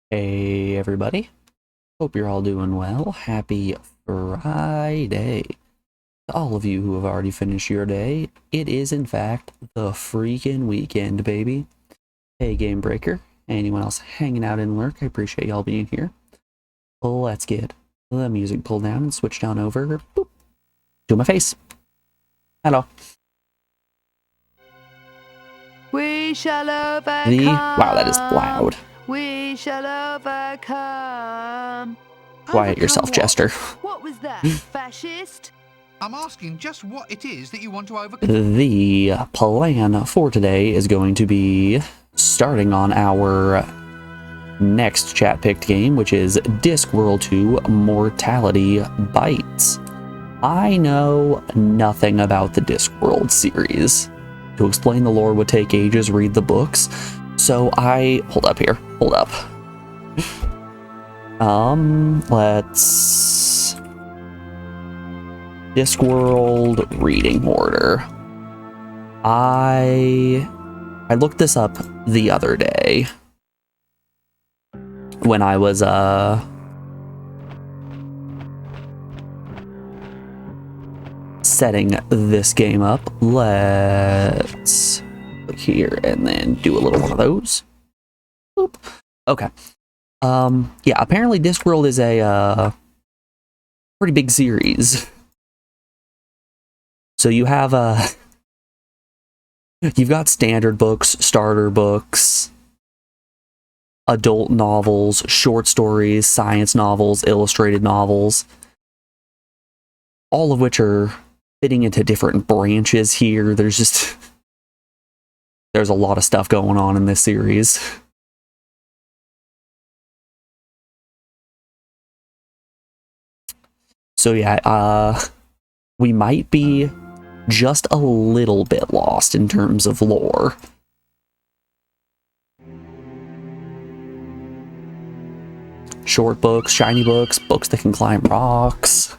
Hey everybody, hope you're all doing well. Happy Friday. To all of you who have already finished your day, it is in fact the freaking weekend, baby. Hey Game Breaker, anyone else hanging out in Lurk, I appreciate y'all being here. Let's get the music pulled down and switch down over boop, to my face. Hello. We shall overcome. Wow, that is loud. We shall overcome. Quiet yourself, Jester. What was that, fascist? I'm asking just what it is that you want to overcome. The plan for today is going to be starting on our next chat-picked game, which is Discworld II Mortality Bytes. I know nothing about the Discworld series. To explain the lore would take ages, read the books. So hold up here. Hold up. Let's Discworld reading order. I looked this up the other day when I was setting this game up. Let's click here and then do a little one of those. Boop. Okay. Yeah, apparently Discworld is a pretty big series. So you have you've got standard books, starter books, adult novels, short stories, science novels, illustrated novels, all of which are fitting into different branches here. There's a lot of stuff going on in this series. So yeah, we might be just a little bit lost in terms of lore. Short books, shiny books, books that can climb rocks.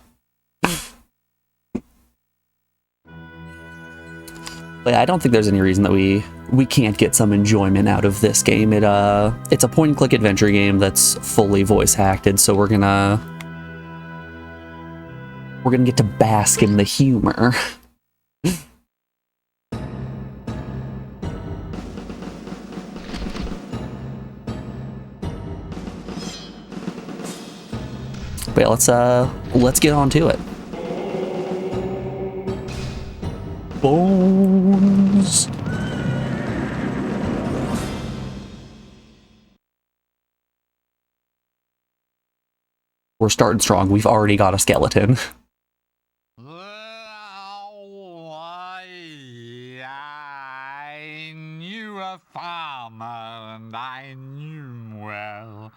But yeah, I don't think there's any reason that we can't get some enjoyment out of this game. It's a point-and-click adventure game that's fully voice-acted, so we're gonna get to bask in the humor. But yeah, let's get on to it. Bones. We're starting strong. We've already got a skeleton. I knew a farmer and I knew him well.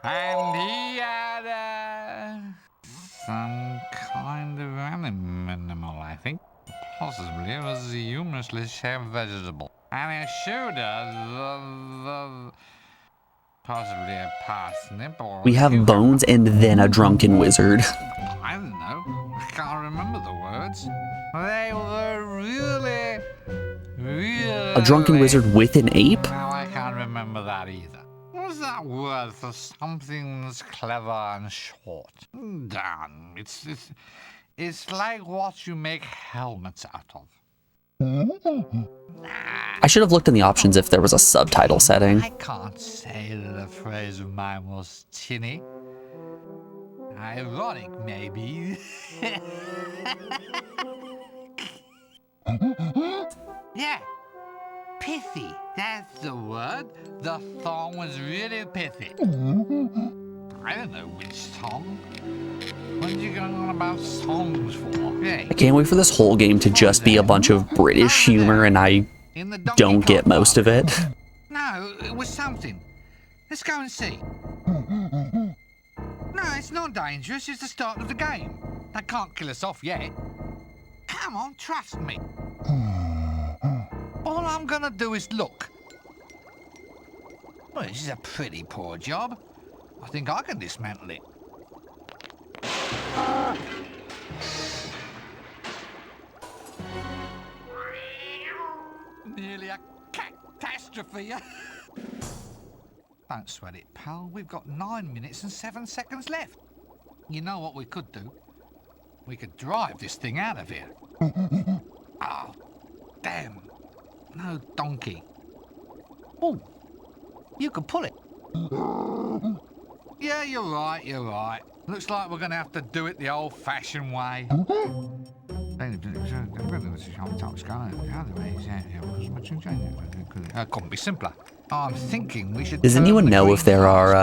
And he had some kind of animal, I think. Possibly it was a humorously shaped vegetable. And it showed us possibly a parsnip or We have bones and then a drunken wizard. I don't know. I can't remember the words. They were really... A drunken wizard with an ape? Well, I can't remember that either. What's that word for something that's clever and short? Damn, it's like what you make helmets out of. I should have looked in the options if there was a subtitle setting. I can't say that a phrase of mine was tinny. Ironic, maybe. Yeah. Pithy, that's the word. The song was really pithy. I don't know which song. What are you going on about songs for? Hey. I can't wait for this whole game to just be a bunch of British humor and I don't get most of it. No, it was something. Let's go and see. No, it's not dangerous. It's the start of the game. They can't kill us off yet. Come on, trust me. All I'm gonna do is look. Well, this is a pretty poor job. I think I can dismantle it. Nearly a catastrophe. Don't sweat it, pal. We've got 9 minutes and 7 seconds left. You know what we could do? We could drive this thing out of here. Oh, damn. No donkey. Oh, you could pull it. Yeah, you're right. Looks like we're going to have to do it the old-fashioned way. Couldn't be simpler. I'm thinking we should. Does anyone know if there are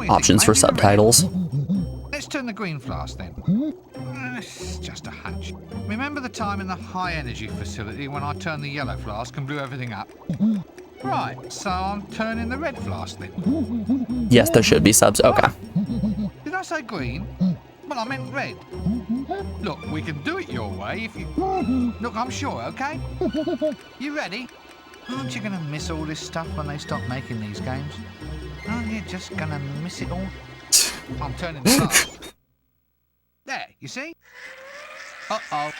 options for subtitles? Let's turn the green flask then. It's just a hunch. Remember the time in the high energy facility when I turned the yellow flask and blew everything up? Right, so I'm turning the red flask then. Yes, there should be subs. Okay. Did I say green? Well, I meant red. Look, we can do it your way if you... Look, I'm sure, okay? You ready? Aren't you going to miss all this stuff when they stop making these games? Aren't you just going to miss it all? I'm turning the flask. There, you see? Uh-oh.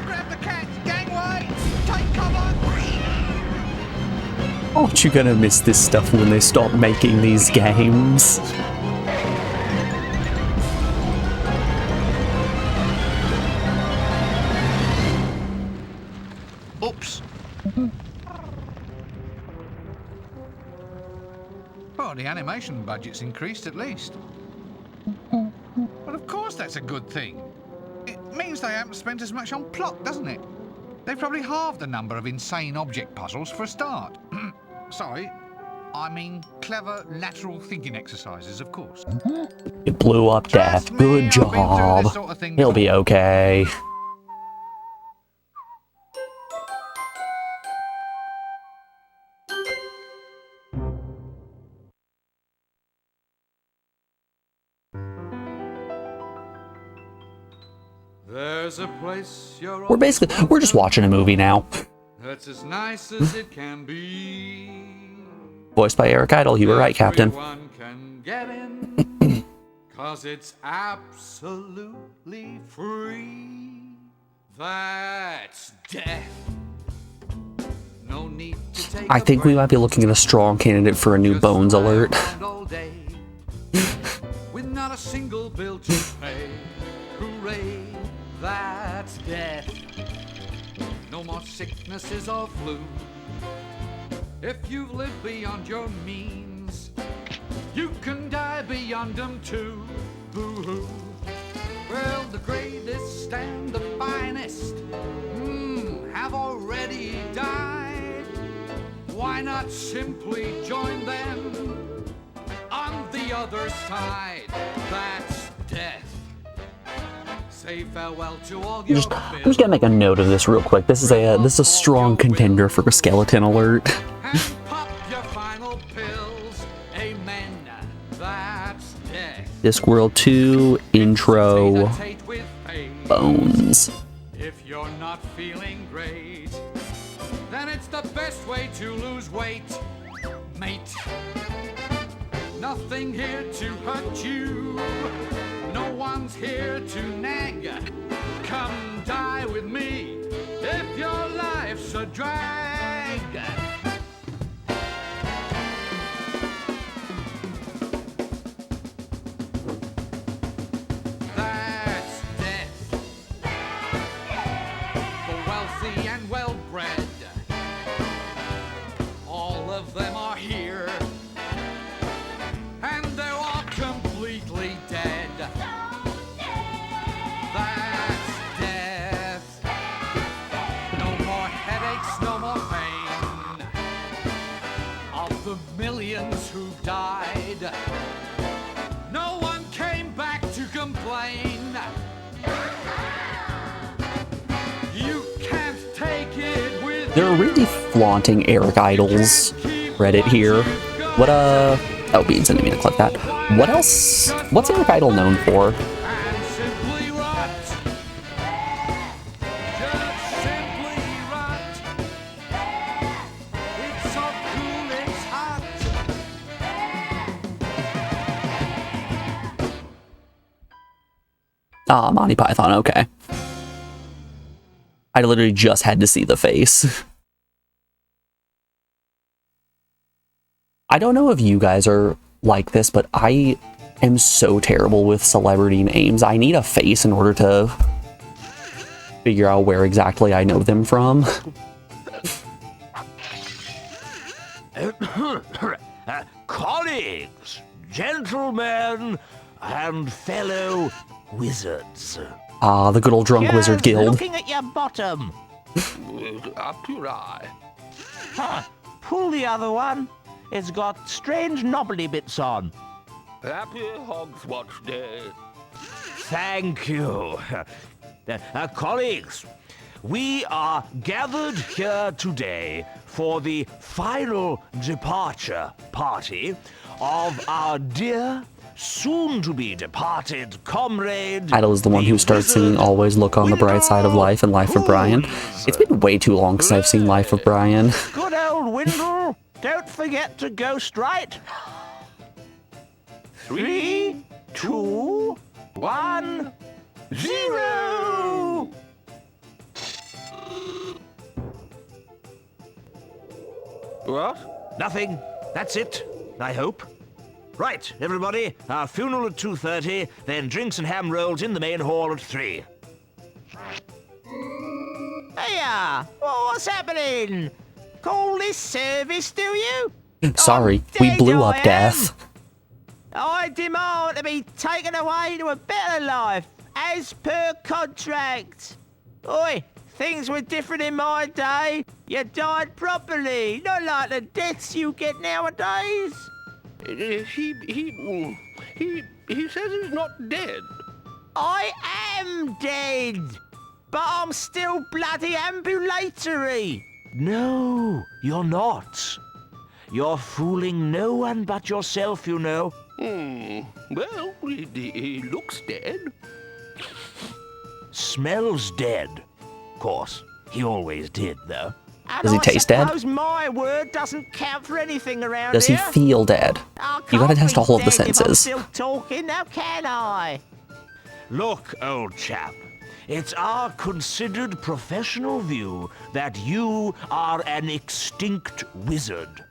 Grab the cat, gangway! Take cover! Aren't you gonna miss this stuff when they stop making these games? Oops. Well, the animation budget's increased at least. Well, of course that's a good thing. It means they haven't spent as much on plot, doesn't it? They've probably halved the number of insane object puzzles for a start. Sorry, I mean clever lateral thinking exercises, of course. It blew up, Death. Trust me, Good I've been through job. this sort of thing He'll be okay. There's a place you're We're just watching a movie now. That's as nice as it can be. Voiced by Eric Idle. You were right, Captain. Everyone can get in, 'cause it's absolutely free. That's death. No need to take I think we might be looking at a strong candidate for a new Bones alert. With not a single bill to pay. Hooray, that's death. No more sicknesses or flu. If you've lived beyond your means, you can die beyond them too. Boo-hoo. Well, the greatest and the finest have already died. Why not simply join them on the other side? That's death. Say farewell to all your I'm just gonna make a note of this real quick. This is a strong contender for a skeleton alert. and pop your final pills. Amen. That's death. Discworld II intro Hesitate with faith. Bones. If you're not feeling great, then it's the best way to lose weight, mate. Nothing here to hurt you. No one's here to nag. Come die with me if your life's a drag. That's death. The wealthy and well-bred, all of them are here, and they're all completely dead. That's death. No more headaches, no more pain. Of the millions who died, no one came back to complain. You can't take it with They're really flaunting Eric Idle's Reddit here. What oh, Bean sending me to click that. What else? What's Eric Idle known for? and simply rot. Just simply rot. It's so cool, it's hot. Ah, Monty Python, okay. I literally just had to see the face. I don't know if you guys are like this, but I am so terrible with celebrity names. I need a face in order to figure out where exactly I know them from. Colleagues, gentlemen, and fellow wizards. Ah, the good old drunk wizard guild. Looking at your bottom. Up your eye. Huh. Pull the other one. It's got strange knobbly bits on. Happy Hogswatch Day. Thank you. Colleagues, we are gathered here today for the final departure party of our dear, soon-to-be departed comrade. Idol is the one who starts singing Always Look on the Bright Side of Life and Life of Brian. It's been way too long since I've seen Life of Brian. Good old Windle. Don't forget to go straight. 3, 2, 1, 0. What? Nothing. That's it, I hope. Right, everybody. Our funeral at 2:30, then drinks and ham rolls in the main hall at 3. Hiya! What's happening? Call this service, do you? Sorry, we blew up Death. I demand to be taken away to a better life, as per contract. Oi, things were different in my day. You died properly, not like the deaths you get nowadays. He says he's not dead. I am dead, but I'm still bloody ambulatory. No, you're not. You're fooling no one but yourself, you know. Well, he looks dead. Smells dead. Of course, he always did, though. Does he taste dead? I suppose my word doesn't count for anything around Does he here. feel dead? You gotta test all of the senses. I'm still talking, now can I? Look, old chap, it's our considered professional view that you are an extinct wizard.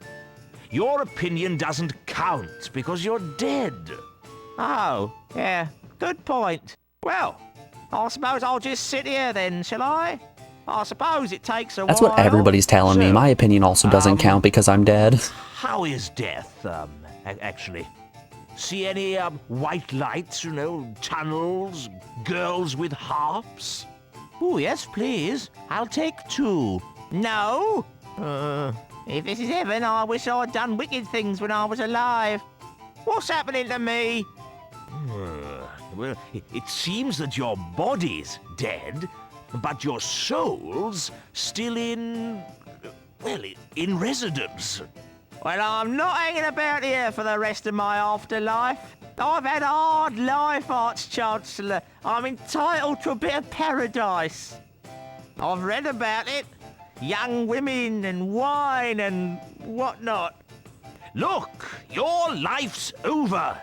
Your opinion doesn't count because you're dead. Oh, yeah, good point. Well, I suppose I'll just sit here then, shall I? I suppose it takes a That's while. what everybody's telling me. So, My opinion also doesn't count because I'm dead. how is death, actually? See any, white lights, you know, tunnels, girls with harps? Oh, yes, please. I'll take 2. No? If this is heaven, I wish I'd done wicked things when I was alive. What's happening to me? Well, it seems that your body's dead, but your soul's still in residence. Well, I'm not hanging about here for the rest of my afterlife. I've had a hard life, Arch-Chancellor. I'm entitled to a bit of paradise. I've read about it. Young women and wine and whatnot. Look, your life's over.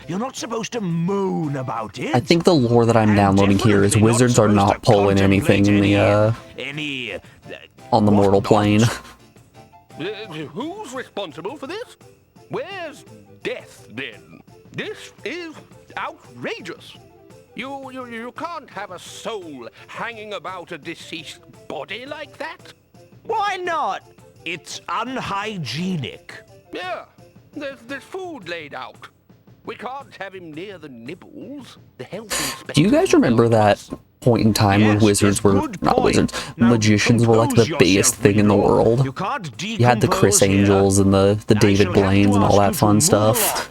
You're not supposed to moan about it. I think the lore that I'm downloading here is wizards are not pulling anything in the, on the mortal plane. Who's responsible for this? Where's Death, then? This is outrageous. You can't have a soul hanging about a deceased body like that. Why not? It's unhygienic. Yeah, there's food laid out. We can't have him near the nibbles. The health inspector. Do you guys remember that point in time when Yes, wizards yes, were, good not point. wizards, Now, magicians were like the compose biggest yourself, thing in the Windle. world? You can't You had the Chris decompose here. Angels and the I David shall have to Blaines and all ask that you to fun move stuff.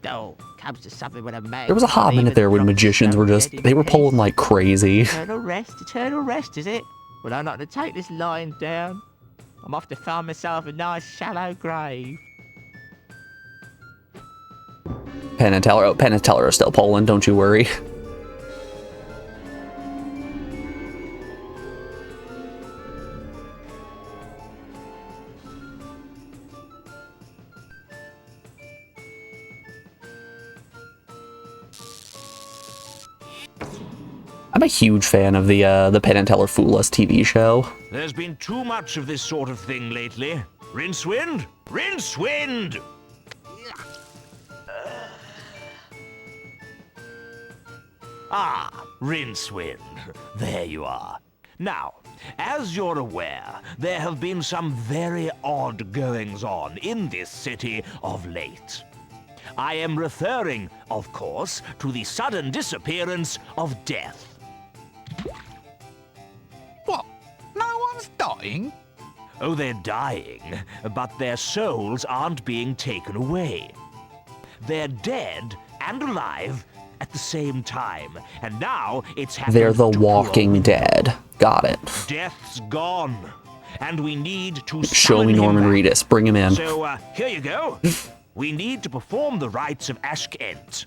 along. Oh, comes to something with a man. There was a hot minute there when magicians were just, they were pulling like crazy. Eternal rest, is it? Well, I'm not to take this lying down. I'm off to find myself a nice shallow grave. Penn and Teller are still pulling, don't you worry. I'm a huge fan of the Penn and Teller Fool Us TV show. There's been too much of this sort of thing lately. Rincewind, Rincewind! Ah, Rincewind. There you are. Now, as you're aware, there have been some very odd goings-on in this city of late. I am referring, of course, to the sudden disappearance of Death. What? No one's dying? Oh, they're dying, but their souls aren't being taken away. They're dead and alive at the same time, and now it's happened. They're the to Walking Dead. Got it. Death's gone, and we need to Show me summon him Norman back. Reedus. Bring him in. So, here you go. We need to perform the rites of Ashkent.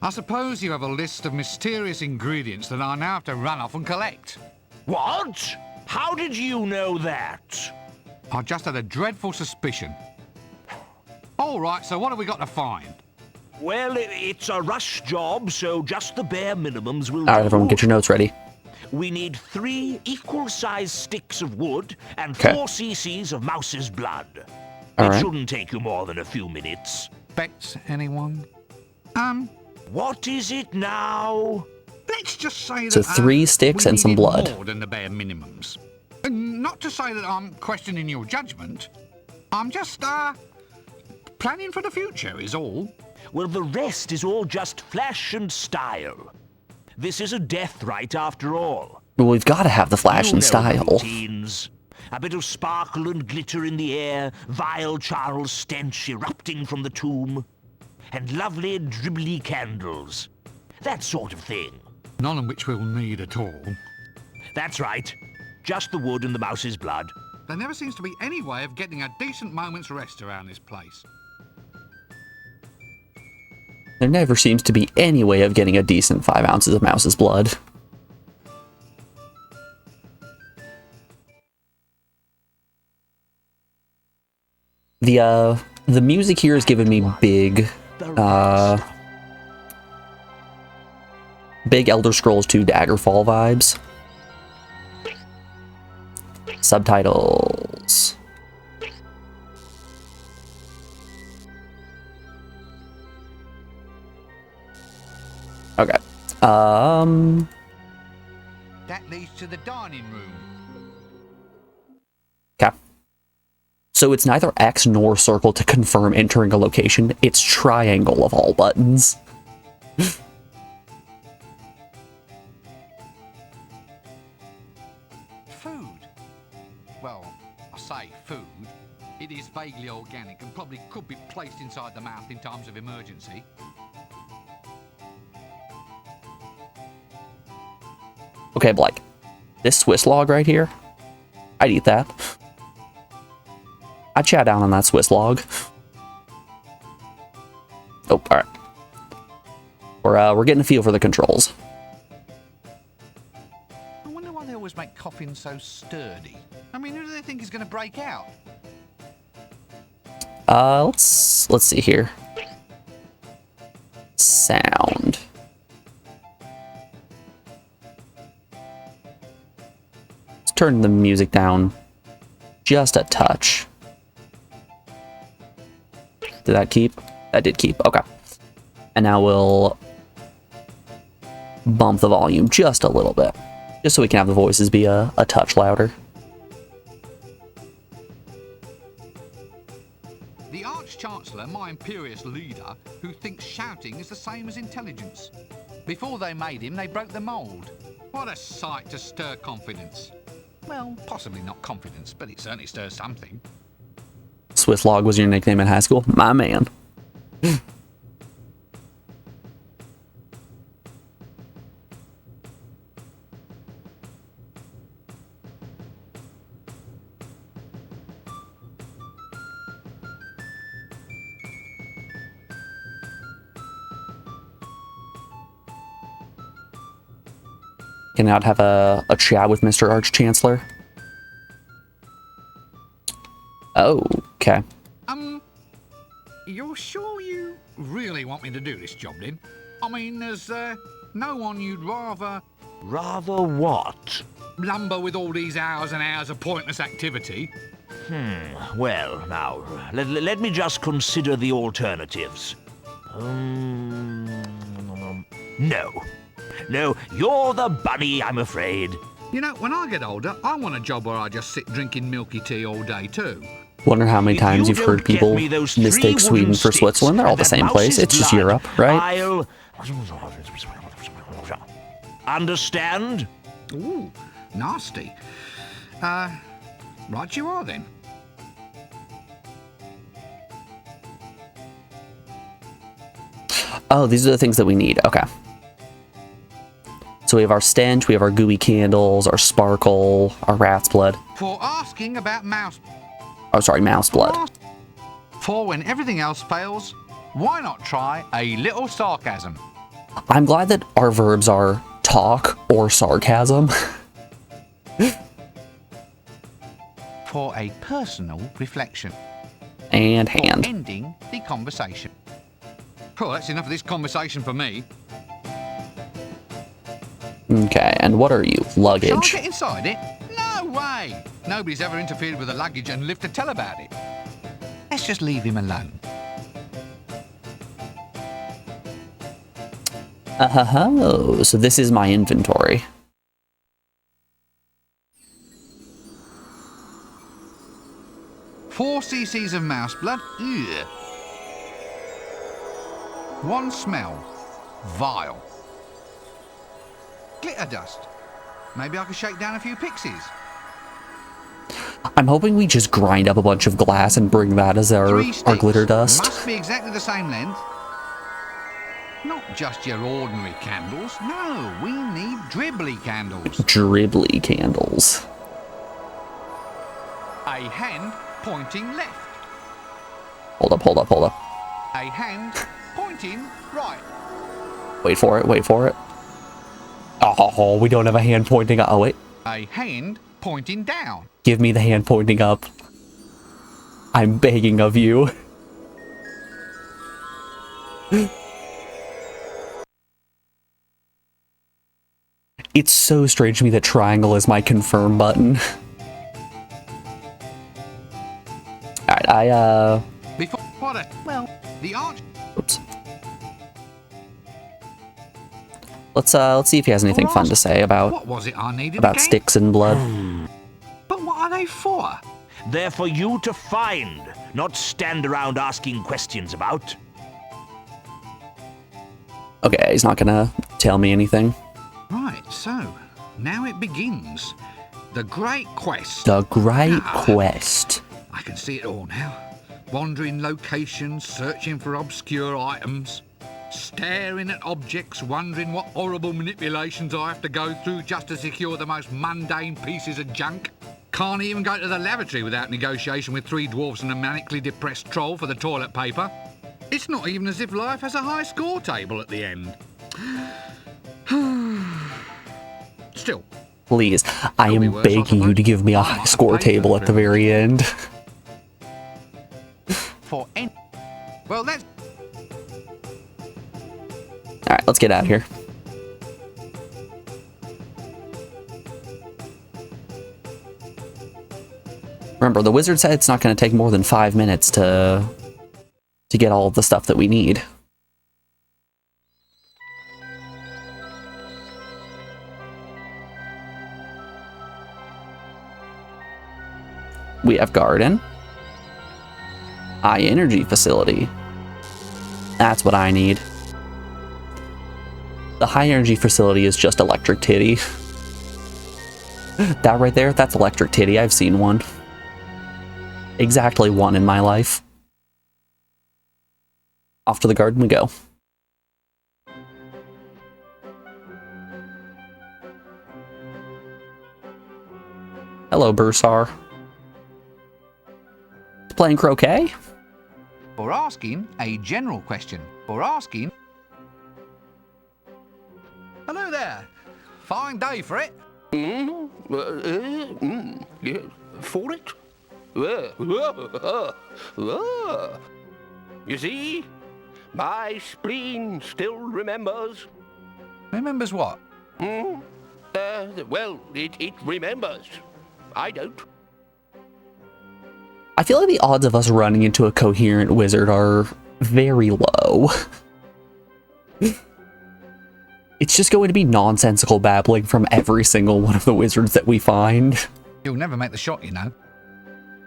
I suppose you have a list of mysterious ingredients that I now have to run off and collect. What? How did you know that? I just had a dreadful suspicion. All right, so what have we got to find? Well, it's a rush job, so just the bare minimums will All right, do. everyone, get your notes ready. We need 3 equal-sized sticks of wood and 'Kay. 4 cc's of mouse's blood. All It right. shouldn't take you more than a few minutes. Bets, anyone? What is it now? Let's just say So that 3 sticks we and some needed blood. more than the bare minimums. Not to say that I'm questioning your judgment. I'm just planning for the future is all. Well, the rest is all just flash and style. This is a death rite after all. Well, we've got to have the flash You and know the style. routines. A bit of sparkle and glitter in the air, vile Charles stench erupting from the tomb, and lovely dribbly candles. That sort of thing. None of which we'll need at all. That's right. Just the wood and the mouse's blood. There never seems to be any way of getting a decent moment's rest around this place. There never seems to be any way of getting a decent 5 ounces of mouse's blood. The music here is giving me big Elder Scrolls II Daggerfall vibes. Subtitles. Okay. That leads to the dining room. Okay. So it's neither X nor circle to confirm entering a location. It's triangle of all buttons. Food. Well, I say food. It is vaguely organic and probably could be placed inside the mouth in times of emergency. Okay, Blake. This Swiss log right here, I'd eat that. I'd chow down on that Swiss log. Oh, alright. We're getting a feel for the controls. I wonder why they always make coffins so sturdy. I mean, who do they think is going to break out? Let's see here. Sound. Let's turn the music down just a touch. Did that keep? That did keep. Okay. And now we'll bump the volume just a little bit, just so we can have the voices be a touch louder. The Arch-Chancellor, my imperious leader, who thinks shouting is the same as intelligence. Before they made him, they broke the mould. What a sight to stir confidence. Well, possibly not confidence, but it certainly stirs something. Swiss log was your nickname in high school? My man. Can I have a chat with Mr. Arch-Chancellor? Oh, okay. You're sure you really want me to do this job, then? I mean, there's no one you'd rather Rather what? lumber with all these hours and hours of pointless activity. Well, now, let me just consider the alternatives. No. No, you're the bunny, I'm afraid. You know, when I get older, I want a job where I just sit drinking milky tea all day too. Wonder how many If times you you've heard don't get people me those 3 mistake Sweden wooden for sticks Switzerland. They're all and the that same place. mouse's It's just blood, Europe, right? I'll... Understand? Ooh, nasty. Right you are then. Oh, these are the things that we need. Okay. So we have our stench, we have our gooey candles, our sparkle, our rat's blood. For asking about mouse... Oh, sorry, mouse blood. For when everything else fails, why not try a little sarcasm? I'm glad that our verbs are talk or sarcasm. For a personal reflection. And For hand. ending the conversation. Oh, that's enough of this conversation for me. Okay, and what are you? Shall I Luggage. get inside it? No way! Nobody's ever interfered with the luggage and lived to tell about it. Let's just leave him alone. Oh, so this is my inventory. Four cc's of mouse blood. Ugh. One smell. Vile. Glitter dust. Maybe I could shake down a few pixies. I'm hoping we just grind up a bunch of glass and bring that as our 3 sticks. glitter dust. Must be exactly the same length. Not just your ordinary candles. No, we need dribbly candles. Dribbly candles. A hand pointing left. Hold up, hold up, hold up. A hand pointing right. Wait for it, wait for it. Oh, we don't have a hand pointing up. Oh, wait. A hand pointing down. Give me the hand pointing up. I'm begging of you. It's so strange to me that triangle is my confirm button. Alright, Before what a well, the arch. oops. Let's see if he has anything fun to say about What was it I needed again? sticks and blood. But what are they for? They're for you to find, not stand around asking questions about. Okay, he's not gonna tell me anything. Right, so now it begins. The great quest. The Great Ah. Quest. I can see it all now. Wandering locations, searching for obscure items, staring at objects, wondering what horrible manipulations I have to go through just to secure the most mundane pieces of junk. Can't even go to the lavatory without negotiation with 3 dwarfs and a manically depressed troll for the toilet paper. It's not even as if life has a high score table at the end. Still, Please, I Could be am worse, I begging you suppose. to give me a I high might score have paid table for at the it. very end. for any... Well, that's... Alright, let's get out of here. Remember, the wizard said it's not going to take more than 5 minutes to get all of the stuff that we need. We have garden. High energy facility. That's what I need. The high energy facility is just electric titty. That right there, that's electric titty. I've seen one. Exactly one in my life. Off to the garden we go. Hello, Bursar. Playing croquet? For asking a general question. For asking... Hello there. Fine day for it. Yeah, for it? You see, my spleen still remembers. Remembers what? Well, it remembers. I don't. I feel like the odds of us running into a coherent wizard are very low. It's just going to be nonsensical babbling from every single one of the wizards that we find. You'll never make the shot, you know.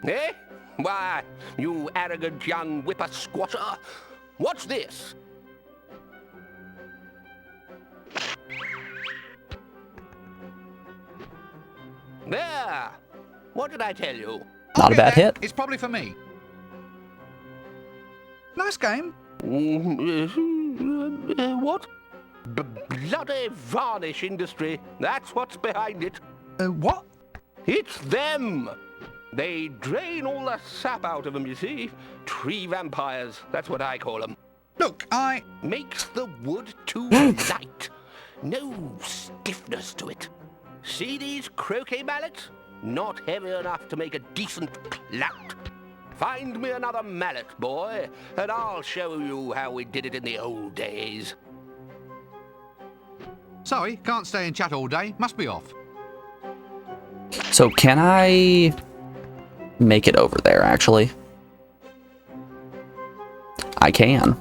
Eh? Why, you arrogant young whipper-squatter. What's this? There! What did I tell you? Not a bad hit. It's probably for me. Nice game. What? Bloody varnish industry. That's what's behind it. What? It's them! They drain all the sap out of them, you see. Tree vampires, that's what I call them. Look, Makes the wood too light. No stiffness to it. See these croquet mallets? Not heavy enough to make a decent clout. Find me another mallet, boy, and I'll show you how we did it in the old days. Sorry, can't stay and chat all day. Must be off. So can I make it over there, actually? I can.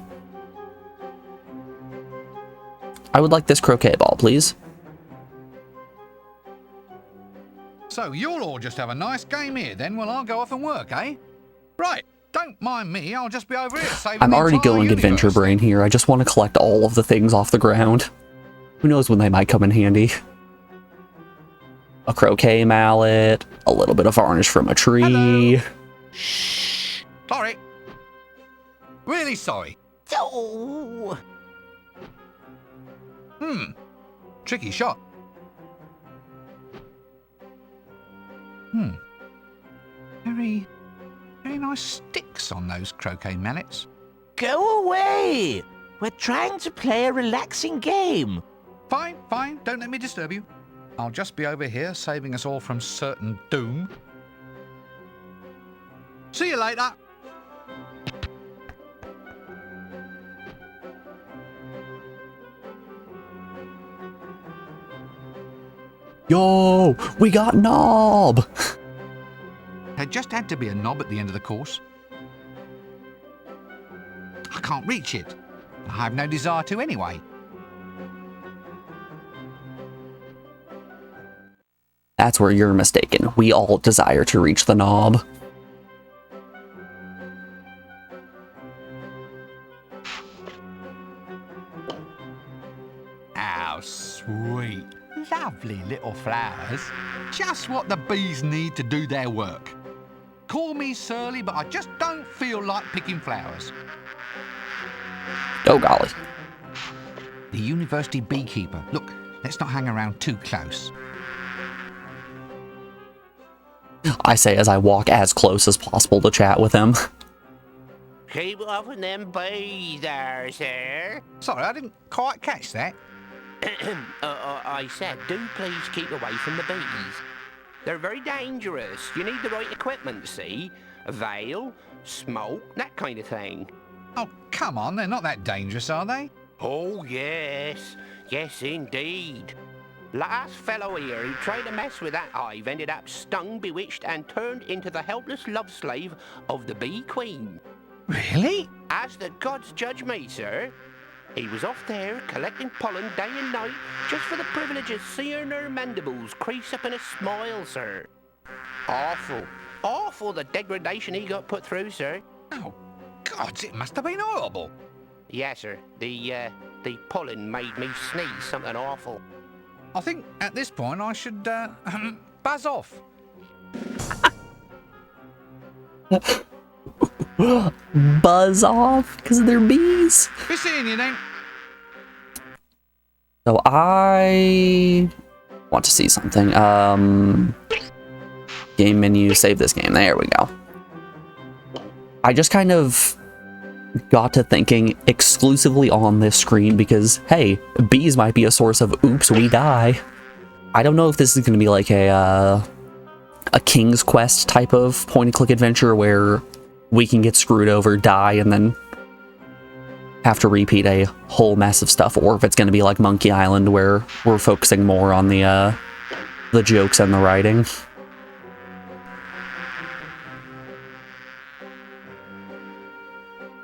I would like this croquet ball, please. So you'll all just have a nice game here then while I'll go off and work, eh? Right, don't mind me, I'll just be over here saving I'm the already entire going universe. adventure brain here. I just want to collect all of the things off the ground. Who knows when they might come in handy. A croquet mallet, a little bit of varnish from a tree. Hello. Shh. Sorry. Really sorry. Oh. Tricky shot. Very nice sticks on those croquet mallets. Go away! We're trying to play a relaxing game. Fine, fine, don't let me disturb you. I'll just be over here saving us all from certain doom. See you later. Yo, we got Knob! There just had to be a knob at the end of the course. I can't reach it. I have no desire to anyway. That's where you're mistaken. We all desire to reach the knob. How sweet. Lovely little flowers. Just what the bees need to do their work. Call me surly, but I just don't feel like picking flowers. Oh golly. The university beekeeper. Look, let's not hang around too close. I say as I walk as close as possible to chat with him. Keep off of them bees there, sir. Sorry, I didn't quite catch that. I said, do please keep away from the bees. They're very dangerous. You need the right equipment, see? A veil, smoke, that kind of thing. Oh, come on, they're not that dangerous, are they? Oh, yes. Yes, indeed. Last fellow here who tried to mess with that hive ended up stung, bewitched, and turned into the helpless love slave of the bee queen. Really? As the gods judge me, sir. He was off there collecting pollen day and night just for the privilege of seeing her mandibles crease up in a smile, sir. Awful. Awful the degradation he got put through, sir. Oh, gods, it must have been horrible. Yes, sir. The pollen made me sneeze something awful. I think at this point I should, buzz off. Buzz off because they're bees. Be seeing you then. So I want to see something. Game menu, save this game. There we go. I just kind of got to thinking exclusively on this screen because, hey, bees might be a source of oops, we die. I don't know if this is going to be like a King's Quest type of point-and-click adventure where we can get screwed over, die, and then have to repeat a whole mess of stuff, or if it's going to be like Monkey Island where we're focusing more on the jokes and the writing.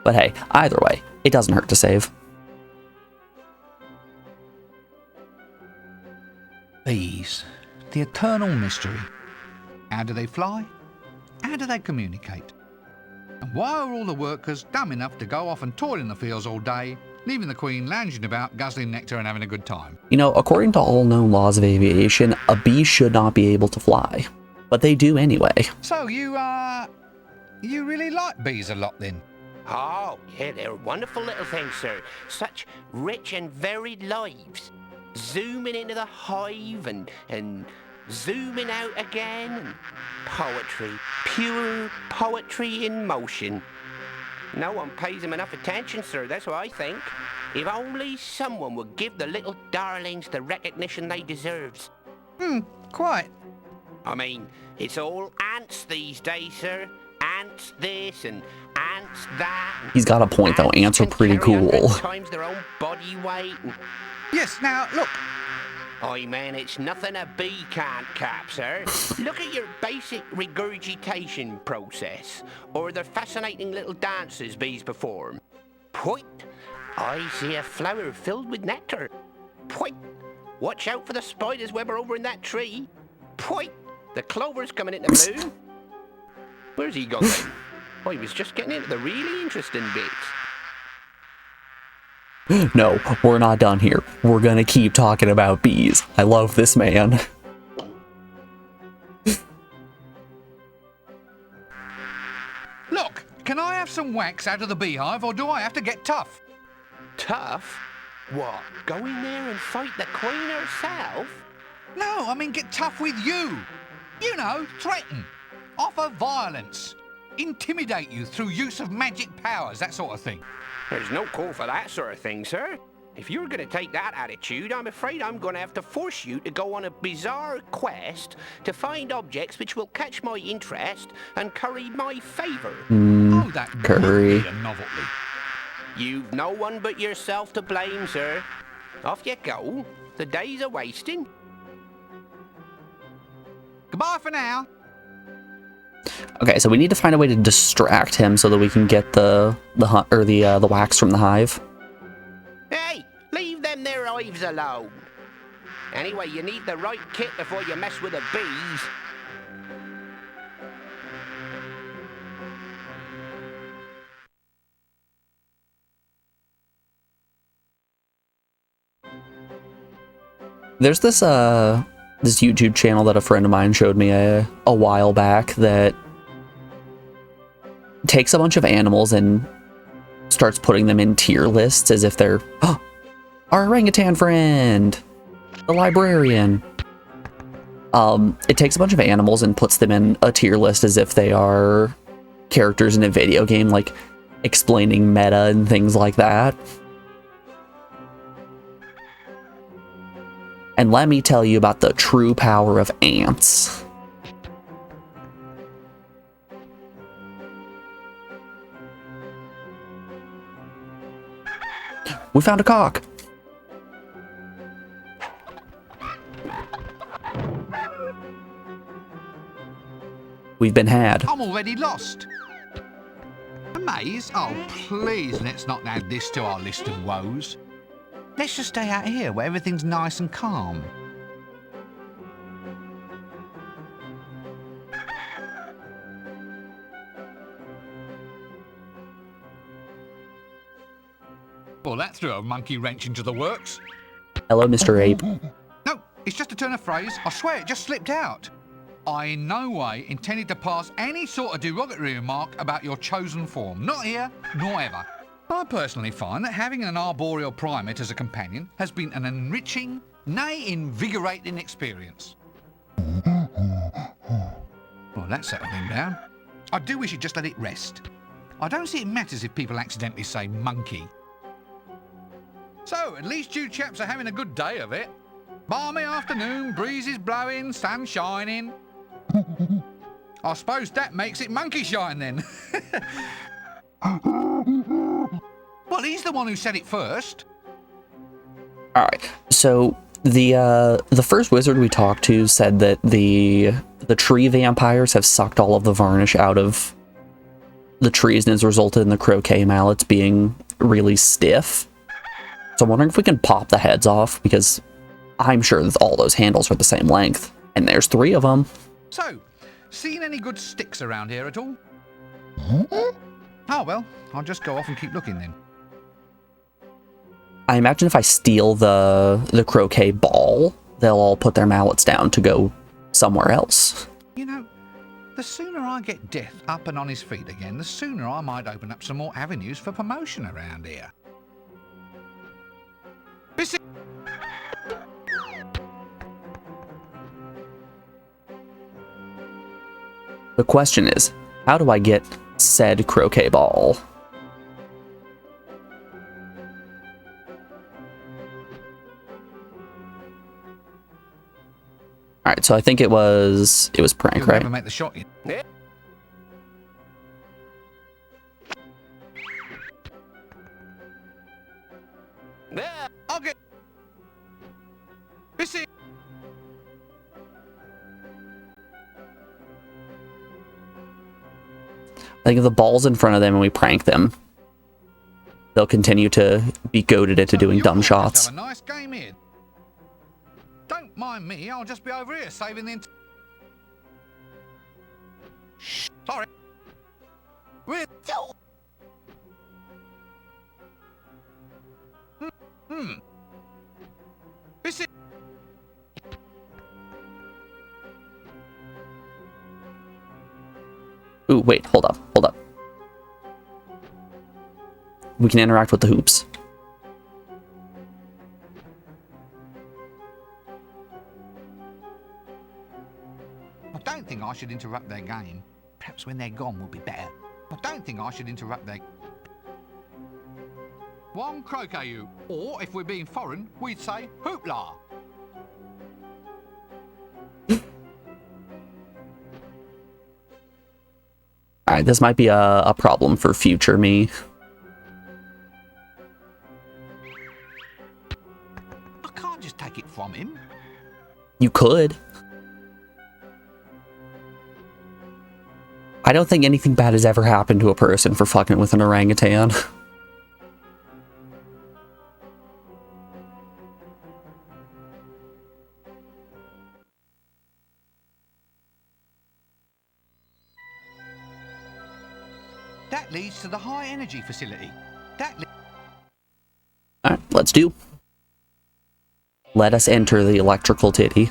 But hey, either way, it doesn't hurt to save. Bees, the eternal mystery. How do they fly? How do they communicate? And why are all the workers dumb enough to go off and toil in the fields all day, leaving the queen lounging about, guzzling nectar and having a good time? You know, according to all known laws of aviation, a bee should not be able to fly. But they do anyway. So you really like bees a lot then? Oh, yeah, they're wonderful little things, sir. Such rich and varied lives. Zooming into the hive and zooming out again. And poetry. Pure poetry in motion. No one pays them enough attention, sir. That's what I think. If only someone would give the little darlings the recognition they deserve. Quite. I mean, it's all ants these days, sir. Ants this and ants that. He's got a point though, ants are pretty cool. Times their own body weight. Yes, now, look. Aye, man, it's nothing a bee can't cap, sir. Look at your basic regurgitation process, or the fascinating little dances bees perform. Point, I see a flower filled with nectar. Point, watch out for the spider's webber over in that tree. Point, the clover's coming into bloom. Where's he gone then? Oh, he was just getting into the really interesting bits. No, we're not done here. We're gonna keep talking about bees. I love this man. Look, can I have some wax out of the beehive, or do I have to get tough? Tough? What, go in there and fight the queen herself? No, I mean get tough with you. You know, threaten. Offer violence. Intimidate you through use of magic powers, that sort of thing. There's no call for that sort of thing, sir. If you're going to take that attitude, I'm afraid I'm going to have to force you to go on a bizarre quest to find objects which will catch my interest and curry my favour. Oh, that Curry. would be a novelty. You've no one but yourself to blame, sir. Off you go. The days are wasting. Goodbye for now. Okay, so we need to find a way to distract him so that we can get the wax from the hive. Hey, leave them their hives alone. Anyway, you need the right kit before you mess with the bees. There's this this YouTube channel that a friend of mine showed me a while back that takes a bunch of animals and starts putting them in tier lists as if they're, oh, our orangutan friend, the librarian. It takes a bunch of animals and puts them in a tier list as if they are characters in a video game, like explaining meta and things like that. And let me tell you about the true power of ants. We found a cock. We've been had. I'm already lost. A maze? Oh, please, let's not add this to our list of woes. Let's just stay out here where everything's nice and calm. Well, that threw a monkey wrench into the works. Hello, Mr. Ape. No, it's just a turn of phrase. I swear it just slipped out. I in no way intended to pass any sort of derogatory remark about your chosen form. Not here, nor ever. I personally find that having an arboreal primate as a companion has been an enriching, nay, invigorating experience. Well, that settled him down. I do wish he'd just let it rest. I don't see it matters if people accidentally say monkey. So, at least you chaps are having a good day of it. Balmy afternoon, breezes blowing, sun shining. I suppose that makes it monkey shine then. Well, he's the one who said it first. All right. So the first wizard we talked to said that the tree vampires have sucked all of the varnish out of the treason has resulted in the croquet mallets being really stiff. So I'm wondering if we can pop the heads off, because I'm sure that all those handles are the same length. And there's 3 of them. So, seen any good sticks around here at all? Oh, well, I'll just go off and keep looking then. I imagine if I steal the croquet ball, they'll all put their mallets down to go somewhere else. You know, the sooner I get Death up and on his feet again, the sooner I might open up some more avenues for promotion around here. The question is, how do I get said croquet ball? Alright, so I think it was prank, You'll right? never make the shot. Yeah. There. I'll get... Missy! I think if the ball's in front of them and we prank them, they'll continue to be goaded into doing dumb shots. Have a nice game here. Don't mind me, I'll just be over here saving the... Sorry. We're... Missy! Ooh, wait, hold up. We can interact with the hoops. I don't think I should interrupt their game. Perhaps when they're gone would be better. I don't think I should interrupt their... One croquet you, or if we're being foreign, we'd say hoopla. Alright, this might be a problem for future me. I can't just take it from him. You could. I don't think anything bad has ever happened to a person for fucking with an orangutan. That leads to the high energy facility. Alright, let's do. Let us enter the electrical titty.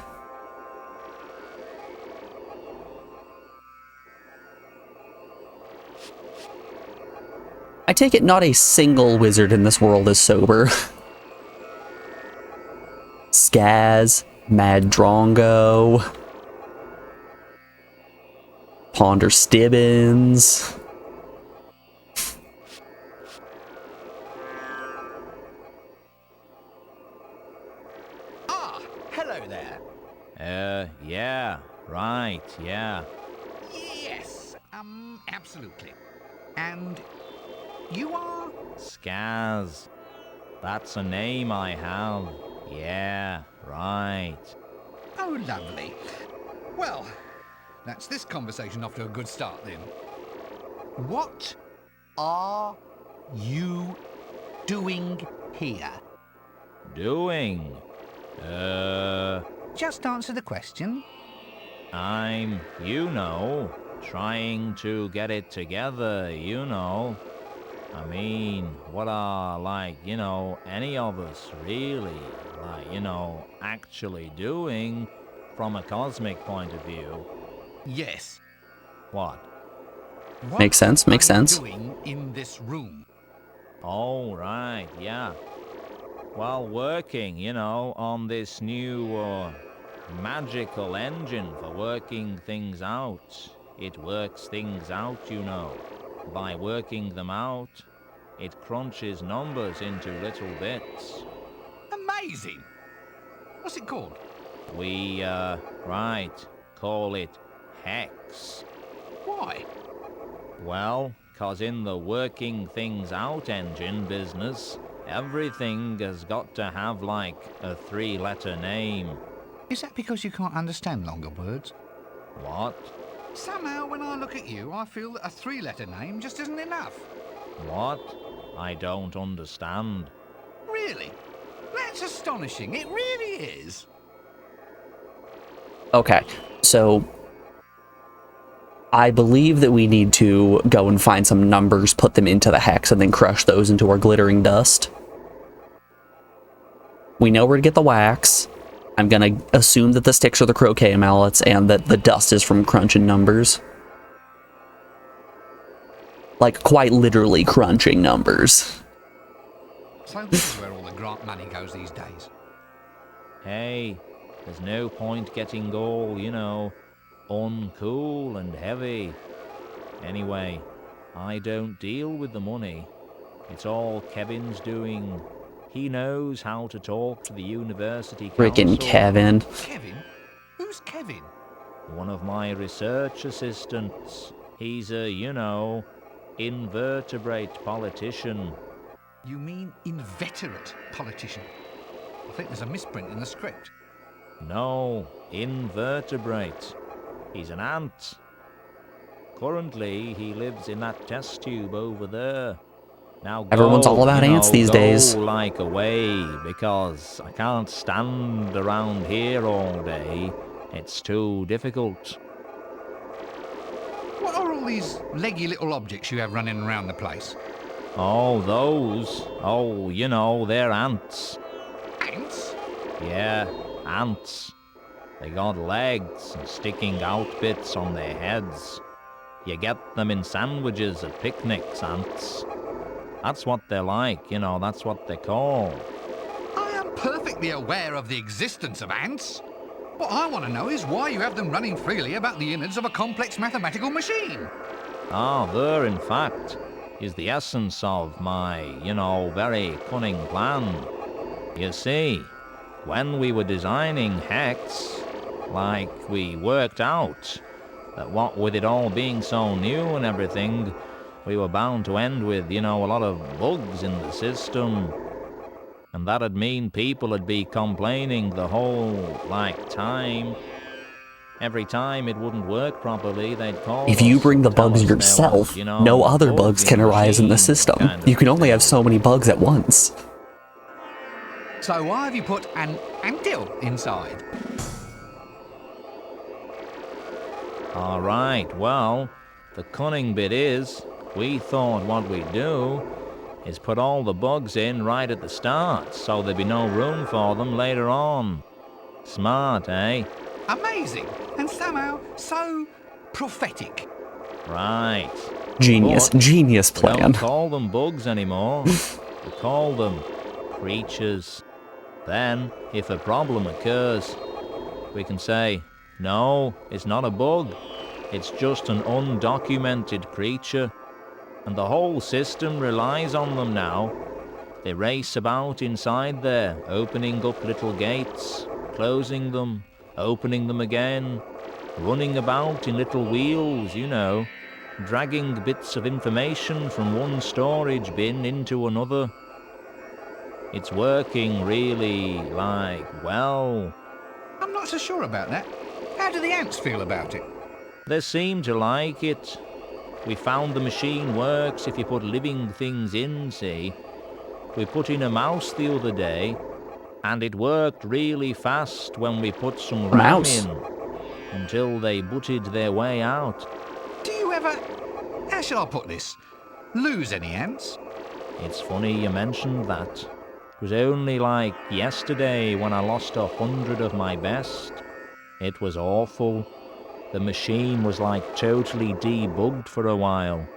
I take it not a single wizard in this world is sober. Skaz, Mad Drongo, Ponder Stibbins. Ah, hello there. Yeah, right, yeah. Yes, absolutely. And you are? Skaz. That's a name I have. Yeah, right. Oh, lovely. Well, that's this conversation off to a good start then. What are you doing here? Doing? Just answer the question. I'm, trying to get it together, I mean, what are, any of us really, actually doing from a cosmic point of view? Yes. What? What Makes sense, makes are you sense. doing in this room? Oh, right, yeah. Well, working, on this new, magical engine for working things out. It works things out, By working them out, it crunches numbers into little bits. Amazing. What's it called? We, call it Hex. Why? Well, 'cause in the working things out engine business, everything has got to have, a 3-letter name. Is that because you can't understand longer words? What? Somehow, when I look at you, I feel that a three-letter name just isn't enough. What? I don't understand. Really? That's astonishing. It really is. Okay, so I believe that we need to go and find some numbers, put them into the hex, and then crush those into our glittering dust. We know where to get the wax. I'm gonna assume that the sticks are the croquet mallets and that the dust is from crunching numbers. Like, quite literally crunching numbers. So this is where all the grant money goes these days. Hey, there's no point getting all, you know, uncool and heavy. Anyway, I don't deal with the money. It's all Kevin's doing. He knows how to talk to the university Freaking council. Kevin. Kevin? Who's Kevin? One of my research assistants. He's a, you know, invertebrate politician. You mean inveterate politician? I think there's a misprint in the script. No, invertebrate. He's an ant. Currently, he lives in that test tube over there. Now Everyone's all about ants these go days. Like away, because I can't stand around here all day. It's too difficult. What are all these leggy little objects you have running around the place? Oh, those. Oh, you know, they're ants. Ants? Yeah, ants. They got legs and sticking out bits on their heads. You get them in sandwiches at picnics, ants. That's what they're like, you know, that's what they're called. I am perfectly aware of the existence of ants. What I want to know is why you have them running freely about the innards of a complex mathematical machine. Ah, there, in fact, is the essence of my, you know, very cunning plan. You see, when we were designing Hex, like, we worked out that what with it all being so new and everything, we were bound to end with, you know, a lot of bugs in the system. And that'd mean people would be complaining the whole, like, time. Every time it wouldn't work properly, they'd call If you us bring the and tell bugs us there yourself, was, you know, no a other bug bugs in can the arise in the machine, system. kind You of can only have thing. so many bugs at once. So why have you put an anthill inside? All right, well, the cunning bit is, we thought what we'd do is put all the bugs in right at the start, so there'd be no room for them later on. Smart, eh? Amazing, and somehow so prophetic. Right. Genius, But genius we plan. don't call them bugs anymore. We call them creatures. Then, if a problem occurs, we can say, no, it's not a bug. It's just an undocumented creature. And the whole system relies on them now. They race about inside there, opening up little gates, closing them, opening them again, running about in little wheels, you know, dragging bits of information from one storage bin into another. It's working really, like, well. I'm not so sure about that. How do the ants feel about it? They seem to like it. We found the machine works if you put living things in, see. We put in a mouse the other day, and it worked really fast when we put some RAM mouse? in, until they butted their way out. Do you ever, how shall I put this, lose any ants? It's funny you mentioned that. It was only like yesterday when I lost 100 of my best. It was awful. The machine was like totally debugged for a while.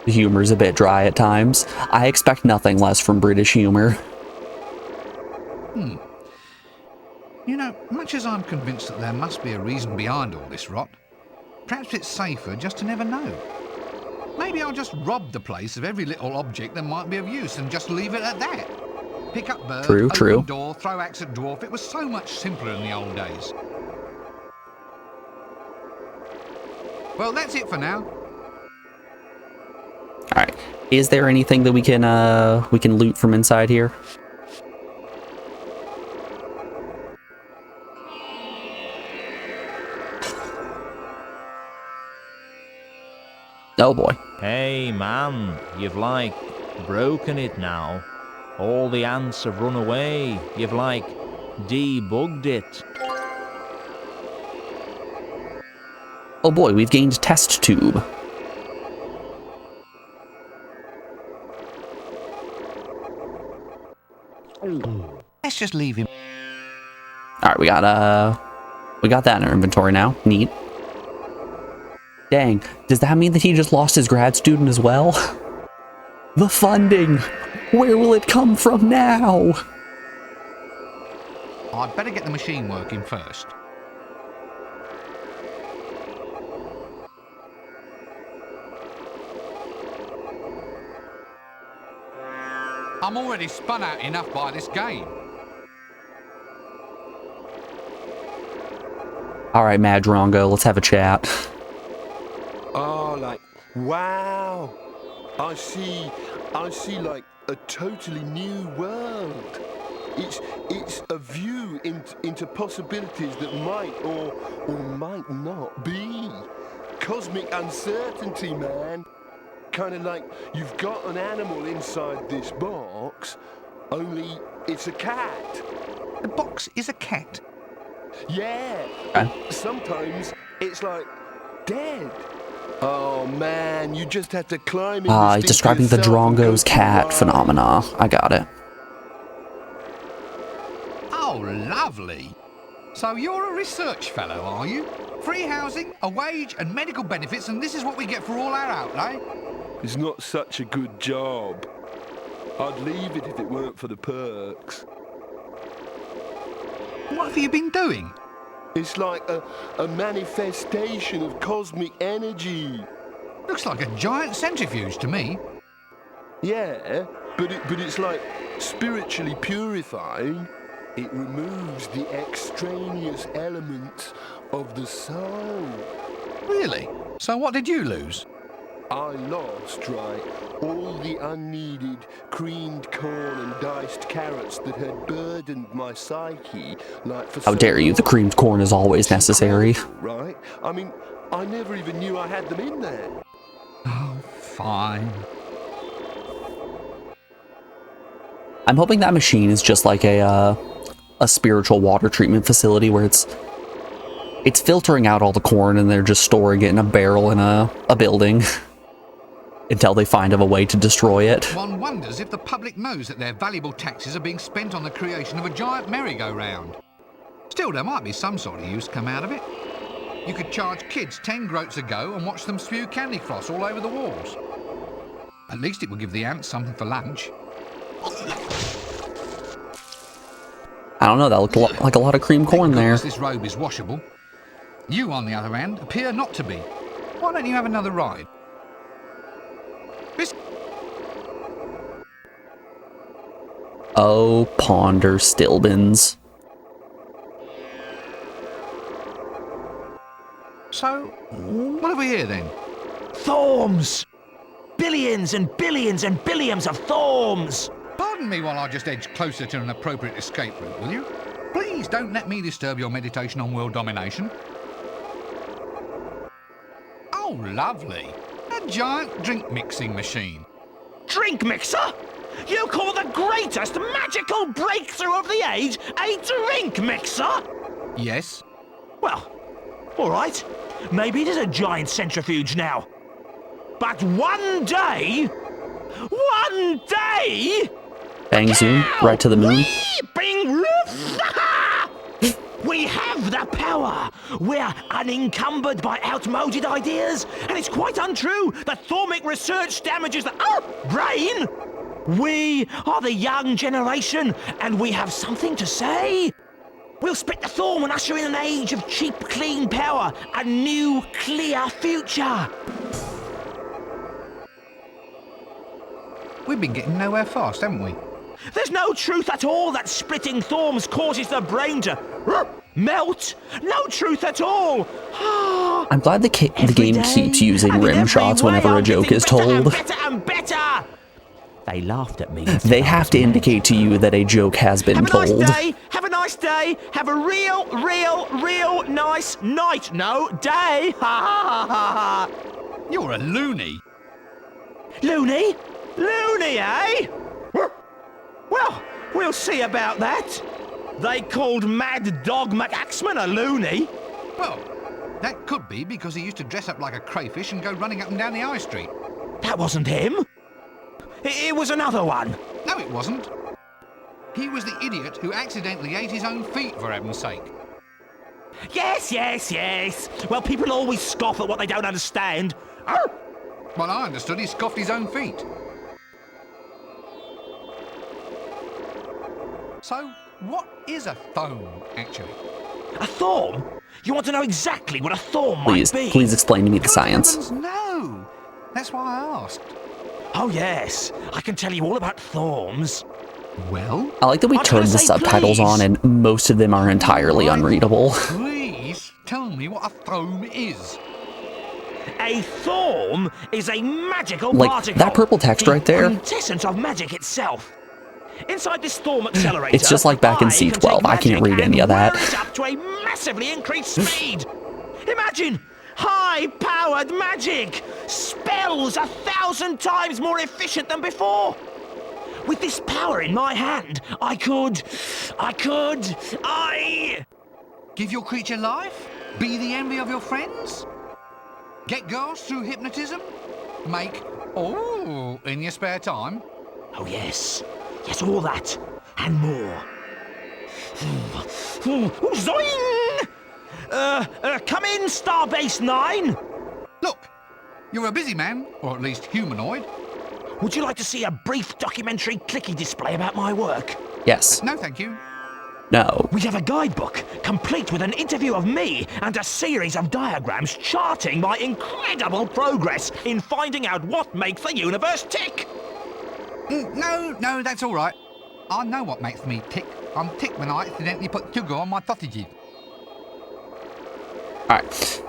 The humor's a bit dry at times. I expect nothing less from British humor. You know, much as I'm convinced that there must be a reason behind all this rot, perhaps it's safer just to never know. Maybe I'll just rob the place of every little object that might be of use and just leave it at that. Pick up bird, True. open door, throw axe at dwarf. It was so much simpler in the old days. Well, that's it for now. Alright. Is there anything that we can loot from inside here? Oh boy. Hey man, you've like broken it now. All the ants have run away. You've like debugged it. Oh boy, we've gained test tube. Let's just leave him. Alright, we got that in our inventory now. Neat. Dang, does that mean that he just lost his grad student as well? The funding! Where will it come from now? I'd better get the machine working first. I'm already spun out enough by this game. Alright, Madrongo, let's have a chat. Oh, like, wow. I see like a totally new world. It's a view into possibilities that might or might not be. Cosmic uncertainty, man. Kind of like you've got an animal inside this box, only it's a cat. The box is a cat. Yeah. Okay. Sometimes it's like dead. Oh man, you just have to climb in. He's describing the Drongo's cat phenomena. I got it. Oh, lovely. So you're a research fellow, are you? Free housing, a wage and medical benefits, and this is what we get for all our outlay? It's not such a good job. I'd leave it if it weren't for the perks. What have you been doing? It's like a manifestation of cosmic energy. Looks like a giant centrifuge to me. Yeah, but it's like spiritually purifying. It removes the extraneous elements of the soul. Really? So what did you lose? I lost, right, all the unneeded creamed corn and diced carrots that had burdened my psyche, like for How so dare you, the long. creamed corn is always necessary. Right? I mean, I never even knew I had them in there. Oh, fine. I'm hoping that machine is just like a spiritual water treatment facility where it's filtering out all the corn and they're just storing it in a barrel in a building until they find a way to destroy it. One wonders if the public knows that their valuable taxes are being spent on the creation of a giant merry-go-round. Still, there might be some sort of use come out of it. You could charge kids 10 groats a go and watch them spew candy floss all over the walls. At least it would give the ants something for lunch. I don't know, that looked like a lot of cream corn there. This robe is washable. You, on the other hand, appear not to be. Why don't you have another ride? Oh, ponder Stilbins. So, what have we here then? Thorms! Billions and billions and billions of thorms! Pardon me while I just edge closer to an appropriate escape route, will you? Please don't let me disturb your meditation on world domination. Oh, lovely. A giant drink mixing machine. Drink mixer? You call the greatest magical breakthrough of the age a drink mixer? Yes. Well, all right. Maybe it is a giant centrifuge now. But one day... Bang zoom, right to the moon. We have the power! We're unencumbered by outmoded ideas, and it's quite untrue that thormic research damages the brain! We are the young generation, and we have something to say! We'll spit the thorm and usher in an age of cheap, clean power, a new, clear future! We've been getting nowhere fast, haven't we? There's no truth at all that splitting thorms causes the brain to melt. No truth at all. I'm glad the game keeps using and in rim every shots way, whenever I'm a joke getting is better and told. better and better. They laughed at me. They have to indicate to you that a joke has been told. Have a nice day. Have a nice day. Have a real nice night. No, day. Ha ha ha ha ha. You're a loony. Loony? Loony, eh? Well, we'll see about that. They called Mad Dog McAxeman a loony. Well, that could be because he used to dress up like a crayfish and go running up and down the high street. That wasn't him. It was another one. No, it wasn't. He was the idiot who accidentally ate his own feet, for heaven's sake. Yes. Well, people always scoff at what they don't understand. Arr! Well, I understood he scoffed his own feet. So, what is a thome, actually? A thorn? You want to know exactly what a thorn Please, might be? please explain to me the Good science. heavens, no! That's why I asked. Oh, yes. I can tell you all about thorns. Well? I like that we I'm trying turned to the say subtitles please. on and most of them are entirely unreadable. Please tell me what a thome is. A thorn is a magical Like, particle. that purple text the right there? quintessence of magic itself. Inside this thorn accelerator, It's just like back in I can C12. take I can't magic read any of and that. whir it up to a massively increased speed. Imagine high-powered magic, spells 1,000 times more efficient than before. With this power in my hand, I Give your creature life? Be the envy of your friends? Get girls through hypnotism? Make in your spare time? Oh, yes, all that and more. Zoing! Come in, Starbase 9. Look, you're a busy man, or at least humanoid. Would you like to see a brief documentary clicky display about my work? Yes. No, thank you. No. We have a guidebook, complete with an interview of me and a series of diagrams charting my incredible progress in finding out what makes the universe tick. No, that's all right. I know what makes me tick. I'm tick when I accidentally put sugar on my sausages. Alright.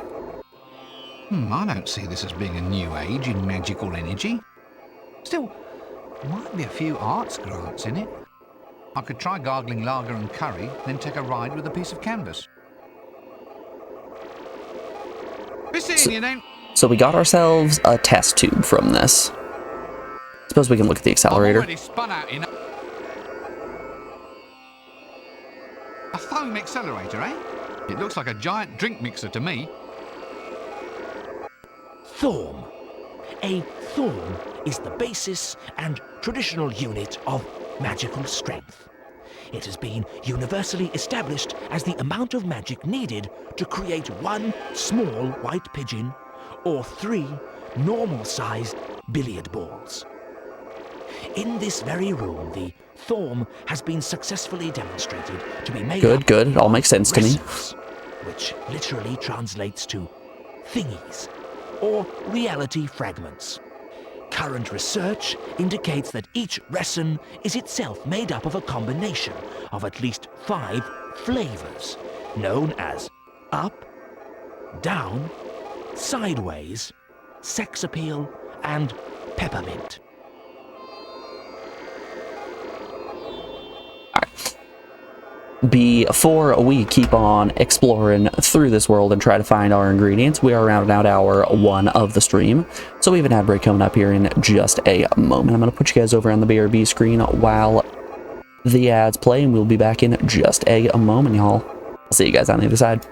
I don't see this as being a new age in magical energy. Still, might be a few arts grants in it. I could try gargling lager and curry, then take a ride with a piece of canvas. Be seeing you then. So we got ourselves a test tube from this. Suppose we can look at the I'm accelerator. already spun out in a foam accelerator, eh? It looks like a giant drink mixer to me. Thorn. A thorn is the basis and traditional unit of magical strength. It has been universally established as the amount of magic needed to create one small white pigeon or 3 normal-sized billiard balls. In this very room, the thorn has been successfully demonstrated to be made up Good. It all makes sense to me. resonance, which literally translates to thingies or reality fragments. Current research indicates that each resin is itself made up of a combination of at least 5 flavors, known as up, down, sideways, sex appeal, and peppermint. Before we keep on exploring through this world and try to find our ingredients, we are rounding out hour 1 of the stream. So we have an ad break coming up here in just a moment. I'm going to put you guys over on the BRB screen while the ads play, and we'll be back in just a moment, y'all. I'll see you guys on the other side.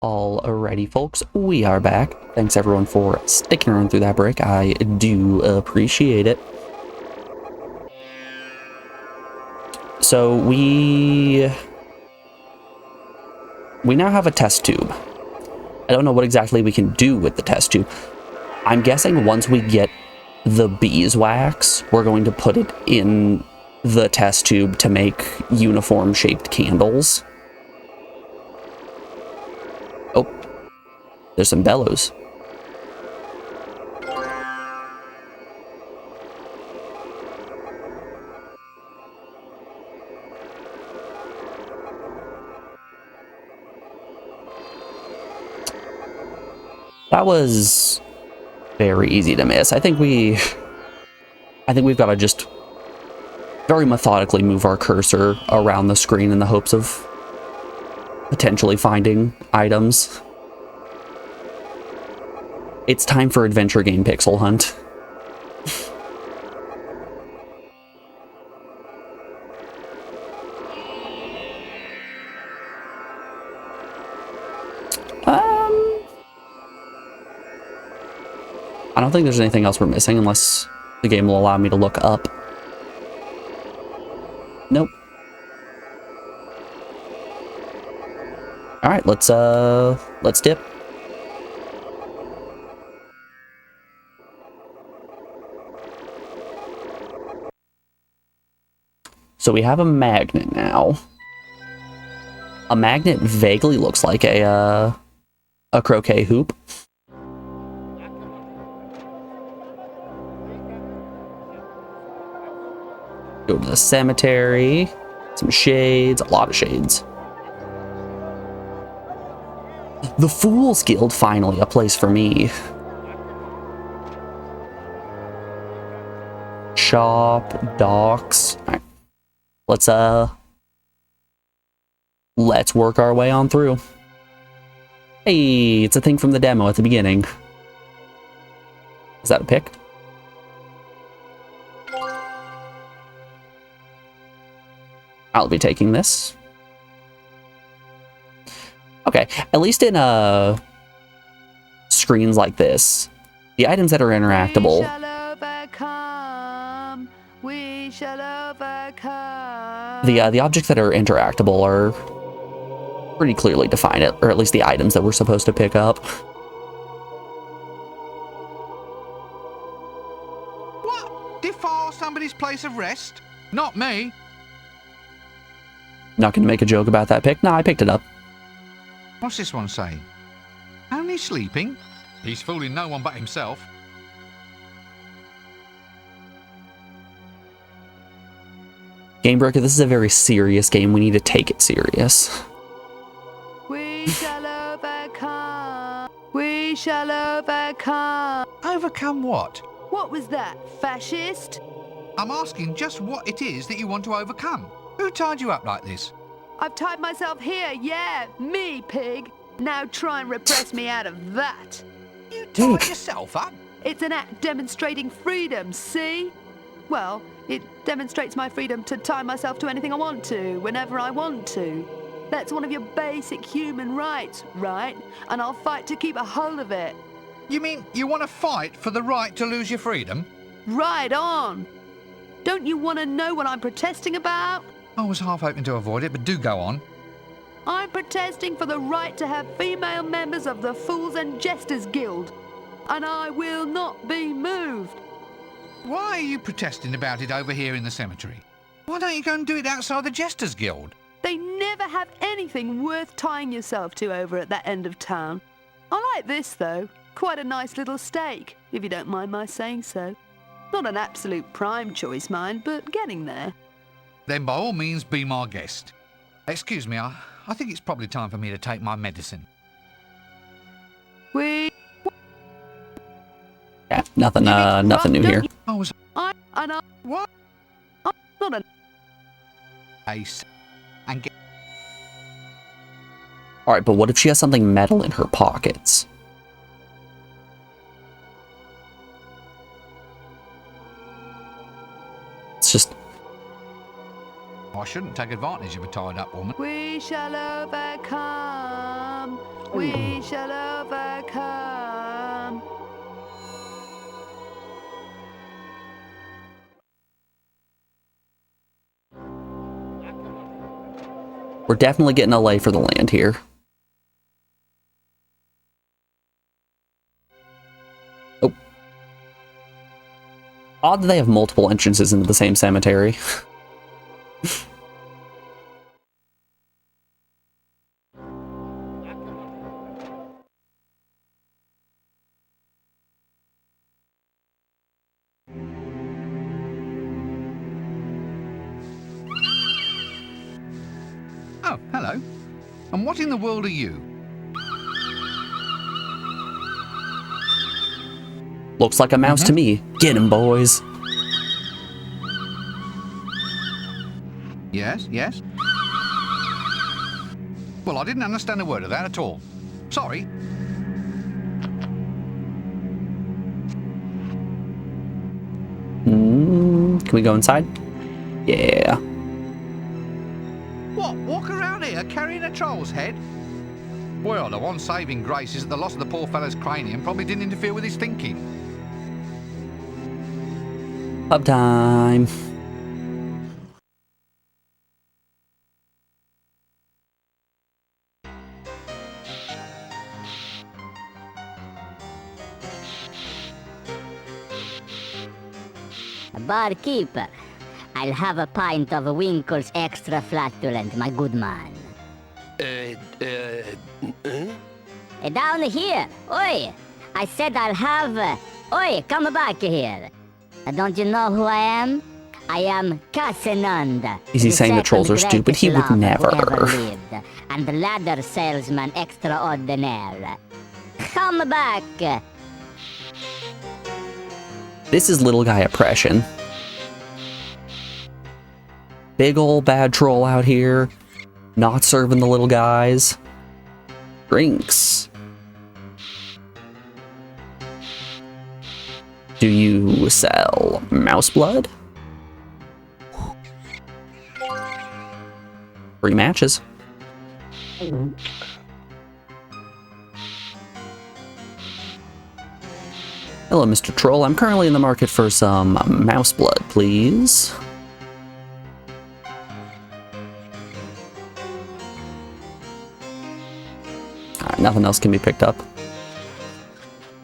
Alrighty, folks, we are back. Thanks everyone for sticking around through that break. I do appreciate it. So we now have a test tube. I don't know what exactly we can do with the test tube. I'm guessing once we get the beeswax, we're going to put it in the test tube to make uniform-shaped candles. Oh, there's some bellows. That was very easy to miss. I think we've got to just very methodically move our cursor around the screen in the hopes of potentially finding items. It's time for adventure game pixel hunt. I don't think there's anything else we're missing unless the game will allow me to look up. Nope. All right, let's dip. So we have a magnet now. A magnet vaguely looks like a croquet hoop. Go to the cemetery. Some shades, a lot of shades. The Fool's Guild, finally, a place for me. Shop, docks. All right. Let's work our way on through. Hey, it's a thing from the demo at the beginning. Is that a pick? I'll be taking this. Okay, at least in screens like this, the items that are interactable. We shall overcome. We shall overcome. The objects that are interactable are pretty clearly defined, or at least the items that we're supposed to pick up. What? Defile somebody's place of rest? Not me. Not gonna make a joke about that pick. Nah, I picked it up. What's this one say? Only sleeping? He's fooling no one but himself. Gamebreaker, this is a very serious game. We need to take it serious. We shall overcome. We shall overcome. Overcome what? What was that, fascist? I'm asking just what it is that you want to overcome. Who tied you up like this? I've tied myself here, yeah, me, pig. Now try and repress me out of that. You tied yourself up? It's an act demonstrating freedom, see? Well, it demonstrates my freedom to tie myself to anything I want to, whenever I want to. That's one of your basic human rights, right? And I'll fight to keep a hold of it. You mean you want to fight for the right to lose your freedom? Right on. Don't you want to know what I'm protesting about? I was half hoping to avoid it, but do go on. I'm protesting for the right to have female members of the Fools and Jesters Guild. And I will not be moved. Why are you protesting about it over here in the cemetery? Why don't you go and do it outside the Jesters Guild? They never have anything worth tying yourself to over at that end of town. I like this, though. Quite a nice little steak, if you don't mind my saying so. Not an absolute prime choice, mind, but getting there. Then by all means be my guest. Excuse me, I think it's probably time for me to take my medicine. We... Yeah, nothing new here. I was What? I'm not an... ace. And get... Alright, but what if she has something metal in her pockets? It's just... I shouldn't take advantage of a tied-up woman. We shall overcome. We shall overcome. We're definitely getting a lay for the land here. Oh. Odd that they have multiple entrances into the same cemetery. Oh, hello. And what in the world are you? Looks like a mouse to me. Get him, boys. Yes, yes. Well, I didn't understand a word of that at all. Sorry. Can we go inside? Yeah. What, walk around here carrying a troll's head? Well, the one saving grace is that the loss of the poor fellow's cranium probably didn't interfere with his thinking. Pub time. Barkeeper, I'll have a pint of Winkle's Extra Flatulent, my good man. Down here. Oi! I said I'll have... Oi, come back here. Don't you know who I am? I am Casenanda. Is he saying the trolls are stupid? He would never. Lived, and the ladder salesman extraordinaire. Come back. This is little guy oppression. Big ol' bad troll out here. Not serving the little guys. Drinks. Do you sell mouse blood? Free matches. Hello, Mr. Troll. I'm currently in the market for some mouse blood, please. Alright, nothing else can be picked up.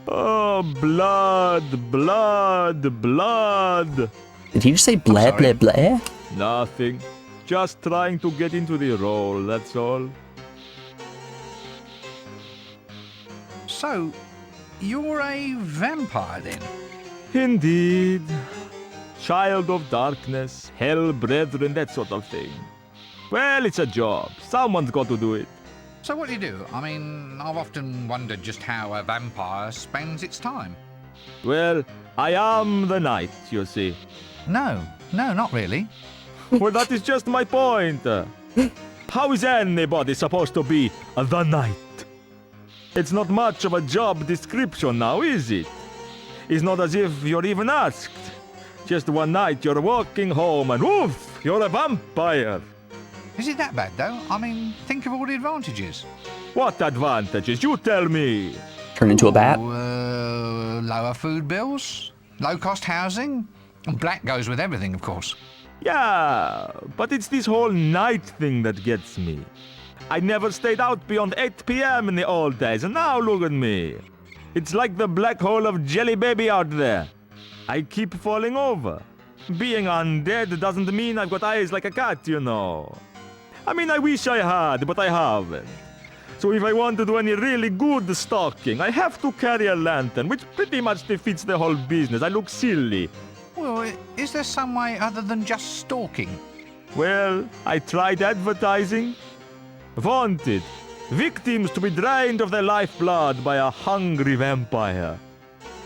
Oh, blood, blood, blood. Did he just say blah, blah, blah? Nothing. Just trying to get into the role, that's all. So, you're a vampire then? Indeed. Child of darkness, hell brethren, that sort of thing. Well, it's a job. Someone's got to do it. So what do you do? I mean, I've often wondered just how a vampire spends its time. Well, I am the knight, you see. No, not really. Well, that is just my point. How is anybody supposed to be the knight? It's not much of a job description now, is it? It's not as if you're even asked. Just one night you're walking home and woof, you're a vampire. Is it that bad though? I mean, think of all the advantages. What advantages? You tell me. Turn into a bat? Lower food bills, low-cost housing, and black goes with everything, of course. Yeah, but it's this whole night thing that gets me. I never stayed out beyond 8 p.m. in the old days, and now look at me. It's like the black hole of Jelly Baby out there. I keep falling over. Being undead doesn't mean I've got eyes like a cat, you know. I mean, I wish I had, but I haven't. So if I want to do any really good stalking, I have to carry a lantern, which pretty much defeats the whole business. I look silly. Well, is there some way other than just stalking? Well, I tried advertising. Wanted. Victims to be drained of their lifeblood by a hungry vampire.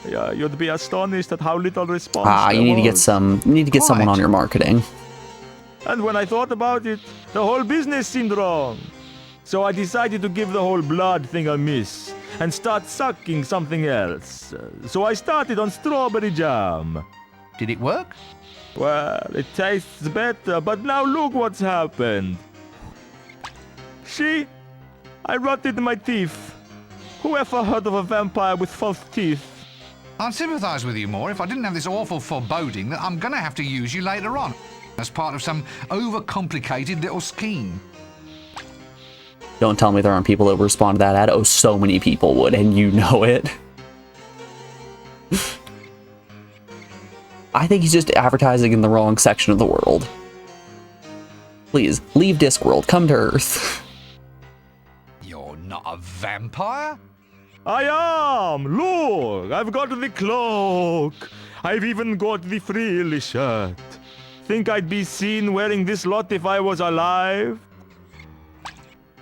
Yeah, you'd be astonished at how little response You need to get someone on your marketing. And when I thought about it, the whole business seemed wrong. So I decided to give the whole blood thing a miss and start sucking something else. So I started on strawberry jam. Did it work? Well, it tastes better, but now look what's happened. See? I rotted my teeth. Whoever heard of a vampire with false teeth? I'd sympathise with you more if I didn't have this awful foreboding that I'm going to have to use you later on as part of some overcomplicated little scheme. Don't tell me there aren't people that would respond to that ad. Oh, so many people would, and you know it. I think he's just advertising in the wrong section of the world. Please, leave Discworld, come to Earth. You're not a vampire? I am! Look! I've got the cloak! I've even got the frilly shirt. Think I'd be seen wearing this lot if I was alive?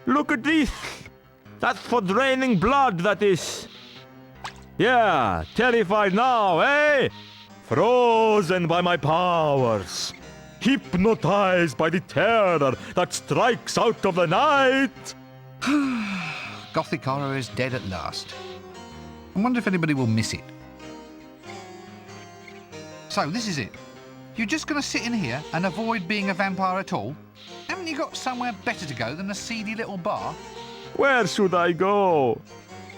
Look at this! That's for draining blood, that is. Yeah, terrified now, eh? Frozen by my powers. Hypnotized by the terror that strikes out of the night. Gothic horror is dead at last. I wonder if anybody will miss it. So, this is it. You're just going to sit in here and avoid being a vampire at all? Haven't you got somewhere better to go than a seedy little bar? Where should I go?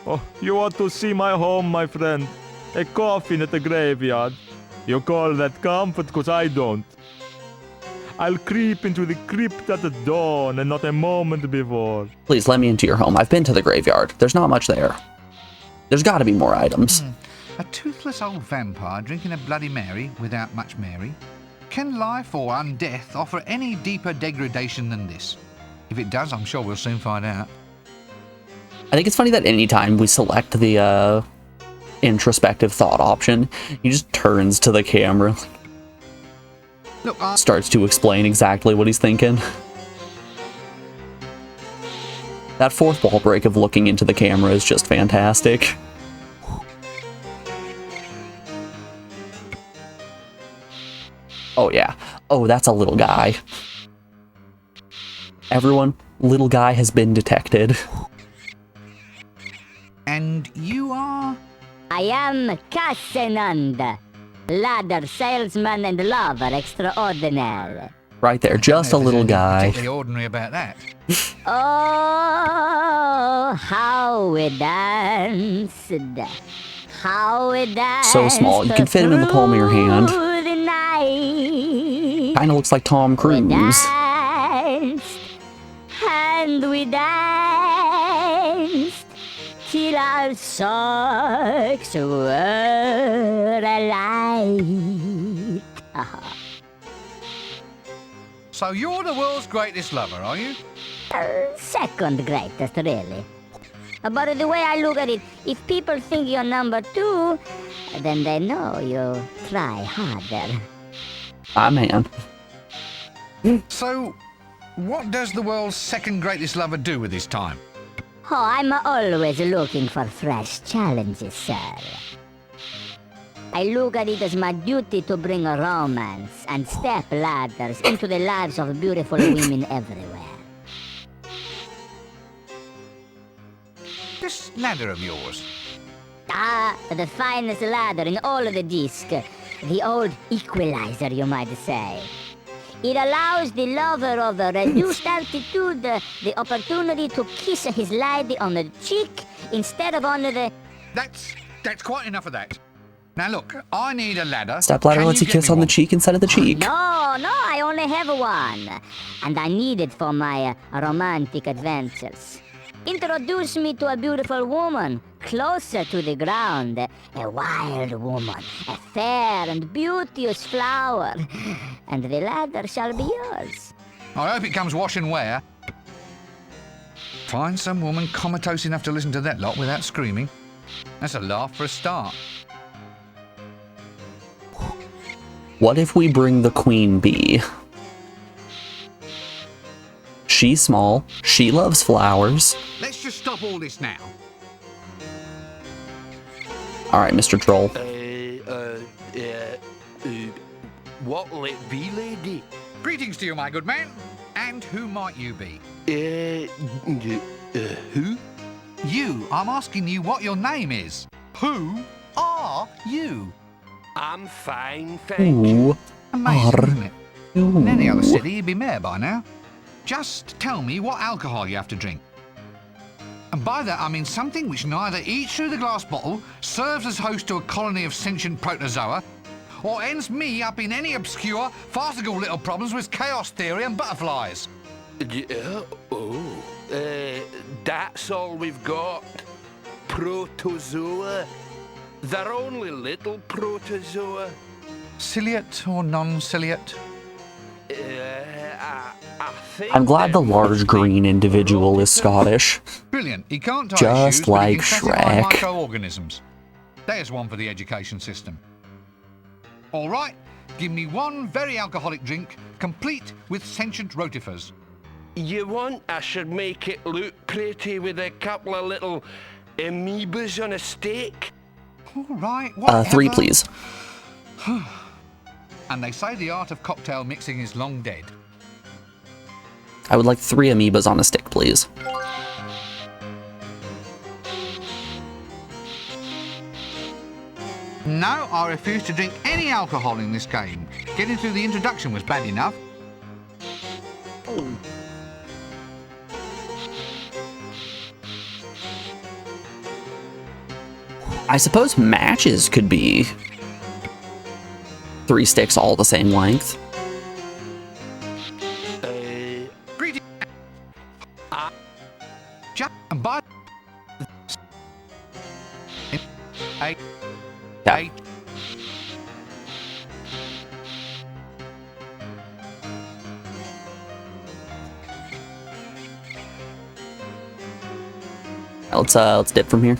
Oh, you ought to see my home, my friend. A coffin at the graveyard. You call that comfort, 'cause I don't. I'll creep into the crypt at the dawn and not a moment before. Please let me into your home. I've been to the graveyard. There's not much there. There's got to be more items. A toothless old vampire drinking a Bloody Mary without much Mary? Can life or undeath offer any deeper degradation than this? If it does, I'm sure we'll soon find out. I think it's funny that anytime we select the introspective thought option, he just turns to the camera, Look, starts to explain exactly what he's thinking. That fourth wall break of looking into the camera is just fantastic. Oh yeah. Oh, that's a little guy. Everyone, little guy has been detected. And you are? I am Casenanda, ladder salesman and lover extraordinaire. Right there, just a little guy. Particularly ordinary about that. Oh, how we danced. How we danced. So small, you can fit him in the palm of your hand. through the night. Kinda looks like Tom We Cruise. danced, and we danced, till our socks were alight. So you're the world's greatest lover, are you? Second greatest, really. But the way I look at it, if people think you're number two, then they know you try harder. Ah, man. So, what does the world's second greatest lover do with his time? Oh, I'm always looking for fresh challenges, sir. I look at it as my duty to bring a romance and step ladders into the lives of beautiful women everywhere. This ladder of yours. Ah, the finest ladder in all of the disc. The old equalizer, you might say. It allows the lover of a reduced altitude the opportunity to kiss his lady on the cheek instead of on the... That's quite enough of that. Now look, I need a ladder. Step ladder Can lets you get kiss me on the one? cheek instead of the cheek. No, I only have one. And I need it for my romantic adventures. Introduce me to a beautiful woman, closer to the ground. A wild woman, a fair and beauteous flower. And the ladder shall be yours. I hope it comes wash and wear. Find some woman comatose enough to listen to that lot without screaming. That's a laugh for a start. What if we bring the queen bee? She's small, she loves flowers. Let's just stop all this now. Alright, Mr. Troll. What'll it be, lady? Greetings to you, my good man. And who might you be? Who? You. I'm asking you what your name is. Who are you? I'm fine, thank you. Ooh. Amazing, isn't it? Ooh. In any other city, you'd be mayor by now. Just tell me what alcohol you have to drink. And by that I mean something which neither eats through the glass bottle, serves as host to a colony of sentient protozoa, or ends me up in any obscure, farcical little problems with chaos theory and butterflies. Yeah, that's all we've got. Protozoa. They're only little protozoa. Ciliate or non-ciliate? I think I'm glad the they're large mostly green individual is Scottish. Brilliant. He can't tie Just his shoes, but he like can classify Shrek. microorganisms. There's one for the education system. All right, give me one very alcoholic drink, complete with sentient rotifers. You want I should make it look pretty with a couple of little amoebas on a stick? All right, whatever. 3, please. And they say the art of cocktail mixing is long dead. I would like 3 amoebas on a stick, please. No, I refuse to drink any alcohol in this game. Getting through the introduction was bad enough. I suppose matches could be 3 sticks all the same length. Greetings. Jack and Bud. Yeah. Let's dip from here.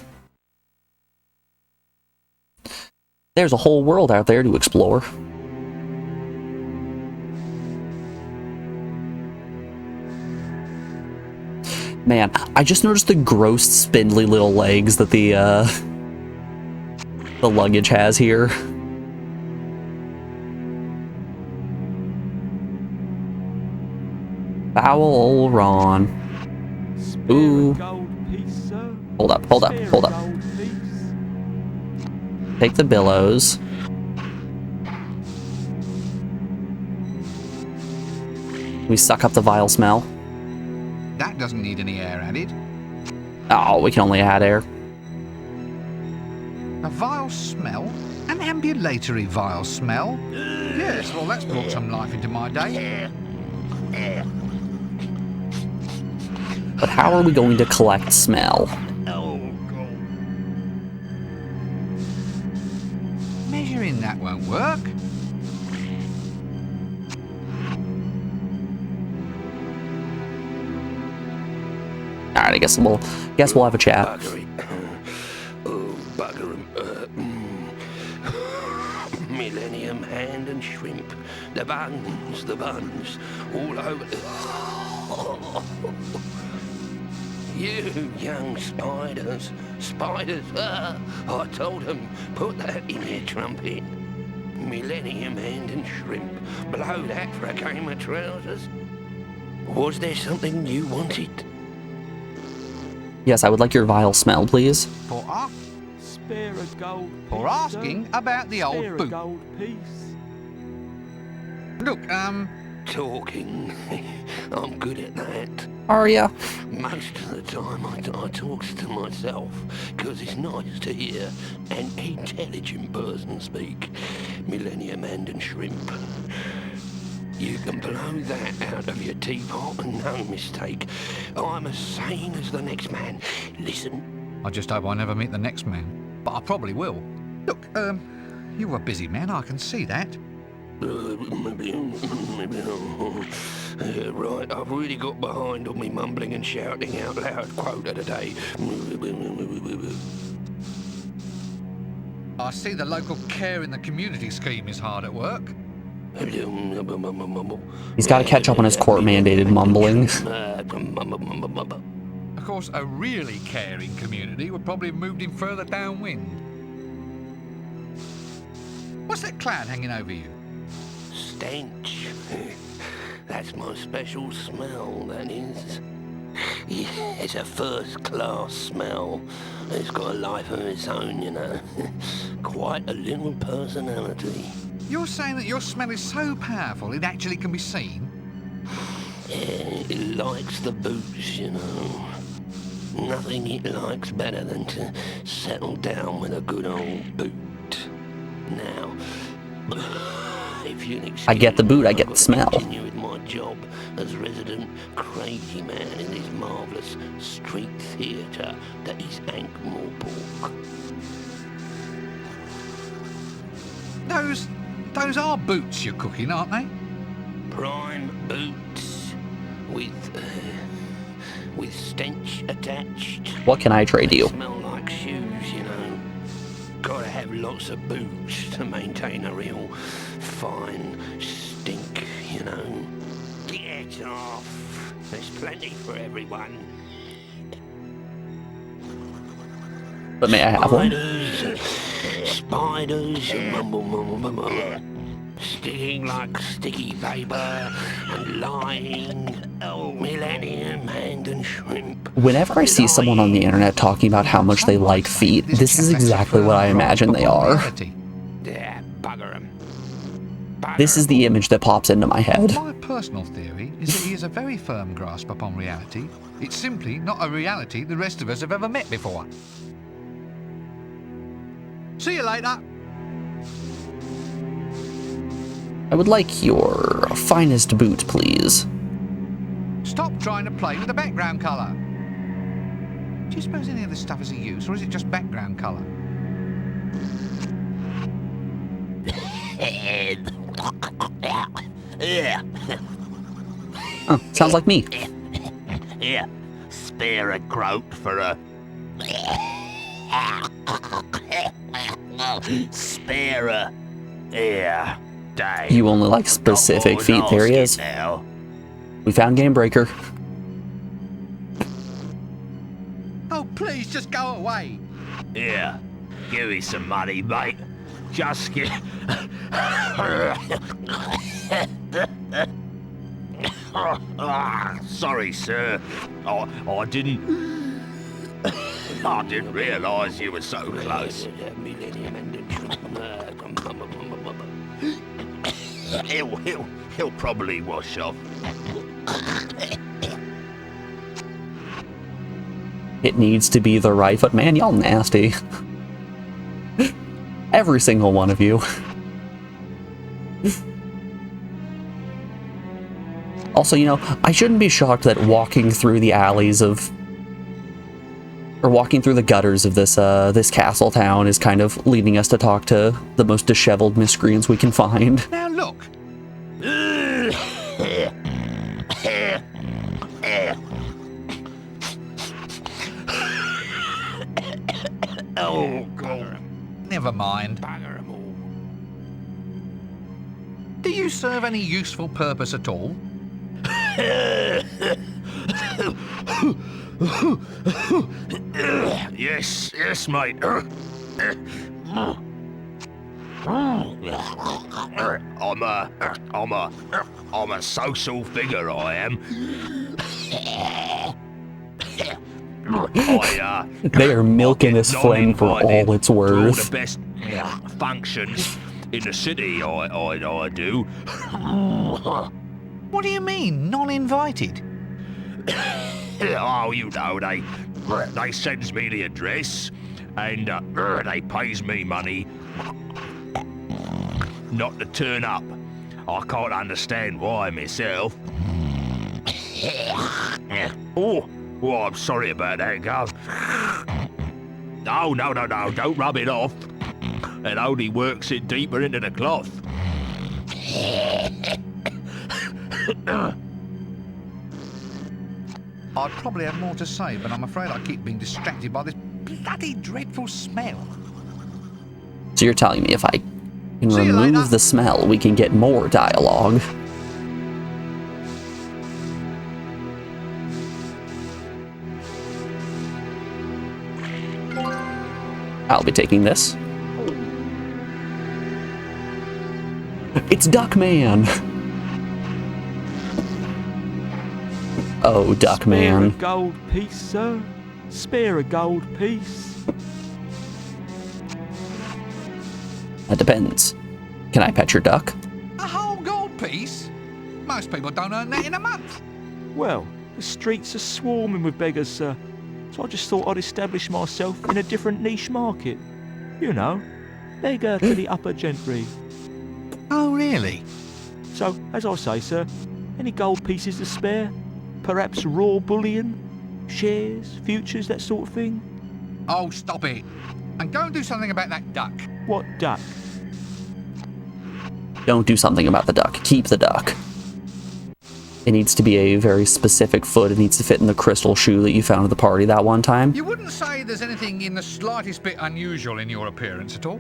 There's a whole world out there to explore. Man, I just noticed the gross spindly little legs that the luggage has here. Foul Ron. Ooh. Hold up. Take the billows. We suck up the vile smell. That doesn't need any air added. Oh, we can only add air. A vile smell? An ambulatory vile smell? Yes, well, that's brought some life into my day. But how are we going to collect smell? Measuring that won't work. Alright, I guess we'll have a chat. Buggery. Oh, bugger 'em. Millennium hand and shrimp. The buns, all over. You young spiders. I told them, put that in your trumpet. Millennium hand and shrimp. Blow that for a game of trousers. Was there something you wanted? Yes, I would like your vile smell, please. For Spare a gold piece, For asking about the old Spare a boot. gold piece. Look, Talking. I'm good at that. Are ya? Most of the time I talk to myself, because it's nice to hear an intelligent person speak. Millennium hand and shrimp. You can blow that out of your teapot and no mistake. I'm as sane as the next man. Listen. I just hope I never meet the next man. But I probably will. Look, you're a busy man, I can see that. Right, I've really got behind on me mumbling and shouting out loud quota today. I see the local care in the community scheme is hard at work. He's got to catch up on his court-mandated mumbling. Of course, a really caring community would probably have moved him further downwind. What's that cloud hanging over you? Stench. That's my special smell, that is. Yeah, it's a first-class smell. It's got a life of its own, you know. Quite a little personality. You're saying that your smell is so powerful it actually can be seen? Yeah, it likes the boots, you know. Nothing it likes better than to settle down with a good old boot. Now, if you can I get the boot, I get the smell. continue with my job as resident crazy man in this marvellous street theatre that is Ankh-Morpork. Those are boots you're cooking, aren't they? Prime boots with stench attached. What can I trade you? Smell like shoes, you know. Gotta have lots of boots to maintain a real fine stink, you know. Get off. There's plenty for everyone. But may I have one? Spiders, mumble, sticking like sticky paper and lying. Oh, millennium hand and shrimp. Whenever I see someone on the internet talking about how much they like feet, this is exactly what I imagine they are. Yeah, bugger 'em. This is the image that pops into my head. My personal theory is that he has a very firm grasp upon reality. It's simply not a reality the rest of us have ever met before. See you later. I would like your finest boot, please. Stop trying to play with the background colour. Do you suppose any of this stuff is a use, or is it just background colour? Yeah. Oh, sounds like me. Yeah. Spare a groat for a... Spare a... Yeah. Dang. You only like specific feet, there he is. Now. We found Game Breaker. Oh, please, just go away. Yeah. Give me some money, mate. Just get... Sorry, sir. I didn't... I didn't realise you were so close. He'll probably wash off. It needs to be the right foot. Man, y'all nasty. Every single one of you. Also, you know, I shouldn't be shocked that walking through the alleys of... or walking through the gutters of this, this castle town is kind of leading us to talk to the most disheveled miscreants we can find. Now look. Oh, God. Never mind. Do you serve any useful purpose at all? Yes, mate. I'm a social figure, I am. They are milking this phlegm for all it's All the worth. best functions in the city, I do. What do you mean, non-invited? Oh, you know, they sends me the address, and they pays me money not to turn up. I can't understand why myself. Oh, I'm sorry about that, Gov. No, don't rub it off. It only works it deeper into the cloth. I'd probably have more to say, but I'm afraid I keep being distracted by this bloody dreadful smell. So you're telling me if I can See you later. remove the smell, we can get more dialogue? I'll be taking this. It's Duckman! Oh, Spare a Duckman. gold piece, sir. Spare a gold piece. That depends. Can I pet your duck? A whole gold piece? Most people don't earn that in a month. Well, the streets are swarming with beggars, sir. So I just thought I'd establish myself in a different niche market. You know, beggar to the upper gentry. Oh, really? So, as I say, sir, any gold pieces to spare? Perhaps raw bullion? Shares, futures, that sort of thing? Oh, stop it. And go and do something about that duck. What duck? Don't do something about the duck. Keep the duck. It needs to be a very specific foot. It needs to fit in the crystal shoe that you found at the party that one time. You wouldn't say there's anything in the slightest bit unusual in your appearance at all?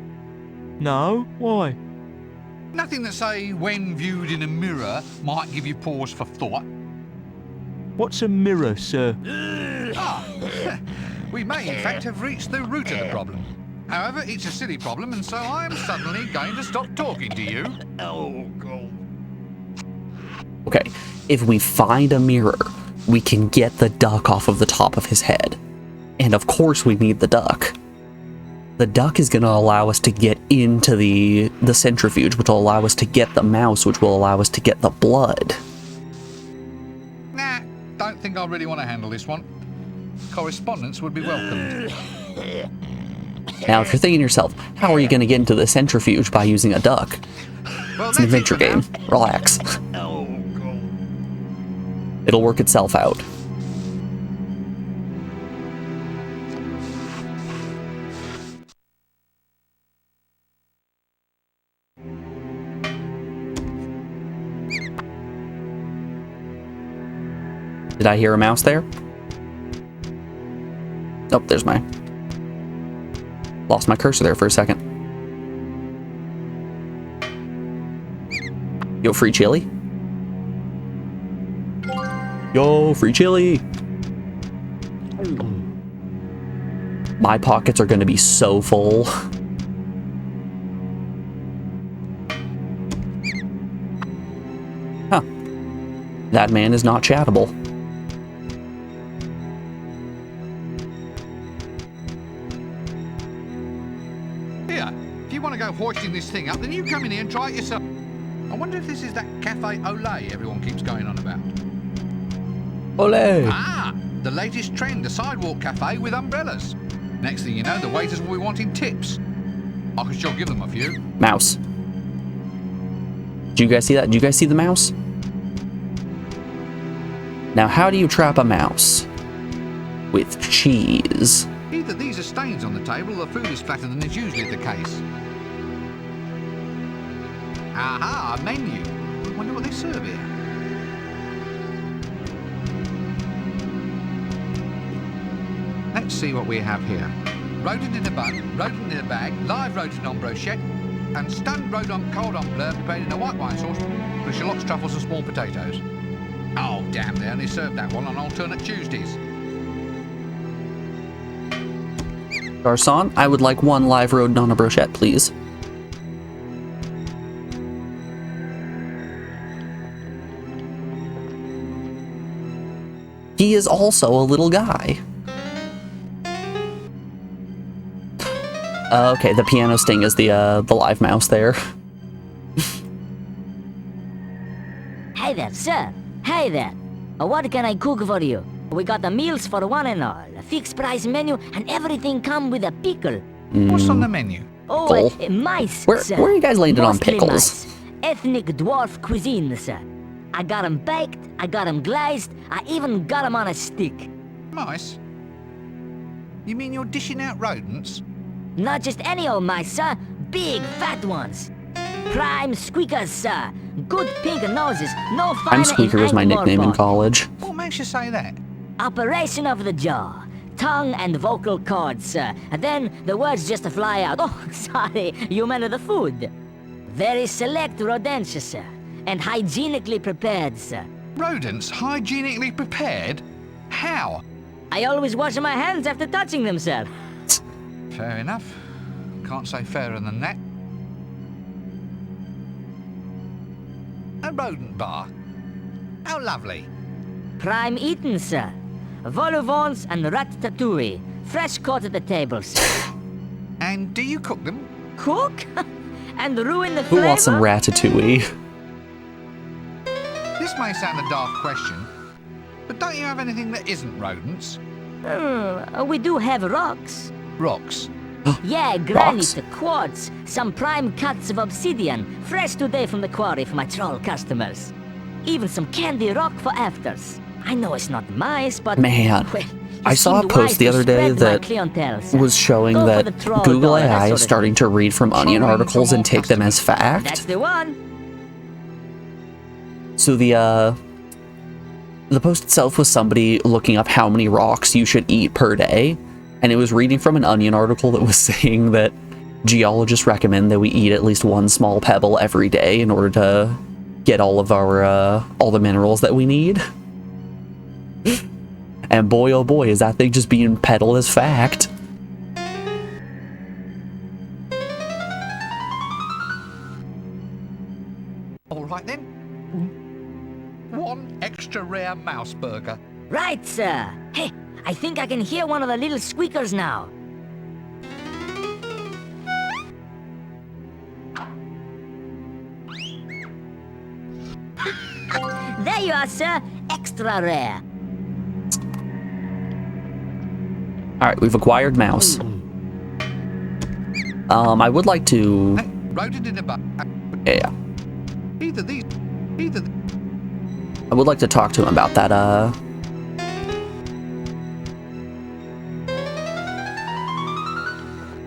No? Why? Nothing that, say, when viewed in a mirror, might give you pause for thought? What's a mirror, sir? Ah, we may in fact have reached the root of the problem. However, it's a silly problem, and so I'm suddenly going to stop talking to you. Oh, God. Okay, if we find a mirror, we can get the duck off of the top of his head. And of course we need the duck. The duck is going to allow us to get into the centrifuge, which will allow us to get the mouse, which will allow us to get the blood. Nah, don't think I really want to handle this one. Correspondence would be welcomed. Now, if you're thinking to yourself, how are you going to get into the centrifuge by using a duck? Well, It's an adventure game. Relax. Oh, God. It'll work itself out. Did I hear a mouse there? Oh, there's my... Lost my cursor there for a second. Yo, free chili? Yo, free chili! My pockets are gonna be so full. Huh. That man is not chattable. Hoisting this thing up, then you come in here and try it yourself. I wonder if this is that Cafe Olay everyone keeps going on about. Olay! Ah, the latest trend, a sidewalk cafe with umbrellas. Next thing you know, the waiters will be wanting tips. I can sure give them a few. Mouse. Did you guys see that? Did you guys see the mouse? Now, how do you trap a mouse? With cheese. Either these are stains on the table or the food is flatter than is usually the case. Aha, a menu. I wonder what they serve here. Let's see what we have here. Rodent in a bun, rodent in a bag, live rodent on brochette, and stunned rodent cordon bleu prepared in a white wine sauce with shallots, truffles and small potatoes. Oh, damn, they only serve that one on alternate Tuesdays. Garçon, I would like one live rodent on a brochette, please. He is also a little guy. Okay, the piano sting is the live mouse there. Hey there, sir. Hey there. What can I cook for you? We got the meals for one and all, a fixed price menu, and everything come with a pickle. What's on the menu? Oh, mice, sir. Where are you guys landing on Mostly pickles? Mice. Ethnic dwarf cuisine, sir. I got 'em baked, I got 'em glazed, I even got 'em on a stick. Mice? You mean you're dishing out rodents? Not just any old mice, sir. Big, fat ones. Prime squeakers, sir. Good pink noses, no finer I'm Squeaker in was my any nickname in ballpark. college. What makes you say that? Operation of the jaw. Tongue and vocal cords, sir. And then the words just fly out. Oh, sorry, you meant the food. Very select rodents, sir. And hygienically prepared, sir. Rodents hygienically prepared? How? I always wash my hands after touching them, sir. Fair enough. Can't say fairer than that. A rodent bar. How lovely. Prime eaten, sir. Vol au vents and ratatouille. Fresh caught at the table, sir. And do you cook them? Cook? And ruin the Who flavor? wants some ratatouille? This may sound a daft question, but don't you have anything that isn't rodents? We do have rocks. Rocks. Yeah, granite, quartz, some prime cuts of obsidian, fresh today from the quarry for my troll customers. Even some candy rock for afters. I know it's not mice, but... Man, well, I saw a post the other day that was showing that Google AI is starting to read from Onion articles and take them as fact. That's the one. So the post itself was somebody looking up how many rocks you should eat per day, and it was reading from an Onion article that was saying that geologists recommend that we eat at least one small pebble every day in order to get all of our all the minerals that we need. And boy oh boy, is that thing just being peddled as fact. All right then. One extra rare mouse burger. Right, sir. Hey, I think I can hear one of the little squeakers now. There you are, sir. Extra rare. Alright, we've acquired mouse. I would like to... Hey, rodent in a butt. Yeah. Either these. I would like to talk to him about that,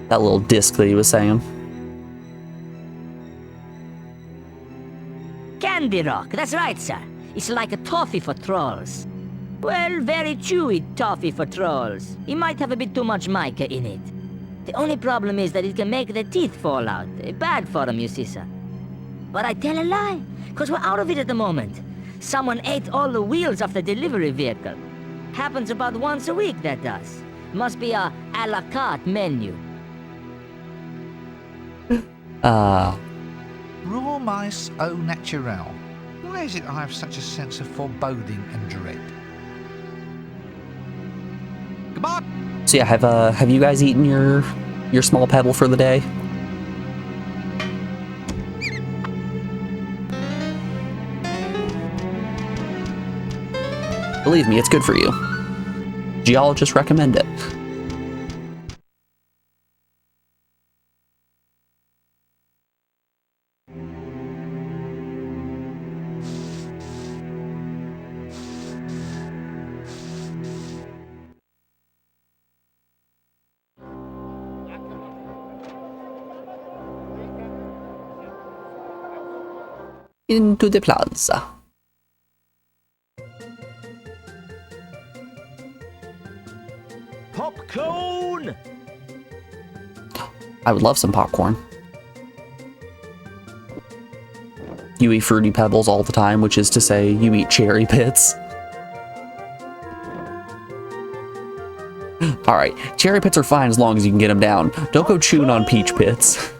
that little disc that he was saying. Candy rock, that's right, sir. It's like a toffee for trolls. Well, very chewy toffee for trolls. It might have a bit too much mica in it. The only problem is that it can make the teeth fall out. Bad for them, you see, sir. But I tell a lie, because we're out of it at the moment. Someone ate all the wheels off the delivery vehicle. Happens about once a week, that does. Must be a la carte menu. Raw mice au naturel. Why is it I have such a sense of foreboding and dread? Come on! So yeah, have you guys eaten your small pebble for the day? Believe me, it's good for you. Geologists recommend it. Into the plaza. Popcorn! I would love some popcorn. You eat Fruity Pebbles all the time, which is to say you eat cherry pits. Alright, cherry pits are fine as long as you can get them down. Don't go chewing on peach pits.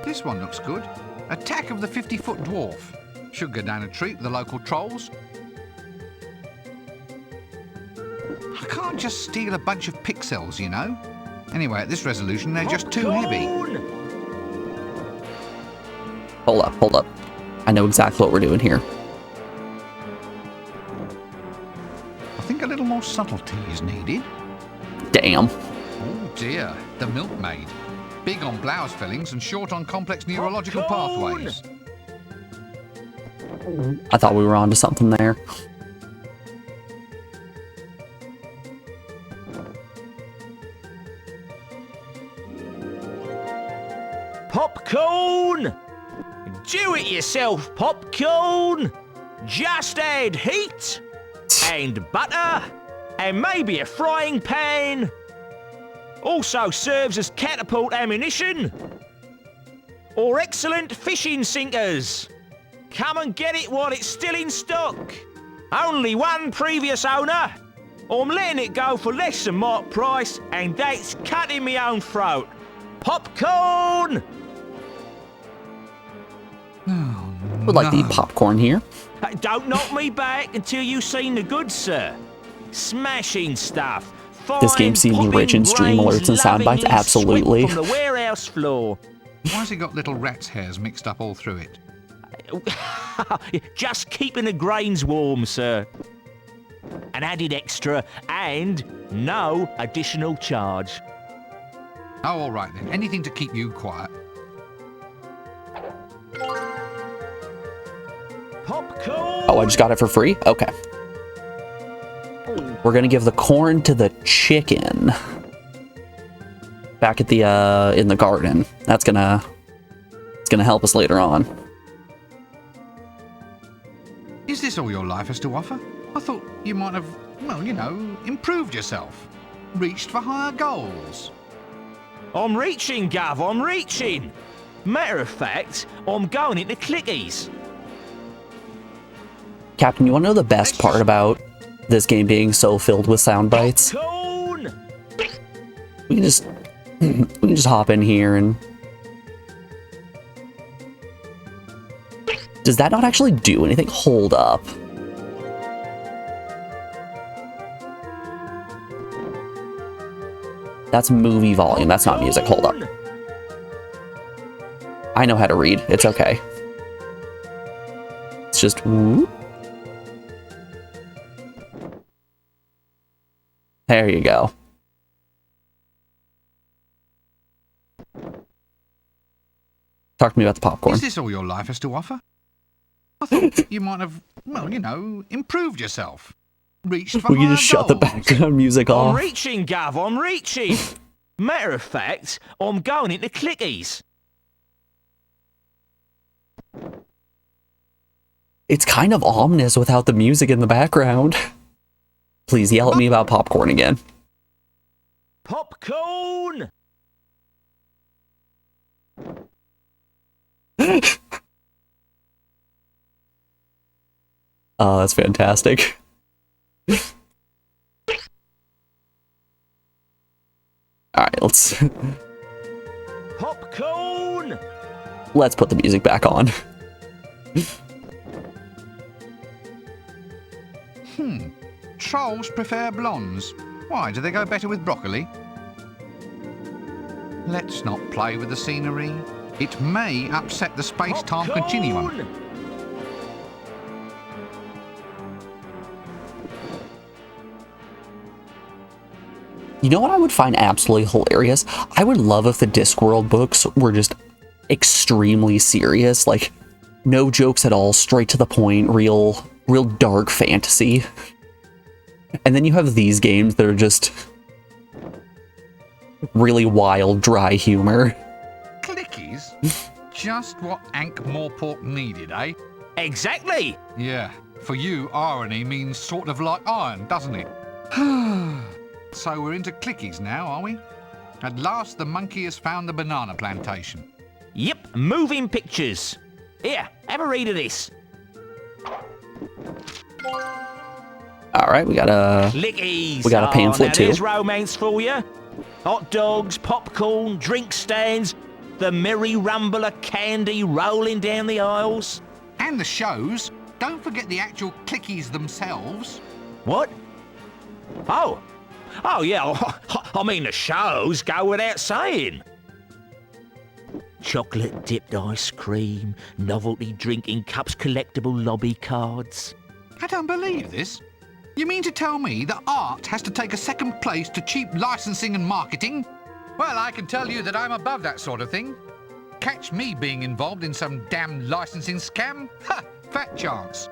This one looks good. Attack of the 50-foot dwarf. Should go down a treat with the local trolls. I can't just steal a bunch of pixels, you know. Anyway, at this resolution, they're just too heavy. Hold up. I know exactly what we're doing here. I think a little more subtlety is needed. Damn. Oh dear, the milkmaid. Big on blouse fillings and short on complex neurological pathways. I thought we were onto something there. Popcorn! Do it yourself, popcorn! Just add heat, and butter, and maybe a frying pan. Also serves as catapult ammunition. Or excellent fishing sinkers. Come and get it while it's still in stock. Only one previous owner. I'm letting it go for less than market price, and that's cutting me own throat. Popcorn! Would like to eat popcorn here. Don't knock me back until you've seen the goods, sir. Smashing stuff. This game seems rich in stream alerts and sound bites, absolutely. From the warehouse floor. Why's it got little rat's hairs mixed up all through it? Just keeping the grains warm, sir. An added extra and no additional charge. Oh, all right then. Anything to keep you quiet. Popcorn! Oh, I just got it for free? Okay. We're gonna give the corn to the chicken. Back at the, in the garden. It's gonna help us later on. Is this all your life has to offer? I thought you might have, well, you know, improved yourself. Reached for higher goals. I'm reaching, Gav, I'm reaching. Matter of fact, I'm going into clickies. Captain, you wanna know the best part about this game being so filled with sound bites? Popcorn! We can just hop in here and... Does that not actually do anything? Hold up. That's movie volume. That's not music. Hold up. I know how to read. It's okay. It's just... whoop. There you go. Talk to me about the popcorn. Is this all your life has to offer? I thought you might have, well, you know, improved yourself. Reached for We can higher just shut the goals. background music I'm off. reaching, Gav, I'm reaching. Matter of fact, I'm going into clickies. It's kind of ominous without the music in the background. Please yell at me about popcorn again. Popcorn! Oh, that's fantastic. Alright, Popcorn! let's put the music back on. Trolls prefer blondes. Why, do they go better with broccoli? Let's not play with the scenery. It may upset the space-time continuum. Popcorn! You know what I would find absolutely hilarious? I would love if the Discworld books were just extremely serious, like no jokes at all, straight to the point, real dark fantasy. And then you have these games that are just really wild, dry humor. Clickies? Just what Ankh-Morpork needed, eh? Exactly! Yeah, for you, irony means sort of like iron, doesn't it? So we're into clickies now, are we? At last the monkey has found the banana plantation. Yep, moving pictures. Here, have a read of this. Alright, we got a Clickies. We got a pamphlet now too. There's romance for you. Hot dogs, popcorn, drink stands, the merry rumble of candy rolling down the aisles. And the shows. Don't forget the actual clickies themselves. What? Oh yeah, I mean the shows go without saying. Chocolate dipped ice cream, novelty drinking cups, collectible lobby cards. I don't believe this. You mean to tell me that art has to take a second place to cheap licensing and marketing? Well, I can tell you that I'm above that sort of thing. Catch me being involved in some damn licensing scam? Ha! Fat chance.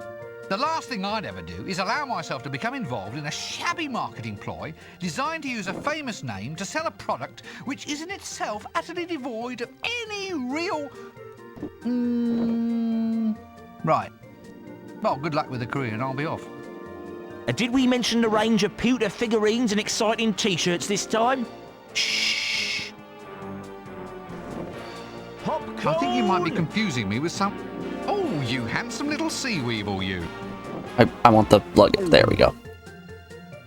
The last thing I'd ever do is allow myself to become involved in a shabby marketing ploy designed to use a famous name to sell a product which is in itself utterly devoid of any real... Right. Well, good luck with the career and I'll be off. Did we mention the range of pewter figurines and exciting t-shirts this time? Shh. Popcorn. I think you might be confusing me with some... Oh, you handsome little sea weevil, you. I want the luggage. There we go.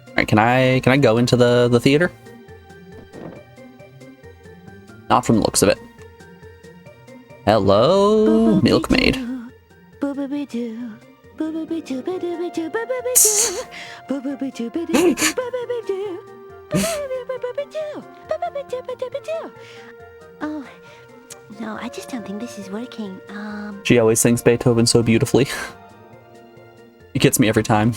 Alright, can I go into the theater? Not from the looks of it. Hello, milkmaid. Oh, no, I just don't think this is working. She always sings Beethoven so beautifully. It gets me every time.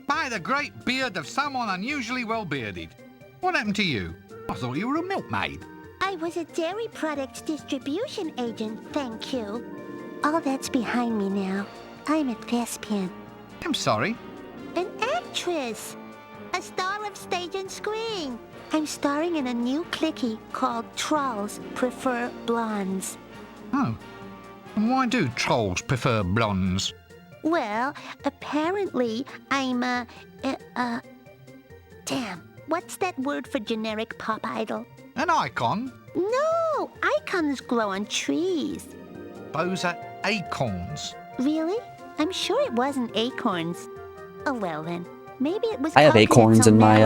By the great beard of someone unusually well bearded. What happened to you? I thought you were a milkmaid. I was a dairy products distribution agent, thank you. All that's behind me now. I'm a thespian. I'm sorry. An actress. A star of stage and screen. I'm starring in a new cliquey called Trolls Prefer Blondes. Oh. And why do trolls prefer blondes? Well, apparently I'm damn, what's that word for generic pop idol? An icon? No, icons grow on trees. Those are acorns. Really? I'm sure it wasn't acorns. Oh well then, maybe it was. I have acorns in my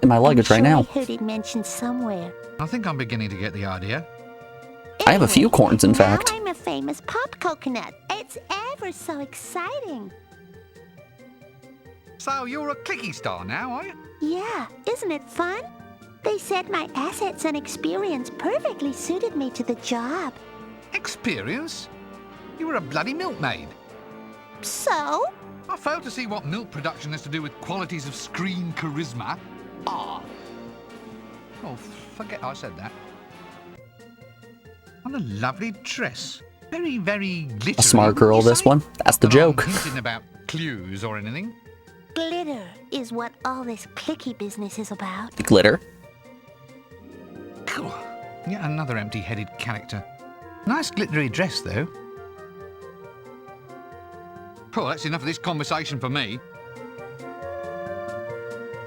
luggage right now. I heard it mentioned somewhere. I think I'm beginning to get the idea. I have a few corns, in fact. Now I'm a famous pop coconut. It's ever so exciting. So you're a clicky star now, are you? Yeah, isn't it fun? They said my assets and experience perfectly suited me to the job. Experience? You were a bloody milkmaid. So? I fail to see what milk production has to do with qualities of screen charisma. Ah. Oh, forget I said that. What a lovely dress. Very, very glittery. A smart girl, wouldn't you this say? one. That's the Not that I'm joke. hinting about clues or anything. Glitter is what all this clicky business is about. The glitter. Cool. Yet another empty-headed character. Nice glittery dress, though. Oh, that's enough of this conversation for me.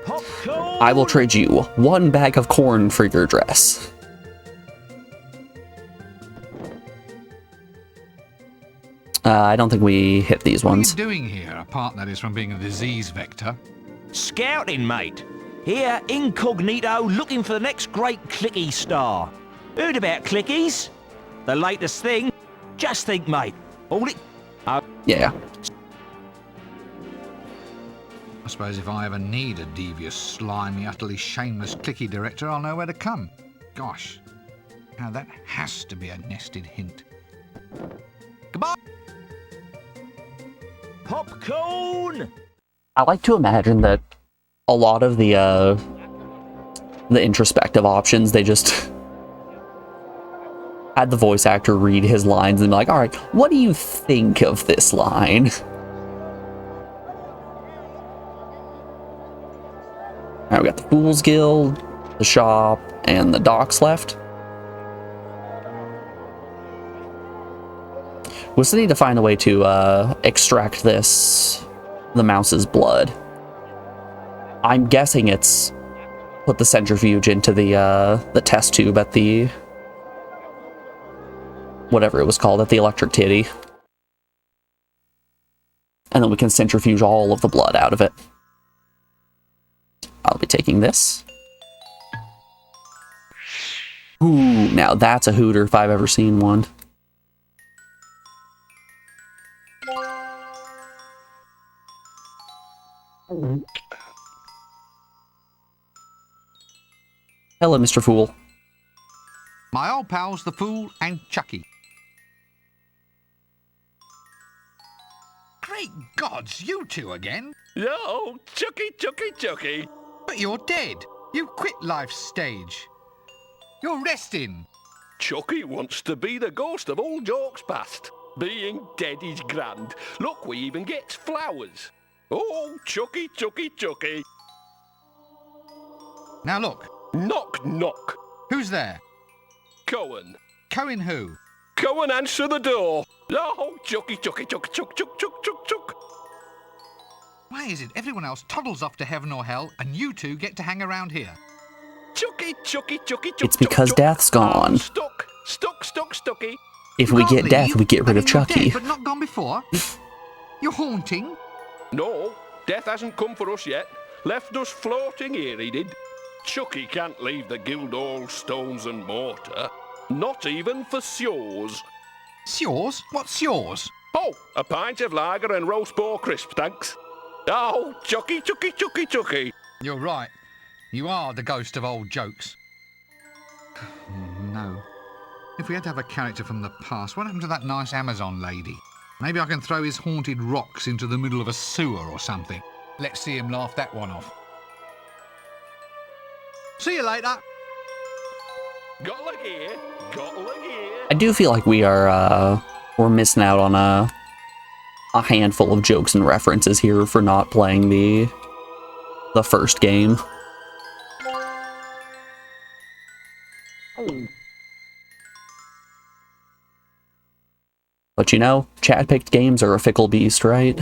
Popcorn! I will trade you 1 bag of corn for your dress. I don't think we hit these ones. What are you doing here, apart, that is, from being a disease vector? Scouting, mate. Here, incognito, looking for the next great clicky star. Heard about clickies? The latest thing. Just think, mate. All it... Yeah. I suppose if I ever need a devious, slimy, utterly shameless clicky director, I'll know where to come. Gosh. Now that has to be a nested hint. Goodbye! Popcorn! I like to imagine that a lot of the introspective options, they just had the voice actor read his lines and be like, all right, what do you think of this line? All right, we got the Fool's Guild, the shop, and the docks left. We still need to find a way to extract the mouse's blood. I'm guessing it's put the centrifuge into the test tube at the whatever it was called, at the electric titty. And then we can centrifuge all of the blood out of it. I'll be taking this. Ooh, now that's a hooter if I've ever seen one. Hello, Mr. Fool. My old pals, the Fool and Chucky. Great gods, you two again? Yo, Chucky, Chucky, Chucky. But you're dead. You quit life's stage. You're resting. Chucky wants to be the ghost of all jokes past. Being dead is grand. Look, we even get flowers. Oh, Chucky, Chucky, Chucky. Now look, Knock, knock. who's there? Cohen. Cohen who? Cohen, answer the door. Oh, Chucky, Chucky, Chuck, Chuck, Chuck, Chuck, Chuck, Chuck. Why is it everyone else toddles off to heaven or hell and you two get to hang around here? Chucky, Chucky, Chucky, Chuck, It's because Chuck, Death's gone. Stuck, stuck, stuck, stucky. If You we can't get Death, leave. we get rid I of mean, you're Chucky. dead, but not gone before. You're haunting. No, death hasn't come for us yet. Left us floating here, he did. Chucky can't leave the Guildhall stones and mortar. Not even for sures. It's yours? What's yours? Oh, a pint of lager and roast boar crisp, thanks. Oh, Chucky, Chucky, Chucky, Chucky. You're right. You are the ghost of old jokes. No. If we had to have a character from the past, what happened to that nice Amazon lady? Maybe I can throw his haunted rocks into the middle of a sewer or something. Let's see him laugh that one off. See you later. Got luck here. Got luck here. I do feel like we're missing out on a handful of jokes and references here for not playing the first game. But you know, Chad-picked games are a fickle beast, right?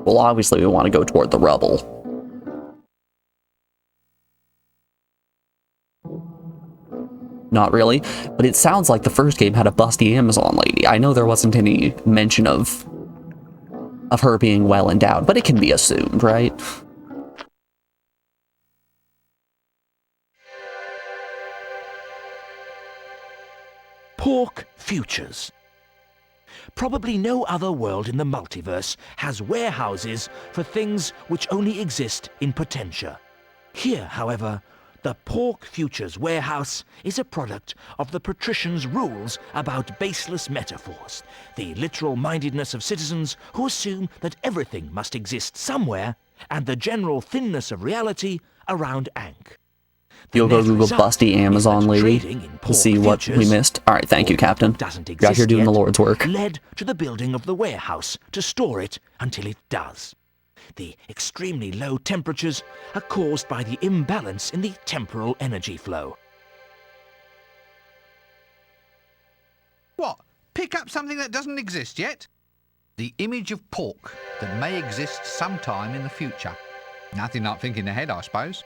Well, obviously we want to go toward the rubble. Not really, but it sounds like the first game had a busty Amazon lady. I know there wasn't any mention of her being well endowed, but it can be assumed, right? Pork futures. Probably no other world in the multiverse has warehouses for things which only exist in Potentia. Here, however, the Pork Futures warehouse is a product of the patricians' rules about baseless metaphors, the literal mindedness of citizens who assume that everything must exist somewhere, and the general thinness of reality around Ankh. You'll go Google busty Amazon lady to see what we missed. Alright, thank you, Captain. You're out here doing the Lord's work. Led to the building of the warehouse to store it until it does. The extremely low temperatures are caused by the imbalance in the temporal energy flow. What? Pick up something that doesn't exist yet? The image of pork that may exist sometime in the future. Nothing like thinking ahead, I suppose.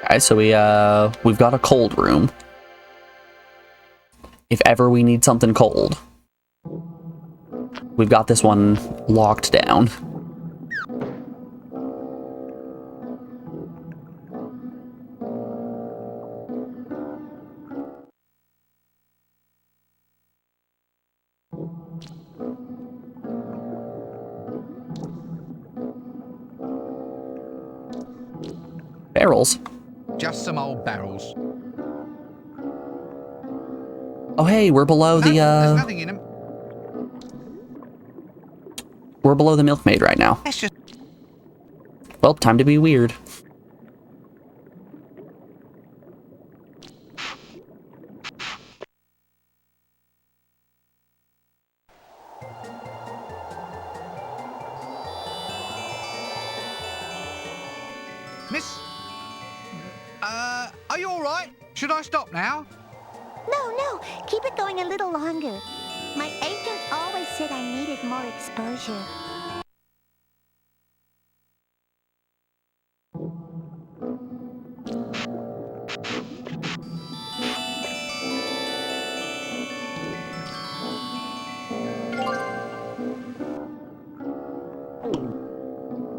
Alright, so we've got a cold room. If ever we need something cold, we've got this one locked down. Barrels. Just some old barrels. Oh hey, we're below No, the there's nothing in them. we're below the milkmaid right now. That's just... Well, time to be weird. Miss? Are you alright? Should I stop now? No, keep it going a little longer. My agent always said I needed more exposure.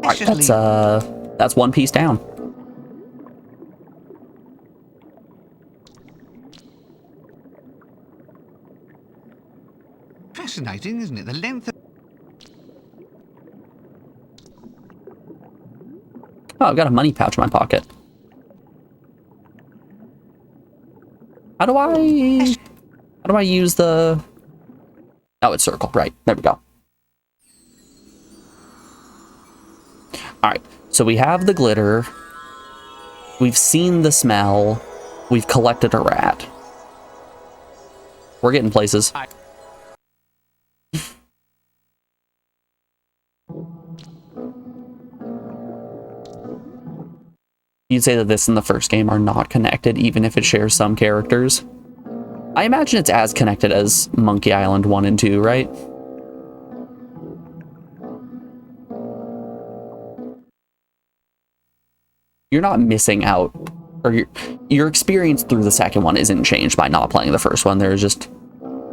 Alright, that's one piece down. Fascinating, isn't it? The length of... Oh, I've got a money pouch in my pocket. How do I use the... Oh, it's circle. Right. There we go. Alright. So we have the glitter. We've seen the smell. We've collected a rat. We're getting places. You'd say that this and the first game are not connected, even if it shares some characters. I imagine it's as connected as Monkey Island 1 and 2, right? You're not missing out, or your experience through the second one isn't changed by not playing the first one. There's just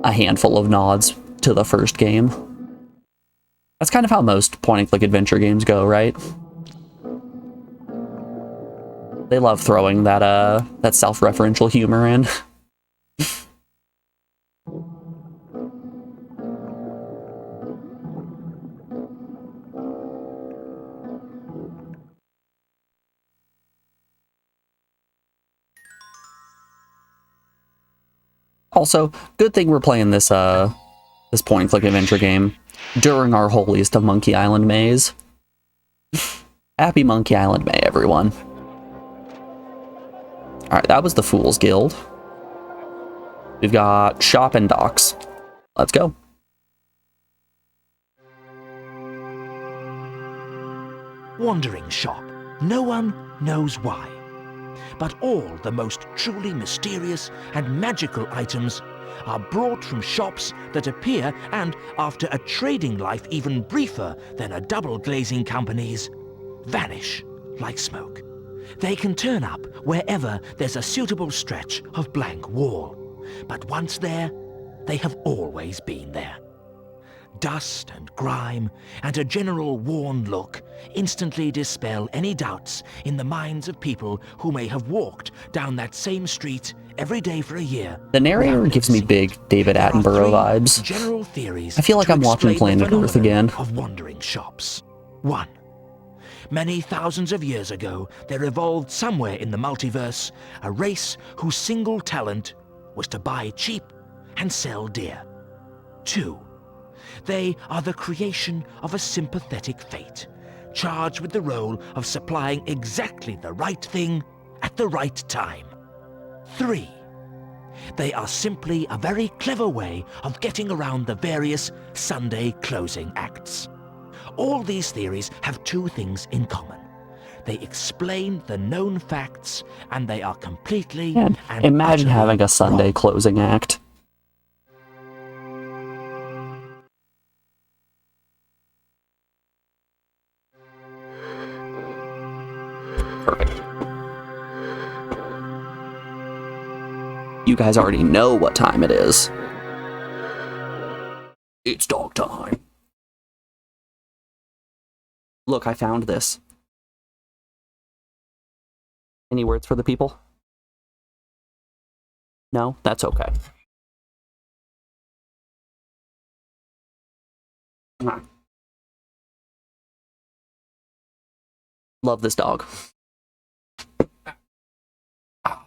a handful of nods to the first game. That's kind of how most point-and-click adventure games go, right? They love throwing that self-referential humor in. Also, good thing we're playing this this point-click adventure game during our holiest of Monkey Island Maze. Happy Monkey Island May, everyone. Alright, that was the Fool's Guild. We've got Shop and Docks. Let's go. Wandering shop. No one knows why. But all the most truly mysterious and magical items are brought from shops that appear and, after a trading life even briefer than a double glazing company's, vanish like smoke. They can turn up wherever there's a suitable stretch of blank wall. But once there, they have always been there. Dust and grime and a general worn look instantly dispel any doubts in the minds of people who may have walked down that same street every day for a year. The narrator gives me big David Attenborough vibes. General theories I feel like I'm watching explain the Planet Earth again. phenomenon of wandering shops. 1. Many thousands of years ago, there evolved somewhere in the multiverse a race whose single talent was to buy cheap and sell dear. 2. They are the creation of a sympathetic fate, charged with the role of supplying exactly the right thing at the right time. 3. They are simply a very clever way of getting around the various Sunday closing acts. All these theories have two things in common. They explain the known facts, and they are completely and Imagine utterly having a Sunday wrong. closing act. Perfect. You guys already know what time it is. It's dog time. Look, I found this. Any words for the people? No? That's okay. Mwah. Love this dog.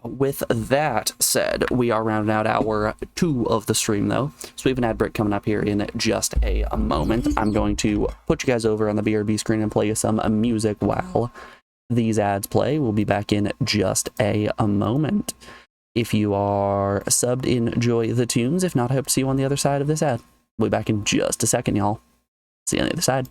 With that said, we are rounding out hour 2 of the stream, though. So we have an ad break coming up here in just a moment. I'm going to put you guys over on the BRB screen and play you some music while these ads play. We'll be back in just a moment. If you are subbed, enjoy the tunes. If not, I hope to see you on the other side of this ad. We'll be back in just a second, y'all. See you on the other side.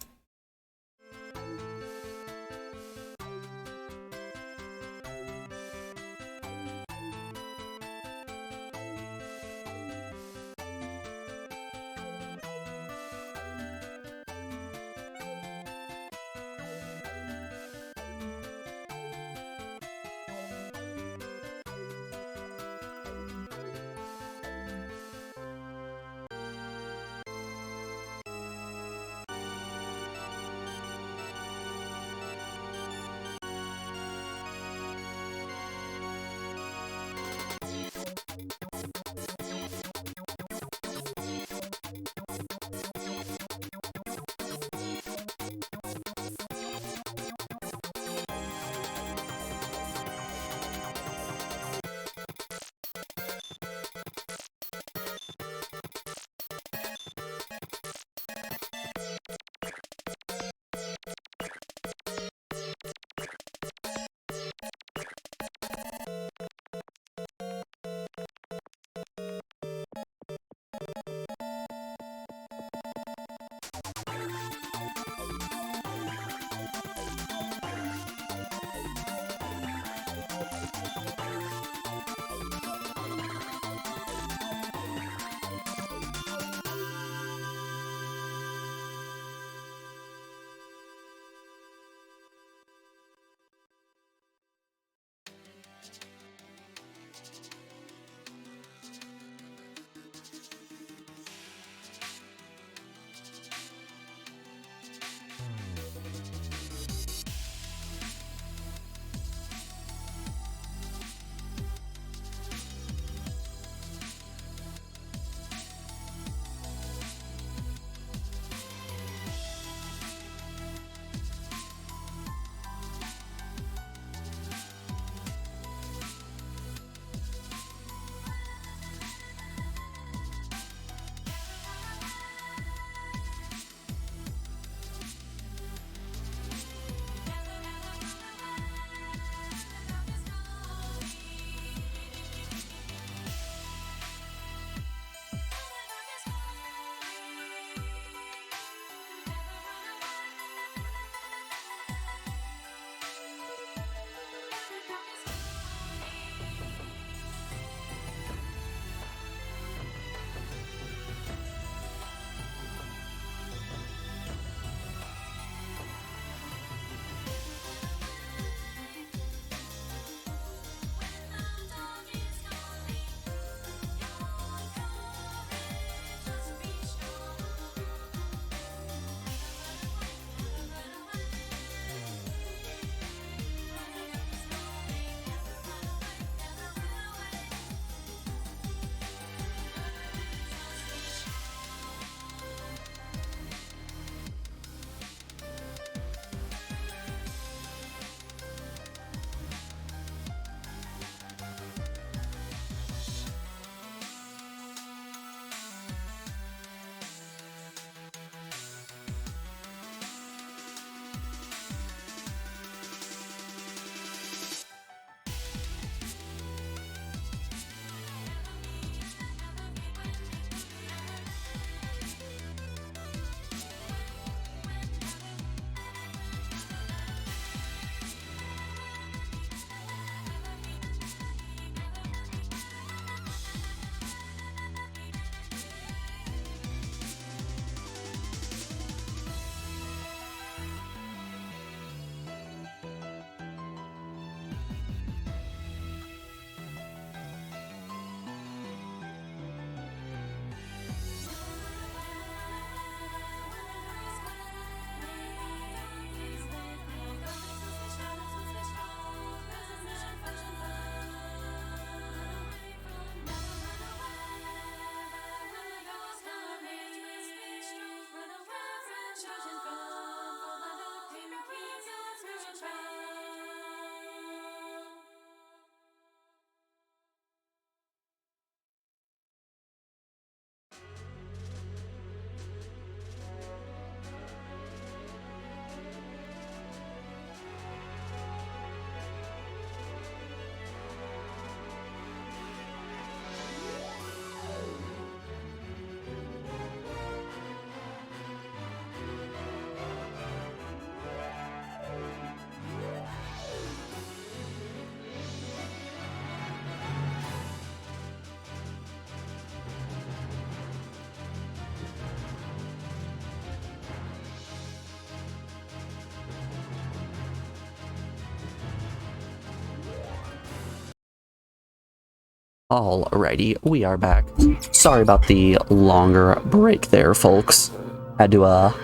Alrighty, we are back. Sorry about the longer break there, folks. Had to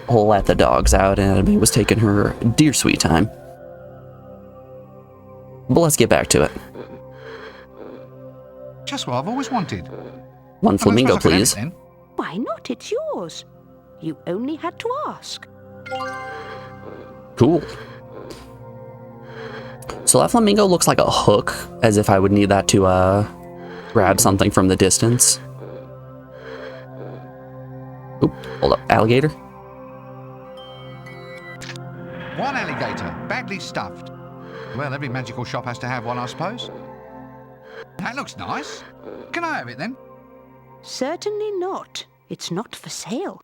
let the dogs out, and it was taking her dear sweet time. But let's get back to it. Just what I've always wanted. One flamingo, I suppose I could have please. it then. Why not? It's yours. You only had to ask. Cool. So that flamingo looks like a hook, as if I would need that to grab something from the distance. Oop, hold up, alligator? One alligator, badly stuffed. Well, every magical shop has to have one, I suppose. That looks nice. Can I have it then? Certainly not. It's not for sale.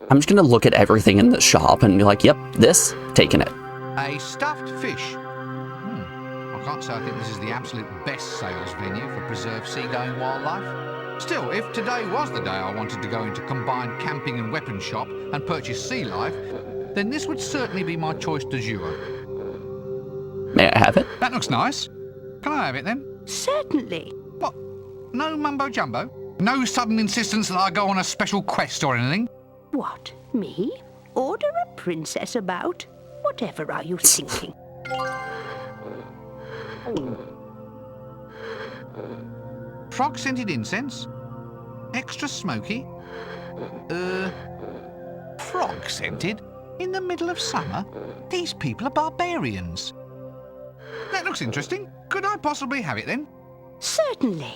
I'm just gonna look at everything in the shop and be like, yep, this, taking it. A stuffed fish. I can't say I think this is the absolute best sales venue for preserved seagoing wildlife. Still, if today was the day I wanted to go into combined camping and weapons shop and purchase sea life, then this would certainly be my choice du jour. May I have it? That looks nice. Can I have it then? Certainly. What? No mumbo jumbo? No sudden insistence that I go on a special quest or anything? What? Me? Order a princess about? Whatever are you thinking? Frog-scented incense? Extra smoky? Frog-scented? In the middle of summer? These people are barbarians. That looks interesting. Could I possibly have it then? Certainly.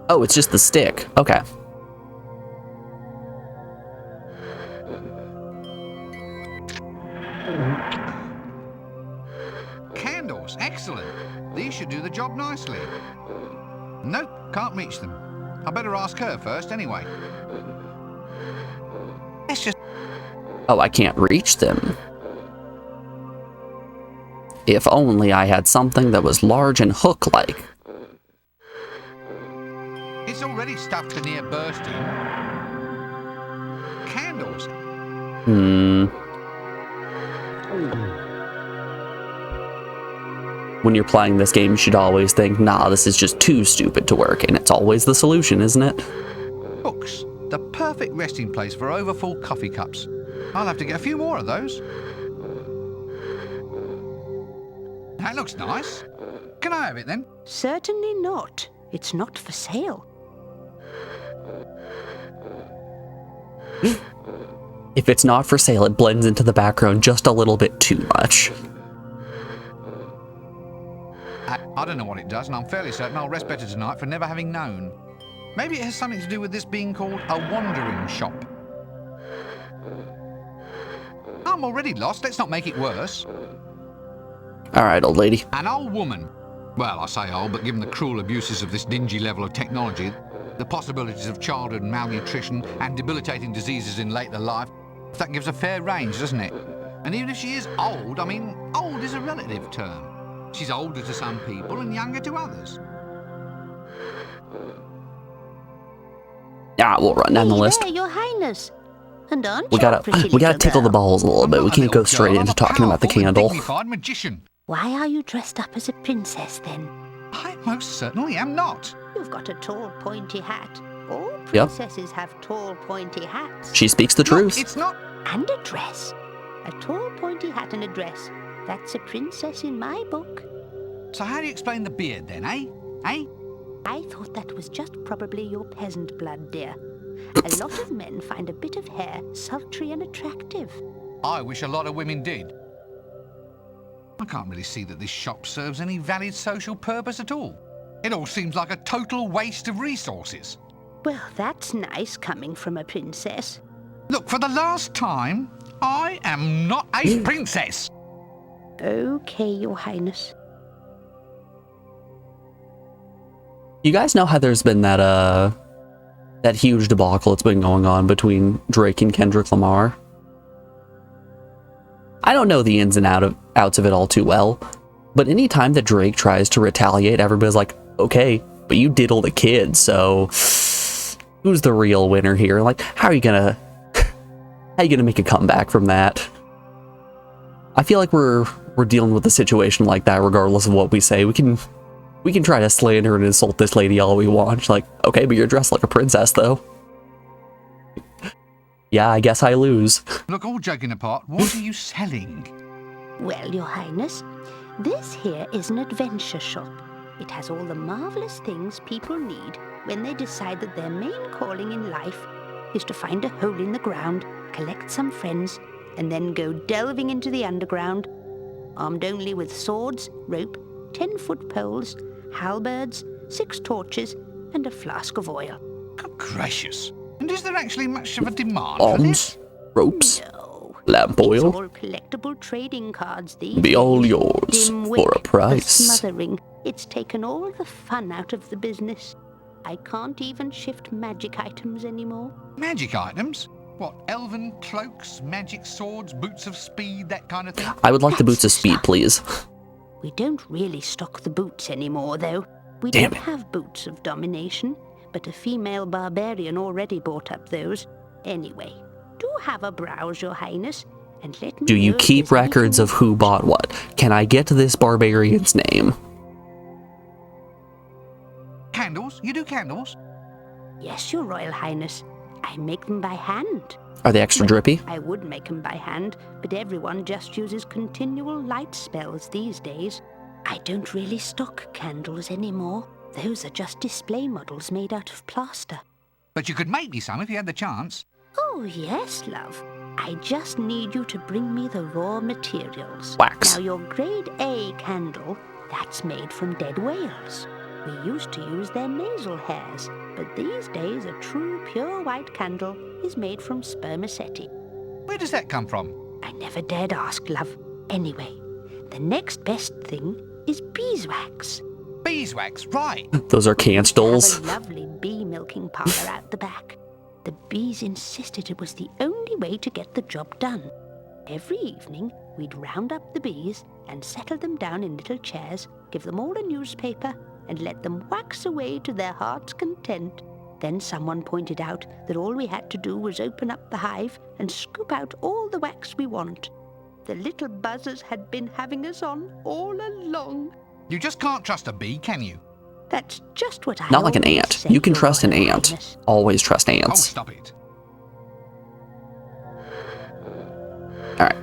Oh, it's just the stick. Okay. Candles, excellent. These should do the job nicely. Nope, can't reach them. I better ask her first anyway. Let's just... Oh, I can't reach them. If only I had something that was large and hook-like. It's already stuffed to near bursting. Candles. When you're playing this game, you should always think, nah, this is just too stupid to work, and it's always the solution, isn't it? Books. The perfect resting place for overfull coffee cups. I'll have to get a few more of those. That looks nice. Can I have it then? Certainly not. It's not for sale. If it's not for sale, it blends into the background just a little bit too much. I don't know what it does, and I'm fairly certain I'll rest better tonight for never having known. Maybe it has something to do with this being called a wandering shop. I'm already lost. Let's not make it worse. Alright, old lady. An old woman. Well, I say old, but given the cruel abuses of this dingy level of technology, the possibilities of childhood malnutrition and debilitating diseases in later life, that gives a fair range, doesn't it? And even if she is old, I mean, old is a relative term. She's older to some people and younger to others. Yeah, we'll run down the Hey list. there, Your Highness. And aren't We you a gotta pretty tickle little the girl? balls a little bit. I'm We not a can't go little straight girl, into I'm a talking about the powerful and candle. dignified magician. Why are you dressed up as a princess, then? I most certainly am not. You've got a tall, pointy hat. All Yep. princesses have tall, pointy hats. She speaks the Look, truth. it's not... And a dress. A tall, pointy hat and a dress. That's a princess in my book. So how do you explain the beard then, eh? Eh? I thought that was just probably your peasant blood, dear. A lot of men find a bit of hair sultry and attractive. I wish a lot of women did. I can't really see that this shop serves any valid social purpose at all. It all seems like a total waste of resources. Well, that's nice coming from a princess. Look, for the last time, I am not a princess. Okay, Your Highness. You guys know how there's been that huge debacle that's been going on between Drake and Kendrick Lamar? I don't know the ins and outs of it all too well, but anytime that Drake tries to retaliate, everybody's like, okay, but you diddled a kid, so who's the real winner here? Like, how are you gonna make a comeback from that? I feel like we're we're dealing with a situation like that regardless of what we say. We can try to slander and insult this lady all we want. She's like, okay, but you're dressed like a princess, though. Yeah, I guess I lose. Look, all joking apart, what are you selling? Well, Your Highness, this here is an adventure shop. It has all the marvelous things people need when they decide that their main calling in life is to find a hole in the ground, collect some friends, and then go delving into the underground, armed only with swords, rope, 10-foot poles, halberds, 6 torches, and a flask of oil. Good gracious. And is there actually much of a demand for this? Bombs, ropes, No. lamp It's oil, all collectible trading cards these be all days. yours Dim for wit, a price. smothering. It's taken all the fun out of the business. I can't even shift magic items anymore. Magic items? What, elven cloaks, magic swords, boots of speed, that kind of thing? I would like the That's boots of speed, stuff. please. We don't really stock the boots anymore, though. We Damn don't it. have boots of domination, but a female barbarian already bought up those. Anyway, do have a browse, Your Highness, and let me Do you know if keep there's records anything of who you bought what? Can I get this barbarian's name? Candles? You do candles? Yes, Your Royal Highness. I make them by hand. Are they extra drippy? I would make them by hand, but everyone just uses continual light spells these days. I don't really stock candles anymore. Those are just display models made out of plaster. But you could make me some if you had the chance. Oh, yes, love. I just need you to bring me the raw materials. Wax. Now, your grade A candle, that's made from dead whales. We used to use their nasal hairs, but these days a true pure white candle is made from spermaceti. Where does that come from? I never dared ask, love. Anyway, the next best thing is beeswax. Beeswax, right. Those are candles. Have a lovely bee milking parlour out the back. The bees insisted it was the only way to get the job done. Every evening, we'd round up the bees and settle them down in little chairs, give them all a newspaper, and let them wax away to their heart's content. Then someone pointed out that all we had to do was open up the hive and scoop out all the wax we want. The little buzzers had been having us on all along. You just can't trust a bee, can you? That's just what I Not like an always ant. say, You can Your trust an Royal ant. Highness. Always trust Oh, ants. stop it. Alright.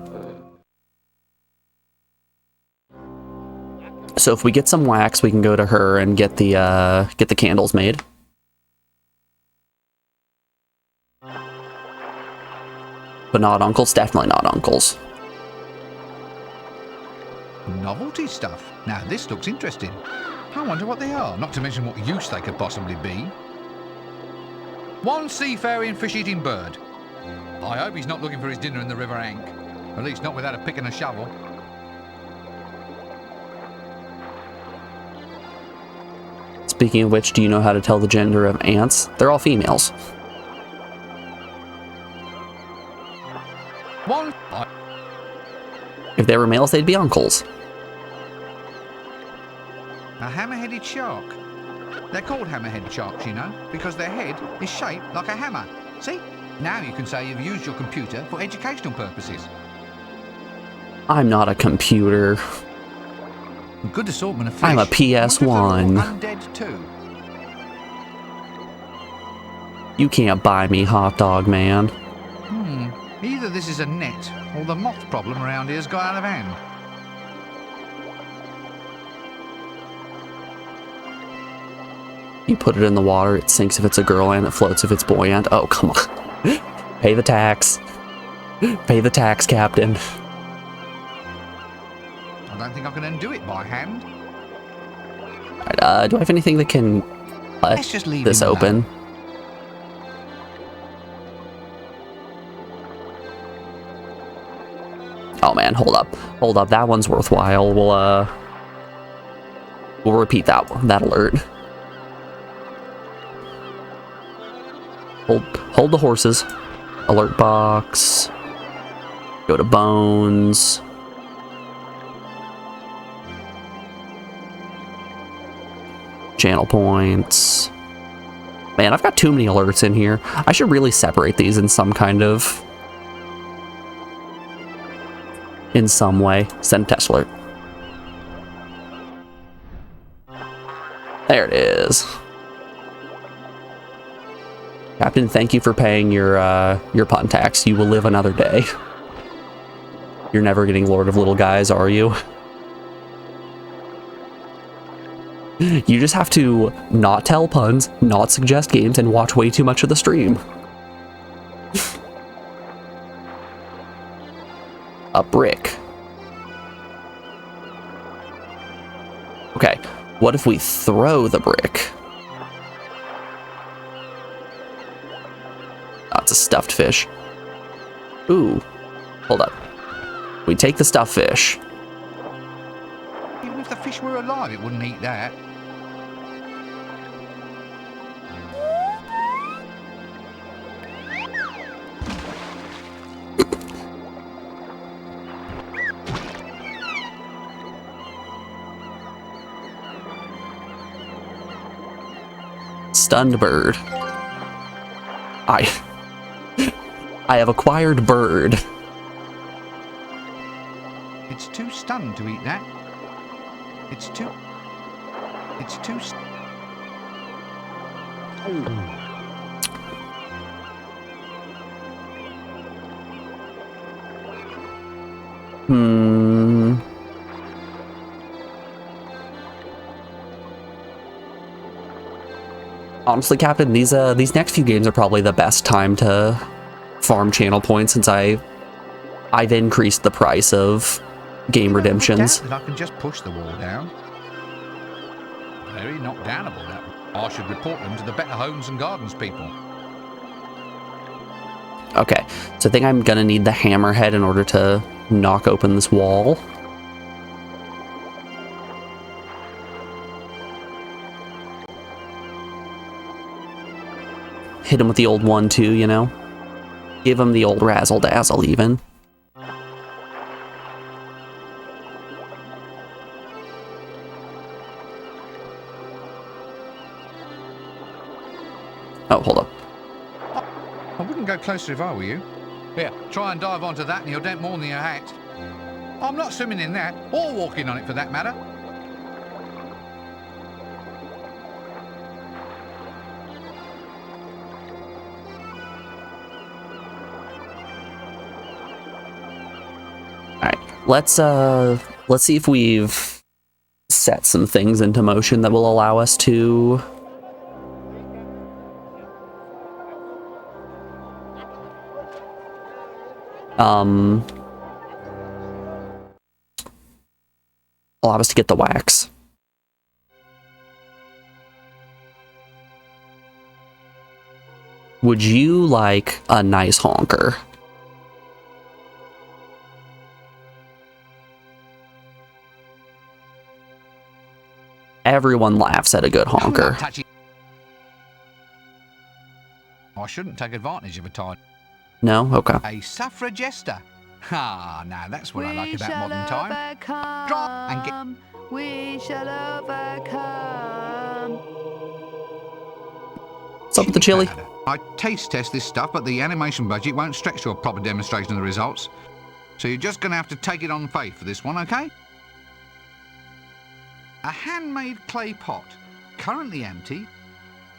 So if we get some wax, we can go to her and get the candles made. But not uncles? Definitely not uncles. Novelty stuff. Now this looks interesting. I wonder what they are, not to mention what use they could possibly be. One seafaring fish-eating bird. I hope he's not looking for his dinner in the River Ank. At least not without a pick and a shovel. Speaking of which, do you know how to tell the gender of ants? They're all females. One... If they were males, they'd be uncles. A hammer-headed shark. They're called hammer-headed sharks, you know, because their head is shaped like a hammer. See? Now you can say you've used your computer for educational purposes. I'm not a computer. A good assortment of fish. I'm a Wonder if they're all PS1. undead too. You can't buy me, hot dog man. Either this is a net, or the moth problem around here's got out of hand. You put it in the water, it sinks if it's a girl and it floats if it's boy and. Oh, come on. Pay the tax. Pay the tax, Captain. I don't think I can undo it by hand. Alright, do I have anything that can Let's just leave this him alone. open? Oh man, hold up. Hold up, that one's worthwhile. We'll repeat that alert. Hold the horses. Alert box. Go to bones. Channel points. Man, I've got too many alerts in here. I should really separate these in some kind of in some way. Send test alert. There it is. Captain, thank you for paying your pun tax. You will live another day. You're never getting Lord of Little Guys, are you? You just have to not tell puns, not suggest games, and watch way too much of the stream. A brick. Okay, what if we throw the brick? That's a stuffed fish. Ooh, hold up. We take the stuffed fish. Even if the fish were alive, it wouldn't eat that. Stunned bird. I have acquired bird. It's too stunned to eat that. It's too... Honestly, Captain, these next few games are probably the best time to farm channel points since I've increased the price of game redemptions. I can just push the wall down. Very not downable, that. I should report them to the Better Homes and Gardens people. Okay, so I think I'm gonna need the hammerhead in order to knock open this wall. Hit him with the old 1-2, you know? Give him the old razzle-dazzle, even. Oh, hold up. I wouldn't go closer if I were you. Here, try and dive onto that and you'll dent more than your hat. I'm not swimming in that, or walking on it for that matter. Let's see if we've set some things into motion that will allow us to allow us to get the wax. Would you like a nice honker? Everyone laughs at a good honker. I shouldn't take advantage of a time. No? Okay. A suffragesta. Ah, now that's what I like about modern time. Drop and get... We shall overcome. What's up with the chili? I taste test this stuff, but the animation budget won't stretch to a proper demonstration of the results. So you're just going to have to take it on faith for this one, okay? A handmade clay pot, currently empty,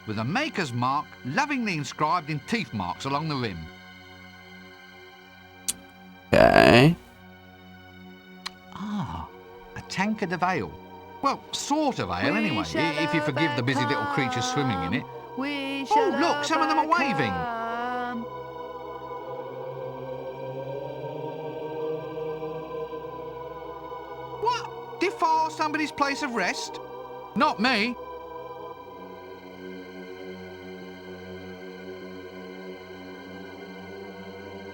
with a maker's mark lovingly inscribed in teeth marks along the rim. Okay. Ah, a tankard of ale. Well, sort of ale anyway, if you forgive the busy little creatures swimming in it. Oh, look, some of them are waving. What? Defile somebody's place of rest? Not me.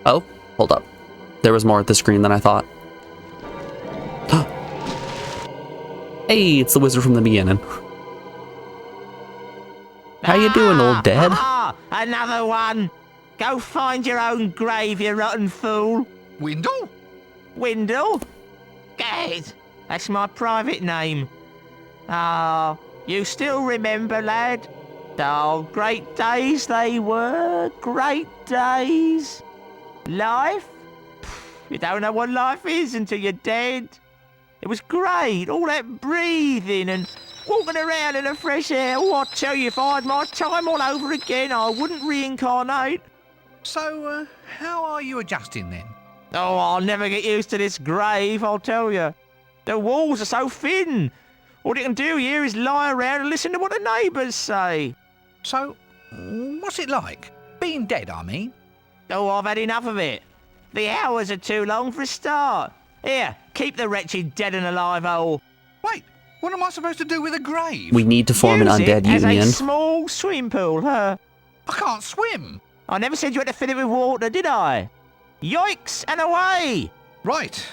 Oh, hold up. There was more at the screen than I thought. Hey, it's the wizard from the beginning. How you doing, old dad? Another one. Go find your own grave, you rotten fool. Windle? Windle? Good. That's my private name. Ah, you still remember, lad? Oh, great days they were. Great days. Life? You don't know what life is until you're dead. It was great, all that breathing and walking around in the fresh air. Oh, I tell you, if I had my time all over again, I wouldn't reincarnate. So, how are you adjusting then? Oh, I'll never get used to this grave, I'll tell you. The walls are so thin. All you can do here is lie around and listen to what the neighbours say. So, what's it like? Being dead, I mean. Oh, I've had enough of it. The hours are too long for a start. Here, keep the wretched dead and alive hole. Wait, what am I supposed to do with a grave? We need to form an Use it undead as union. a small swimming pool, huh? I can't swim. I never said you had to fill it with water, did I? Yoicks and away! Right.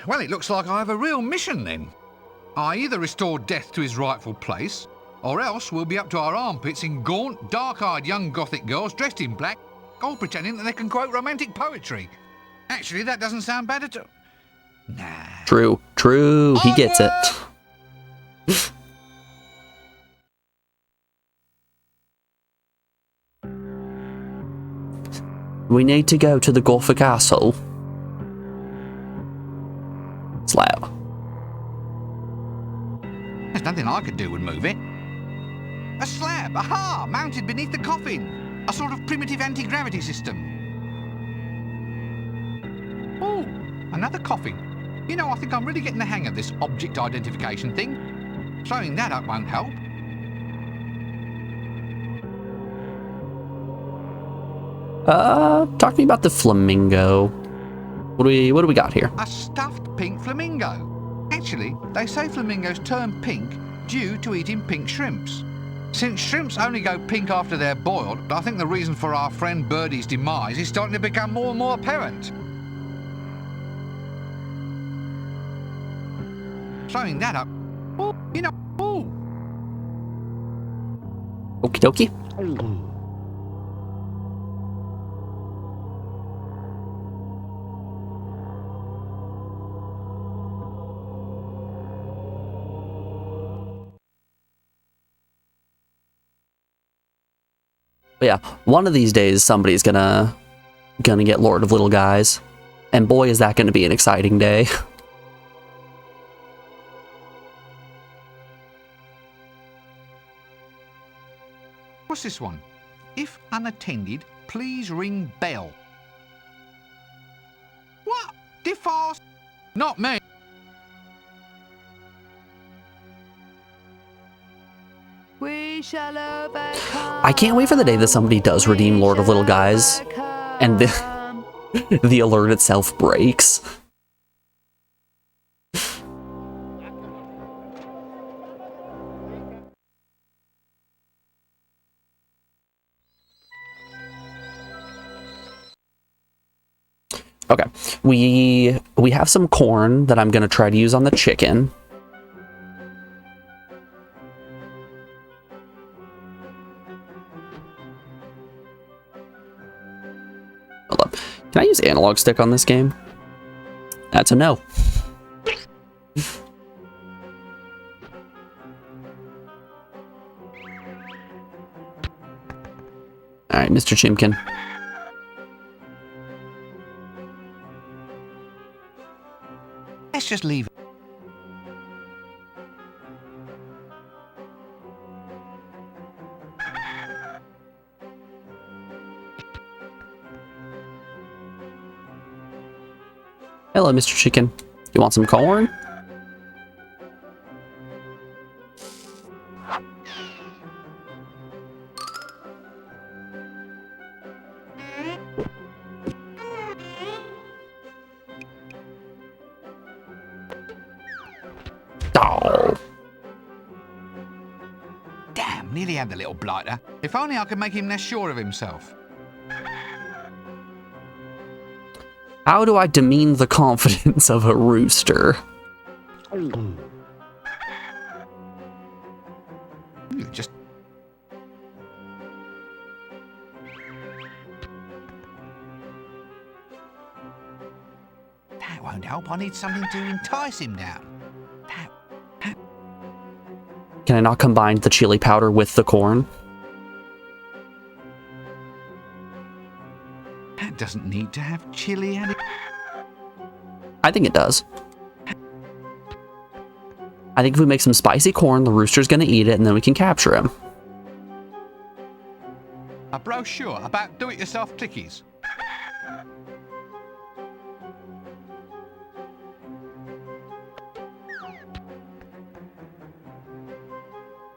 Well, it looks like I have a real mission then. I either restore Death to his rightful place, or else we'll be up to our armpits in gaunt, dark-eyed young gothic girls dressed in black, all pretending that they can quote romantic poetry. Actually, that doesn't sound bad at all. Nah. True, he gets it. We need to go to the Gothic Castle. Slab. There's nothing I could do would move it. A slab, aha, mounted beneath the coffin. A sort of primitive anti-gravity system. Oh, another coffin. You know, I think I'm really getting the hang of this object identification thing. Throwing that up won't help. Talk to me about the flamingo. What do we got here? A stuffed pink flamingo. Actually, they say flamingos turn pink due to eating pink shrimps. Since shrimps only go pink after they're boiled, I think the reason for our friend Birdie's demise is starting to become more and more apparent. Throwing that up, oh, you know, oh. Okie dokie. But yeah, one of these days somebody's gonna get Lord of Little Guys, and boy is that gonna be an exciting day. What's this one? If unattended, please ring bell. What? Defast? Not me. We shall overcome. I can't wait for the day that somebody does redeem Lord of Little Guys, and the alert itself breaks. Okay, we have some corn that I'm gonna try to use on the chicken. Hold up. Can I use analog stick on this game? That's a no. Alright, Mr. Chimkin. Let's just leave it. Hello, Mr. Chicken. You want some corn? Oh. Damn, nearly had the little blighter. If only I could make him less sure of himself. How do I demean the confidence of a rooster? You just... That won't help. I need something to entice him down. Can I not combine the chili powder with the corn? That doesn't need to have chili in it. I think it does. I think if we make some spicy corn, the rooster's gonna eat it, and then we can capture him. A brochure about do-it-yourself clickies.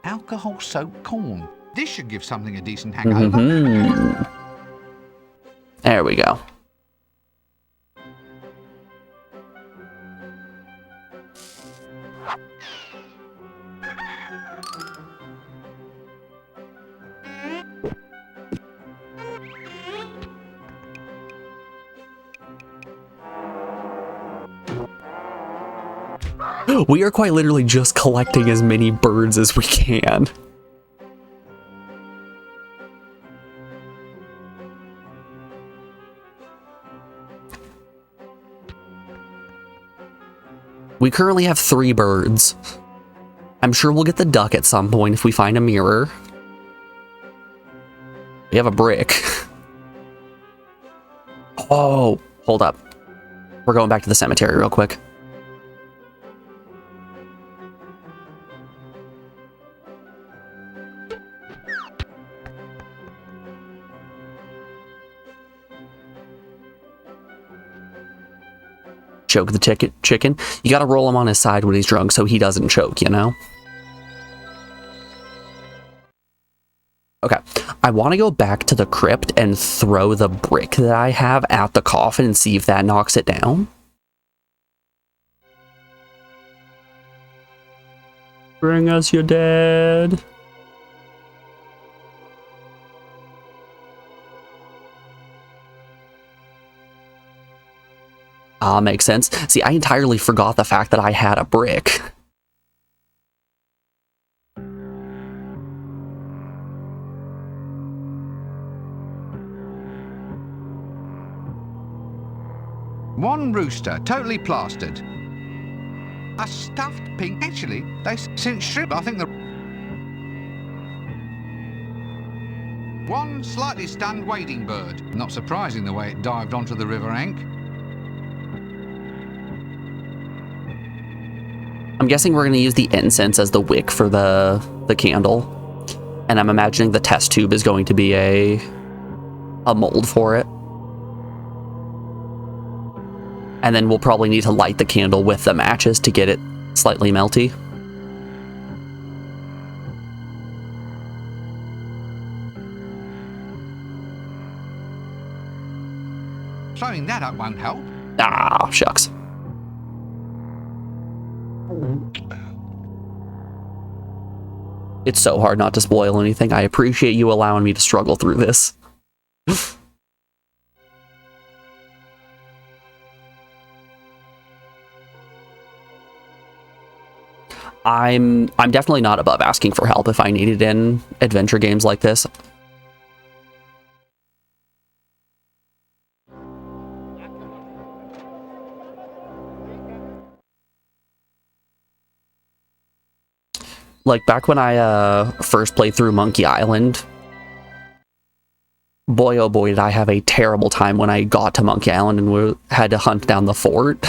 Alcohol soaked corn. This should give something a decent hangover. Mm-hmm. There we go. We are quite literally just collecting as many birds as we can. We currently have 3 birds. I'm sure we'll get the duck at some point if we find a mirror. We have a brick. Oh, hold up. We're going back to the cemetery real quick. Choke the chicken. You gotta roll him on his side when he's drunk so he doesn't choke, you know? Okay, I want to go back to the crypt and throw the brick that I have at the coffin and see if that knocks it down. Bring us your dead. Makes sense. See, I entirely forgot the fact that I had a brick. One rooster, totally plastered. A stuffed pink. Actually, they sent shrimp. I think the... One slightly stunned wading bird. Not surprising the way it dived onto the river Ank. I'm guessing we're going to use the incense as the wick for the candle. And I'm imagining the test tube is going to be a mold for it. And then we'll probably need to light the candle with the matches to get it slightly melty. Throwing that up won't help. Ah, shucks. It's so hard not to spoil anything. I appreciate you allowing me to struggle through this. I'm definitely not above asking for help if I need it in adventure games like this. Like back when I first played through Monkey Island, boy oh boy did I have a terrible time when I got to Monkey Island and we had to hunt down the fort.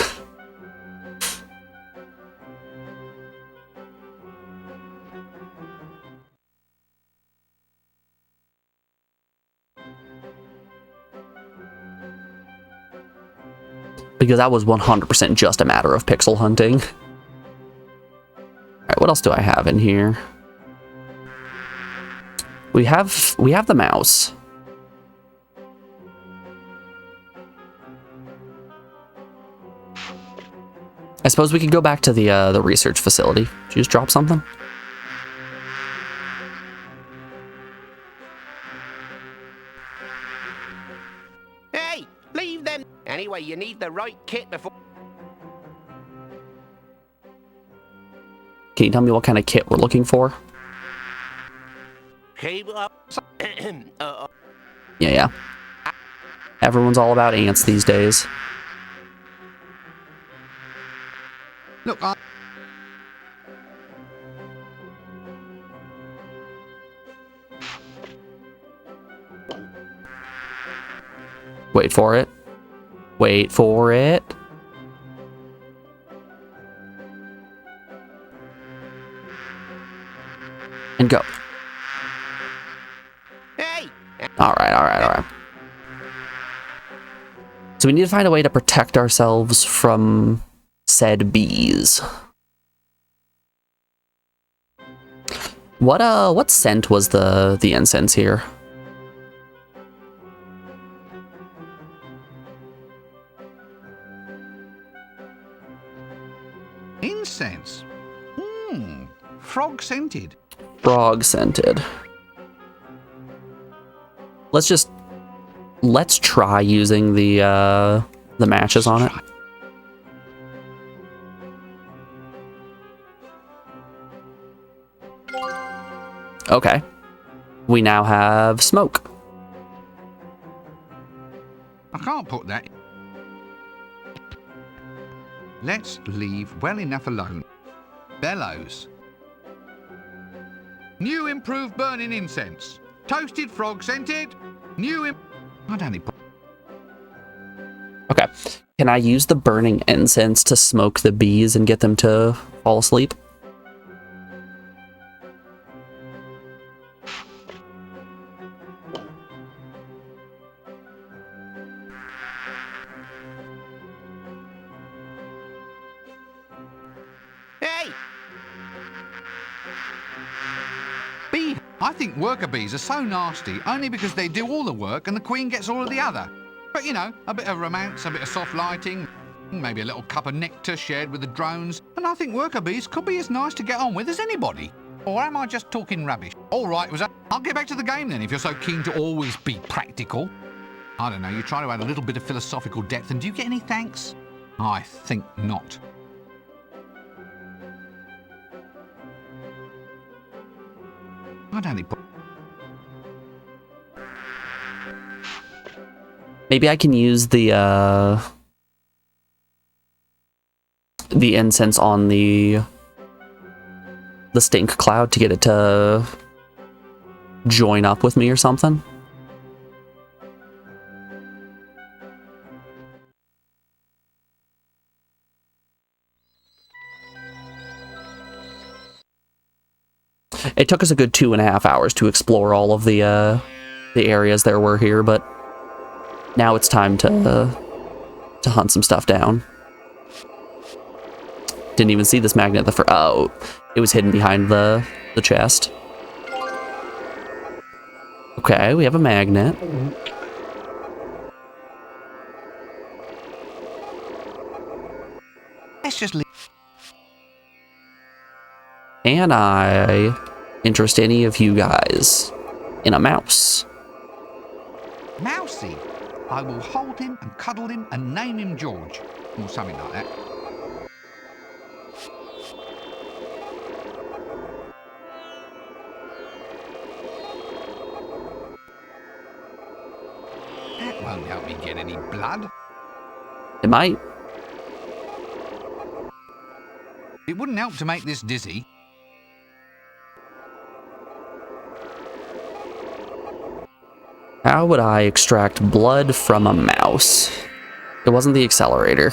Because that was 100% just a matter of pixel hunting. Alright, what else do I have in here? We have the mouse. I suppose we could go back to the research facility. Did you just drop something? Hey, leave them. Anyway, you need the right kit before... Can you tell me what kind of kit we're looking for? Cable up. Yeah. Everyone's all about ants these days. Look, Wait for it. Wait for it. And go. Hey! Alright. So we need to find a way to protect ourselves from said bees. What scent was the incense here? Incense. Frog scented. Frog scented. Let's try using the matches on it. Okay. We now have smoke. I can't put that. Let's leave well enough alone. Bellows. New improved burning incense. Toasted frog scented. I don't need. Okay. Can I use the burning incense to smoke the bees and get them to fall asleep? Hey! Bee. I think worker bees are so nasty only because they do all the work and the queen gets all of the other. But you know, a bit of romance, a bit of soft lighting, maybe a little cup of nectar shared with the drones, and I think worker bees could be as nice to get on with as anybody. Or am I just talking rubbish? All right, I'll get back to the game then if you're so keen to always be practical. I don't know, you try to add a little bit of philosophical depth and do you get any thanks? I think not. I don't need... Maybe I can use the incense on the stink cloud to get it to join up with me or something. It took us a good 2.5 hours to explore all of the areas there were here, but now it's time to hunt some stuff down. Didn't even see this magnet oh, it was hidden behind the chest. Okay, we have a magnet. Let's just leave. Can I interest any of you guys in a mouse? Mousy. I will hold him and cuddle him and name him George. Or something like that. That won't help me get any blood. It might. It wouldn't help to make this dizzy. How would I extract blood from a mouse? It wasn't the accelerator.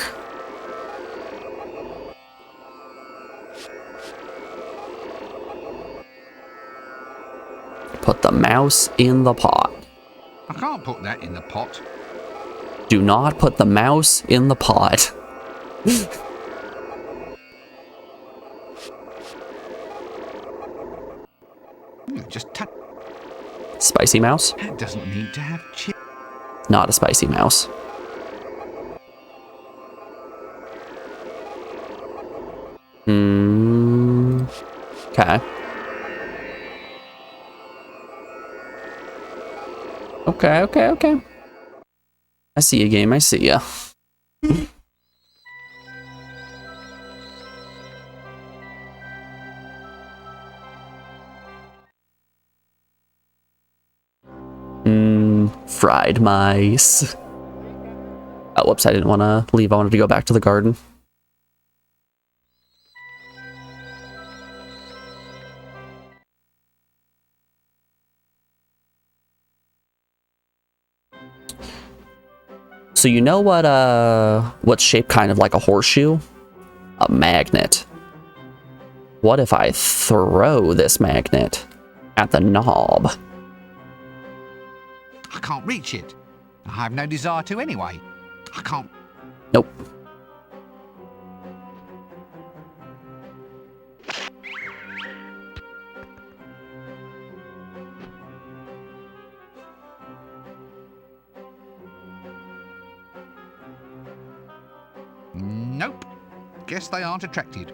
Put the mouse in the pot. I can't put that in the pot. Do not put the mouse in the pot. Just touch. Spicy mouse? That doesn't need to have chip. Not a spicy mouse. Okay. Okay. I see you, game. I see ya. Fried mice. Oh, whoops, I didn't want to leave. I wanted to go back to the garden. So you know what's shaped kind of like a horseshoe? A magnet. What if I throw this magnet at the knob? I can't reach it. I have no desire to anyway. I can't... Nope. Nope. Guess they aren't attracted.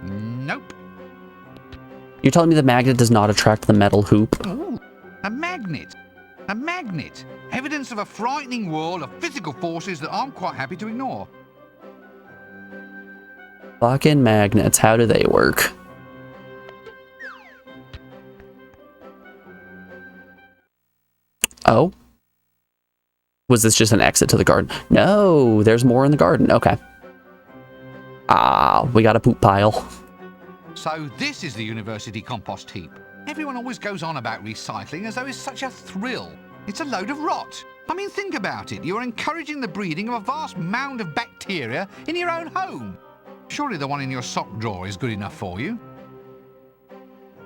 Nope. You're telling me the magnet does not attract the metal hoop? Ooh, a magnet. A magnet. Evidence of a frightening world of physical forces that I'm quite happy to ignore. Fucking magnets, how do they work? Oh? Was this just an exit to the garden? No, there's more in the garden. Okay. Ah, we got a poop pile. So this is the university compost heap. Everyone always goes on about recycling as though it's such a thrill. It's a load of rot. I mean, think about it. You're encouraging the breeding of a vast mound of bacteria in your own home. Surely the one in your sock drawer is good enough for you.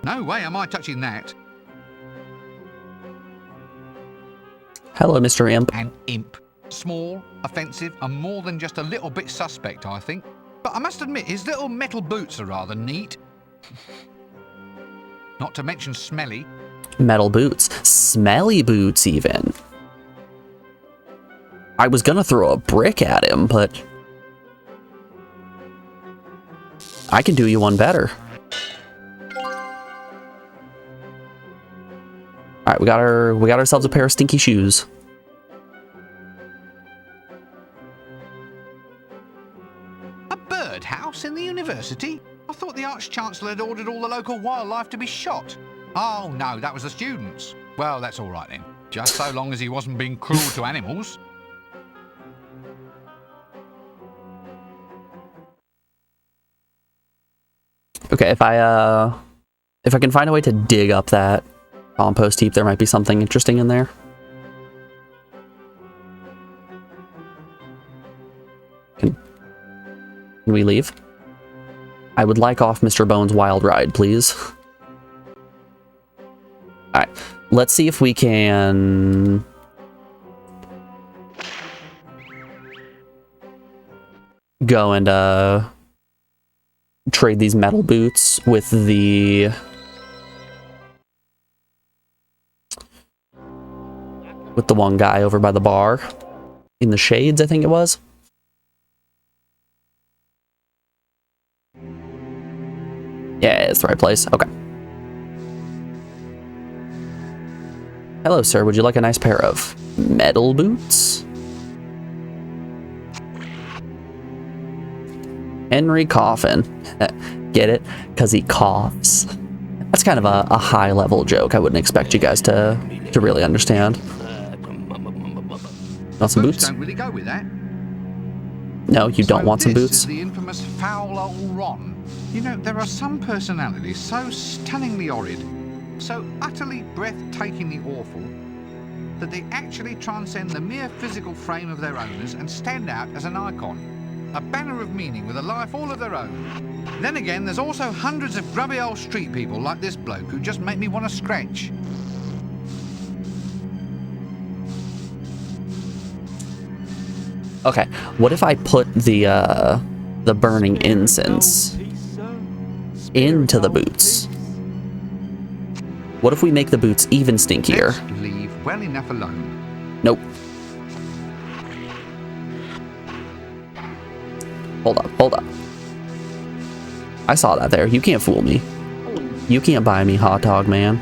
No way am I touching that. Hello, Mr. Imp. An imp. Small, offensive, and more than just a little bit suspect, I think. But I must admit, his little metal boots are rather neat. Not to mention smelly. Metal boots. Smelly boots, even. I was gonna throw a brick at him, but... I can do you one better. Alright, we got ourselves a pair of stinky shoes. A birdhouse in the university? I thought the Arch-Chancellor had ordered all the local wildlife to be shot. Oh, no, that was the students. Well, that's all right then. Just so long as he wasn't being cruel to animals. Okay, if I can find a way to dig up that compost heap, there might be something interesting in there. Can we leave? I would like off Mr. Bones' wild ride, please. Alright, let's see if we can... go and, trade these metal boots with the... with the one guy over by the bar. In the shades, I think it was. Yeah, it's the right place. Okay. Hello, sir. Would you like a nice pair of metal boots? Henry Coffin. Get it? Because he coughs. That's kind of a high-level joke. I wouldn't expect you guys to really understand. Want some boots? Don't really go with that. No, you don't want some This boots? is the infamous foul old Ron. You know, there are some personalities so stunningly horrid, so utterly breathtakingly awful, that they actually transcend the mere physical frame of their owners and stand out as an icon. A banner of meaning with a life all of their own. Then again, there's also hundreds of grubby old street people like this bloke who just make me want to scratch. Okay, what if I put the burning incense into the boots? What if we make the boots even stinkier? Let's leave well enough alone. Nope. Hold up, hold up. I saw that there. You can't fool me. You can't buy me, hot dog man.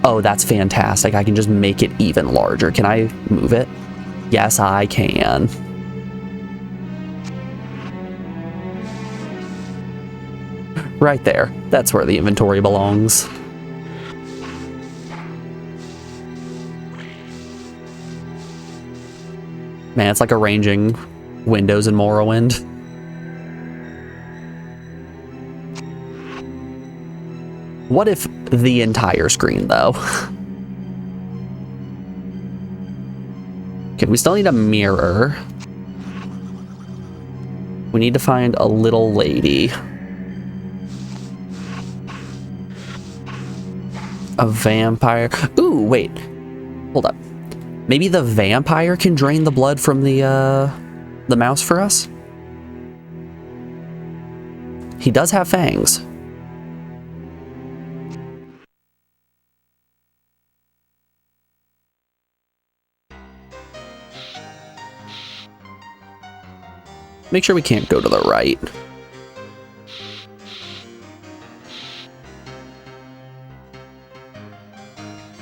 Oh, that's fantastic. I can just make it even larger. Can I move it? Yes, I can. Right there. That's where the inventory belongs. Man, it's like arranging windows in Morrowind. What if the entire screen, though? Okay, we still need a mirror. We need to find a little lady. A vampire. Ooh, wait. Hold up. Maybe the vampire can drain the blood from the mouse for us? He does have fangs. Make sure we can't go to the right.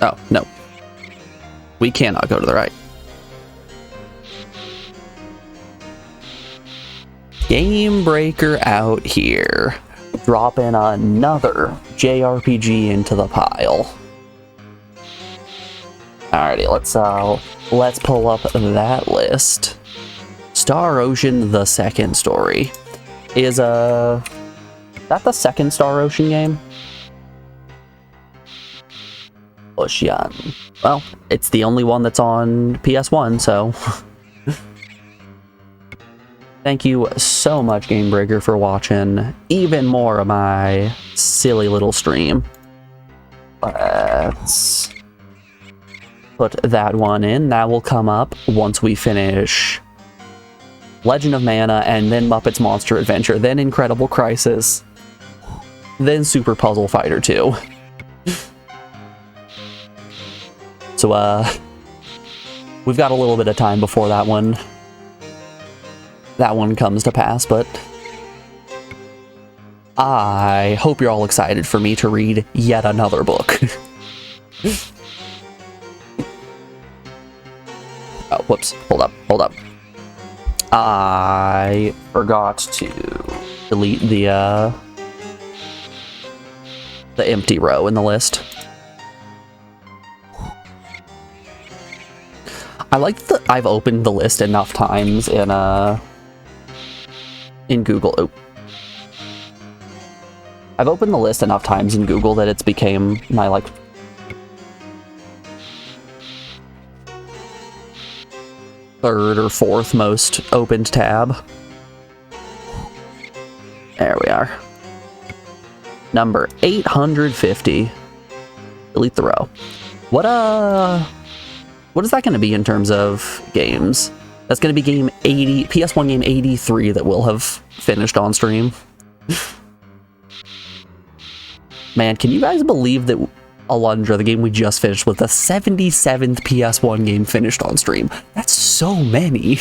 Oh, no. We cannot go to the right. Game Breaker out here. Dropping another JRPG into the pile. Alrighty, let's pull up that list. Star Ocean: The Second Story. Is that the second Star Ocean game? Ocean. Well, it's the only one that's on PS1, so thank you so much, Game Breaker, for watching even more of my silly little stream. Let's put that one in. That will come up once we finish Legend of Mana, and then Muppets Monster Adventure, then Incredible Crisis, then Super Puzzle Fighter 2. So, we've got a little bit of time before that one comes to pass, but I hope you're all excited for me to read yet another book. Oh, whoops. Hold up. I forgot to delete the empty row in the list. I like that I've opened the list enough times in Google. Oh. I've opened the list enough times in Google that it's became my, like, third or fourth most opened tab. There we are. Number 850. Delete the row. What is that going to be in terms of games? That's going to be game 80, PS1 game 83 that we'll have finished on stream. Man, can you guys believe that Alundra, the game we just finished, was the 77th PS1 game finished on stream? That's so many.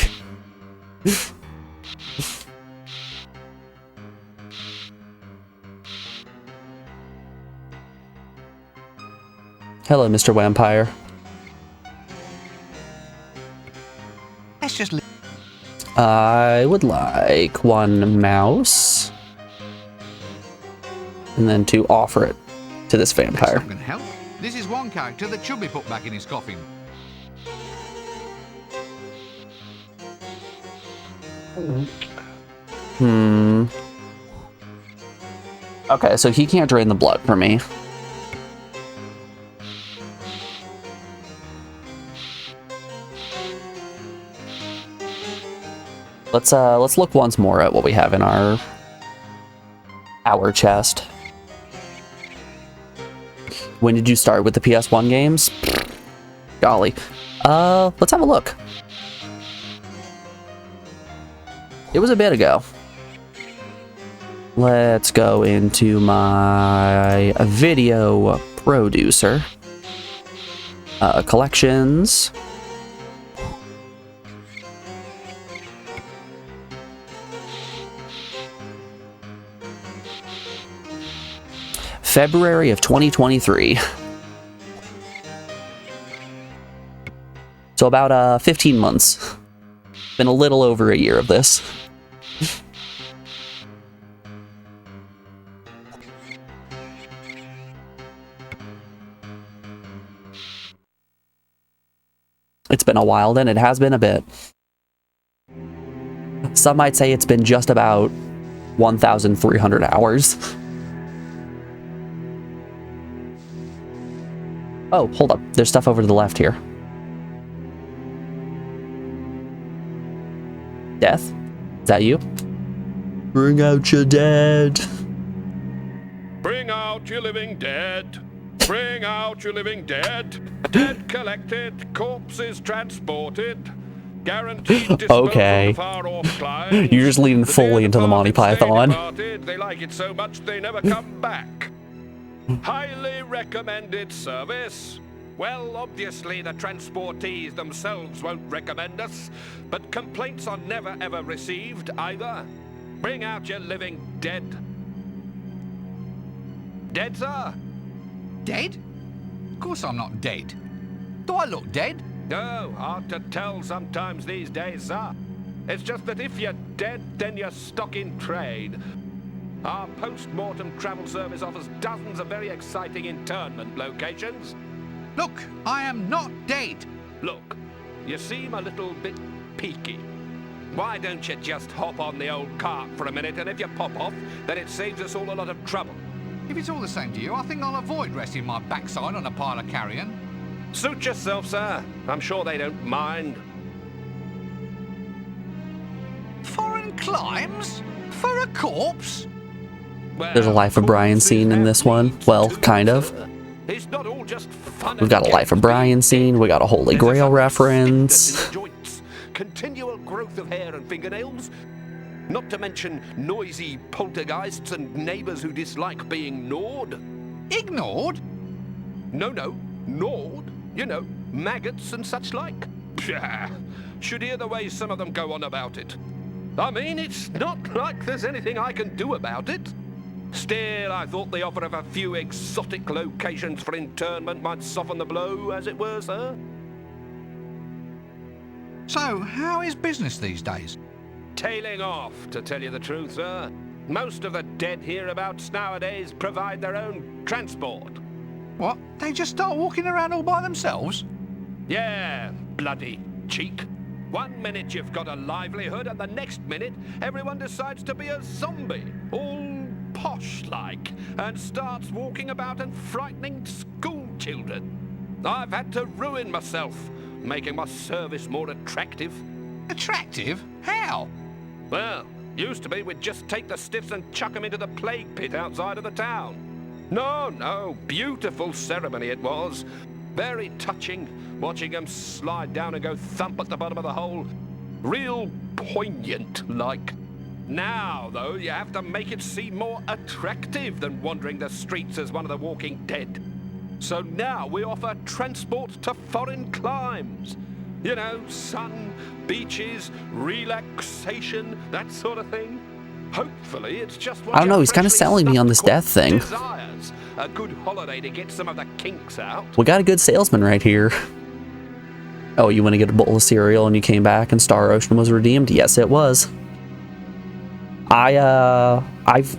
Hello, Mr. Vampire. Let's just... I would like one mouse. And then to offer it to this vampire. That's not gonna help. This is one character that should be put back in his coffin. Okay, so he can't drain the blood for me. Let's look once more at what we have in our chest. When did you start with the PS1 games? Golly. Let's have a look. It was a bit ago. Let's go into my video producer. Collections. February of 2023. So about 15 months. Been a little over a year of this. It's been a while then, it has been a bit. Some might say it's been just about 1,300 hours. Oh, hold up. There's stuff over to the left here. Death? Is that you? Bring out your dead. Bring out your living dead. Bring out your living dead. Dead collected, corpses transported. Guaranteed disposal Okay. to far-off climes. You're just leading The fully dear into the Monty departed stay Python. departed. They like it so much they never come back. Highly recommended service. Well, obviously the transportees themselves won't recommend us, but complaints are never ever received either. Bring out your living dead. Dead, sir? Dead? Of course I'm not dead. Do I look dead? No, hard to tell sometimes these days, sir. It's just that if you're dead, then you're stuck in trade. Our post-mortem travel service offers dozens of very exciting internment locations. Look, I am not dead. Look, you seem a little bit peaky. Why don't you just hop on the old cart for a minute, and if you pop off, then it saves us all a lot of trouble. If it's all the same to you, I think I'll avoid resting my backside on a pile of carrion. Suit yourself, sir. I'm sure they don't mind. Foreign climes? For a corpse? Well, There's a Life of Brian scene in this one. Well, kind of. It's not all just fun. We've got a Life of Brian scene. We got a Holy Grail reference. Joints, continual growth of hair and fingernails. Not to mention noisy poltergeists and neighbours who dislike being gnawed. Ignored? No, gnawed. You know, maggots and such like. Pshaw. Should hear the way some of them go on about it. I mean, it's not like there's anything I can do about it. Still, I thought the offer of a few exotic locations for internment might soften the blow, as it were, sir. So, how is business these days? Tailing off, to tell you the truth, sir. Most of the dead hereabouts nowadays provide their own transport. What? They just start walking around all by themselves? Yeah, bloody cheek. 1 minute you've got a livelihood, and the next minute everyone decides to be a zombie, all posh-like, and starts walking about and frightening school children. I've had to ruin myself, making my service more attractive. Attractive? How? Well, used to be we'd just take the stiffs and chuck 'em into the plague pit outside of the town. No, beautiful ceremony it was. Very touching, watching 'em slide down and go thump at the bottom of the hole. Real poignant, like. Now, though, you have to make it seem more attractive than wandering the streets as one of the walking dead. So now we offer transport to foreign climes. You know, sun, beaches, relaxation, that sort of thing. Hopefully it's just what I don't know, he's kind of freshly selling me on this stuffed death thing. desires. A good holiday to get some of the kinks out. We got a good salesman right here. Oh, you want to get a bowl of cereal and you came back and Star Ocean was redeemed? Yes, it was. I've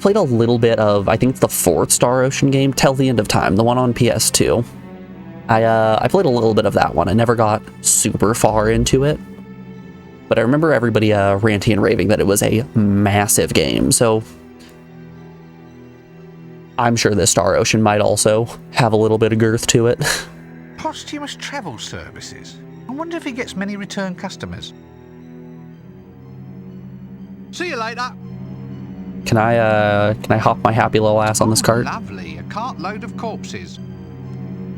played a little bit of, I think the 4th Star Ocean game, Till the End of Time, the one on PS2. I played a little bit of that one. I never got super far into it, but I remember everybody ranting and raving that it was a massive game, so I'm sure this Star Ocean might also have a little bit of girth to it. Posthumous travel services. I wonder if he gets many return customers. See you later. Can I hop my happy little ass on this cart? Lovely, a cartload of corpses.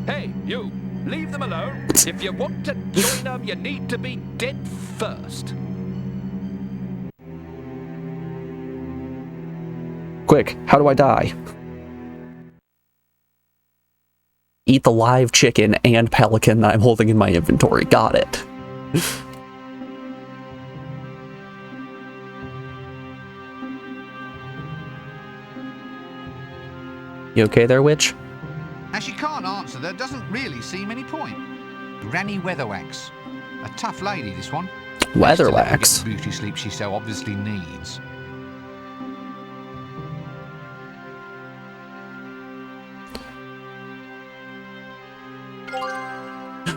Hey, you, leave them alone. If you want to join them, you need to be dead first. Quick, how do I die? Eat the live chicken and pelican that I'm holding in my inventory. Got it. You okay there, witch? As she can't answer, there doesn't really seem any point. Granny Weatherwax. A tough lady, this one. Weatherwax? Still get the beauty sleep she so obviously needs.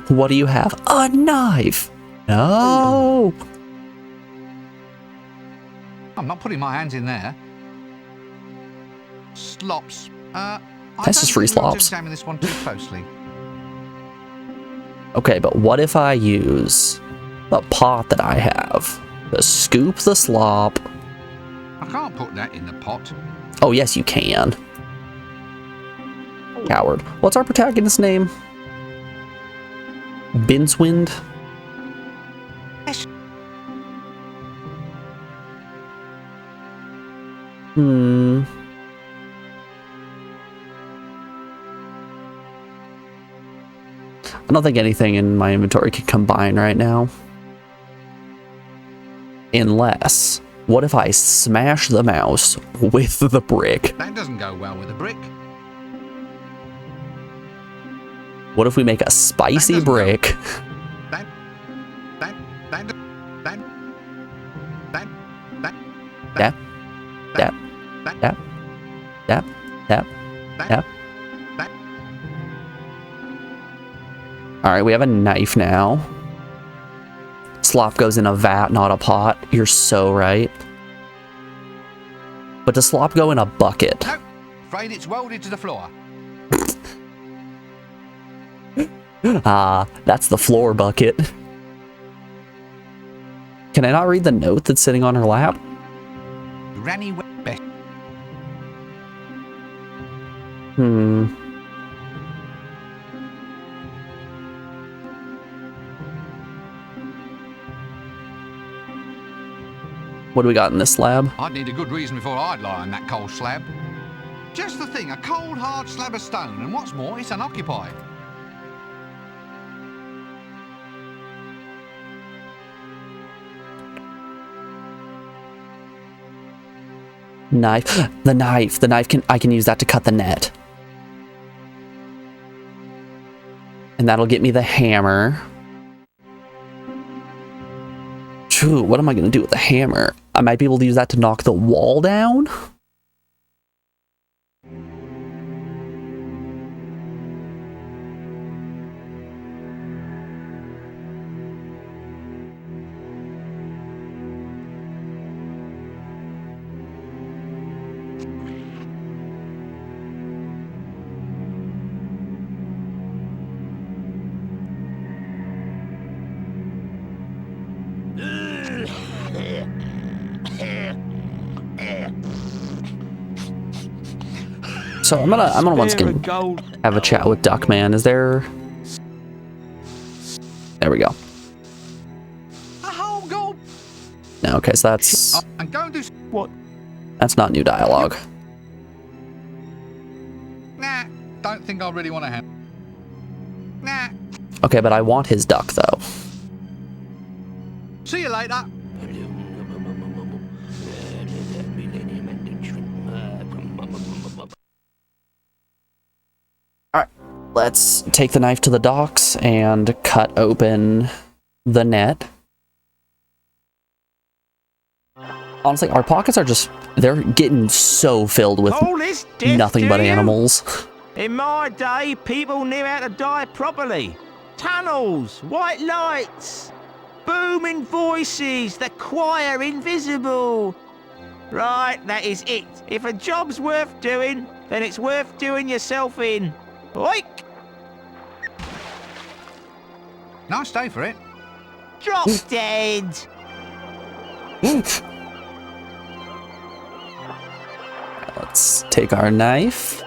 What do you have? A knife! No! I'm not putting my hands in there. Slops. That's just free I don't think we ought to slops. examine this one too closely. Okay, but what if I use the pot that I have to scoop the slop I can't put that in the pot. Oh, yes, you can. Coward. What's our protagonist's name? Binswind? Hmm. I don't think anything in my inventory can combine right now. Unless, what if I smash the mouse with the brick? That doesn't go well with a brick. What if we make a spicy brick? That. Tap, tap, tap, tap, tap, tap. Alright, we have a knife now. Slop goes in a vat, not a pot. You're so right. But does slop go in a bucket? No, afraid it's welded to the floor. Ah, that's the floor bucket. Can I not read the note that's sitting on her lap? Granny went best. Hmm. What do we got in this slab? I'd need a good reason before I'd lie on that cold slab. Just the thing, a cold, hard slab of stone, and what's more, it's unoccupied. Knife. The knife. The knife I can use that to cut the net. And that'll get me the hammer. Phew, what am I going to do with the hammer? I might be able to use that to knock the wall down? So I'm gonna once again have a chat with Duckman. Is there? There we go. No, okay, so that's what? That's not new dialogue. Nah, don't think I really want to have. Nah. Okay, but I want his duck though. See you later. Alright, let's take the knife to the docks and cut open the net. Honestly, our pockets are just, they're getting so filled with nothing but animals. In my day, people knew how to die properly. Tunnels, white lights, booming voices, the choir invisible. Right, that is it. If a job's worth doing, then it's worth doing yourself in. Oik! Nice day for it. Drop dead! Let's take our knife.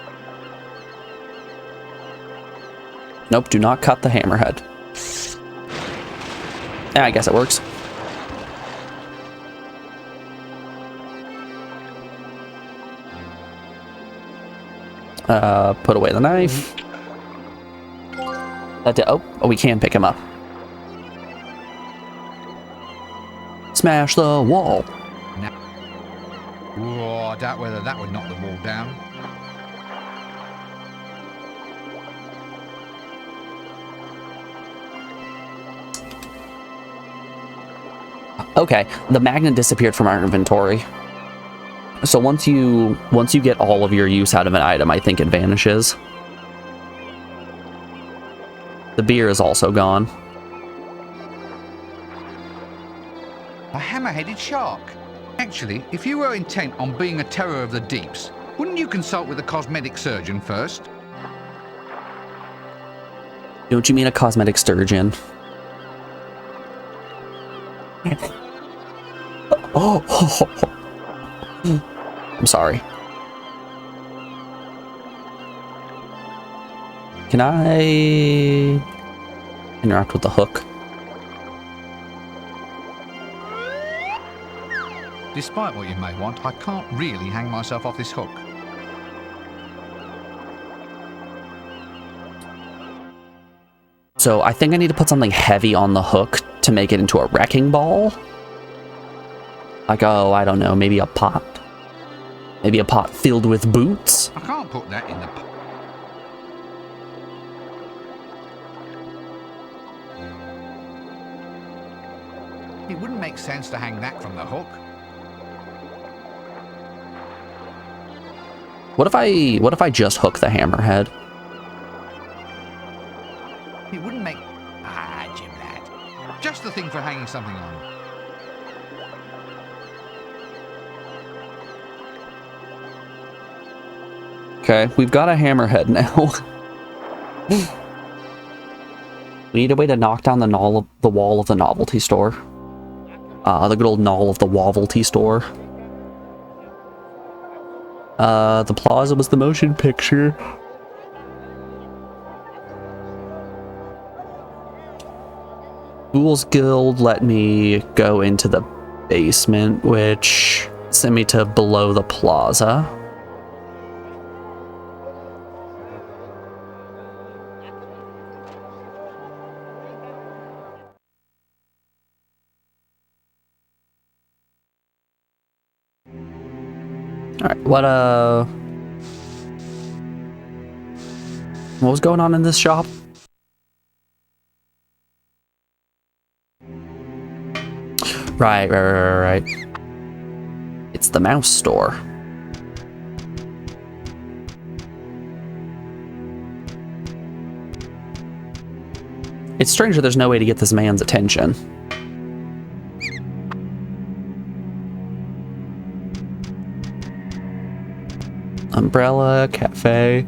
Nope, do not cut the hammerhead. Yeah, I guess it works. Put away the knife. Oh, we can pick him up. Smash the wall. Oh, I doubt whether that would knock the wall down. Okay, the magnet disappeared from our inventory. So once you get all of your use out of an item, I think it vanishes. The beer is also gone. A hammer-headed shark. Actually, if you were intent on being a terror of the deeps, wouldn't you consult with a cosmetic surgeon first? Don't you mean a cosmetic sturgeon? I'm sorry. Can I interact with the hook? Despite what you may want, I can't really hang myself off this hook. So I think I need to put something heavy on the hook to make it into a wrecking ball. Like, oh, I don't know, maybe a pot. Maybe a pot filled with boots? I can't put that in the... It wouldn't make sense to hang that from the hook. What if I just hook the hammerhead? It wouldn't make... Ah, Jim lad. Just the thing for hanging something on. Okay, we've got a hammerhead now. We need a way to knock down the wall of the novelty store. The good old knoll of the wovelty store. The plaza was the motion picture. Fool's Guild let me go into the basement, which sent me to below the plaza. Alright, what was going on in this shop? Right. It's the mouse store. It's strange that there's no way to get this man's attention. Umbrella, cafe.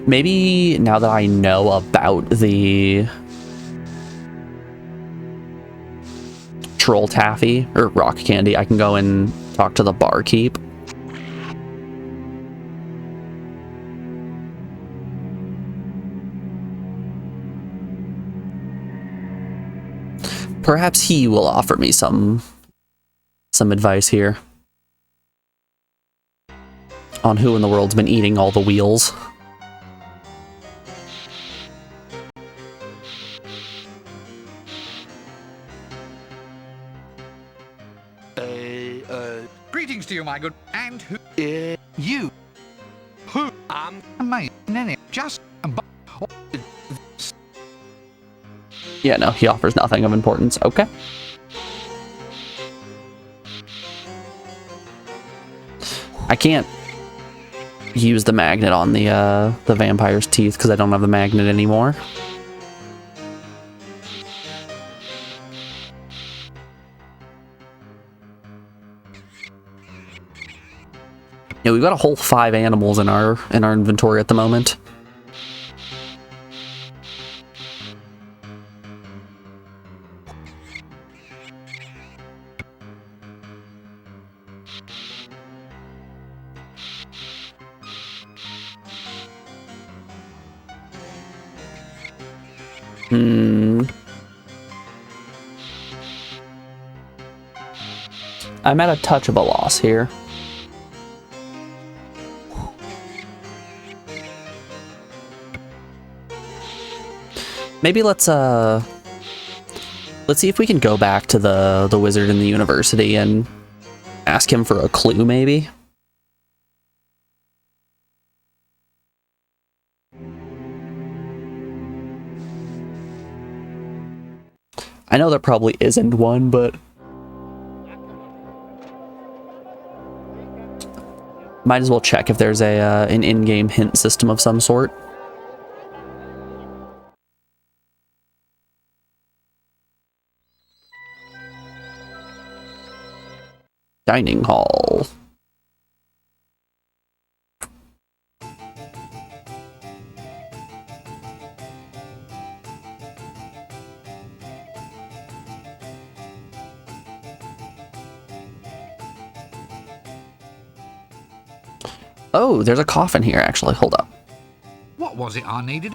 Maybe now that I know about the troll taffy or rock candy, I can go and talk to the barkeep. Perhaps he will offer me some advice here on who in the world's been eating all the wheels. Greetings to you, my good... And who... You. Who? Amazing, isn't it? Just... Yeah, no, he offers nothing of importance. Okay. I can't use the magnet on the vampire's teeth because I don't have the magnet anymore. Yeah, we've got a whole 5 animals in our inventory at the moment. I'm at a touch of a loss here. Maybe let's see if we can go back to the wizard in the university and ask him for a clue, maybe. I know there probably isn't one, but might as well check if there's an in-game hint system of some sort. Dining hall. Oh, there's a coffin here, actually. Hold up. What was it I needed?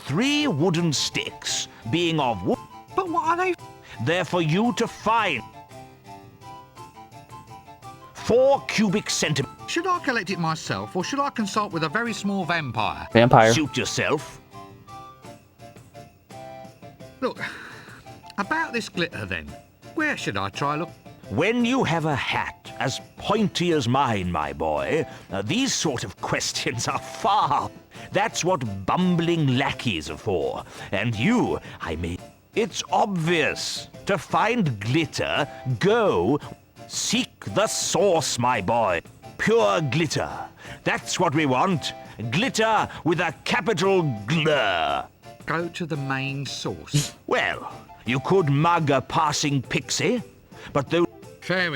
3 wooden sticks, being of wood. But what are they? They're for you to find. 4 cubic centimeters. Should I collect it myself, or should I consult with a very small vampire? Vampire. Suit yourself. Look, about this glitter then. Where should I try look? When you have a hat as pointy as mine, my boy, these sort of questions are far. That's what bumbling lackeys are for. And you, I mean, it's obvious. To find glitter, go seek the source, my boy. Pure glitter. That's what we want. Glitter with a capital glur. Go to the main source. Well, you could mug a passing pixie, but those... Fair.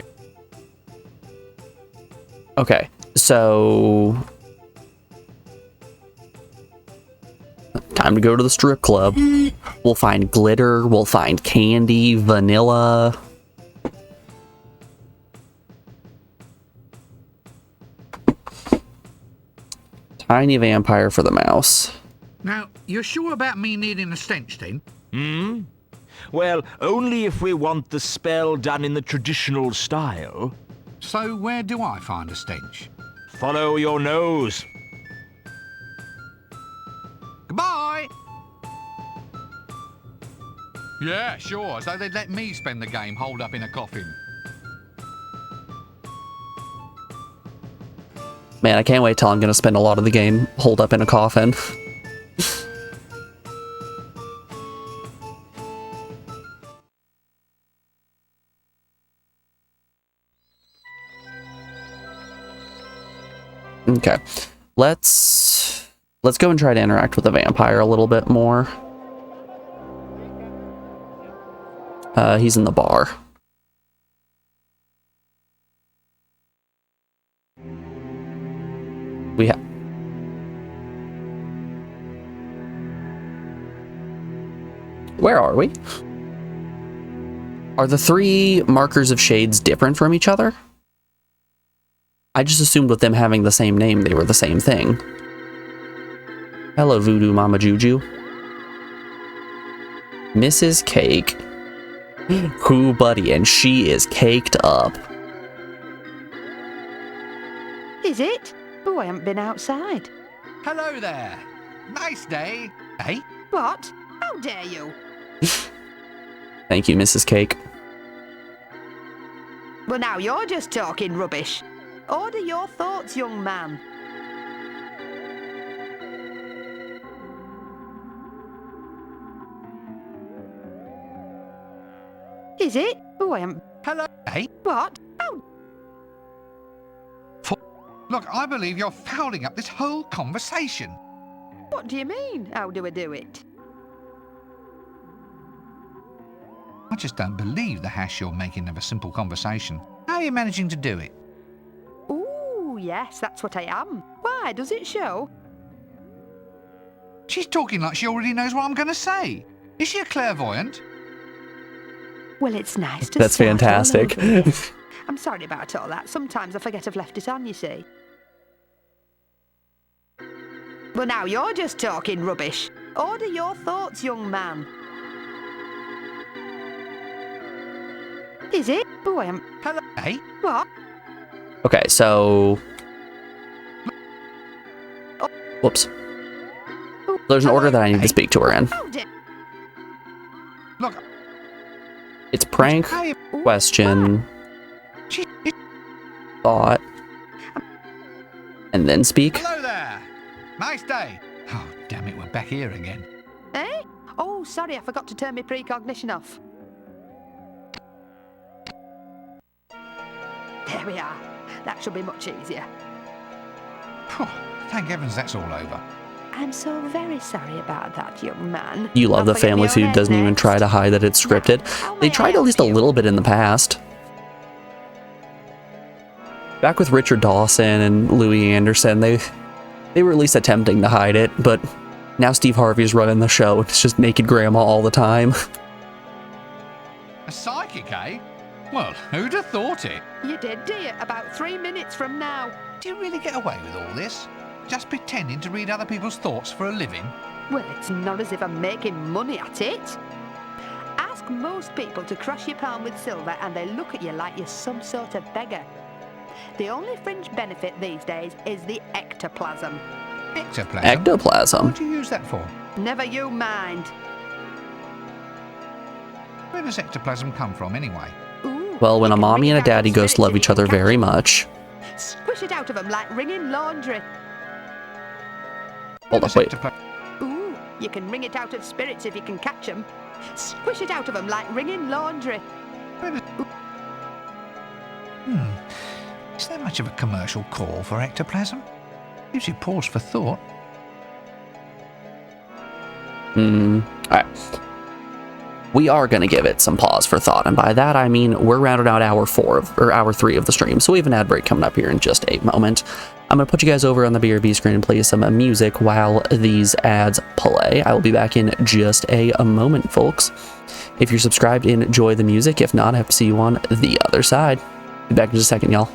Okay, so... time to go to the strip club. We'll find glitter, we'll find candy, vanilla... Tiny vampire for the mouse. Now, you're sure about me needing a stench then? Hmm? Well, only if we want the spell done in the traditional style. So where do I find a stench? Follow your nose. Goodbye! Yeah, sure, as though they'd let me spend the game holed up in a coffin. Man, I can't wait till I'm gonna spend a lot of the game holed up in a coffin. Okay, let's go and try to interact with the vampire a little bit more. He's in the bar. We have... Where are we? Are the 3 markers of shades different from each other? I just assumed with them having the same name, they were the same thing. Hello, Voodoo Mama Juju. Mrs. Cake. Who, buddy? And she is caked up. Is it? Oh, I haven't been outside. Hello there. Nice day. Hey? What? How dare you? Thank you, Mrs. Cake. Well, now you're just talking rubbish. Order your thoughts, young man. Is it? Oh, I haven't... Hello. Hey? What? How... Look, I believe you're fouling up this whole conversation. What do you mean? How do I do it? I just don't believe the hash you're making of a simple conversation. How are you managing to do it? Ooh, yes, that's what I am. Why, does it show? She's talking like she already knows what I'm going to say. Is she a clairvoyant? Well, it's nice to That's start all fantastic. over again. I'm sorry about all that. Sometimes I forget I've left it on, you see. Well, now you're just talking rubbish. Order your thoughts, young man. Is it? Oh, I am... Hello. Hey? What? Okay, so... Whoops. There's an order that I need to speak to her in. Look. It's prank, question, thought, and then speak. Hello there. Nice day. Oh, damn it, we're back here again. Eh? Oh, sorry, I forgot to turn my precognition off. There we are. That should be much easier. Thank heavens that's all over. I'm so very sorry about that, young man. You love the Family Feud doesn't even try to hide that it's scripted. They tried at least a little bit in the past. Back with Richard Dawson and Louis Anderson, they were at least attempting to hide it, but now Steve Harvey's running the show. It's just naked grandma all the time. A psychic, eh? Well, who'd have thought it? You did, do you? About 3 minutes from now. Do you really get away with all this? Just pretending to read other people's thoughts for a living? Well, it's not as if I'm making money at it. Ask most people to crush your palm with silver and they look at you like you're some sort of beggar. The only fringe benefit these days is the ectoplasm. Ectoplasm? Ectoplasm. What do you use that for? Never you mind. Where does ectoplasm come from, anyway? Ooh, Well, when you a can mommy wring and a it out daddy of ghost spirits love if each you other can very catch 'em. much. Squish it out of them like wringing laundry. Hold up, wait. Ooh, you can wring it out of spirits if you can catch 'em. Squish it out of them like wringing laundry. Is there much of a commercial call for ectoplasm? Gives you pause for thought. Alright. We are going to give it some pause for thought, and by that I mean we're rounding out hour 3 of the stream, so we have an ad break coming up here in just a moment. I'm going to put you guys over on the BRB screen and play some music while these ads play. I will be back in just a moment, folks. If you're subscribed, enjoy the music. If not, I have to see you on the other side. Be back in just a second, y'all.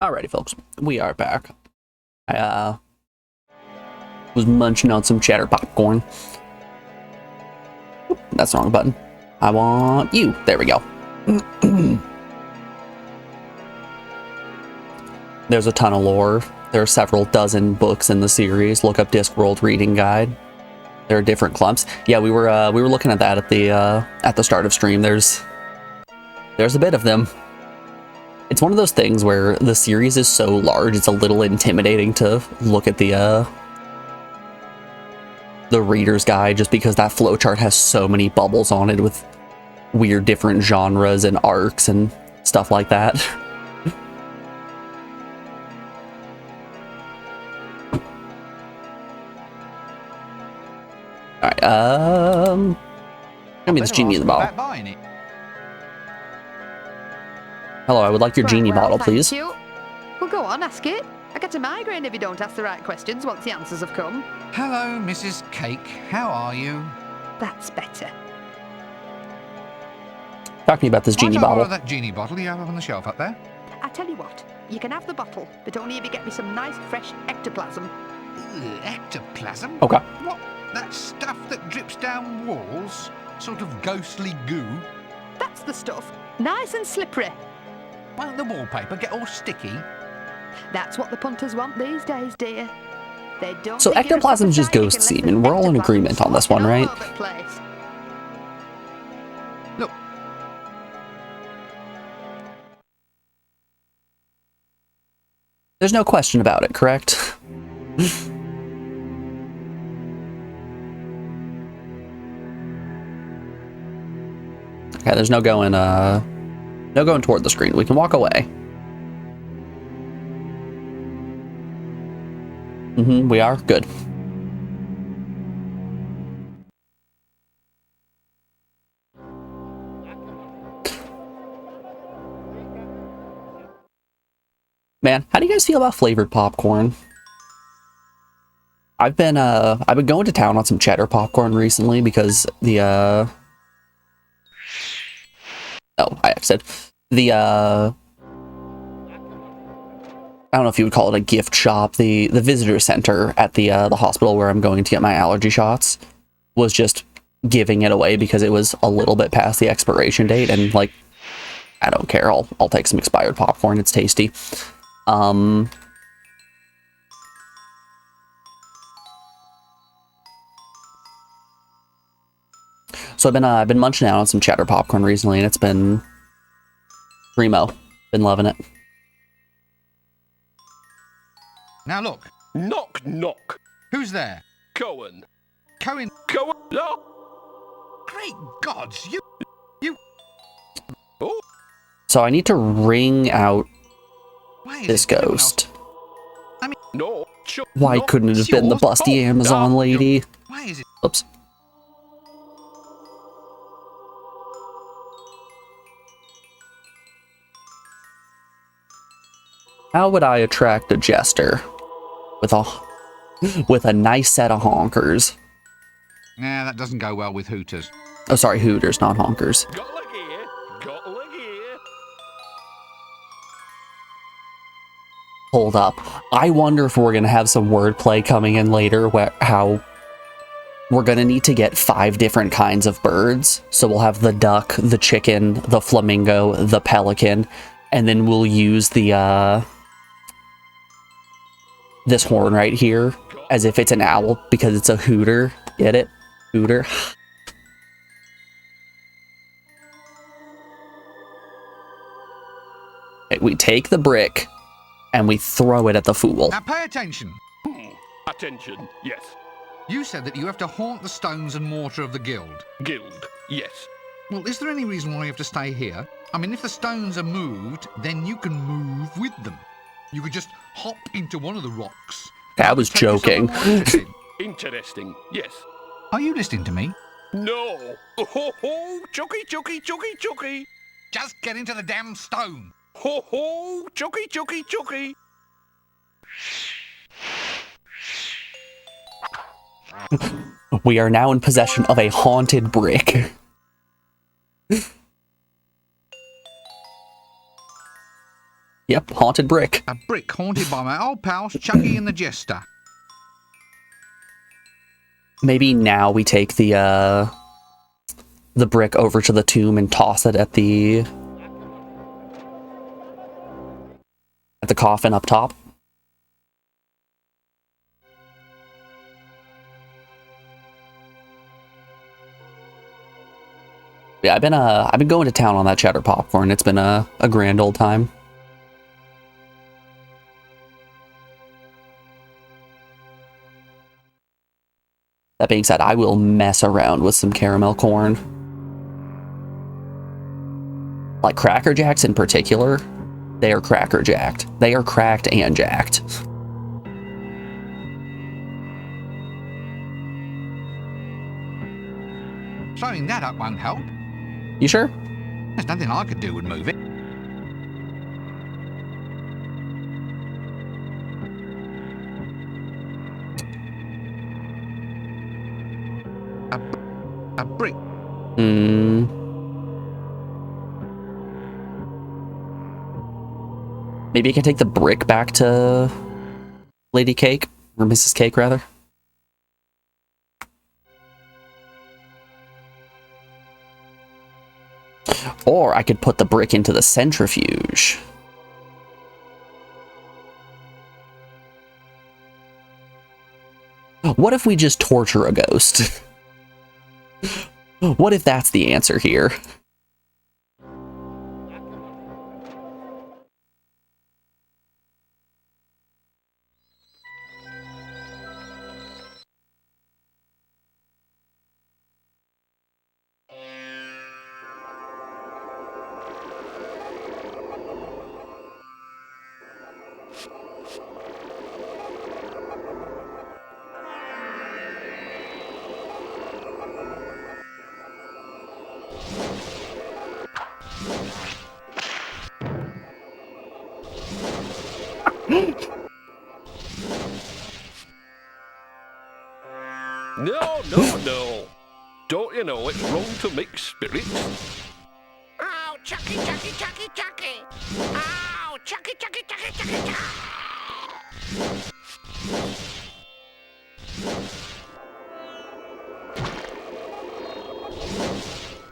Alrighty, folks, we are back. I was munching on some cheddar popcorn. Oop, that's the wrong button. I want you. There we go. There's a ton of lore. There are several dozen books in the series. Look up Discworld Reading Guide. There are different clumps. Yeah, we were looking at that at the start of stream. There's a bit of them. It's one of those things where the series is so large, it's a little intimidating to look at the reader's guide, just because that flowchart has so many bubbles on it with weird different genres and arcs and stuff like that. Alright, I mean, this genie in the bottle. Hello, I would like your genie bottle, please. Thank you. Well, go on, ask it. I get a migraine if you don't ask the right questions once the answers have come. Hello, Mrs. Cake. How are you? That's better. Talking about this genie Might I bottle. borrow that genie bottle you have on the shelf up there? I tell you what, you can have the bottle, but only if you get me some nice, fresh ectoplasm. Ectoplasm? Okay. What? That stuff that drips down walls? Sort of ghostly goo? That's the stuff. Nice and slippery. Won't the wallpaper get all sticky? That's what the punters want these days, dear. They don't. So ectoplasm's just ghost semen. We're all in agreement on this one, right? Look. There's no question about it, correct? Okay, there's no going toward the screen. We can walk away. We are good. Man, how do you guys feel about flavored popcorn? I've been going to town on some cheddar popcorn recently because the oh, I said the I don't know if you would call it a gift shop. The visitor center at the hospital where I'm going to get my allergy shots was just giving it away because it was a little bit past the expiration date, and like, I don't care. I'll take some expired popcorn. It's tasty. So I've been munching out on some cheddar popcorn recently, and it's been primo. Been loving it. Now look. Knock, knock. Who's there? Cohen. Cohen. Cohen. No. Great gods, you. Oh. So I need to ring out this ghost. I mean, no. Why couldn't it have been the busty Amazon lady? Why is it? Oops. How would I attract a jester with a nice set of honkers? Nah, that doesn't go well with Hooters. Oh, sorry, Hooters, not honkers. Got leg here. Got leg here. Hold up. I wonder if we're gonna have some wordplay coming in later, how we're gonna need to get 5 different kinds of birds. So we'll have the duck, the chicken, the flamingo, the pelican, and then we'll use the this horn right here as if it's an owl because it's a hooter. Get it? Hooter. Okay, we take the brick and we throw it at the fool. Now pay attention. Attention, yes. You said that you have to haunt the stones and mortar of the guild. Guild, yes. Well, is there any reason why you have to stay here? I mean, if the stones are moved, then you can move with them. You could just hop into one of the rocks. I was joking. Interesting, yes. Are you listening to me? No. Ho ho, chucky, chucky, chucky, chucky. Just get into the damn stone. Ho ho, chucky, chucky, chucky. We are now in possession of a haunted brick. Yep, haunted brick. A brick haunted by my old pals Chucky and the Jester. Maybe now we take the brick over to the tomb and toss it at the coffin up top. Yeah, I've been going to town on that cheddar popcorn. It's been a grand old time. That being said, I will mess around with some caramel corn. Like Cracker Jacks in particular, they are cracker jacked. They are cracked and jacked. Throwing that up won't help. You sure? There's nothing I could do would move it. A brick. Maybe you can take the brick back to Lady Cake, or Mrs. Cake, rather. Or I could put the brick into the centrifuge. What if we just torture a ghost? What if that's the answer here? No. Don't you know it's wrong to mix spirits? Ow, Chucky, Chucky, Chucky, Chucky! Ow, Chucky, Chucky, Chucky, Chucky, Chucky!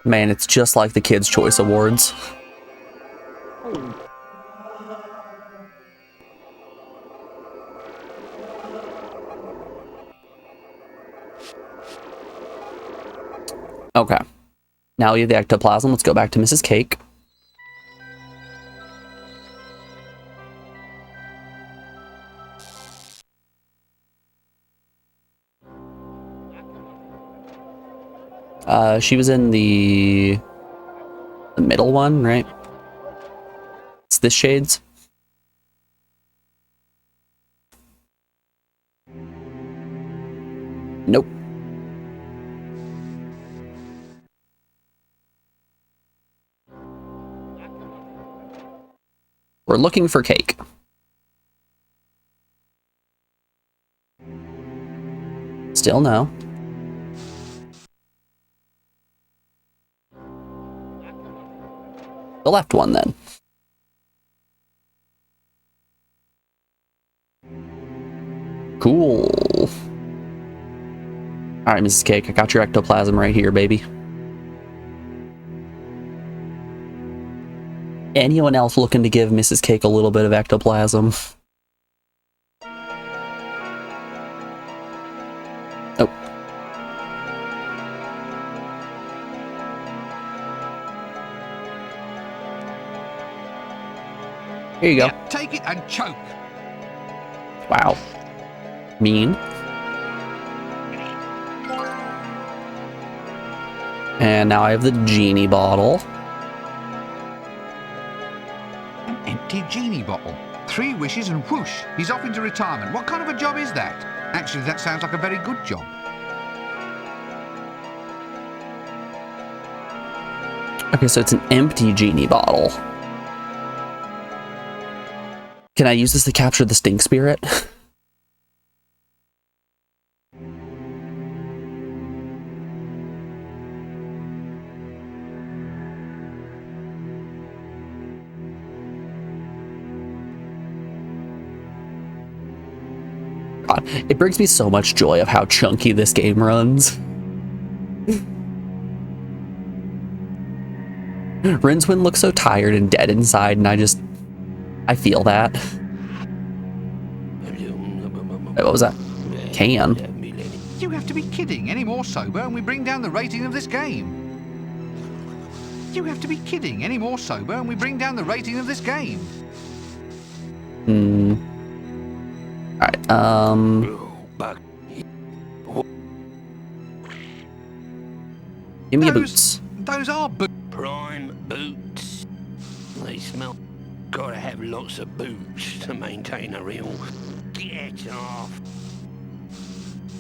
Man, it's just like the Kids' Choice Awards. Okay. Now we have the ectoplasm. Let's go back to Mrs. Cake. She was in the middle one, right? It's this shades. Nope. We're looking for Cake. Still no. The left one, then. Cool. All right, Mrs. Cake, I got your ectoplasm right here, baby. Anyone else looking to give Mrs. Cake a little bit of ectoplasm? Oh. Here you go. Yeah, take it and choke. Wow. Mean. And now I have the genie bottle. An empty genie bottle. 3 wishes and whoosh, he's off into retirement. What kind of a job is that? Actually, that sounds like a very good job. Okay, so it's an empty genie bottle. Can I use this to capture the stink spirit? God, it brings me so much joy of how chunky this game runs. Rincewind looks so tired and dead inside, and I feel that. Wait, what was that? Can. You have to be kidding. Any more sober and we bring down the rating of this game. You have to be kidding. Any more sober and we bring down the rating of this game. Alright, Give me your boots. Those are boots. Prime boots. They smell. Gotta have lots of boots to maintain a real get off.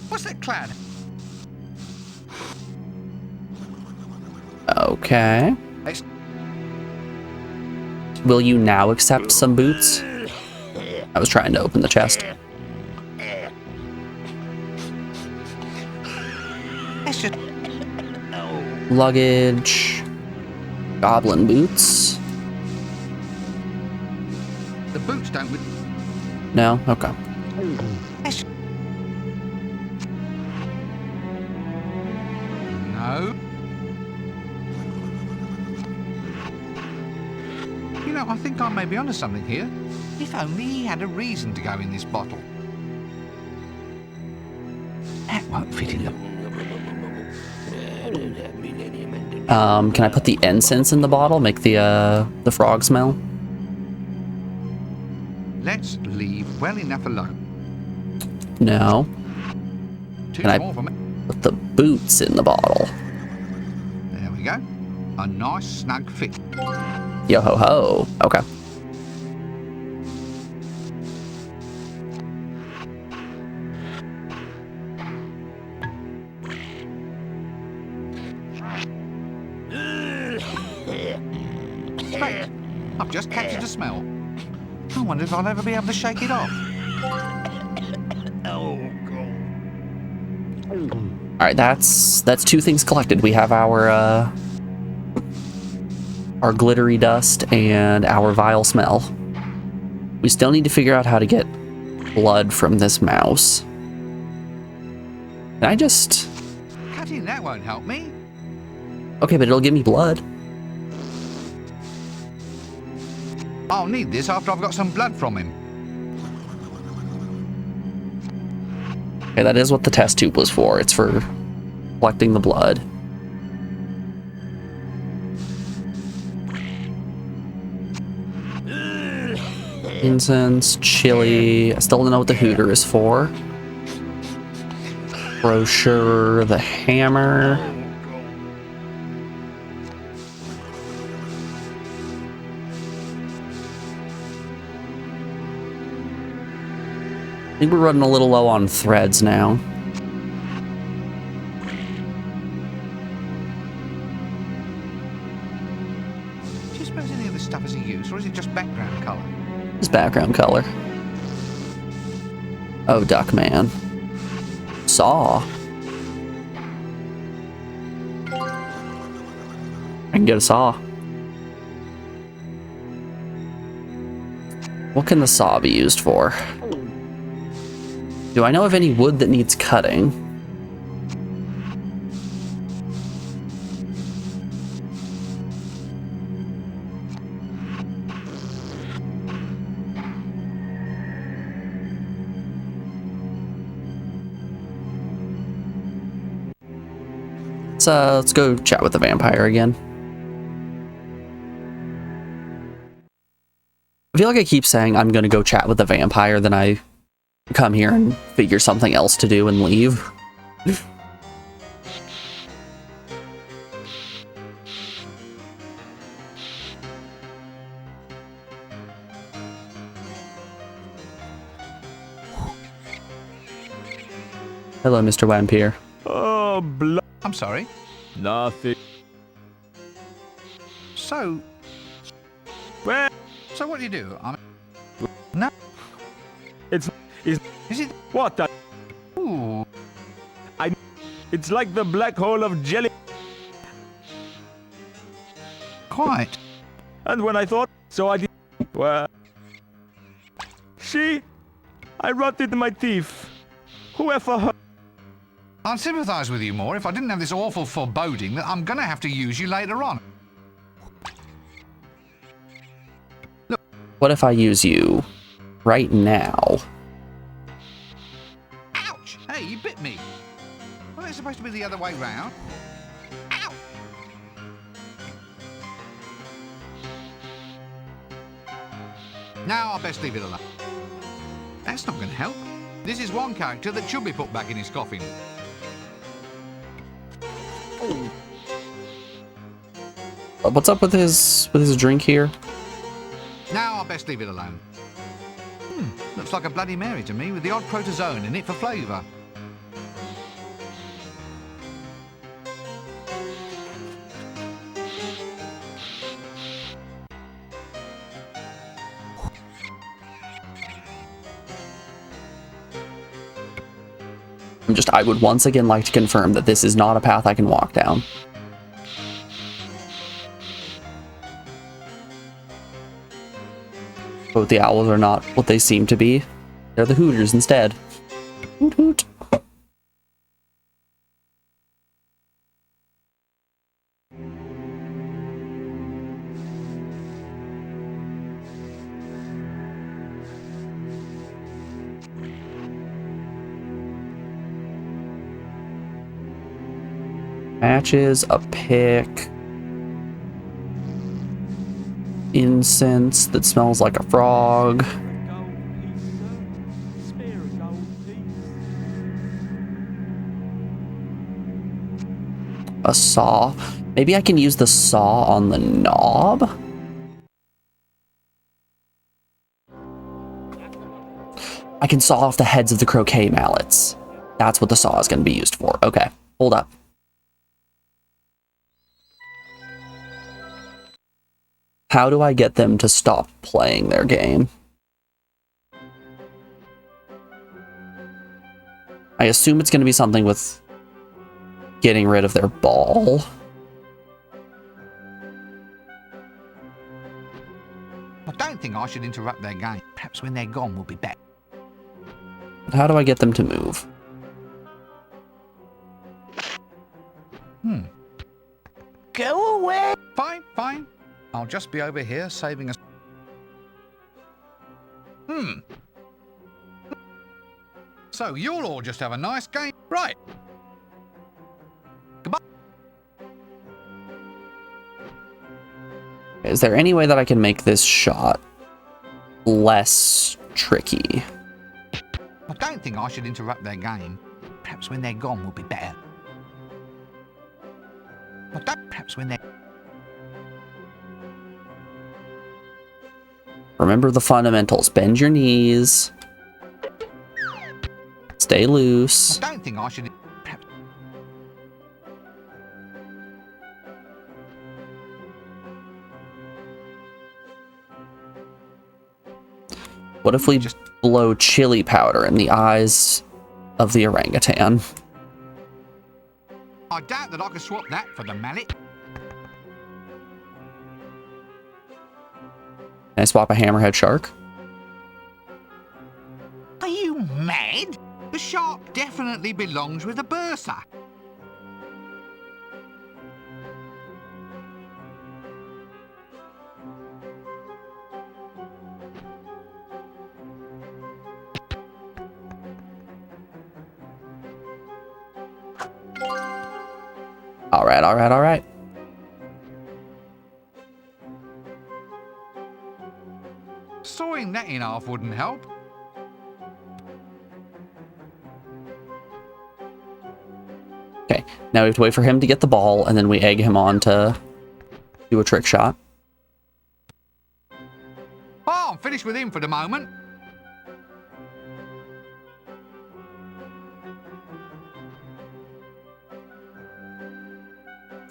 What's that clad? Okay. It's Will you now accept some boots? I was trying to open the chest. just... Luggage. Goblin boots. The boots don't... No? Okay. No. You know, I think I may be onto something here. If only he had a reason to go in this bottle. That won't fit in the... Can I put the incense in the bottle? Make the frog smell? Let's leave well enough alone. No. Too Can I small for me. put the boots in the bottle? There we go. A nice snug fit. Yo ho ho. Okay. Great. I've just captured a smell. I wonder if I'll ever be able to shake it off. All right, that's two things collected. We have our glittery dust and our vile smell. We still need to figure out how to get blood from this mouse. Can I just... Cutting that won't help me. Okay, but it'll give me blood. I'll need this after I've got some blood from him. Okay, that is what the test tube was for. It's for collecting the blood. Incense, chili. I still don't know what the hooter is for. Brochure, the hammer. I think we're running a little low on threads now. Do you suppose any of this stuff is a use, or is it just background colour? It's background color. Oh, Duckman. Saw. I can get a saw. What can the saw be used for? Do I know of any wood that needs cutting? Let's go chat with the vampire again. I feel like I keep saying I'm gonna go chat with the vampire, then I come here and figure something else to do and leave. Hello, Mr. Vampire. Oh, I'm sorry. Nothing. So... Where? So what do you do? No. Is it? What the? Ooh. It's like the black hole of jelly. Quite. And when I thought, so I did. Well. I rotted my teeth. Whoever heard. I'd sympathise with you more if I didn't have this awful foreboding that I'm going to have to use you later on. Look. What if I use you right now? Ouch! Hey, you bit me. Wasn't it supposed to be the other way round? Ow! Now I'll best leave it alone. That's not going to help. This is one character that should be put back in his coffin. What's up with his drink here? Now I'll best leave it alone. Looks like a Bloody Mary to me with the odd protozoan in it for flavour. I would once again like to confirm that this is not a path I can walk down. But the owls are not what they seem to be. They're the Hooters instead. Hoot hoot. Matches, a pick, incense that smells like a frog. A saw. Maybe I can use the saw on the knob? I can saw off the heads of the croquet mallets. That's what the saw is going to be used for. Okay, hold up. How do I get them to stop playing their game? I assume it's going to be something with getting rid of their ball. I don't think I should interrupt their game. Perhaps when they're gone we'll be back. How do I get them to move? Go away! Fine, fine. I'll just be over here saving us. So you'll all just have a nice game. Right. Goodbye. Is there any way that I can make this shot less tricky? I don't think I should interrupt their game. Perhaps when they're gone we'll be better. Perhaps when they're... Remember the fundamentals. Bend your knees. Stay loose. I don't think I should... Perhaps... What if we just blow chili powder in the eyes of the orangutan? I doubt that I could swap that for the mallet. Can I swap a hammerhead shark? Are you mad? The shark definitely belongs with the bursar. Alright, alright, alright. Sawing that in half wouldn't help. Okay, now we have to wait for him to get the ball, and then we egg him on to do a trick shot. Oh, I'm finished with him for the moment.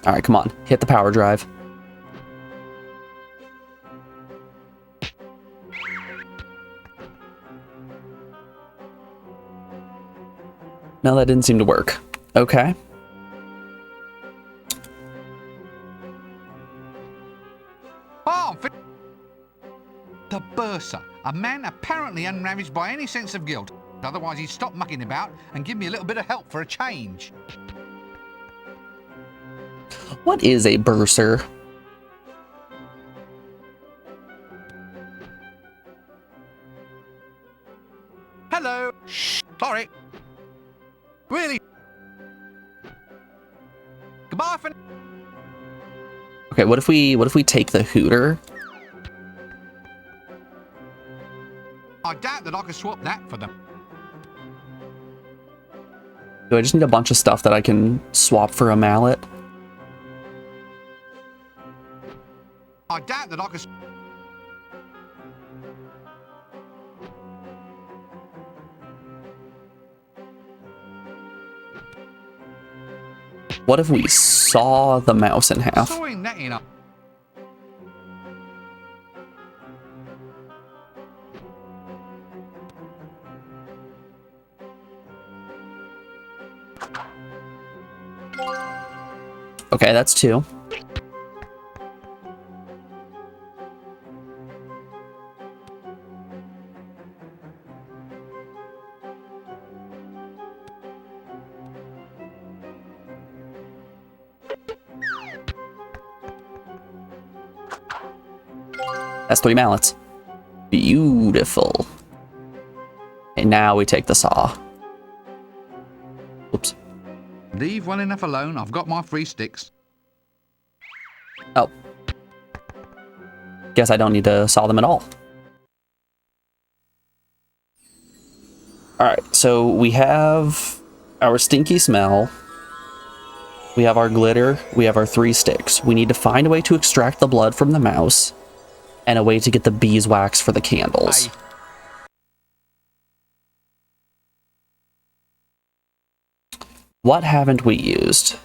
Alright, come on. Hit the power drive. No, that didn't seem to work. Okay. Oh, the bursar, a man apparently unravaged by any sense of guilt. Otherwise he'd stop mucking about and give me a little bit of help for a change. What is a bursar? Hello. Shh. Sorry. Really. Goodbye for... Okay, what if we take the hooter? I doubt that I could swap that for them. Do I just need a bunch of stuff that I can swap for a mallet? I doubt that I could... What if we saw the mouse in half? Sawing netting up. Okay, that's 2. That's 3 mallets. Beautiful. And now we take the saw. Oops. Leave well enough alone. I've got my 3 sticks. Oh. Guess I don't need to saw them at all. Alright, so we have our stinky smell. We have our glitter. We have our 3 sticks. We need to find a way to extract the blood from the mouse. And a way to get the beeswax for the candles. Aye. What haven't we used?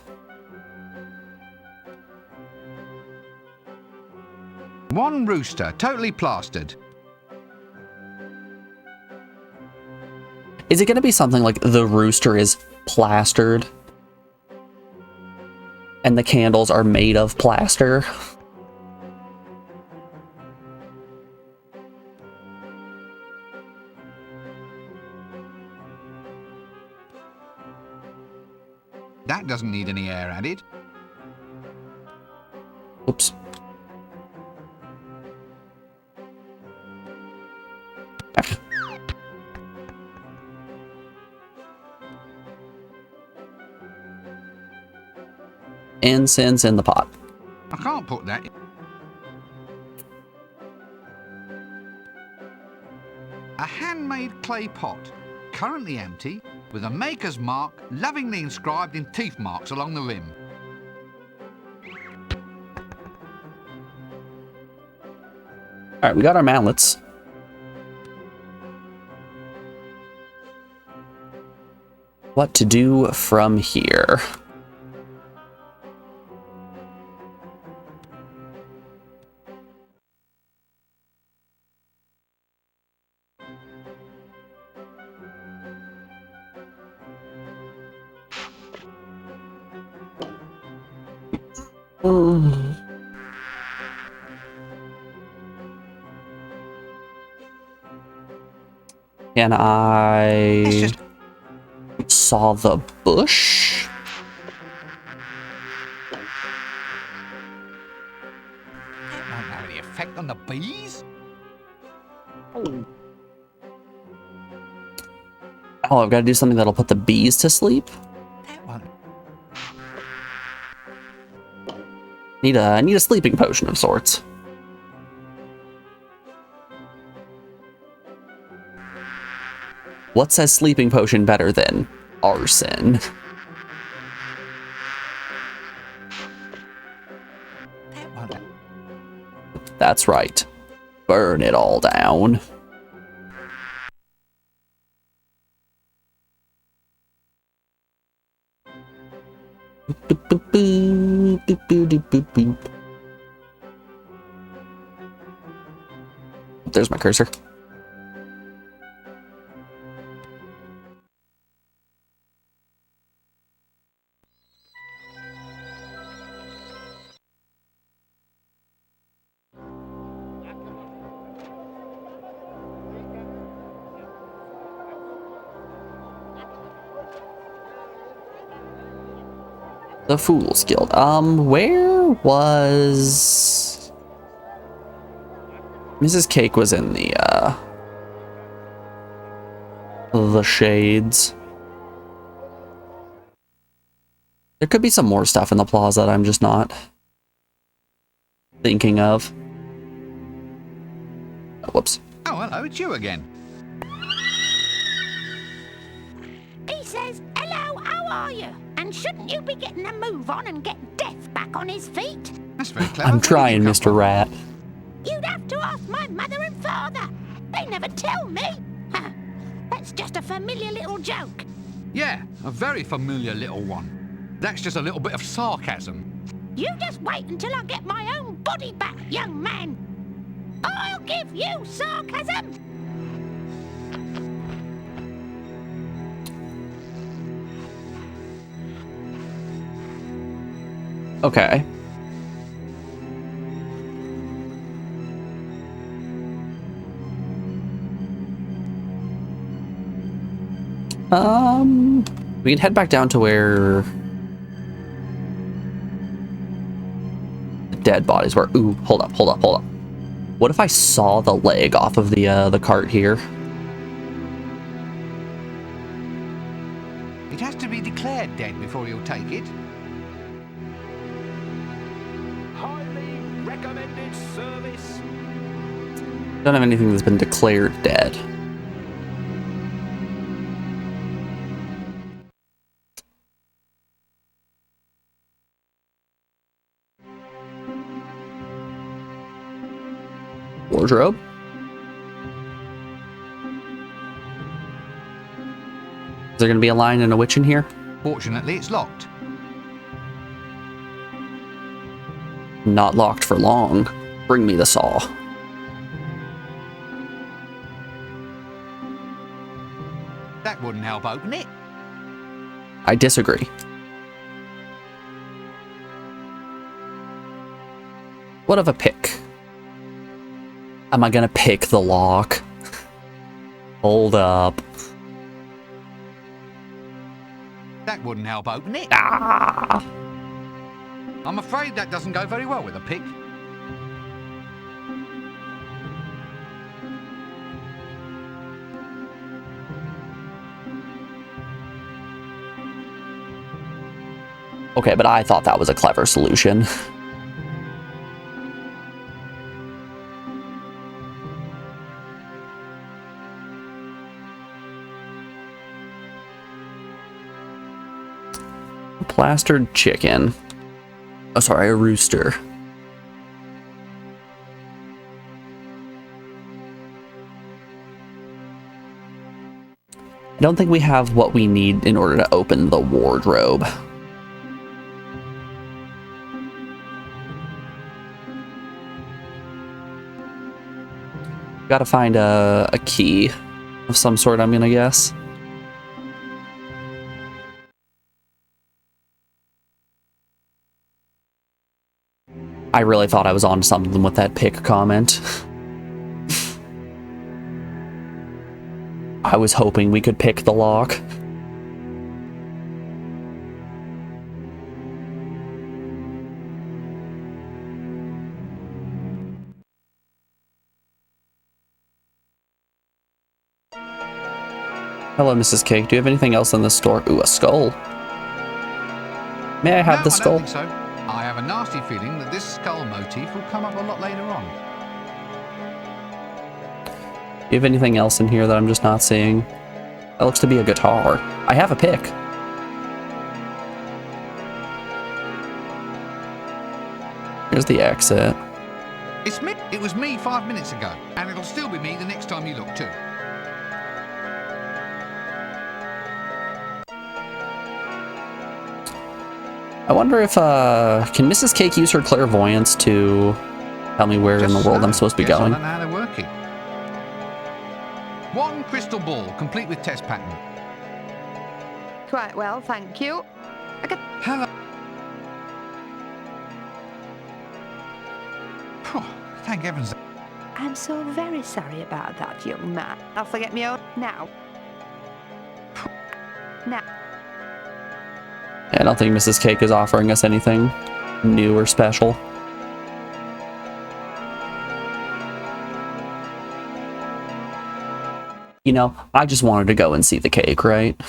One rooster, totally plastered. Is it going to be something like the rooster is plastered? And the candles are made of plaster? That doesn't need any air added. Oops. Ah. Incense in the pot. I can't put that in. A handmade clay pot, currently empty, with a maker's mark lovingly inscribed in teeth marks along the rim. Alright, we got our mallets. What to do from here? Can I saw the bush? That won't have any effect on the bees. Oh, I've got to do something that'll put the bees to sleep? That won't. Need a sleeping potion of sorts. What says sleeping potion better than arson? That won't. That's right. Burn it all down. There's my cursor. The Fool's Guild. Where was... Mrs. Cake was in the shades. There could be some more stuff in the plaza that I'm just not thinking of. Oh, whoops. Oh, hello, it's you again. He says, hello, how are you? And shouldn't you be getting a move on and get Death back on his feet? That's very clever. I'm Where did trying, you come Mr. from? Rat. You'd have to ask my mother and father. They never tell me. That's just a familiar little joke. Yeah, a very familiar little one. That's just a little bit of sarcasm. You just wait until I get my own body back, young man. I'll give you sarcasm. Okay. We can head back down to where the dead bodies were. Ooh, hold up. What if I saw the leg off of the cart here? It has to be declared dead before you'll take it. Highly recommended service. Don't have anything that's been declared dead. Wardrobe. Is there gonna be a lion and a witch in here? Fortunately, it's locked. Not locked for long. Bring me the saw. That wouldn't help open it. I disagree. What of a pick? Am I gonna pick the lock? Hold up. That wouldn't help open it. Ah! I'm afraid that doesn't go very well with a pick. Okay, but I thought that was a clever solution. Plastered chicken. Oh, sorry, a rooster. I don't think we have what we need in order to open the wardrobe. Gotta find a key of some sort, I'm gonna guess. I really thought I was on something with that pick comment. I was hoping we could pick the lock. Hello, Mrs. Cake. Do you have anything else in the store? Ooh, a skull. May I have No, the skull? I don't think so. I have a nasty feeling that this skull motif will come up a lot later on. Do you have anything else in here that I'm just not seeing? That looks to be a guitar. I have a pick. Here's the exit. It's me. It was me 5 minutes ago, and it'll still be me the next time you look too. I wonder if, can Mrs. Cake use her clairvoyance to tell me where in the world I'm supposed to be Guess going? I don't know how they're working. One crystal ball, complete with test pattern. Quite well, thank you. Hello. Phew, thank heavens. I'm so very sorry about that, young man. I'll forget me own now. Now. I don't think Mrs. Cake is offering us anything new or special. You know, I just wanted to go and see the cake, right?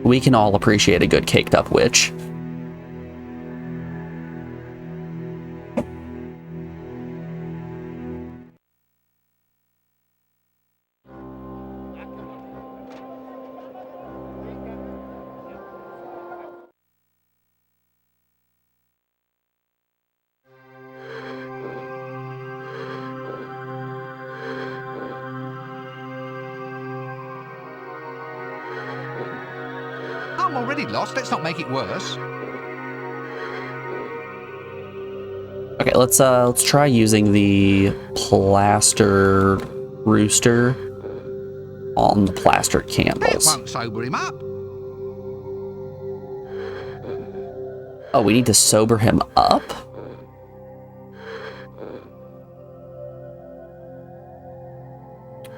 We can all appreciate a good caked up witch. I'm already lost. Let's not make it worse. Okay, let's try using the plastered rooster on the plastered That candles. won't sober him up. Oh, we need to sober him up?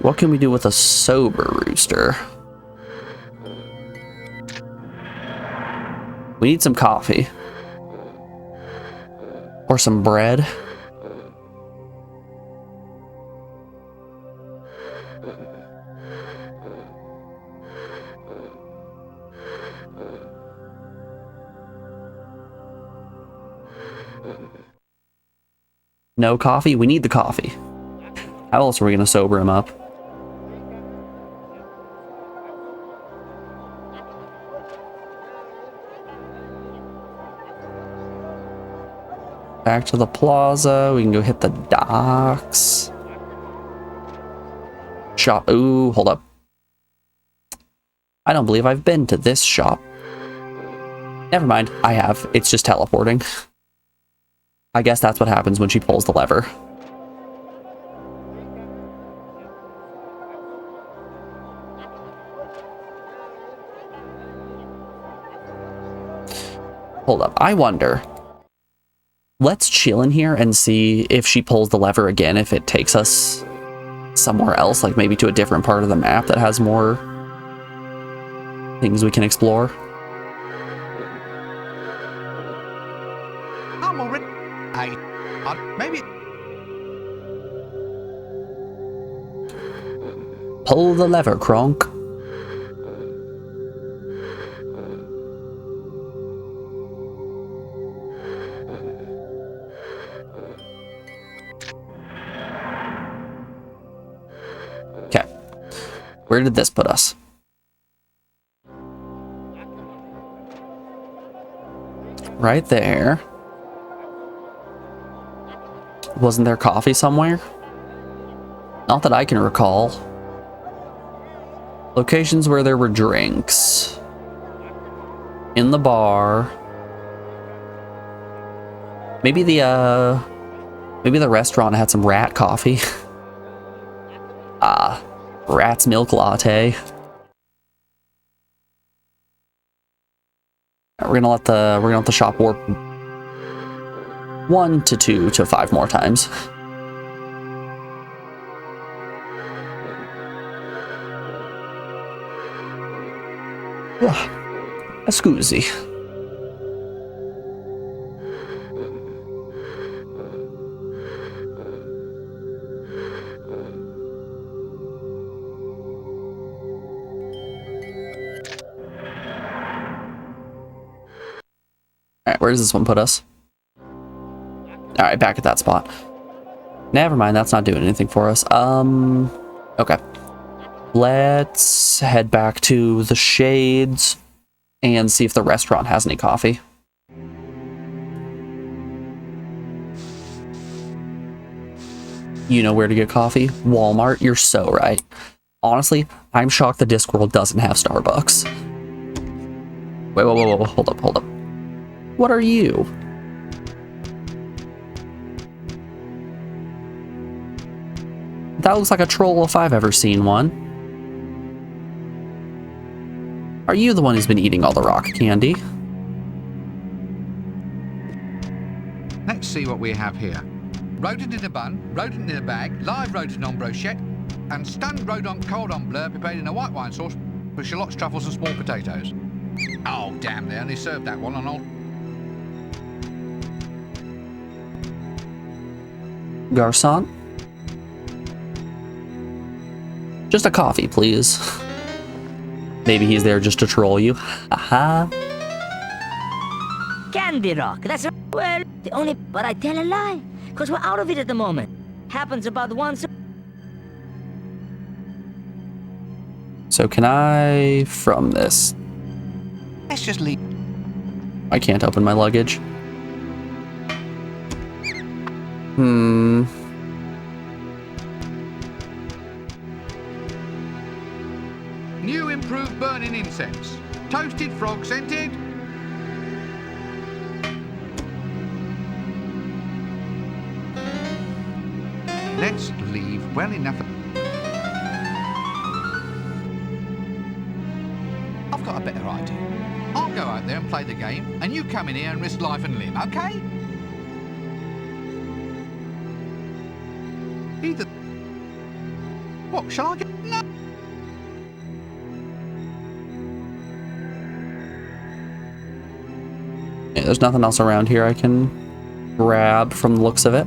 What can we do with a sober rooster? We need some coffee. Or some bread. No coffee? We need the coffee. How else are we going to sober him up? Back to the plaza. We can go hit the docks. Shop. Ooh, hold up. I don't believe I've been to this shop. Never mind. I have. It's just teleporting. I guess that's what happens when she pulls the lever. Hold up. I wonder. Let's chill in here and see if she pulls the lever again, if it takes us somewhere else, like maybe to a different part of the map that has more things we can explore. I'm already... maybe... Pull the lever, Kronk. Okay. Where did this put us? Right there. Wasn't there coffee somewhere? Not that I can recall. Locations where there were drinks. In the bar. Maybe the restaurant had some rat coffee. Rat's milk latte. We're gonna let the shop warp 1 to 2 to 5 more times. Scusi. Alright, where does this one put us? Alright, back at that spot. Never mind, that's not doing anything for us. Okay. Let's head back to the Shades and see if the restaurant has any coffee. You know where to get coffee? Walmart, you're so right. Honestly, I'm shocked the Discworld doesn't have Starbucks. Wait, whoa, hold up. What are you? That looks like a troll if I've ever seen one. Are you the one who's been eating all the rock candy? Let's see what we have here. Rodent in a bun, rodent in a bag, live rodent on brochette, and stunned rodent cordon bleu prepared in a white wine sauce with shallots, truffles, and small potatoes. Oh, damn, they only served that one on old... Garçon? Just a coffee, please. Maybe he's there just to troll you. Haha. Candy Rock, that's well, the only, but I tell a lie, because we're out of it at the moment. Happens about once. So can I, from this? Let's just leave. I can't open my luggage. New improved burning in cents. Toasted frog scented. Let's leave well enough. I've got a better idea. I'll go out there and play the game, and you come in here and risk life and limb, okay? Either... What, shall I get... No. Yeah, there's nothing else around here I can grab from the looks of it.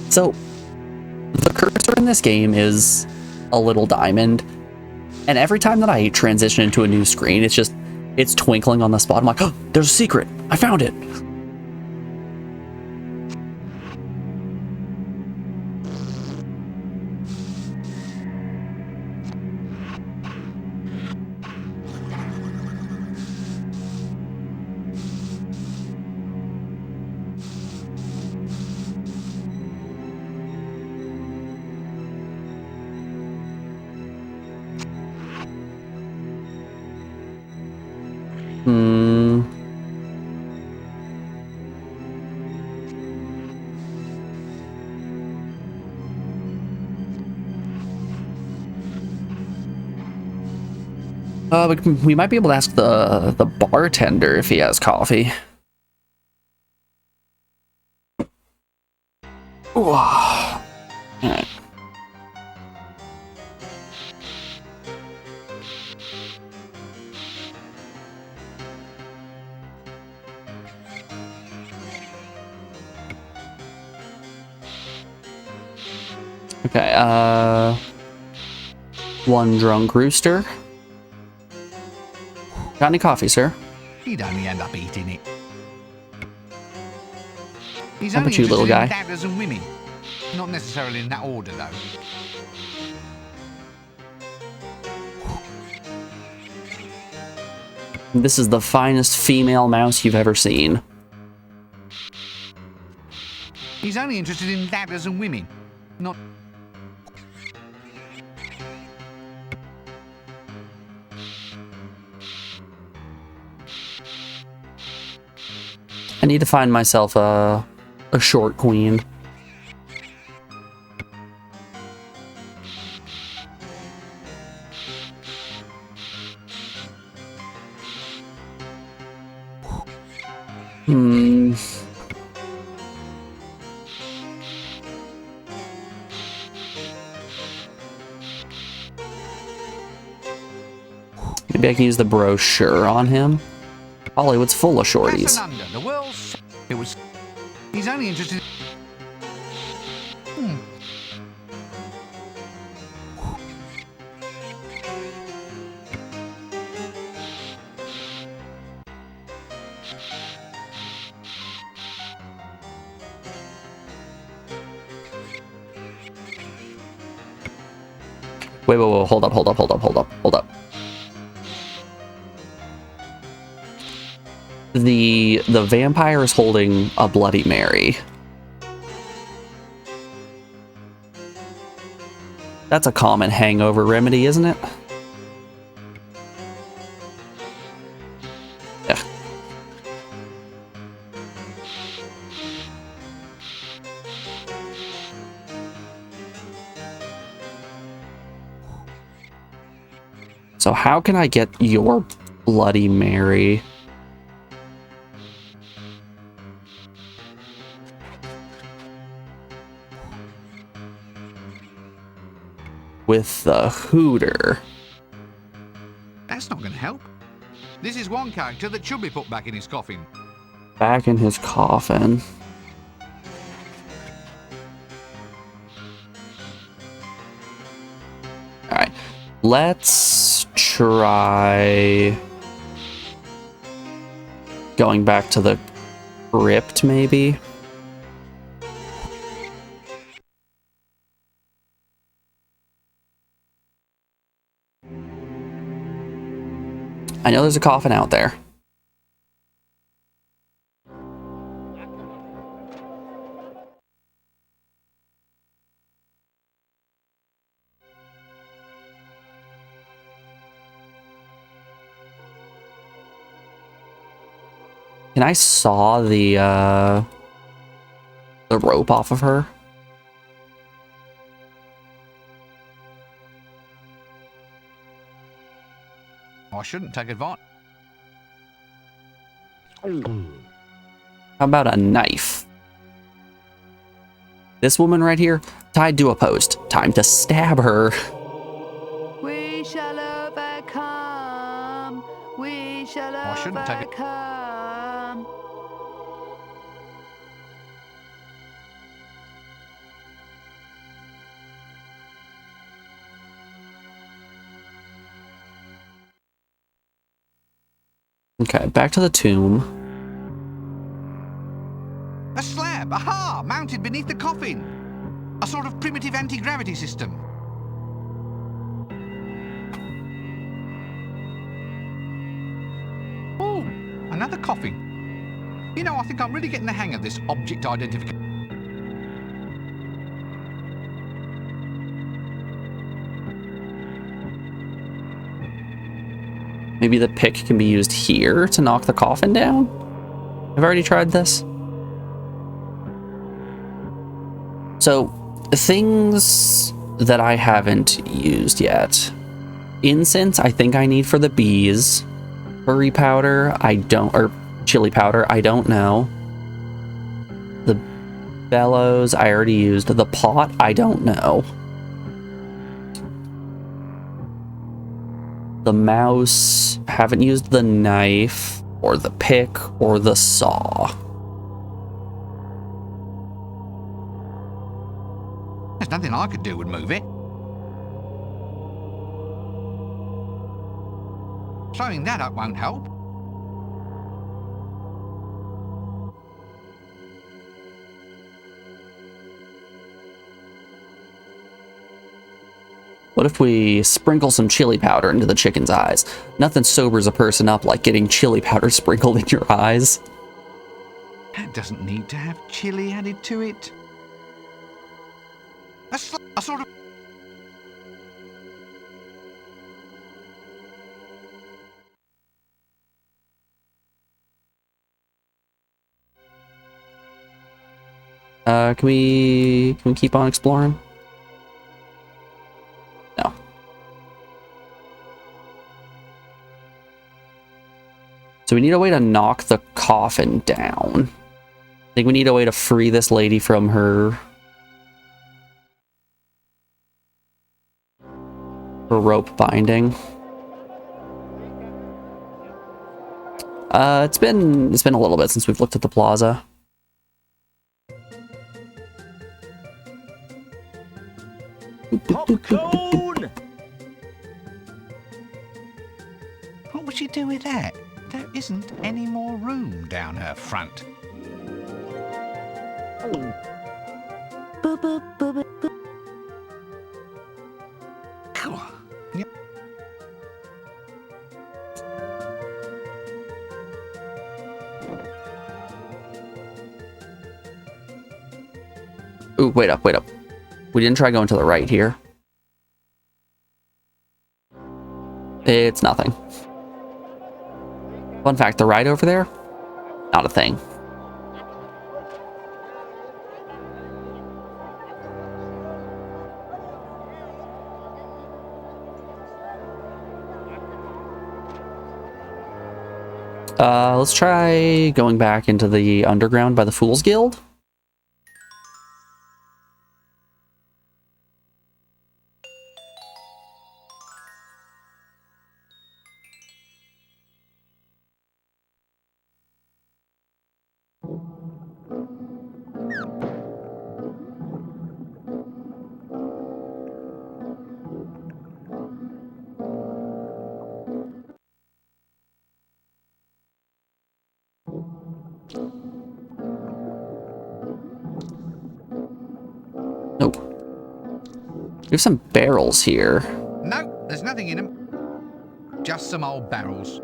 So, the cursor in this game is a little diamond, and every time that I transition into a new screen, it's twinkling on the spot. I'm like, oh, there's a secret. I found it. We might be able to ask the bartender if he has coffee. Ooh. All right. Okay, one drunk rooster. Got any coffee, sir? He'd only end up eating it. He's How only about you, little interested in guy? daggers and women. Not necessarily in that order, though. This is the finest female mouse you've ever seen. He's only interested in daggers and women. Not... I need to find myself a short queen. Maybe I can use the brochure on him. Hollywood's full of shorties. Under the world's... It was... He's only interested... Wait, hold up. The vampire is holding a Bloody Mary. That's a common hangover remedy, isn't it? Yeah. So how can I get your Bloody Mary? With the hooter. That's not going to help. This is one character that should be put back in his coffin. Back in his coffin. Alright. Let's try going back to the crypt, maybe. I know there's a coffin out there. Can I saw the rope off of her? I shouldn't take advantage. How about a knife? This woman right here, tied to a post. Time to stab her. We shall overcome. We shall I shouldn't take it. overcome. Okay, back to the tomb. A slab! Aha! Mounted beneath the coffin! A sort of primitive anti-gravity system. Oh, another coffin. You know, I think I'm really getting the hang of this object identification. Maybe the pick can be used here to knock the coffin down? I've already tried this. So, things that I haven't used yet. Incense, I think I need for the bees. Curry powder, I don't, or chili powder, I don't know. The bellows, I already used. The pot, I don't know. The mouse, haven't used the knife, or the pick, or the saw. There's nothing I could do would move it. Throwing that up won't help. What if we sprinkle some chili powder into the chicken's eyes? Nothing sobers a person up like getting chili powder sprinkled in your eyes. That doesn't need to have chili added to it. A sort of... Can we keep on exploring? No. So we need a way to knock the coffin down. I think we need a way to free this lady from her rope binding. It's been a little bit since we've looked at the plaza. Popcorn! What would she do with that? There isn't any more room down her front. Boop, boop, boop, boop, boop. Yep. Ooh, wait up, wait up. We didn't try going to the right here. It's nothing. Fun fact, the right over there, not a thing. Let's try going back into the underground by the Fool's Guild. Nope. We have some barrels here. No, there's nothing in them. Just some old barrels.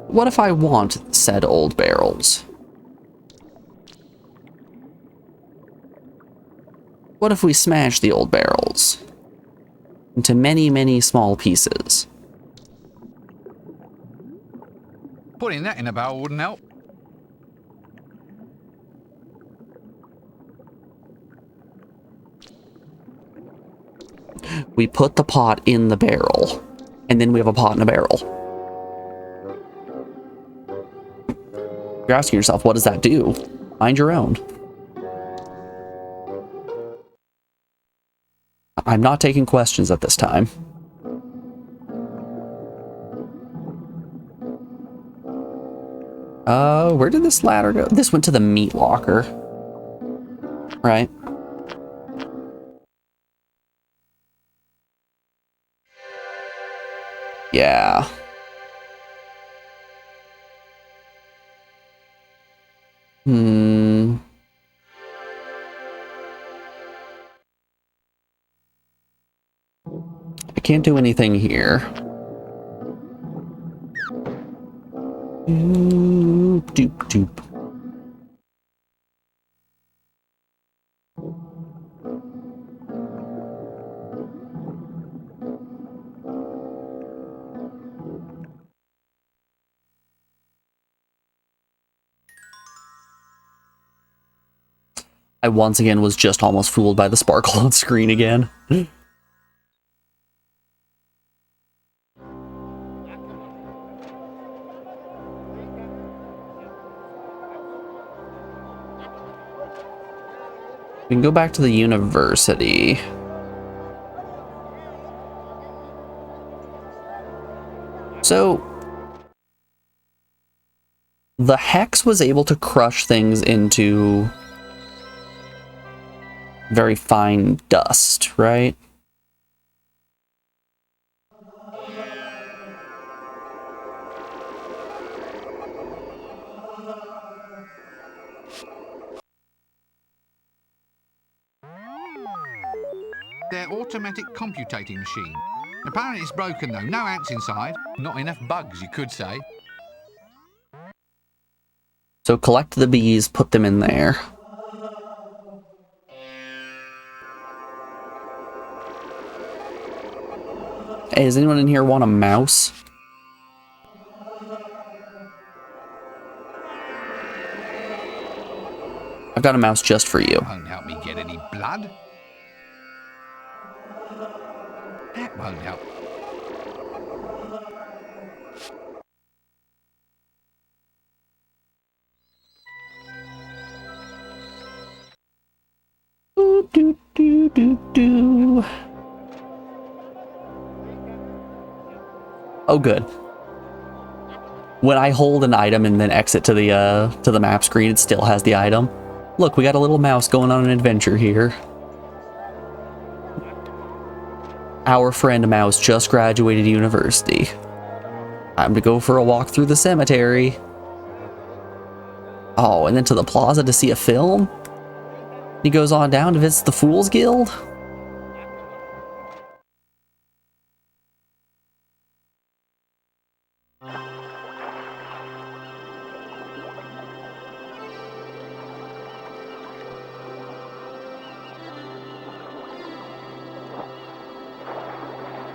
What if I want said old barrels? What if we smash the old barrels into many, many small pieces? Putting that in a barrel wouldn't help. We put the pot in the barrel, and then we have a pot in a barrel. You're asking yourself, what does that do? Mind your own. I'm not taking questions at this time. Where did this ladder go? This went to the meat locker. Right. Yeah. Hmm. I can't do anything here. Doop, doop, doop. I once again was just almost fooled by the sparkle on screen again. We can go back to the university. So, the hex was able to crush things into very fine dust, right? Their automatic computating machine. Apparently it's broken though. No ants inside. Not enough bugs, you could say. So collect the bees, put them in there. Hey, does anyone in here want a mouse? I've got a mouse just for you. Won't help me get any blood. That won't help. Do, do, do, do, do. Oh, good. When I hold an item and then exit to the map screen, it still has the item. Look, we got a little mouse going on an adventure here. Our friend Mouse just graduated university. Time to go for a walk through the cemetery. Oh, and then to the plaza to see a film? He goes on down to visit the Fool's Guild?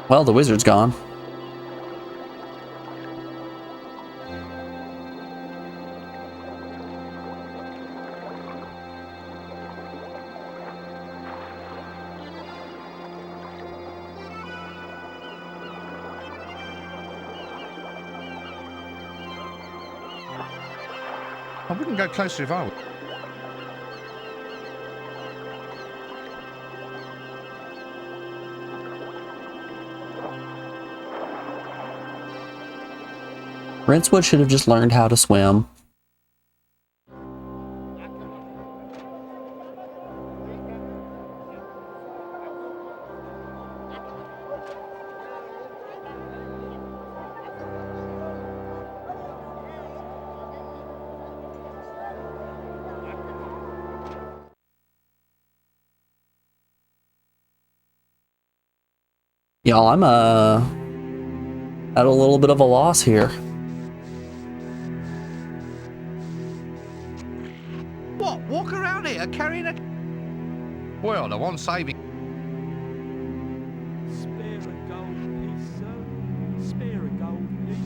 Well, the wizard's gone. I wouldn't go closer if I were. Rincewood should have just learned how to swim. Y'all, I'm at a little bit of a loss here. What? Walk around here carrying a... Well, the one saving... Spare a gold piece, sir. Spare a gold piece.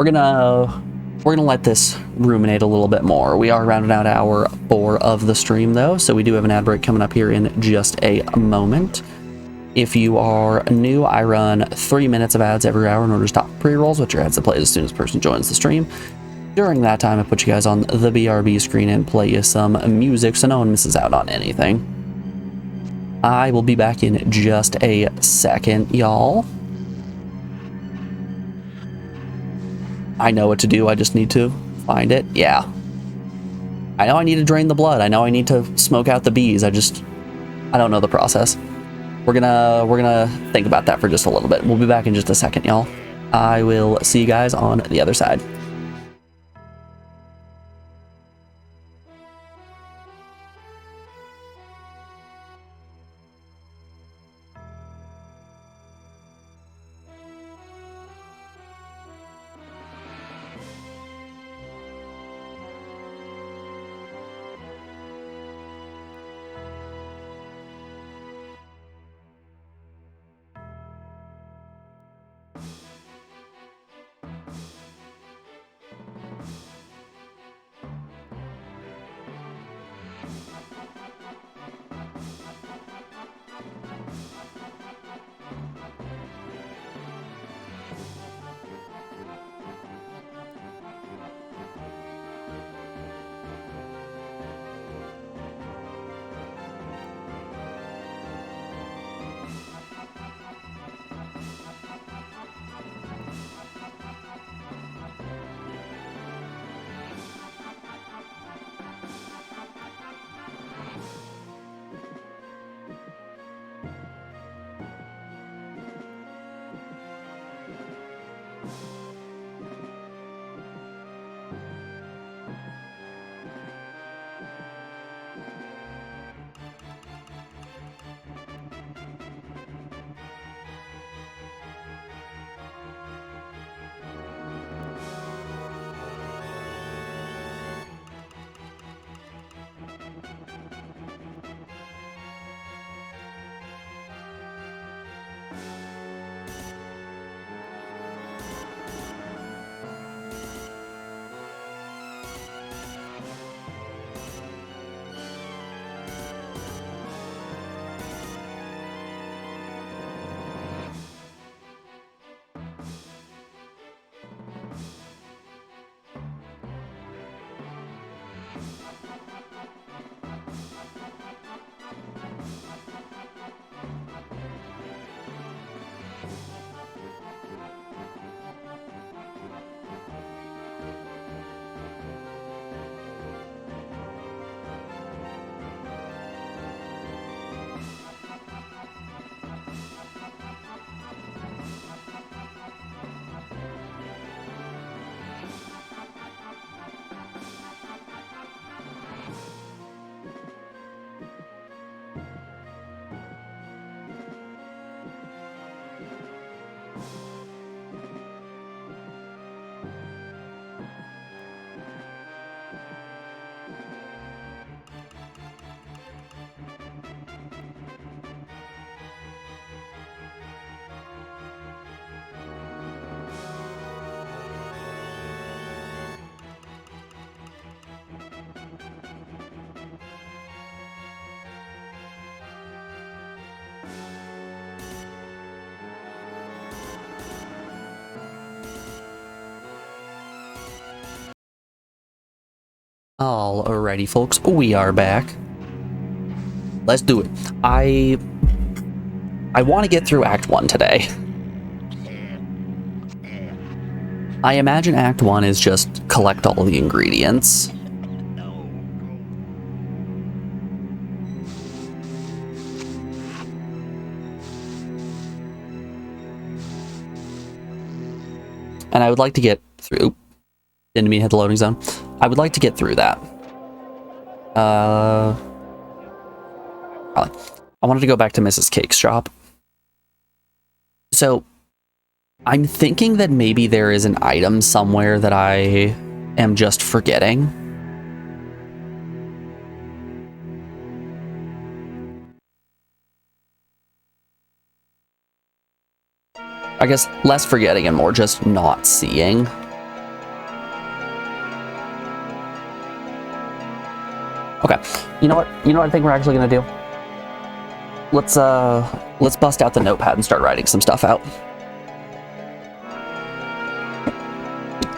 we're gonna let this ruminate a little bit more. We are rounding out hour 4 of the stream though, so we do have an ad break coming up here in just a moment. If you are new, I run 3 minutes of ads every hour in order to stop pre-rolls, which are ads that play as soon as a person joins the stream. During that time, I put you guys on the BRB screen and play you some music so no one misses out on anything. I will be back in just a second, y'all. I know what to do, I just need to find it. Yeah. I know I need to drain the blood. I know I need to smoke out the bees. I don't know the process. We're gonna think about that for just a little bit. We'll be back in just a second, y'all. I will see you guys on the other side. Alrighty, folks, we are back. Let's do it. I want to get through Act 1 today. I imagine Act 1 is just collect all the ingredients. And I would like to get through... Didn't mean to hit the loading zone. I would like to get through that. Probably. I wanted to go back to Mrs. Cake's shop. So, I'm thinking that maybe there is an item somewhere that I am just forgetting. I guess less forgetting and more just not seeing. Okay. You know what? You know what I think we're actually gonna do? Let's bust out the notepad and start writing some stuff out.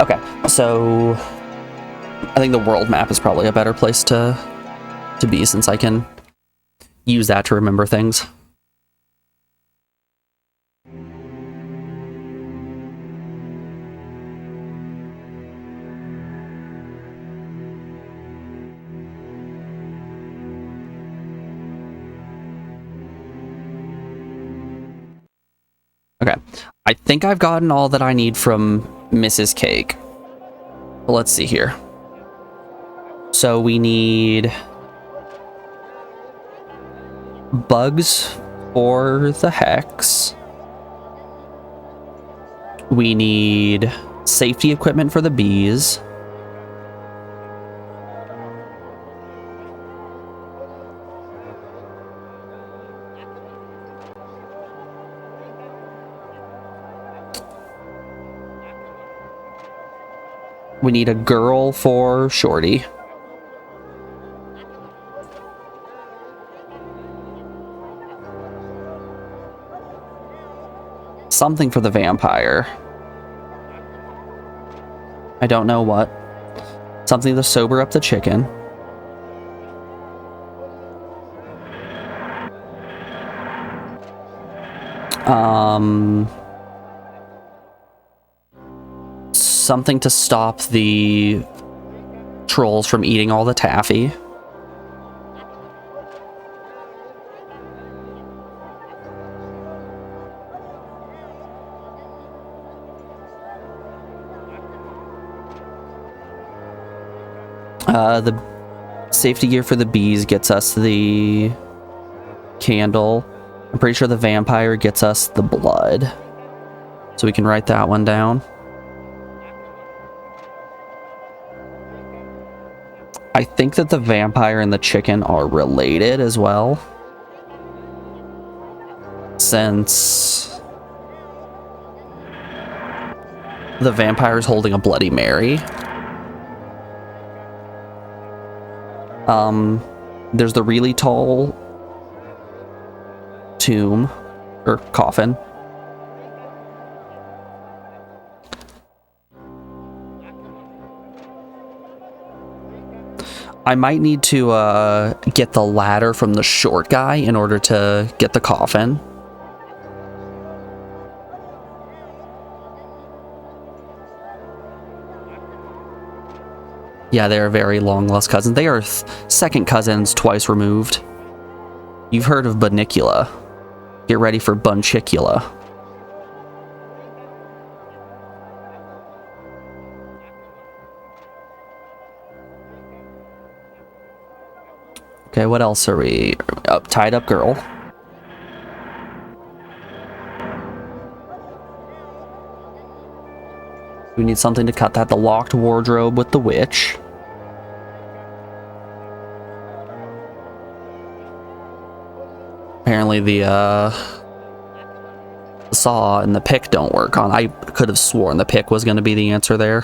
Okay, so I think the world map is probably a better place to be, since I can use that to remember things. Okay, I think I've gotten all that I need from Mrs. Cake. Let's see here. So we need bugs for the hex. We need safety equipment for the bees. We need a girl for Shorty. Something for the vampire. I don't know what. Something to sober up the chicken. Something to stop the trolls from eating all the taffy. The safety gear for the bees gets us the candle. I'm pretty sure the vampire gets us the blood. So we can write that one down. I think that the vampire and the chicken are related as well, since the vampire is holding a Bloody Mary. There's the really tall tomb, or coffin. I might need to get the ladder from the short guy in order to get the coffin. Yeah, they're very long-lost cousins. They are second cousins twice removed. You've heard of Bunicula. Get ready for Bunchicula. Okay, what else are we? Oh, tied up girl. We need something to cut that. The locked wardrobe with the witch. Apparently the saw and the pick don't work on. I could have sworn the pick was going to be the answer there.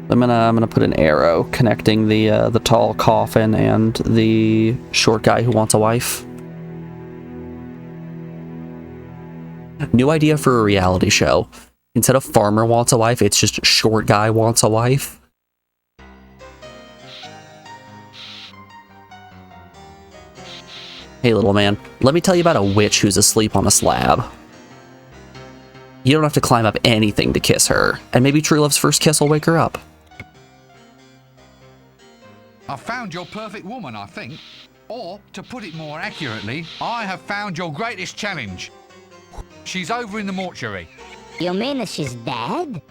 I'm gonna put an arrow connecting the tall coffin and the short guy who wants a wife. New idea for a reality show. Instead of farmer wants a wife, it's just short guy wants a wife. Hey little man, let me tell you about a witch who's asleep on a slab. You don't have to climb up anything to kiss her, and maybe True Love's first kiss will wake her up. I've found your perfect woman, I think. Or, to put it more accurately, I have found your greatest challenge. She's over in the mortuary. You mean she's dead?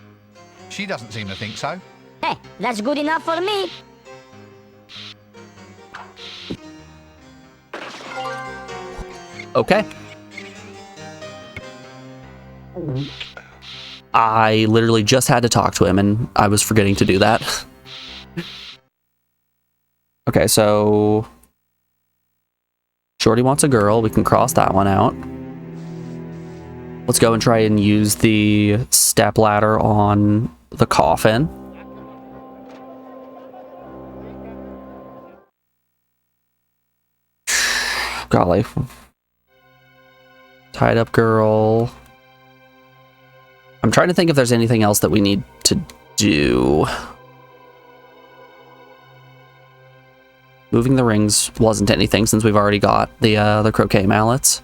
She doesn't seem to think so. Hey, that's good enough for me. Okay. I literally just had to talk to him, and I was forgetting to do that. Okay, so Shorty wants a girl. We can cross that one out. Let's go and try and use the step ladder on the coffin. Golly. Tied up girl. I'm trying to think if there's anything else that we need to do. Moving the rings wasn't anything since we've already got the croquet mallets.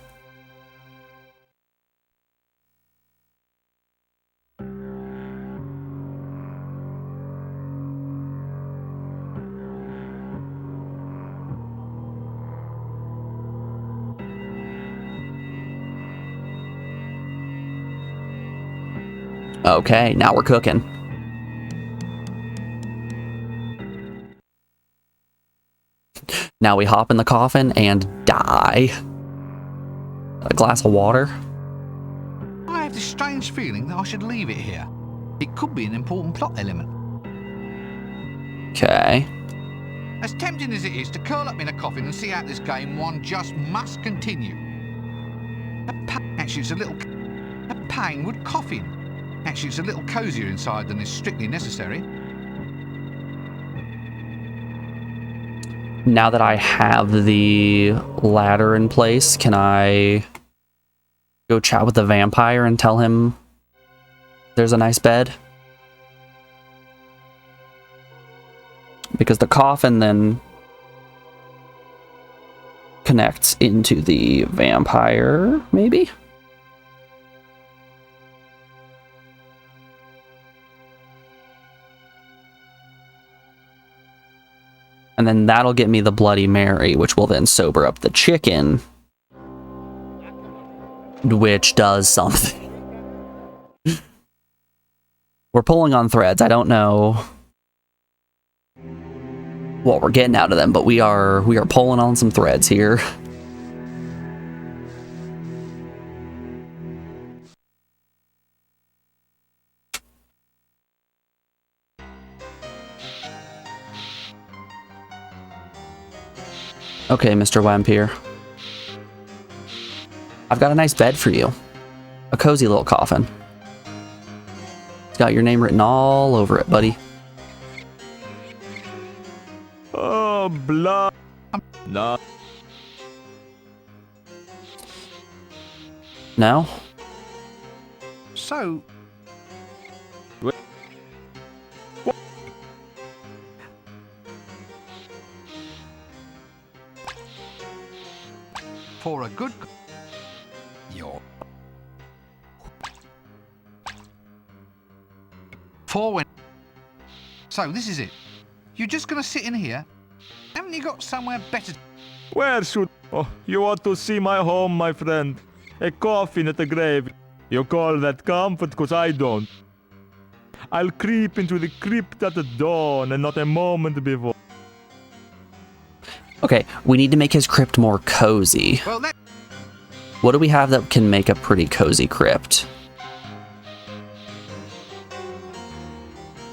Okay, now we're cooking. Now we hop in the coffin and die. A glass of water. I have this strange feeling that I should leave it here. It could be an important plot element. Okay. As tempting as it is to curl up in a coffin and see out this game, one just must continue. Actually, it's a little... A Pinewood coffin. Actually, it's a little cosier inside than is strictly necessary. Now that I have the ladder in place, can I go chat with the vampire and tell him there's a nice bed? Because the coffin then connects into the vampire, maybe? And then that'll get me the Bloody Mary, which will then sober up the chicken, which does something. We're pulling on threads. I don't know what we're getting out of them, but we are pulling on some threads here. Okay, Mr. Vampire. I've got a nice bed for you. A cozy little coffin. It's got your name written all over it, buddy. Oh, blood. No. No? So... For a good... For when... So, this is it. You're just gonna sit in here? Haven't you got somewhere better... Where should... Oh, you ought to see my home, my friend. A coffin at the grave. You call that comfort, 'cause I don't. I'll creep into the crypt at the dawn and not a moment before. Okay, we need to make his crypt more cozy. Well, what do we have that can make a pretty cozy crypt?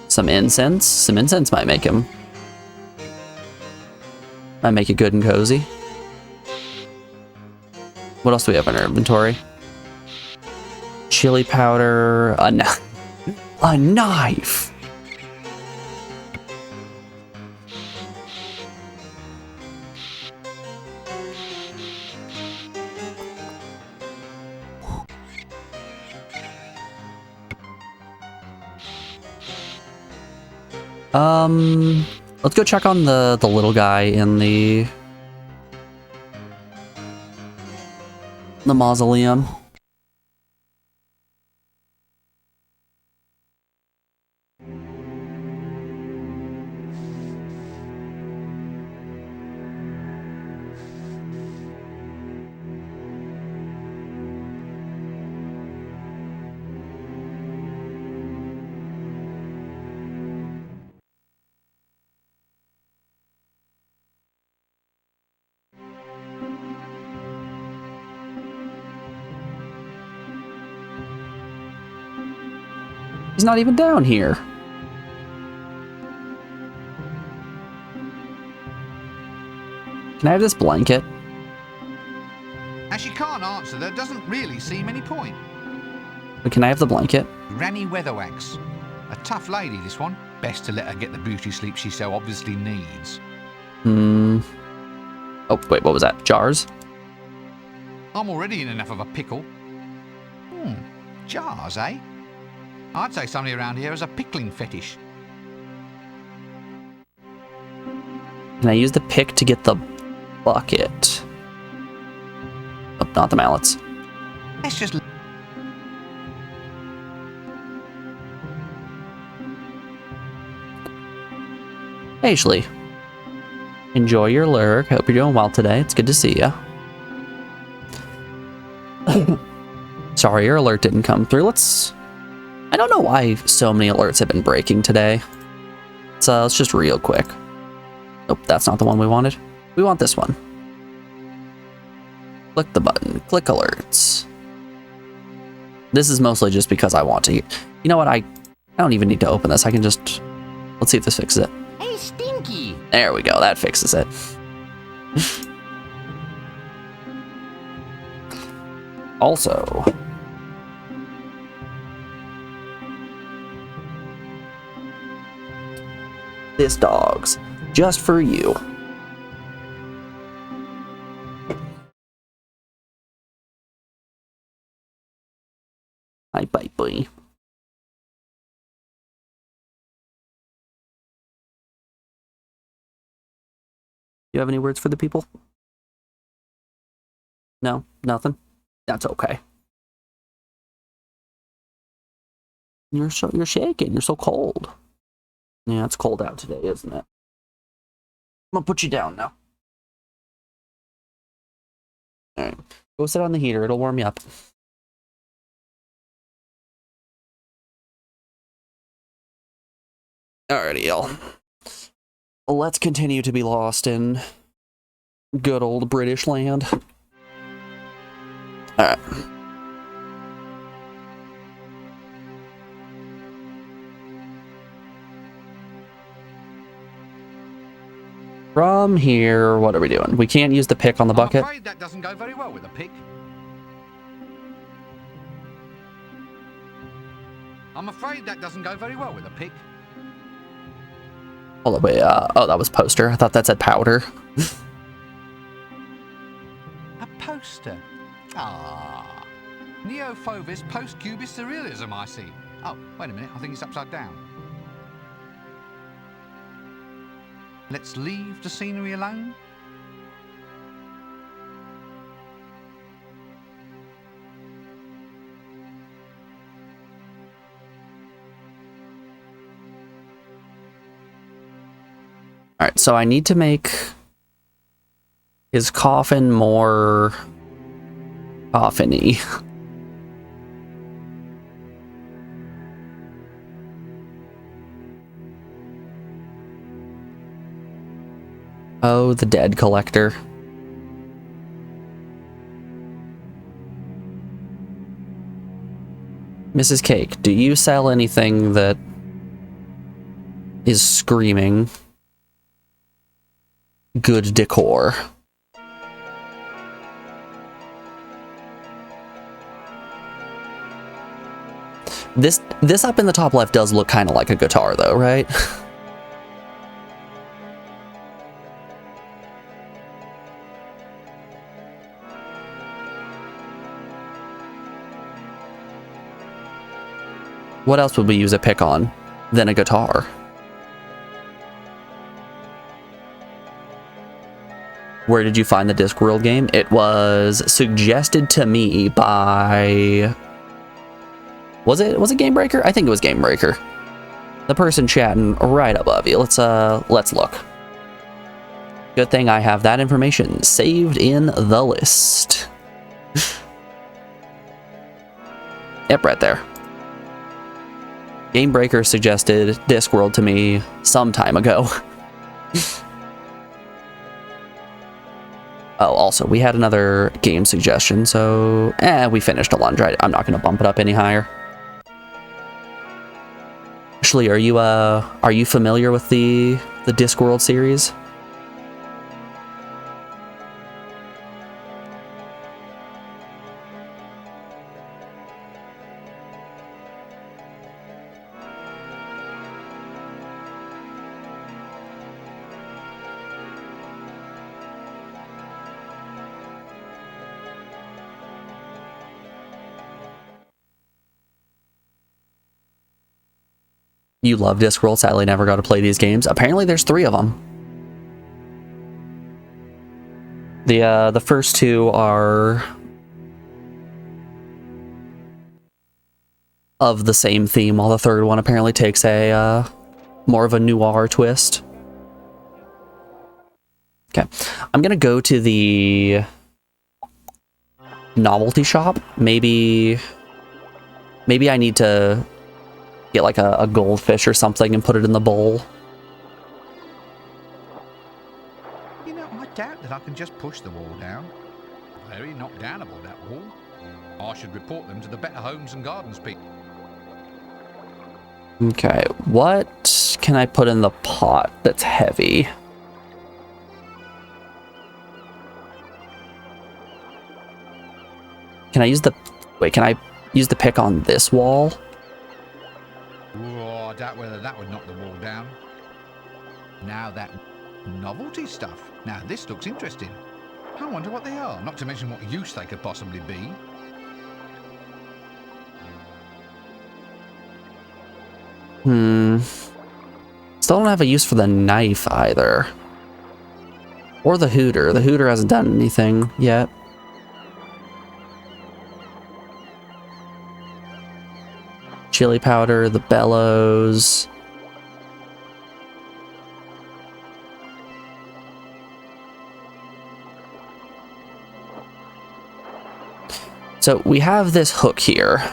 Some incense? Some incense might make him. Might make it good and cozy. What else do we have in our inventory? Chili powder, a knife. Let's go check on the little guy in the mausoleum. He's not even down here. Can I have this blanket? As she can't answer, there doesn't really seem any point. Can I have the blanket? Granny Weatherwax. A tough lady, this one. Best to let her get the beauty sleep she so obviously needs. Oh, wait, what was that? Jars? I'm already in enough of a pickle. Jars, eh? I'd say somebody around here has a pickling fetish. Can I use the pick to get the bucket? Oh, not the mallets. Let's just... Ashley, enjoy your lurk. Hope you're doing well today. It's good to see you. Sorry, your alert didn't come through. I don't know why so many alerts have been breaking today. So let's just real quick. Nope, that's not the one we wanted. We want this one. Click the button. Click alerts. This is mostly just because I want to. You know what? I don't even need to open this. I can just... Let's see if this fixes it. Hey, Stinky! There we go. That fixes it. Also... This dog's just for you. Hi, bye, boy. You have any words for the people? No, nothing. That's okay. You're shaking. You're so cold. Yeah, it's cold out today, isn't it? I'm gonna put you down now. Alright. Go sit on the heater, it'll warm you up. Alrighty, y'all. Let's continue to be lost in good old British land. Alright. From here, what are we doing? We can't use the pick on the bucket. I'm afraid that doesn't go very well with a pick. I'm afraid that doesn't go very well with a pick. Hold on, wait, oh, that was poster. I thought that said powder. A poster? Ah. Neo-Fauvist post-cubist surrealism, I see. Oh, wait a minute, I think it's upside down. Let's leave the scenery alone. Alright, so I need to make his coffin more coffin-y. Oh, the dead collector. Mrs. Cake, do you sell anything that is screaming good decor? This up in the top left does look kind of like a guitar though, right? What else would we use a pick on than a guitar? Where did you find the Discworld game? It was suggested to me by... Was it Gamebreaker? I think it was Gamebreaker. The person chatting right above you. Let's look. Good thing I have that information saved in the list. Yep, right there. Gamebreaker suggested Discworld to me some time ago. Oh, also, we had another game suggestion, so... we finished a lunge. I'm not going to bump it up any higher. Ashley, are you familiar with the Discworld series? You love Discworld, sadly never got to play these games. Apparently there's 3 of them. The first 2 are of the same theme, while the third one apparently takes a more of a noir twist. Okay, I'm gonna go to the novelty shop. Maybe I need to get like a goldfish or something and put it in the bowl. You know, I doubt that I can just push the wall down. Very knockdownable, that wall. I should report them to the Better Homes and Gardens people. Okay, what can I put in the pot that's heavy? Can I use the... Wait, can I use the pick on this wall? Oh, I doubt whether that would knock the wall down. Now that novelty stuff. Now this looks interesting. I wonder what they are, not to mention what use they could possibly be. Still don't have a use for the knife either. Or the hooter. The hooter hasn't done anything yet. Chili powder, the bellows. So we have this hook here.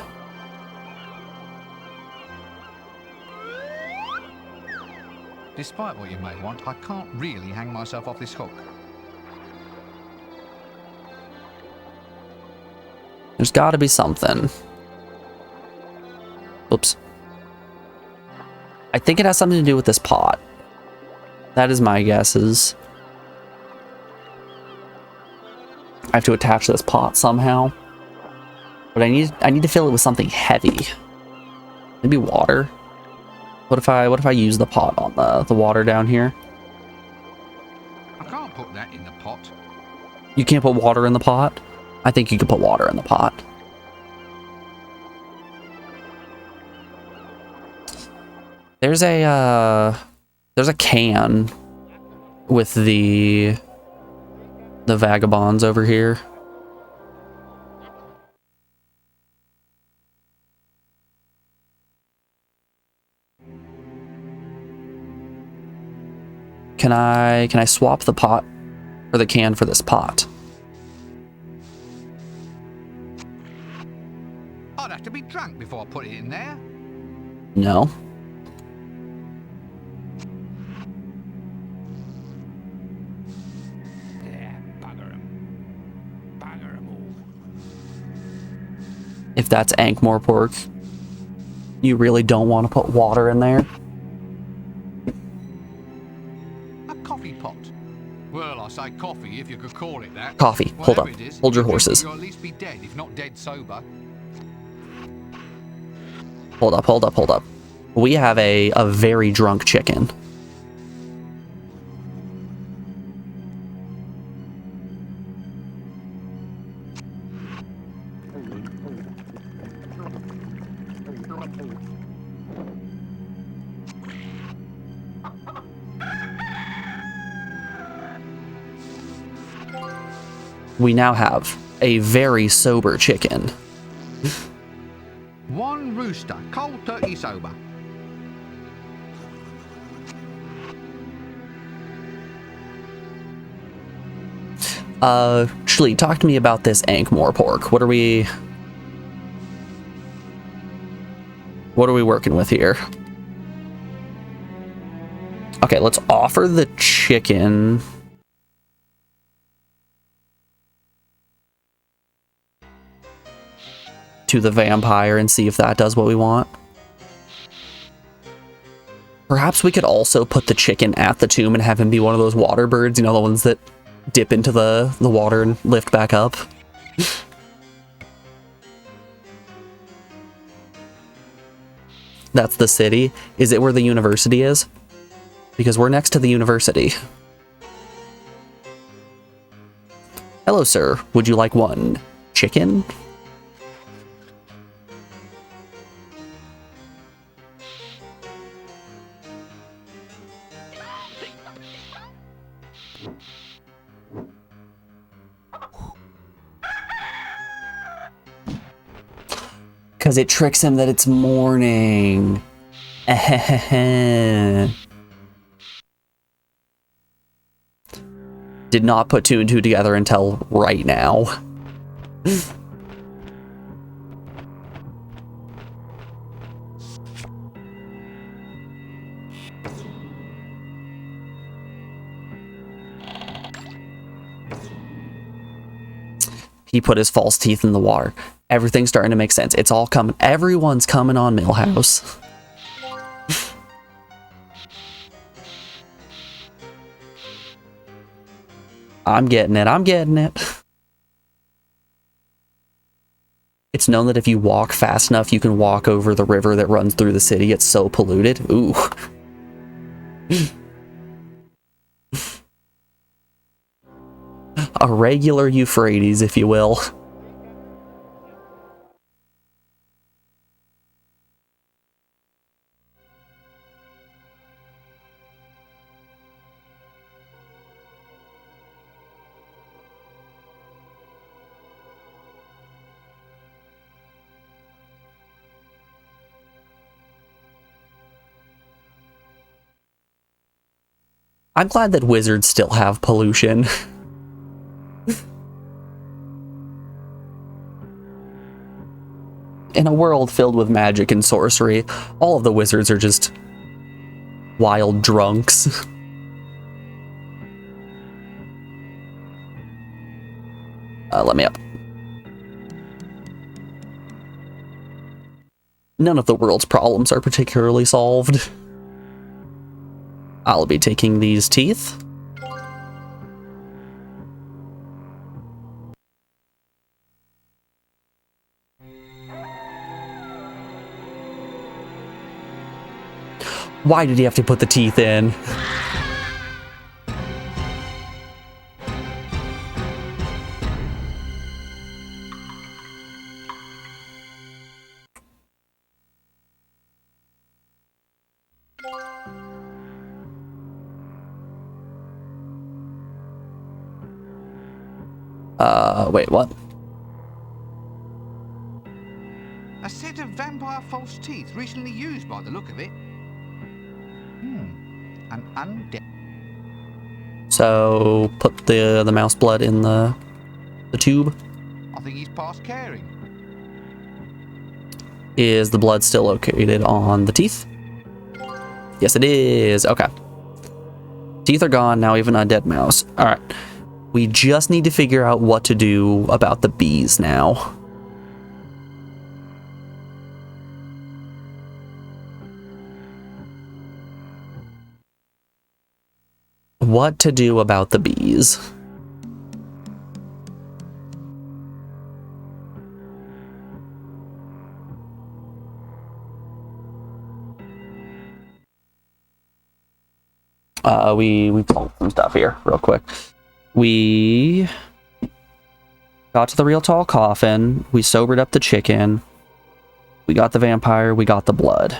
Despite what you may want, I can't really hang myself off this hook. There's got to be something. Oops. I think it has something to do with this pot. That is my guesses. I have to attach this pot somehow. But I need to fill it with something heavy. Maybe water. What if I use the pot on the water down here? I can't put that in the pot. You can't put water in the pot? I think you could put water in the pot. There's a can with the vagabonds over here. Can I swap the pot or the can for this pot? I'd have to be drunk before I put it in there. No. Yeah, bugger 'em. Bugger 'em all. If that's Ankh-Mor pork, you really don't want to put water in there. A coffee pot. Well, I say coffee if you could call it that. Coffee. Hold up. Whatever it is, Hold your you think horses. You'll at least be dead, if not dead sober. Hold up, hold up, hold up. We have a very drunk chicken. We now have a very sober chicken. One rooster, cold turkey sober. Shlee, talk to me about this Ankh-Mor pork. What are we working with here? Okay, let's offer the chicken. To the vampire and see if that does what we want. Perhaps we could also put the chicken at the tomb and have him be one of those water birds, you know, the ones that dip into the water and lift back up. That's the city. Is it where the university is? Because we're next to the university. Hello, sir. Would you like one chicken? Because it tricks him that it's morning. Did not put two and two together until right now. He put his false teeth in the water. Everything's starting to make sense. It's all coming. Everyone's coming on Millhouse. I'm getting it. I'm getting it. It's known that if you walk fast enough, you can walk over the river that runs through the city. It's so polluted. Ooh. A regular Euphrates, if you will. I'm glad that wizards still have pollution. In a world filled with magic and sorcery, all of the wizards are just wild drunks. Let me up. None of the world's problems are particularly solved. I'll be taking these teeth. Why did he have to put the teeth in? Wait, what? A set of vampire false teeth recently used by the look of it. An undead. So put the mouse blood in the tube. I think he's past caring. Is the blood still located on the teeth? Yes, it is. Okay. Teeth are gone. Now even a dead mouse. All right. We just need to figure out what to do about the bees now. What to do about the bees? We told some stuff here real quick. We got to the real tall coffin. We sobered up the chicken. We got the vampire. We got the blood.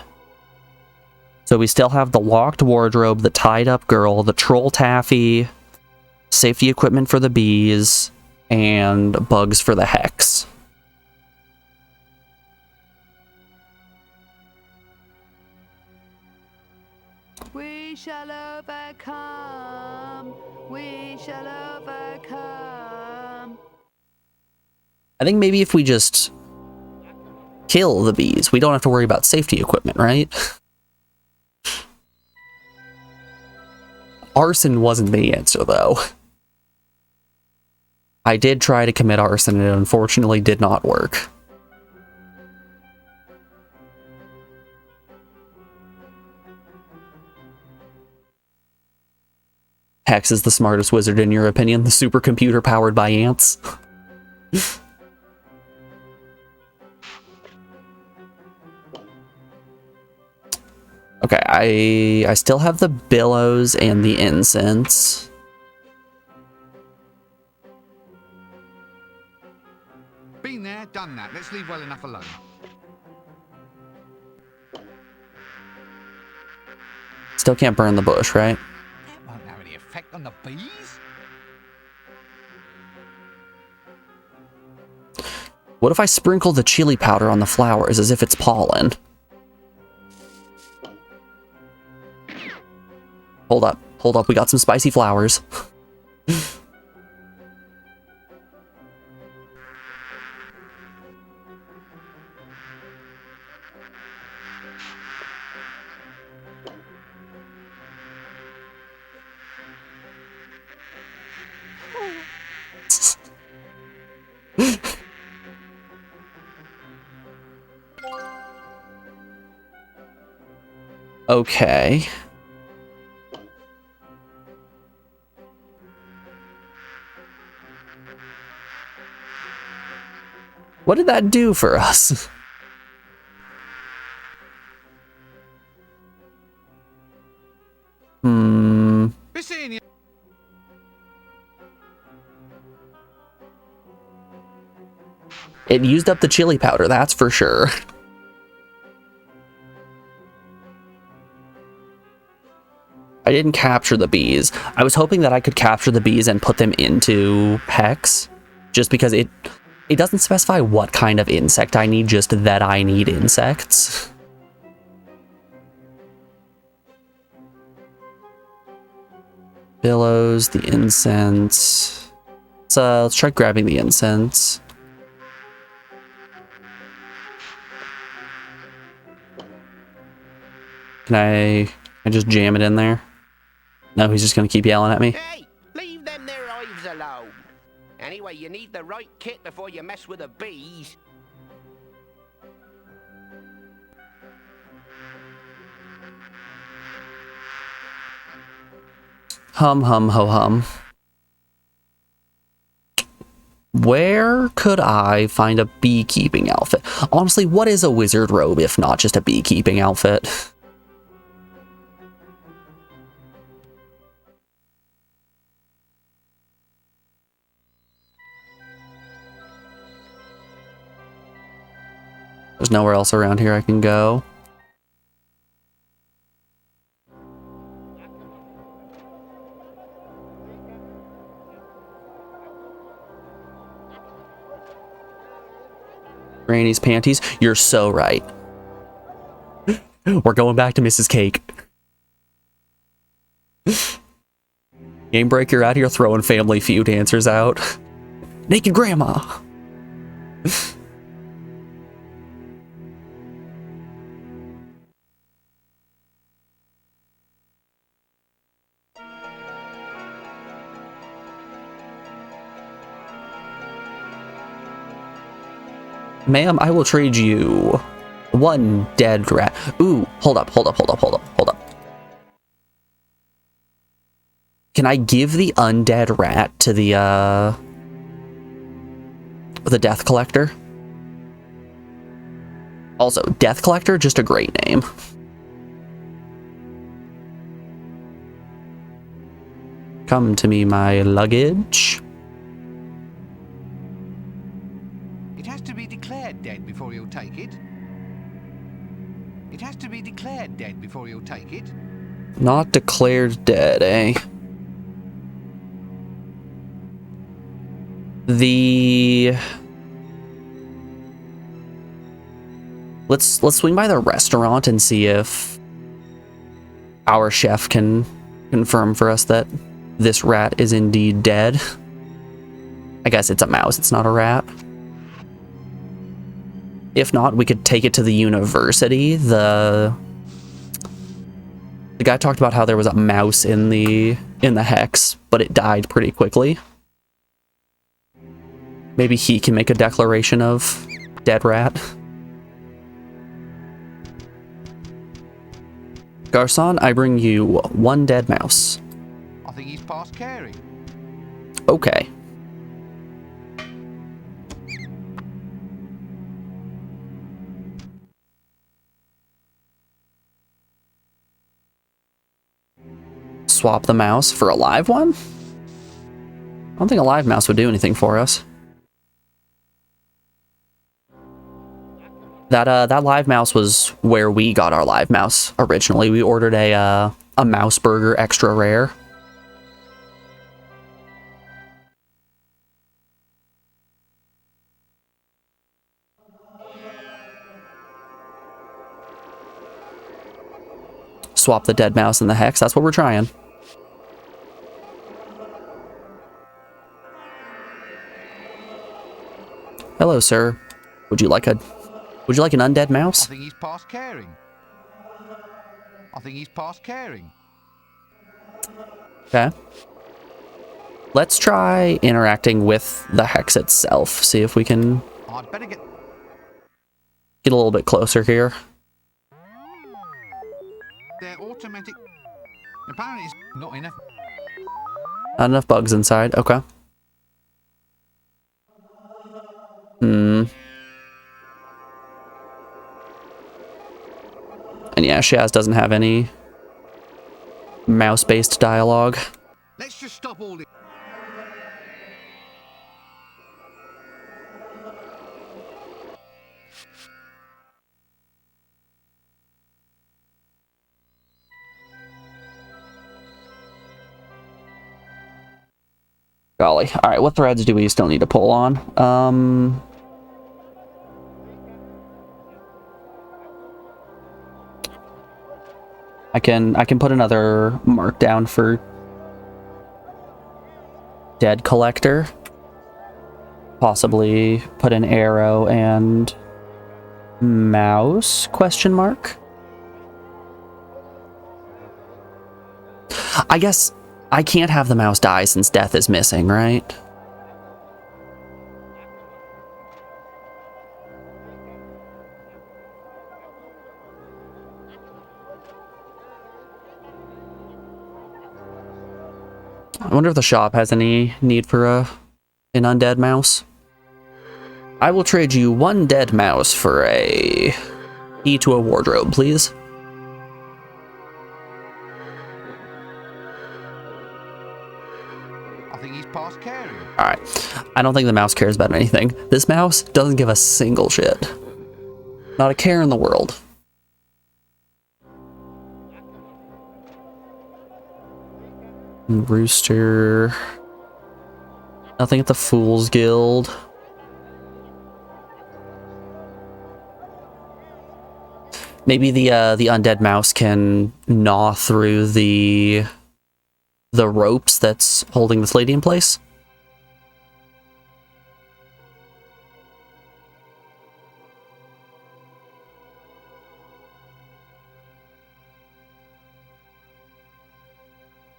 So we still have the locked wardrobe, the tied up girl, the troll taffy, safety equipment for the bees, and bugs for the hex. We shall overcome. We shall overcome. I think maybe if we just kill the bees, we don't have to worry about safety equipment, right? Arson wasn't the answer, though. I did try to commit arson, and it unfortunately did not work. Hex is the smartest wizard in your opinion, the supercomputer powered by ants. Okay, I still have the billows and the incense. Been there, done that. Let's leave well enough alone. Still can't burn the bush, right? That won't have any effect on the bees. What if I sprinkle the chili powder on the flowers as if it's pollen? Hold up, we got some spicy flowers. Okay. What did that do for us? It used up the chili powder, that's for sure. I didn't capture the bees. I was hoping that I could capture the bees and put them into Hex, just because it doesn't specify what kind of insect I need, just that I need insects. Billows, the incense. Let's try grabbing the incense. Can I just jam it in there? No, he's just gonna keep yelling at me. Hey, leave them their hives alone. Anyway, you need the right kit before you mess with the bees. Hum, hum, ho, hum. Where could I find a beekeeping outfit? Honestly, what is a wizard robe if not just a beekeeping outfit? There's nowhere else around here I can go. Granny's panties. You're so right. We're going back to Mrs. Cake. Game Break, you're out here throwing Family Feud answers out. Naked Grandma. Ma'am, I will trade you one dead rat. Ooh, hold up. Can I give the undead rat to the Death Collector? Also, Death Collector, just a great name. Come to me, my luggage. It has to be declared dead before you'll take it. It has to be declared dead before you'll take it. Not declared dead, eh? Let's swing by the restaurant and see if our chef can confirm for us that this rat is indeed dead. I guess it's a mouse, it's not a rat. If not, we could take it to the university. The guy talked about how there was a mouse in the hex, but it died pretty quickly. Maybe he can make a declaration of dead rat. Garçon, I bring you one dead mouse. I think he's past caring. Okay. Swap the mouse for a live one? I don't think a live mouse would do anything for us. That live mouse was where we got our live mouse originally. We ordered a mouse burger extra rare. swap the dead mouse and the hex. That's what we're trying. Hello, sir. Would you like an undead mouse? I think he's past caring. I think he's past caring. Okay. Let's try interacting with the hex itself. See if we can I'd better get a little bit closer here. their automatic. Apparently, it's not enough. Not enough bugs inside. Okay. And yeah, Shaz doesn't have any mouse-based dialogue. Let's just stop all this. Golly. All right, what threads do we still need to pull on? I can put another mark down for dead collector. Possibly put an arrow and mouse question mark. I guess I can't have the mouse die since death is missing, right? I wonder if the shop has any need for an undead mouse. I will trade you one dead mouse for a key to a wardrobe, please. I think he's past caring. Alright, I don't think the mouse cares about anything. This mouse doesn't give a single shit. Not a care in the world. Rooster. Nothing at the Fool's Guild. Maybe the undead mouse can gnaw through the ropes that's holding this lady in place.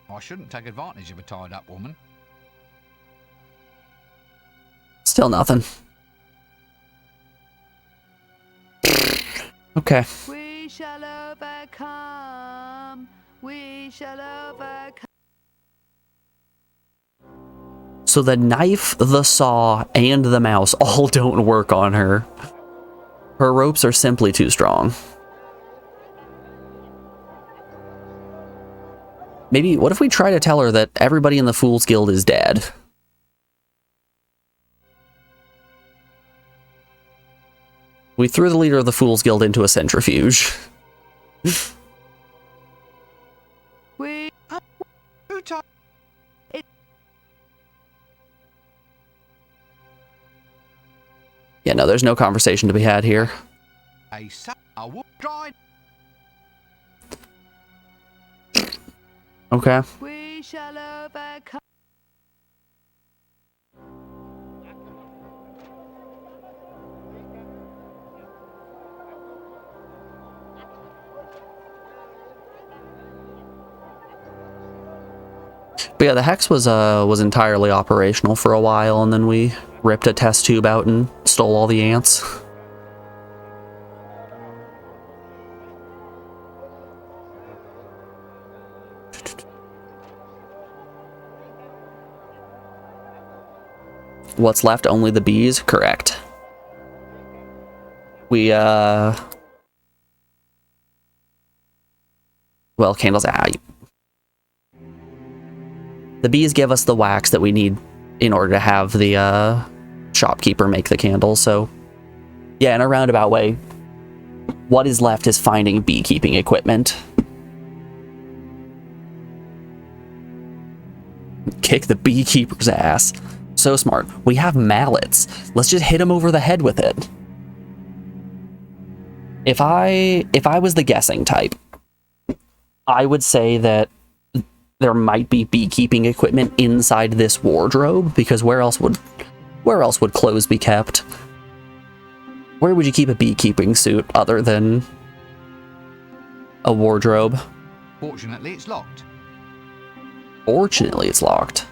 I shouldn't take advantage of a tied-up woman. Still nothing. Okay. We shall overcome. We shall overcome. So the knife, the saw, and the mouse all don't work on her. Her ropes are simply too strong. Maybe, what if we try to tell her that everybody in the Fool's Guild is dead? We threw the leader of the Fool's Guild into a centrifuge. We. Who tied? Yeah, no, there's no conversation to be had here. A wood dried. Okay. We shall overcome. But yeah, the hex was entirely operational for a while, and then we ripped a test tube out and stole all the ants. What's left? Only the bees? Correct. We, well, candles, the bees give us the wax that we need in order to have the, shopkeeper make the candles, so, yeah, in a roundabout way, what is left is finding beekeeping equipment. Kick the beekeeper's ass. So smart. We have mallets. Let's just hit him over the head with it. If I was the guessing type, I would say that there might be beekeeping equipment inside this wardrobe, because where else would clothes be kept? Where would you keep a beekeeping suit other than a wardrobe? Fortunately, it's locked. Fortunately, it's locked.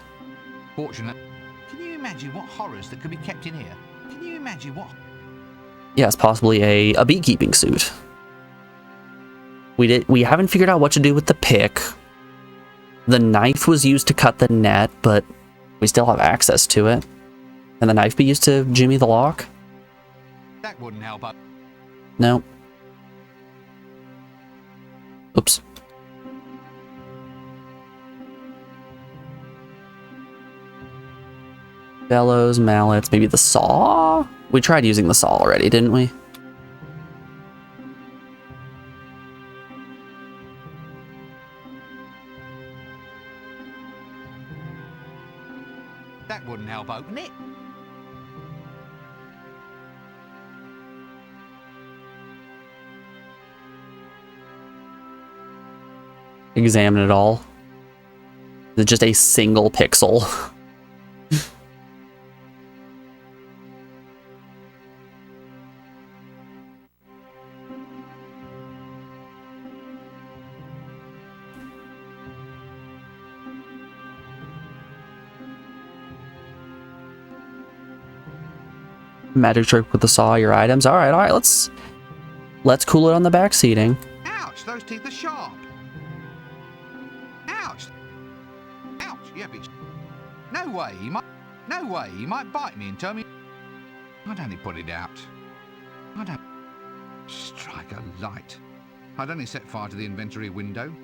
Fortunate. Can you imagine what horrors that could be kept in here? Can you imagine what? Yes, possibly a beekeeping suit. We haven't figured out what to do with the pick. The knife was used to cut the net, but we still have access to it. Can the knife be used to jimmy the lock? That wouldn't help us. No. Oops. Bellows, mallets, maybe the saw? We tried using the saw already, didn't we? That wouldn't help open it. Examine it all. Is it just a single pixel? Magic trick with the saw, your items. All right, let's cool it on the back seating. Ouch, those teeth are sharp. Ouch. Ouch, yeah, bitch. No way, he might bite me and tell me. I'd only put it out. I don't strike a light. I'd only set fire to the inventory window.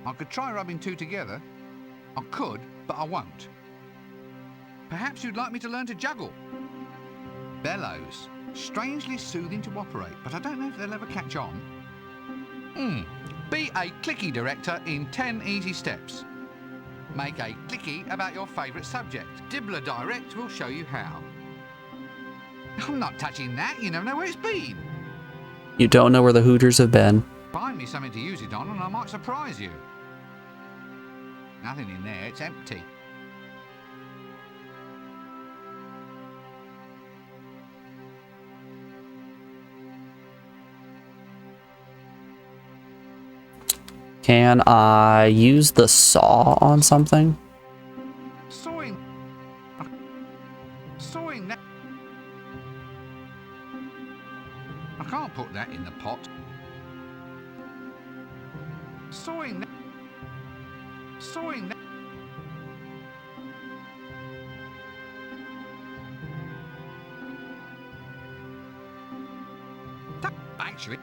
I could try rubbing two together. I could, but I won't. Perhaps you'd like me to learn to juggle. Bellows. Strangely soothing to operate, but I don't know if they'll ever catch on. Be a clicky director in 10 easy steps. Make a clicky about your favourite subject. Dibbler Direct will show you how. I'm not touching that, you never know where it's been. You don't know where the Hooters have been. Find me something to use it on and I might surprise you. Nothing in there, it's empty. Can I use the saw on something? Sawing that. I can't put that in the pot. Sawing that. Actually.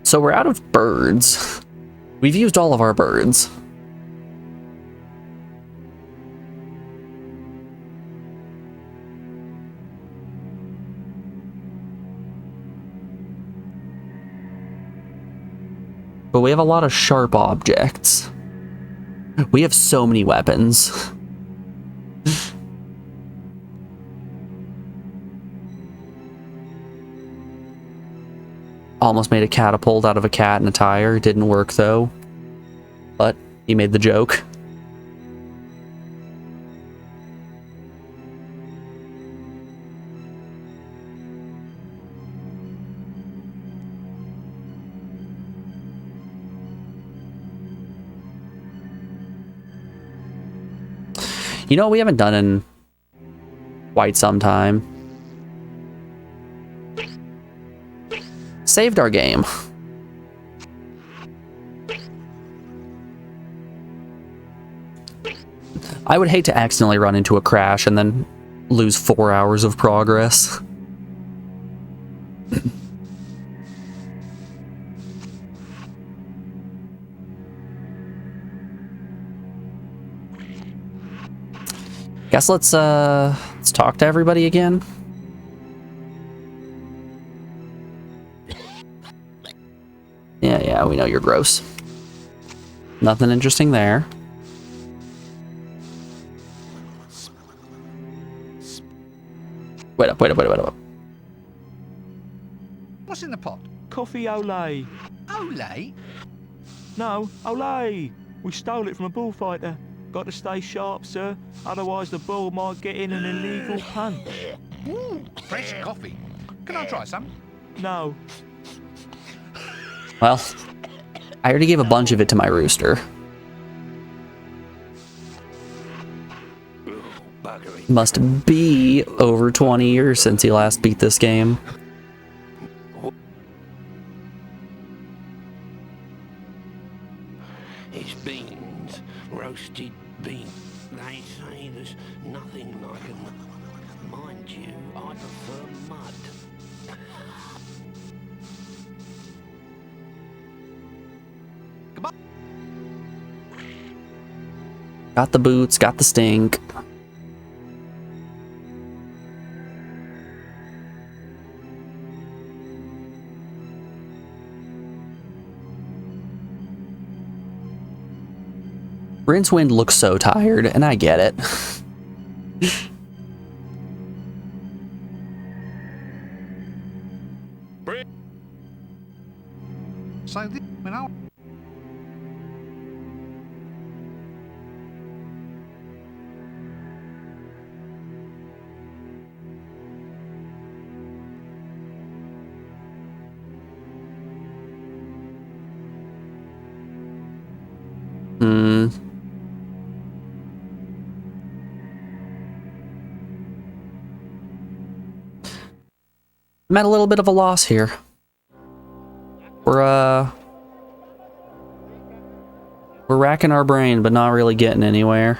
So we're out of birds. We've used all of our birds. But we have a lot of sharp objects. We have so many weapons. Almost made a catapult out of a cat and a tire. Didn't work though. But he made the joke. You know what we haven't done in quite some time? Saved our game. I would hate to accidentally run into a crash and then lose 4 hours of progress. Guess let's talk to everybody again. Yeah, we know you're gross. Nothing interesting there. Wait up. What's in the pot? Coffee Olay. Olay? No, Olay. We stole it from a bullfighter. Got to stay sharp, sir. Otherwise the bull might get in an illegal punch. Ooh, fresh coffee. Can I try some? No. Well, I already gave a bunch of it to my rooster. Must be over 20 years since he last beat this game. It's beans, roasted beans. They say there's nothing like them. Mind you, I prefer mud. Come on. Got the boots, got the stink. Rincewind looks so tired, and I get it. So this went out. I'm at a little bit of a loss here. We're racking our brain, but not really getting anywhere.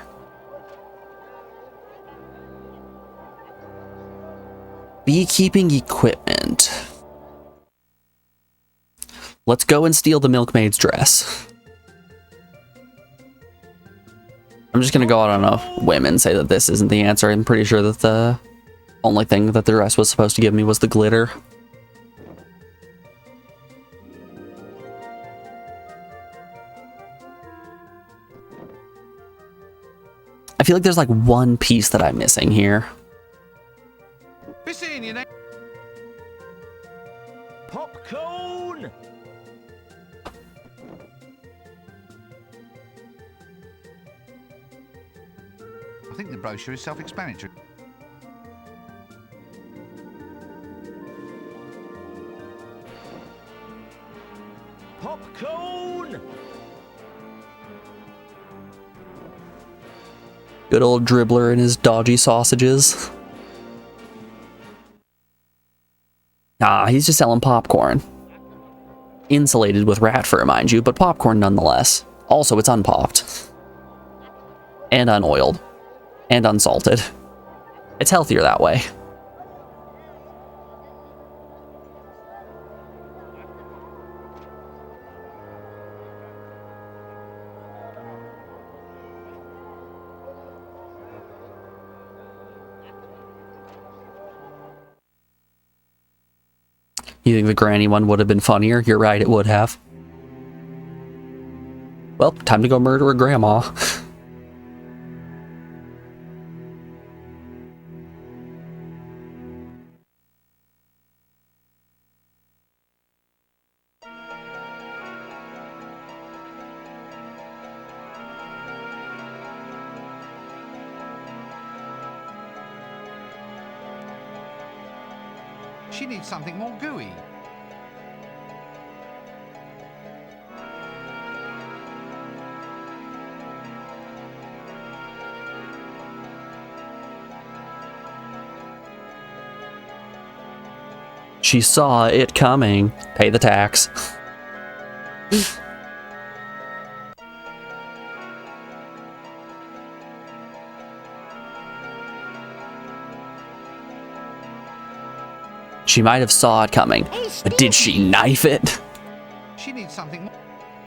Beekeeping equipment. Let's go and steal the milkmaid's dress. I'm just gonna go out on a whim and say that this isn't the answer. I'm pretty sure that the only thing that the dress was supposed to give me was the glitter. I feel like there's like one piece that I'm missing here. Be seeing you next. Popcorn! I think the brochure is self-explanatory. Popcorn! Good old dribbler and his dodgy sausages. Nah, he's just selling popcorn. Insulated with rat fur, mind you, but popcorn nonetheless. Also, it's unpopped. And unoiled. And unsalted. It's healthier that way. You think the granny one would have been funnier? You're right, it would have. Well, time to go murder a grandma. She needs something more gooey. She saw it coming. Pay the tax. She might have saw it coming, but did she knife it? She needs something more.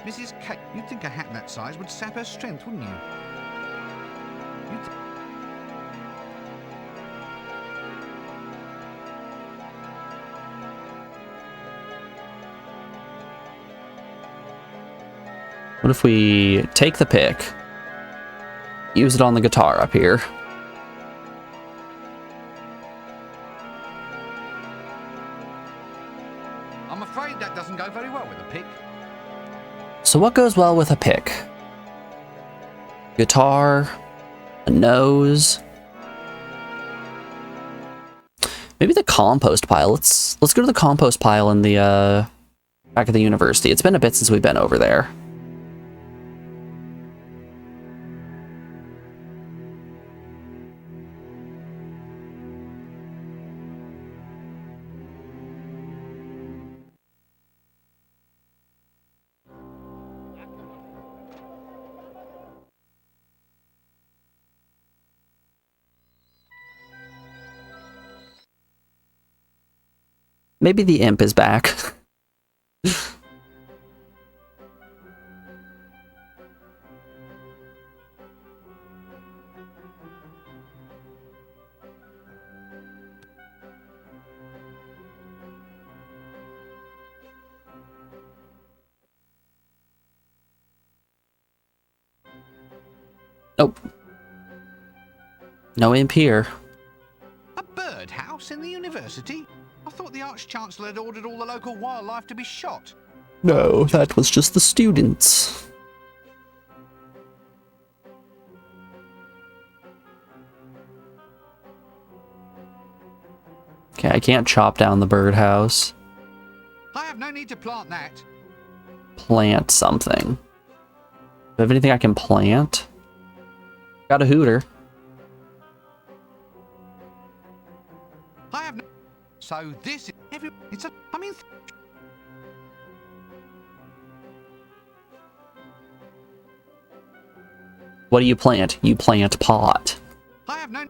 Mrs. K, you'd think a hat that size would sap her strength, wouldn't you? What if we take the pick, use it on the guitar up here? I'm afraid that doesn't go very well with a pick. So what goes well with a pick? Guitar, a nose. Maybe the compost pile. Let's go to the compost pile in the back of the university. It's been a bit since we've been over there. Maybe the imp is back. Nope. No imp here. A birdhouse in the university? I thought the Arch-Chancellor had ordered all the local wildlife to be shot. No, that was just the students. Okay, I can't chop down the birdhouse. I have no need to plant that. Plant something. Do I have anything I can plant? Got a hooter. I have no... So this is... It's a... I mean... What do you plant? You plant pot. I have no...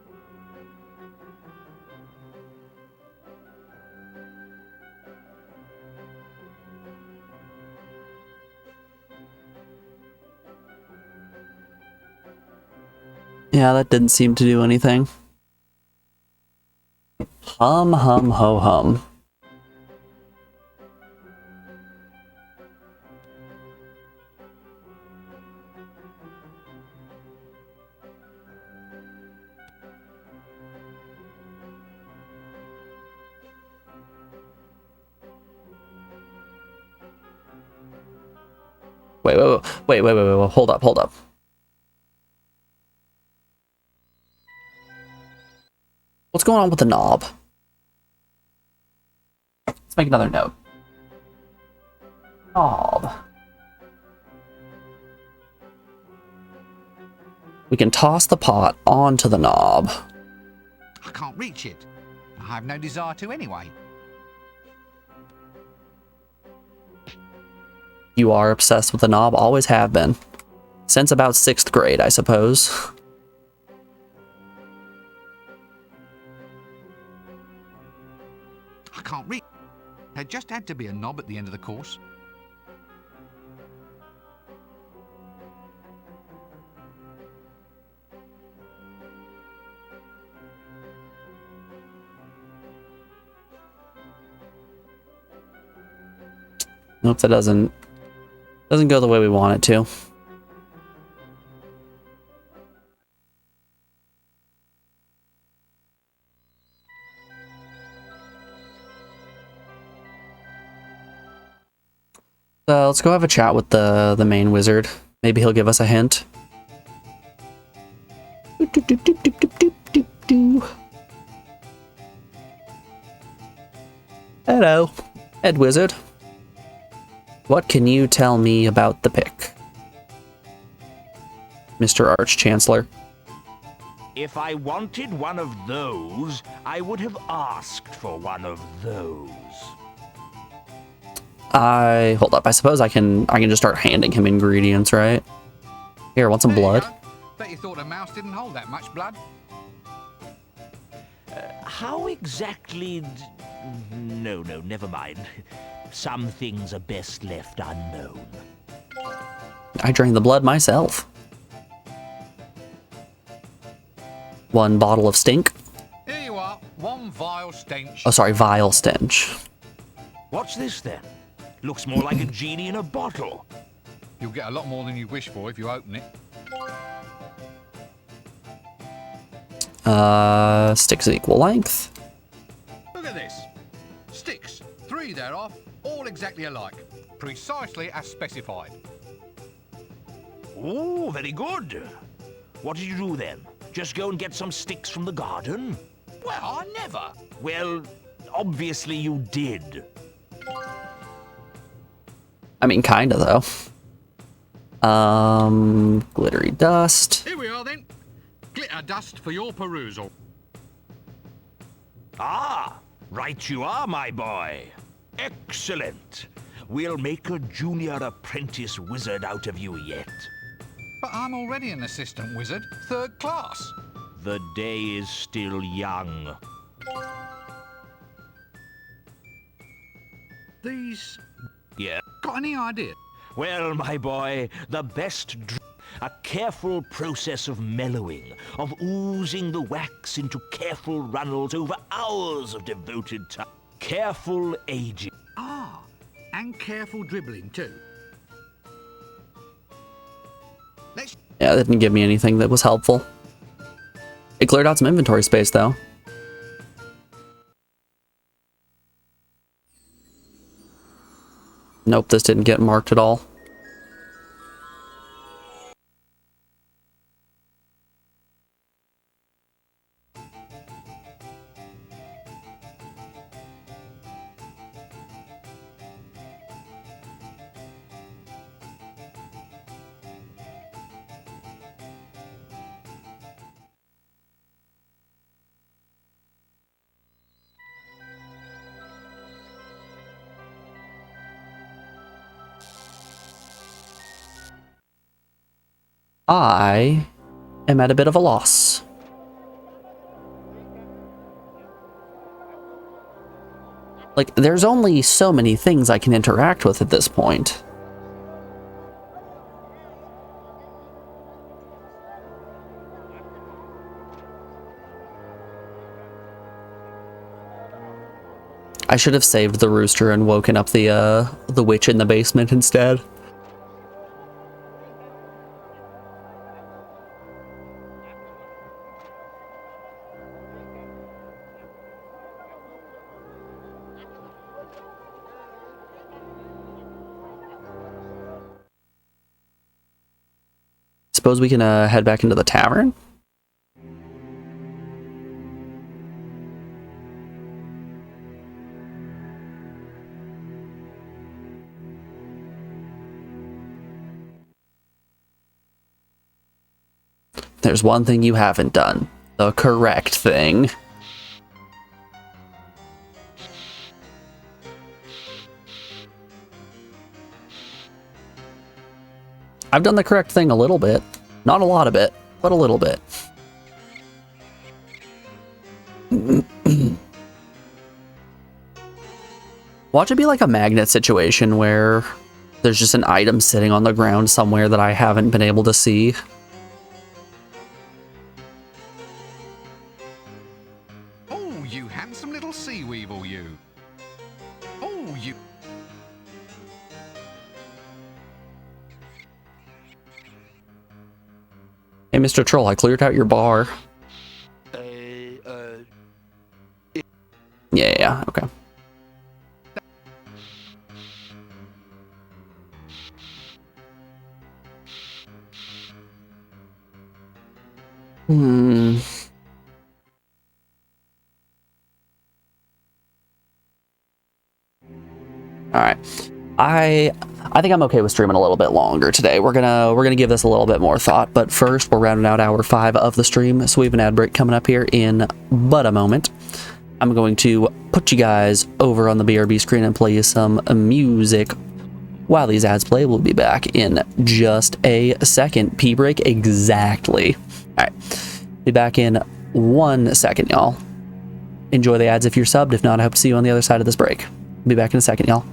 Yeah, that didn't seem to do anything. Hum, hum, ho, hum. Wait, hold up. What's going on with the knob? Let's make another note. Knob. We can toss the pot onto the knob. I can't reach it. I have no desire to anyway. You are obsessed with the knob, always have been. Since about 6th grade, I suppose. I can't reach. There just had to be a knob at the end of the course. Nope, that doesn't go the way we want it to. So let's go have a chat with the main wizard. Maybe he'll give us a hint. Hello, Head Wizard. What can you tell me about the pick, Mr. Arch-Chancellor? If I wanted one of those, I would have asked for one of those. Hold up. I suppose I can just start handing him ingredients, right? Here, want some blood? Bet you thought a mouse didn't hold that much blood. How exactly... No, never mind. Some things are best left unknown. I drained the blood myself. 1 bottle of stink. Here you are, 1 vile stench. Oh, sorry, vile stench. What's this then? Looks more like a genie in a bottle. You'll get a lot more than you wish for if you open it. Sticks equal length. Look at this. Sticks. 3 thereof, all exactly alike. Precisely as specified. Oh, very good. What did you do then? Just go and get some sticks from the garden? Well, I never. Well, obviously you did. I mean, kinda, though. Glittery dust. Here we are then. Glitter dust for your perusal. Ah, right you are, my boy. Excellent. We'll make a junior apprentice wizard out of you yet. But I'm already an assistant wizard, 3rd class. The day is still young. These... Yeah. Got any idea? Well, my boy, the best a careful process of mellowing, of oozing the wax into careful runnels over hours of devoted time. Careful aging. Ah, and careful dribbling too. Let's... Yeah, that didn't give me anything that was helpful. It cleared out some inventory space, though. Nope, this didn't get marked at all. I am at a bit of a loss. Like, there's only so many things I can interact with at this point. I should have saved the rooster and woken up the witch in the basement instead. Suppose we can head back into the tavern? There's one thing you haven't done. The correct thing. I've done the correct thing a little bit. Not a lot of it, but a little bit. Watch it be like a magnet situation where there's just an item sitting on the ground somewhere that I haven't been able to see. Oh, you handsome little sea weevil, you. Oh, you... Hey, Mr. Troll, I cleared out your bar. Yeah, okay. All right. I think I'm okay with streaming a little bit longer today. We're gonna give this a little bit more thought, but first we're rounding out hour 5 of the stream, so we have an ad break coming up here in but a moment. I'm going to put you guys over on the BRB screen and play you some music. While these ads play, we'll be back in just a second. Pee break exactly. All right, be back in 1 second, y'all. Enjoy the ads if you're subbed. If not, I hope to see you on the other side of this break. Be back in a second, y'all.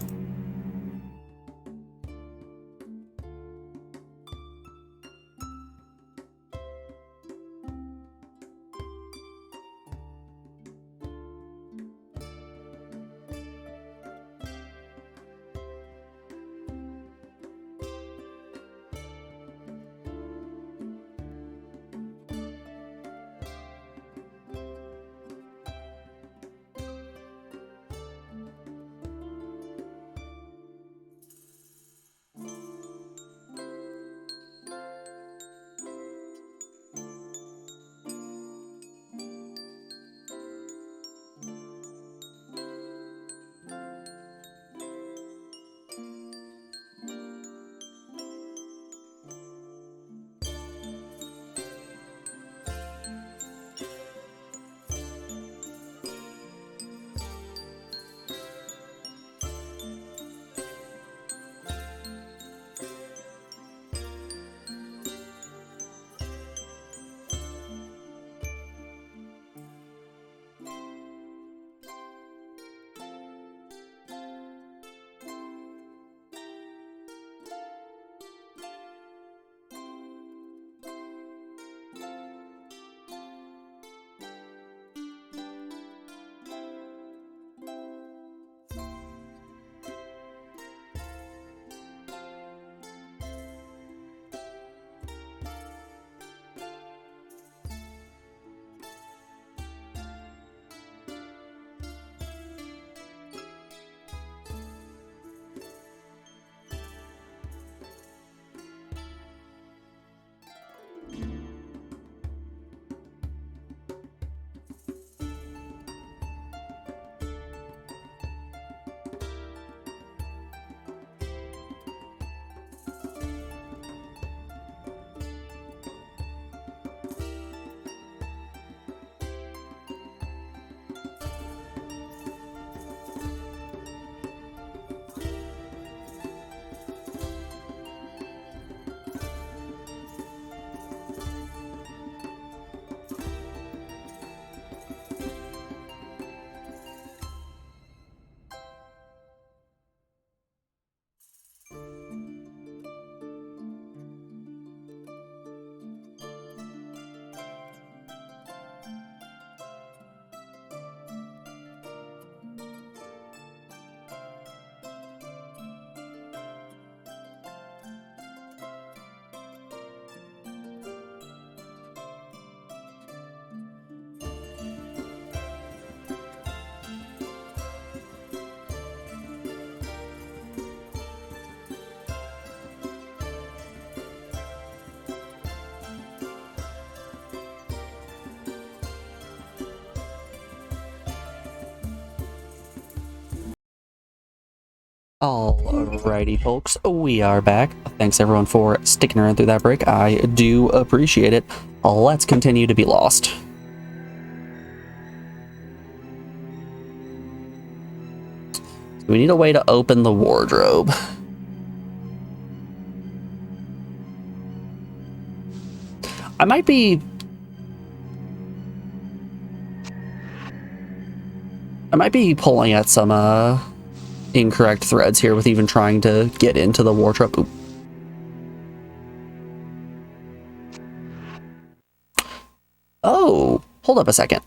Alrighty, folks, we are back. Thanks everyone for sticking around through that break. I do appreciate it. Let's continue to be lost. We need a way to open the wardrobe. I might be pulling at some incorrect threads here with even trying to get into the wardrobe. Oop. Oh, hold up a second.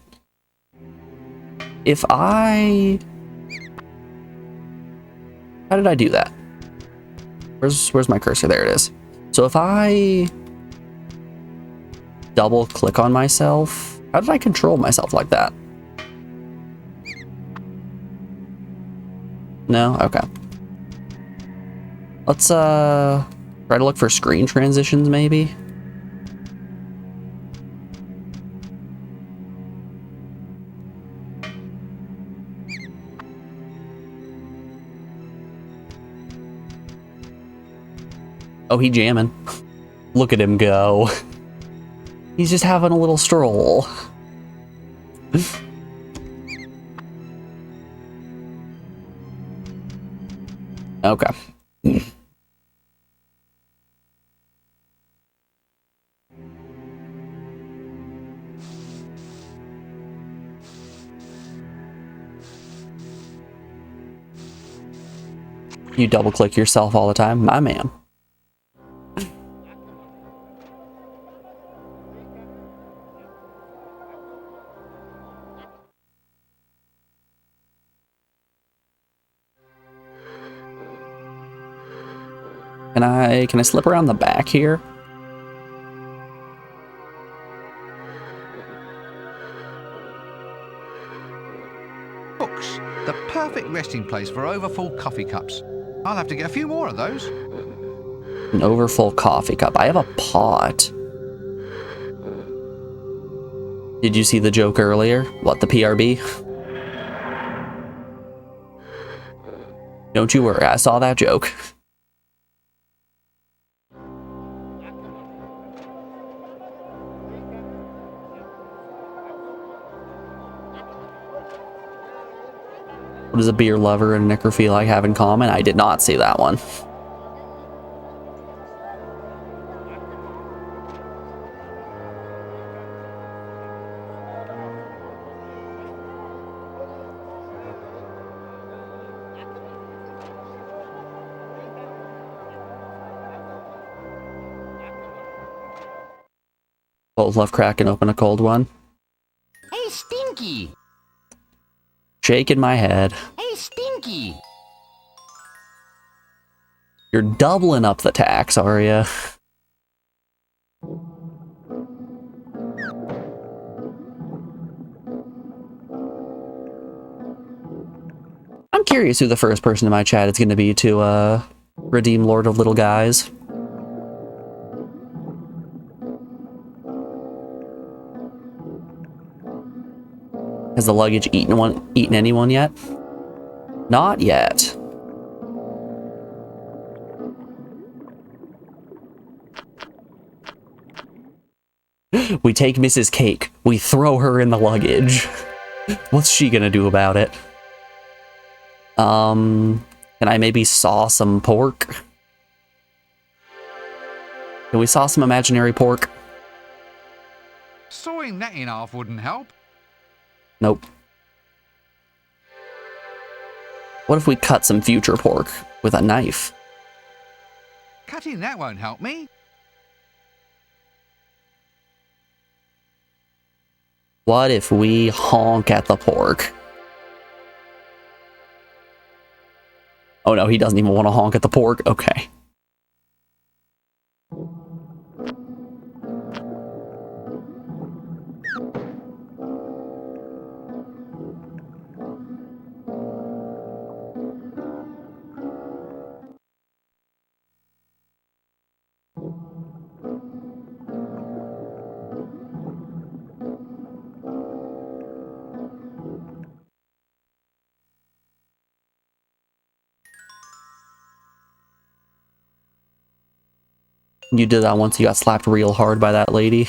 If I... How did I do that? Where's my cursor? There it is. So if I double click on myself, how did I control myself like that? No? Okay. Let's try to look for screen transitions maybe. Oh, he jamming. Look at him go. He's just having a little stroll. Okay. You double click yourself all the time, my man. Can I slip around the back here? Books, the perfect resting place for overfull coffee cups. I'll have to get a few more of those. An overfull coffee cup. I have a pot. Did you see the joke earlier? What, the PRB? Don't you worry, I saw that joke. What does a beer lover and a necrophiliac have in common? I did not see that one. Both love crack and open a cold one. Hey, Stinky! Shaking my head. Hey, Stinky! You're doubling up the tax, are ya? I'm curious who the first person in my chat is going to be to redeem Lord of Little Guys. Has the luggage eaten anyone yet? Not yet. We take Mrs. Cake. We throw her in the luggage. What's she gonna do about it? Can I maybe saw some pork? Can we saw some imaginary pork? Sawing that in half wouldn't help. Nope. What if we cut some future pork with a knife? Cutting that won't help me. What if we honk at the pork? Oh no, he doesn't even want to honk at the pork? Okay. You did that once you got slapped real hard by that lady.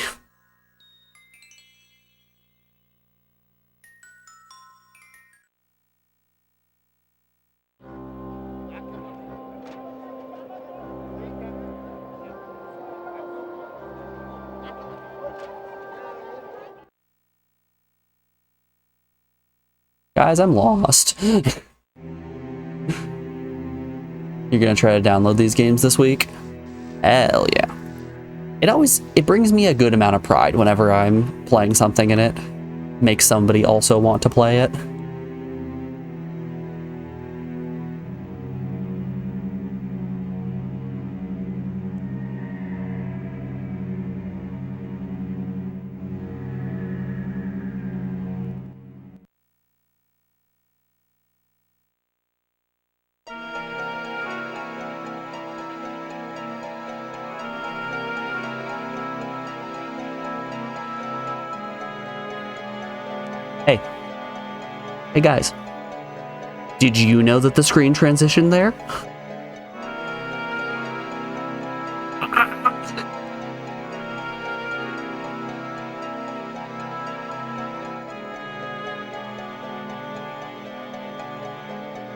Guys, I'm lost. You're gonna try to download these games this week? Hell yeah. It brings me a good amount of pride whenever I'm playing something and it makes somebody also want to play it. Hey. Hey guys. Did you know that the screen transitioned there?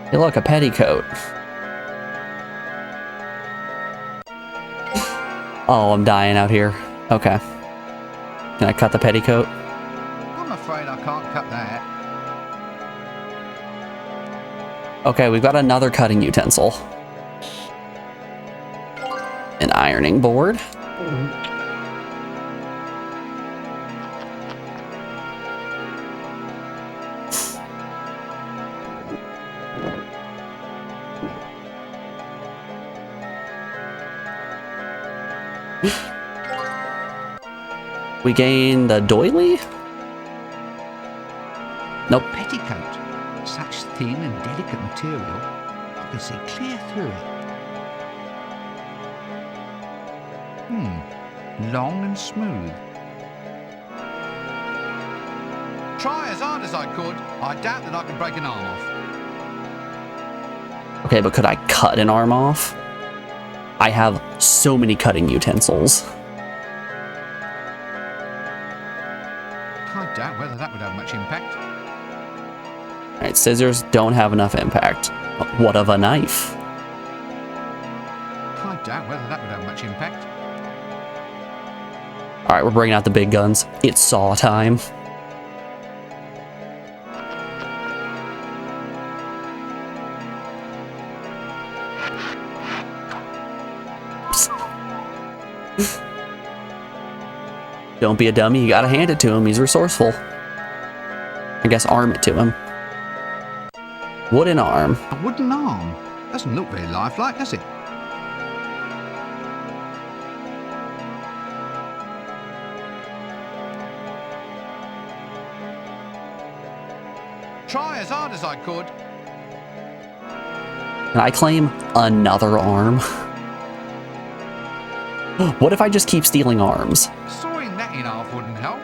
Hey look, a petticoat. Oh, I'm dying out here. Okay. Can I cut the petticoat? I'm afraid I can't cut that. Okay, we've got another cutting utensil. An ironing board. We gained a doily? Nope. Petticoat. Such thin and delicate material. I can see clear through it. Long and smooth. Try as hard as I could, I doubt that I could break an arm off. Okay, but could I cut an arm off? I have so many cutting utensils. I doubt whether that would have much impact. Alright, scissors don't have enough impact. What of a knife? I doubt whether that would have much impact. Alright, we're bringing out the big guns. It's saw time. Don't be a dummy, you gotta hand it to him, he's resourceful. I guess arm it to him. Wooden arm. A wooden arm? Doesn't look very lifelike, does it? Try as hard as I could. Can I claim another arm? What if I just keep stealing arms? Sawing that in half wouldn't help.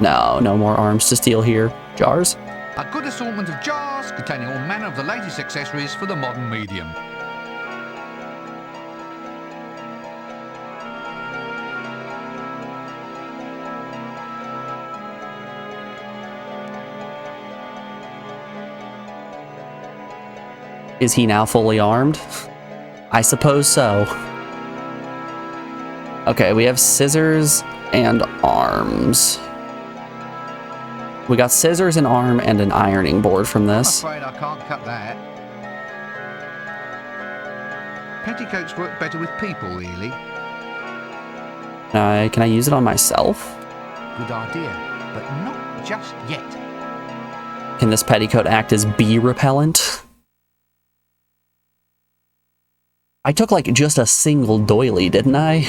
No, no more arms to steal here. Jars? A good assortment of jars containing all manner of the latest accessories for the modern medium. Is he now fully armed? I suppose so. Okay, we have scissors and arms. We got scissors, an arm, and an ironing board from this. I'm afraid I can't cut that. Petticoats work better with people, really. Can I use it on myself? Good idea, but not just yet. Can this petticoat act as bee repellent? I took like just a single doily, didn't I?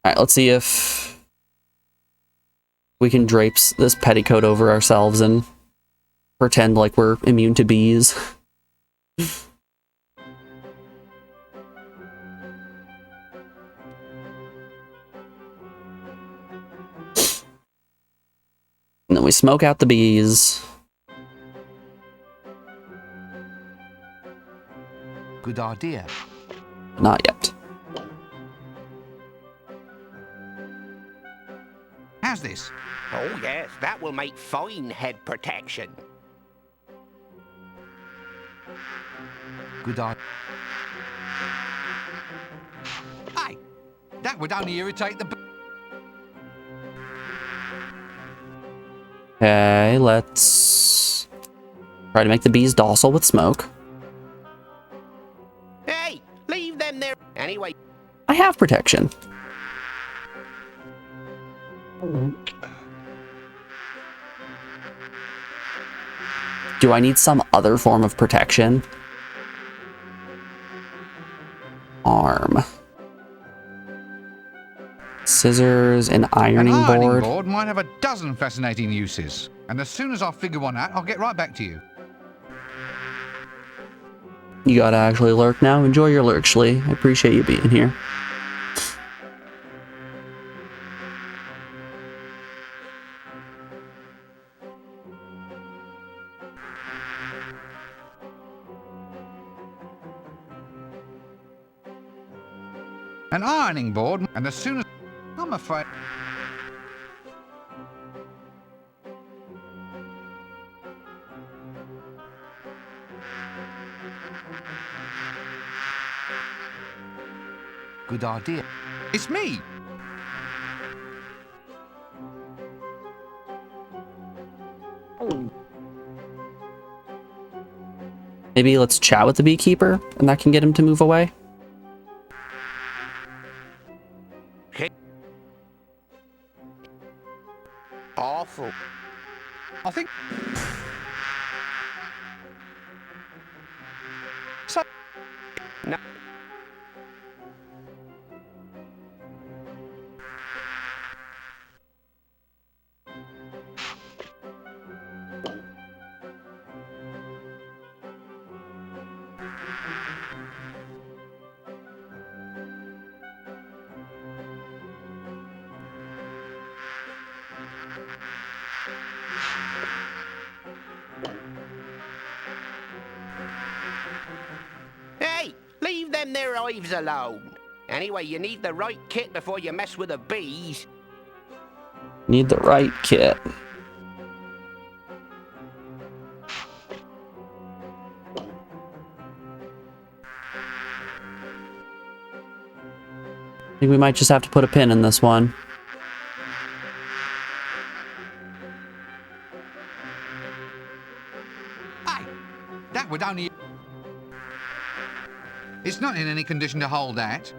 Alright, let's see if we can drape this petticoat over ourselves and pretend like we're immune to bees. And then we smoke out the bees. Good idea. Not yet. How's this? Oh, yes, that will make fine head protection. Good idea. Hey, that would only irritate the... Okay, let's try to make the bees docile with smoke. Hey, leave them there. Anyway. I have protection. Do I need some other form of protection? Arm. Scissors, an ironing An ironing board. board might have a dozen fascinating uses. And as soon as I figure one out, I'll get right back to you. You gotta actually lurk now. Enjoy your lurk, Shlee. I appreciate you being here. An ironing board, and as soon as... I'm afraid... Good idea. It's me! Maybe let's chat with the beekeeper, and that can get him to move away. Awful. I think... So... No. Hey, leave them there hives alone. Anyway, you need the right kit before you mess with the bees. Need the right kit. I think we might just have to put a pin in this one. Hey, that would only... It's not in any condition to hold that.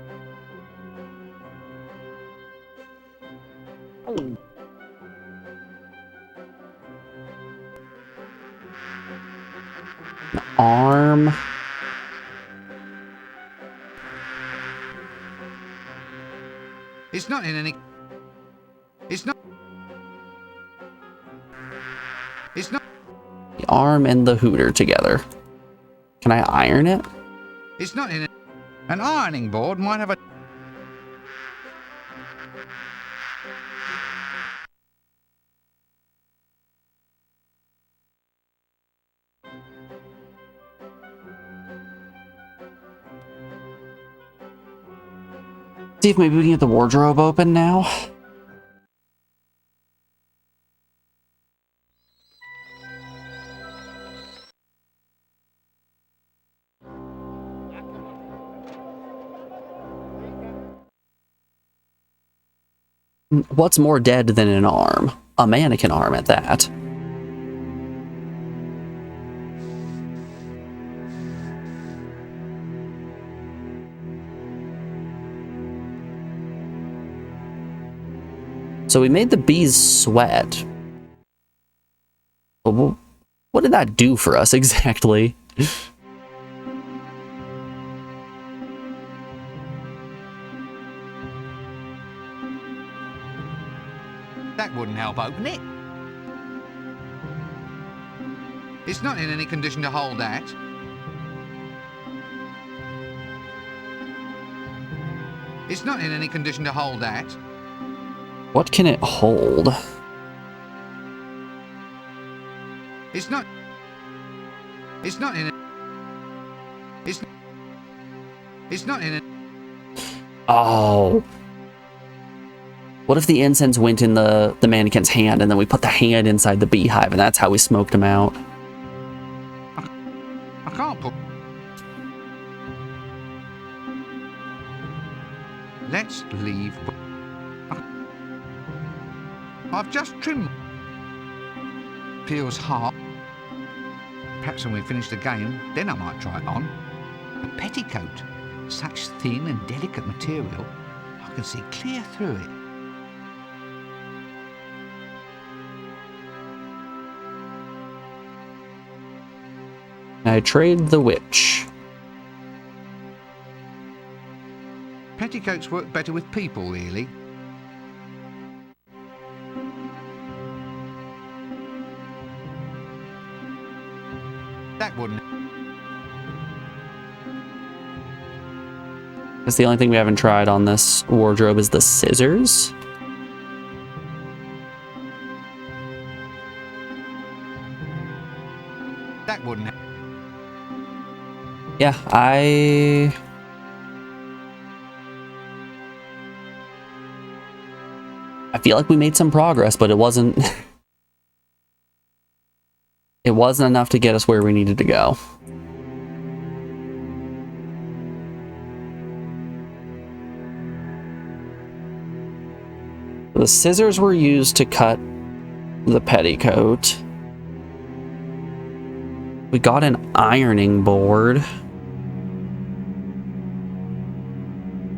Arm. It's not in any... It's not... It's not... The arm and the hooter together. Can I iron it? It's not in... An ironing board might have a... See if maybe we can get the wardrobe open now. What's more dead than an arm? A mannequin arm at that. So we made the bees sweat. But what did that do for us exactly? That wouldn't help open it. It's not in any condition to hold that. It's not in any condition to hold that. What can it hold? It's not. It's not in it. It's not in it. Oh. What if the incense went in the mannequin's hand and then we put the hand inside the beehive and that's how we smoked him out? I can't put. Let's leave. I've just trimmed Peel's heart. Perhaps when we finish the game, then I might try it on. A petticoat, such thin and delicate material, I can see clear through it. I trade the witch. Petticoats work better with people, really. That wouldn't. That's the only thing we haven't tried on this wardrobe is the scissors. That wouldn't. Yeah, I feel like we made some progress, but it wasn't it wasn't enough to get us where we needed to go. The scissors were used to cut the petticoat. We got an ironing board.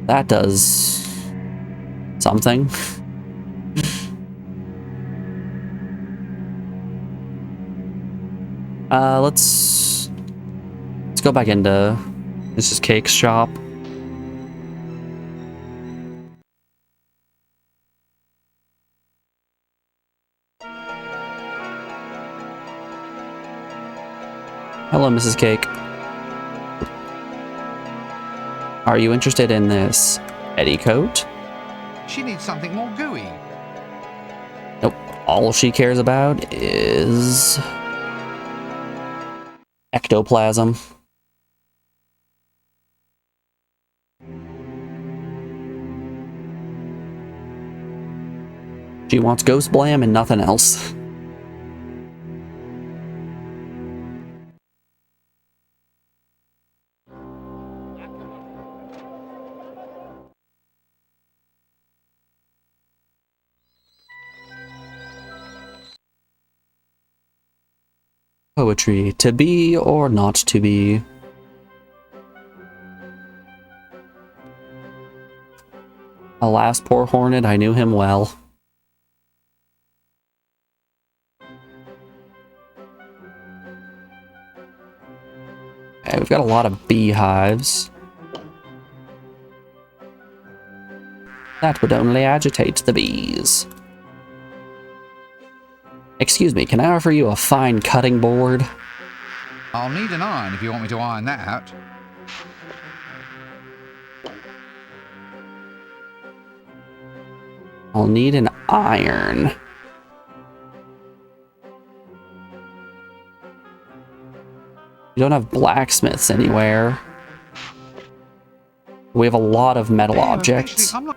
That does something. Let's go back into Mrs. Cake's shop. Hello, Mrs. Cake. Are you interested in this petticoat? She needs something more gooey. Nope. All she cares about is ectoplasm. She wants ghost blam and nothing else. Poetry, to be or not to be. Alas, poor Hornet, I knew him well. Okay, we've got a lot of beehives. That would only agitate the bees. Excuse me, can I offer you a fine cutting board? I'll need an iron if you want me to iron that out. I'll need an iron. We don't have blacksmiths anywhere. We have a lot of metal objects. Actually,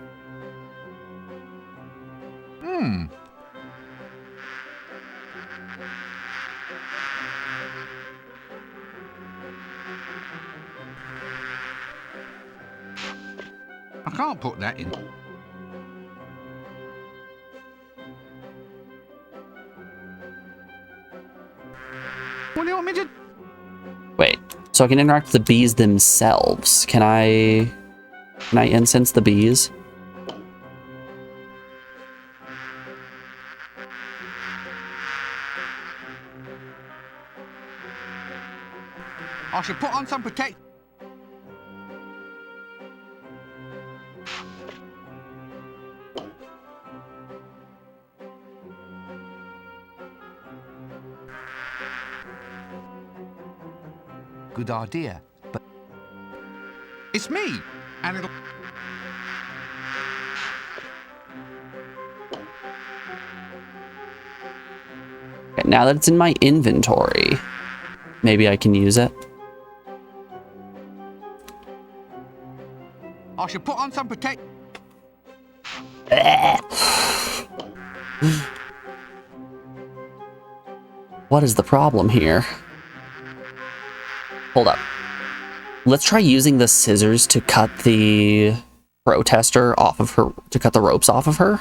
I can't put that in. What do you want me to? Wait, so I can interact with the bees themselves. Can I incense the bees? I should put on some protect. Good idea, but it's me, and it'll. Okay, now that it's in my inventory, maybe I can use it. I should put on some protect. What is the problem here? Hold up. Let's try using the scissors to cut the protester off of her, to cut the ropes off of her.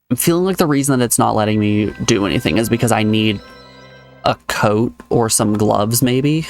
I'm feeling like the reason that it's not letting me do anything is because I need a coat or some gloves, maybe.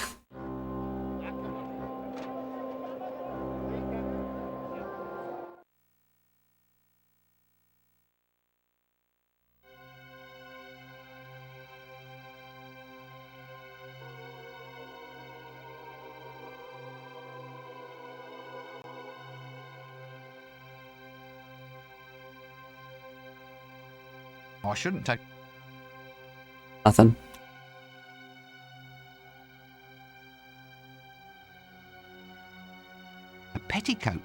I shouldn't take. Nothing. A petticoat.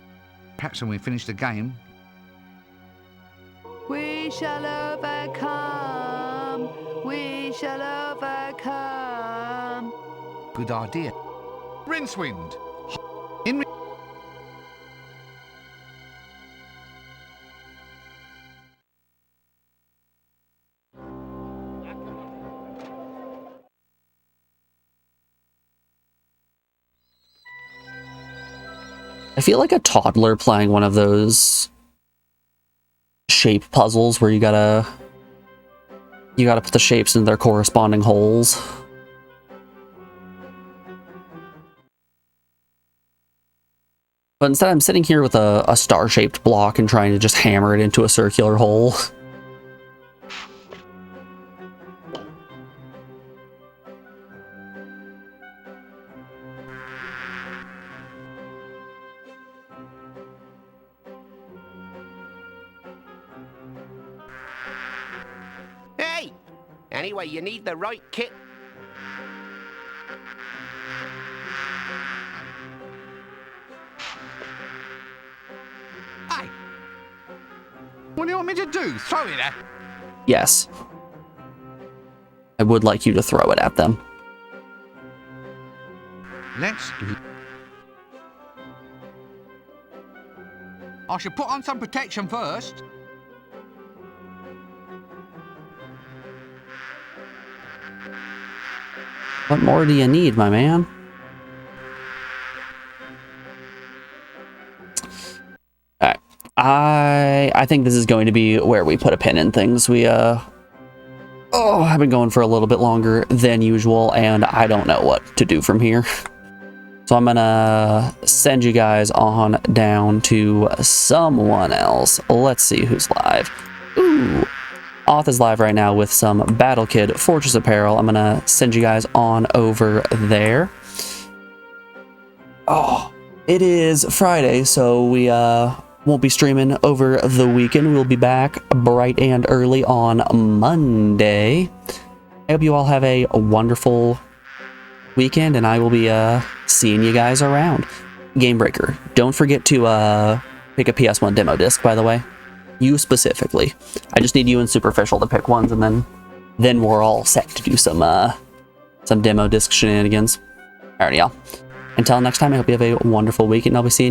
Perhaps when we finish the game. We shall overcome. We shall overcome. Good idea. Rincewind. In. I feel like a toddler playing one of those shape puzzles where you gotta put the shapes in their corresponding holes. But instead I'm sitting here with a star-shaped block and trying to just hammer it into a circular hole. Hey! Anyway, you need the right kit. Hey! What do you want me to do? Throw it at? Yes. I would like you to throw it at them. Let's. I should put on some protection first. What more do you need, my man? Alright. I think this is going to be where we put a pin in things. I've been going for a little bit longer than usual, and I don't know what to do from here. So I'm gonna send you guys on down to someone else. Let's see who's live. Ooh. Auth is live right now with some Battle Kid Fortress apparel. I'm gonna send you guys on over there. Oh, it is Friday, so we won't be streaming over the weekend. We'll be back bright and early on Monday. I hope you all have a wonderful weekend, and I will be seeing you guys around. Game Breaker, don't forget to pick a PS1 demo disc, by the way. You specifically. I just need you and Superficial to pick ones, and then we're all set to do some demo disc shenanigans. Alrighty, y'all. Until next time, I hope you have a wonderful weekend. I'll be seeing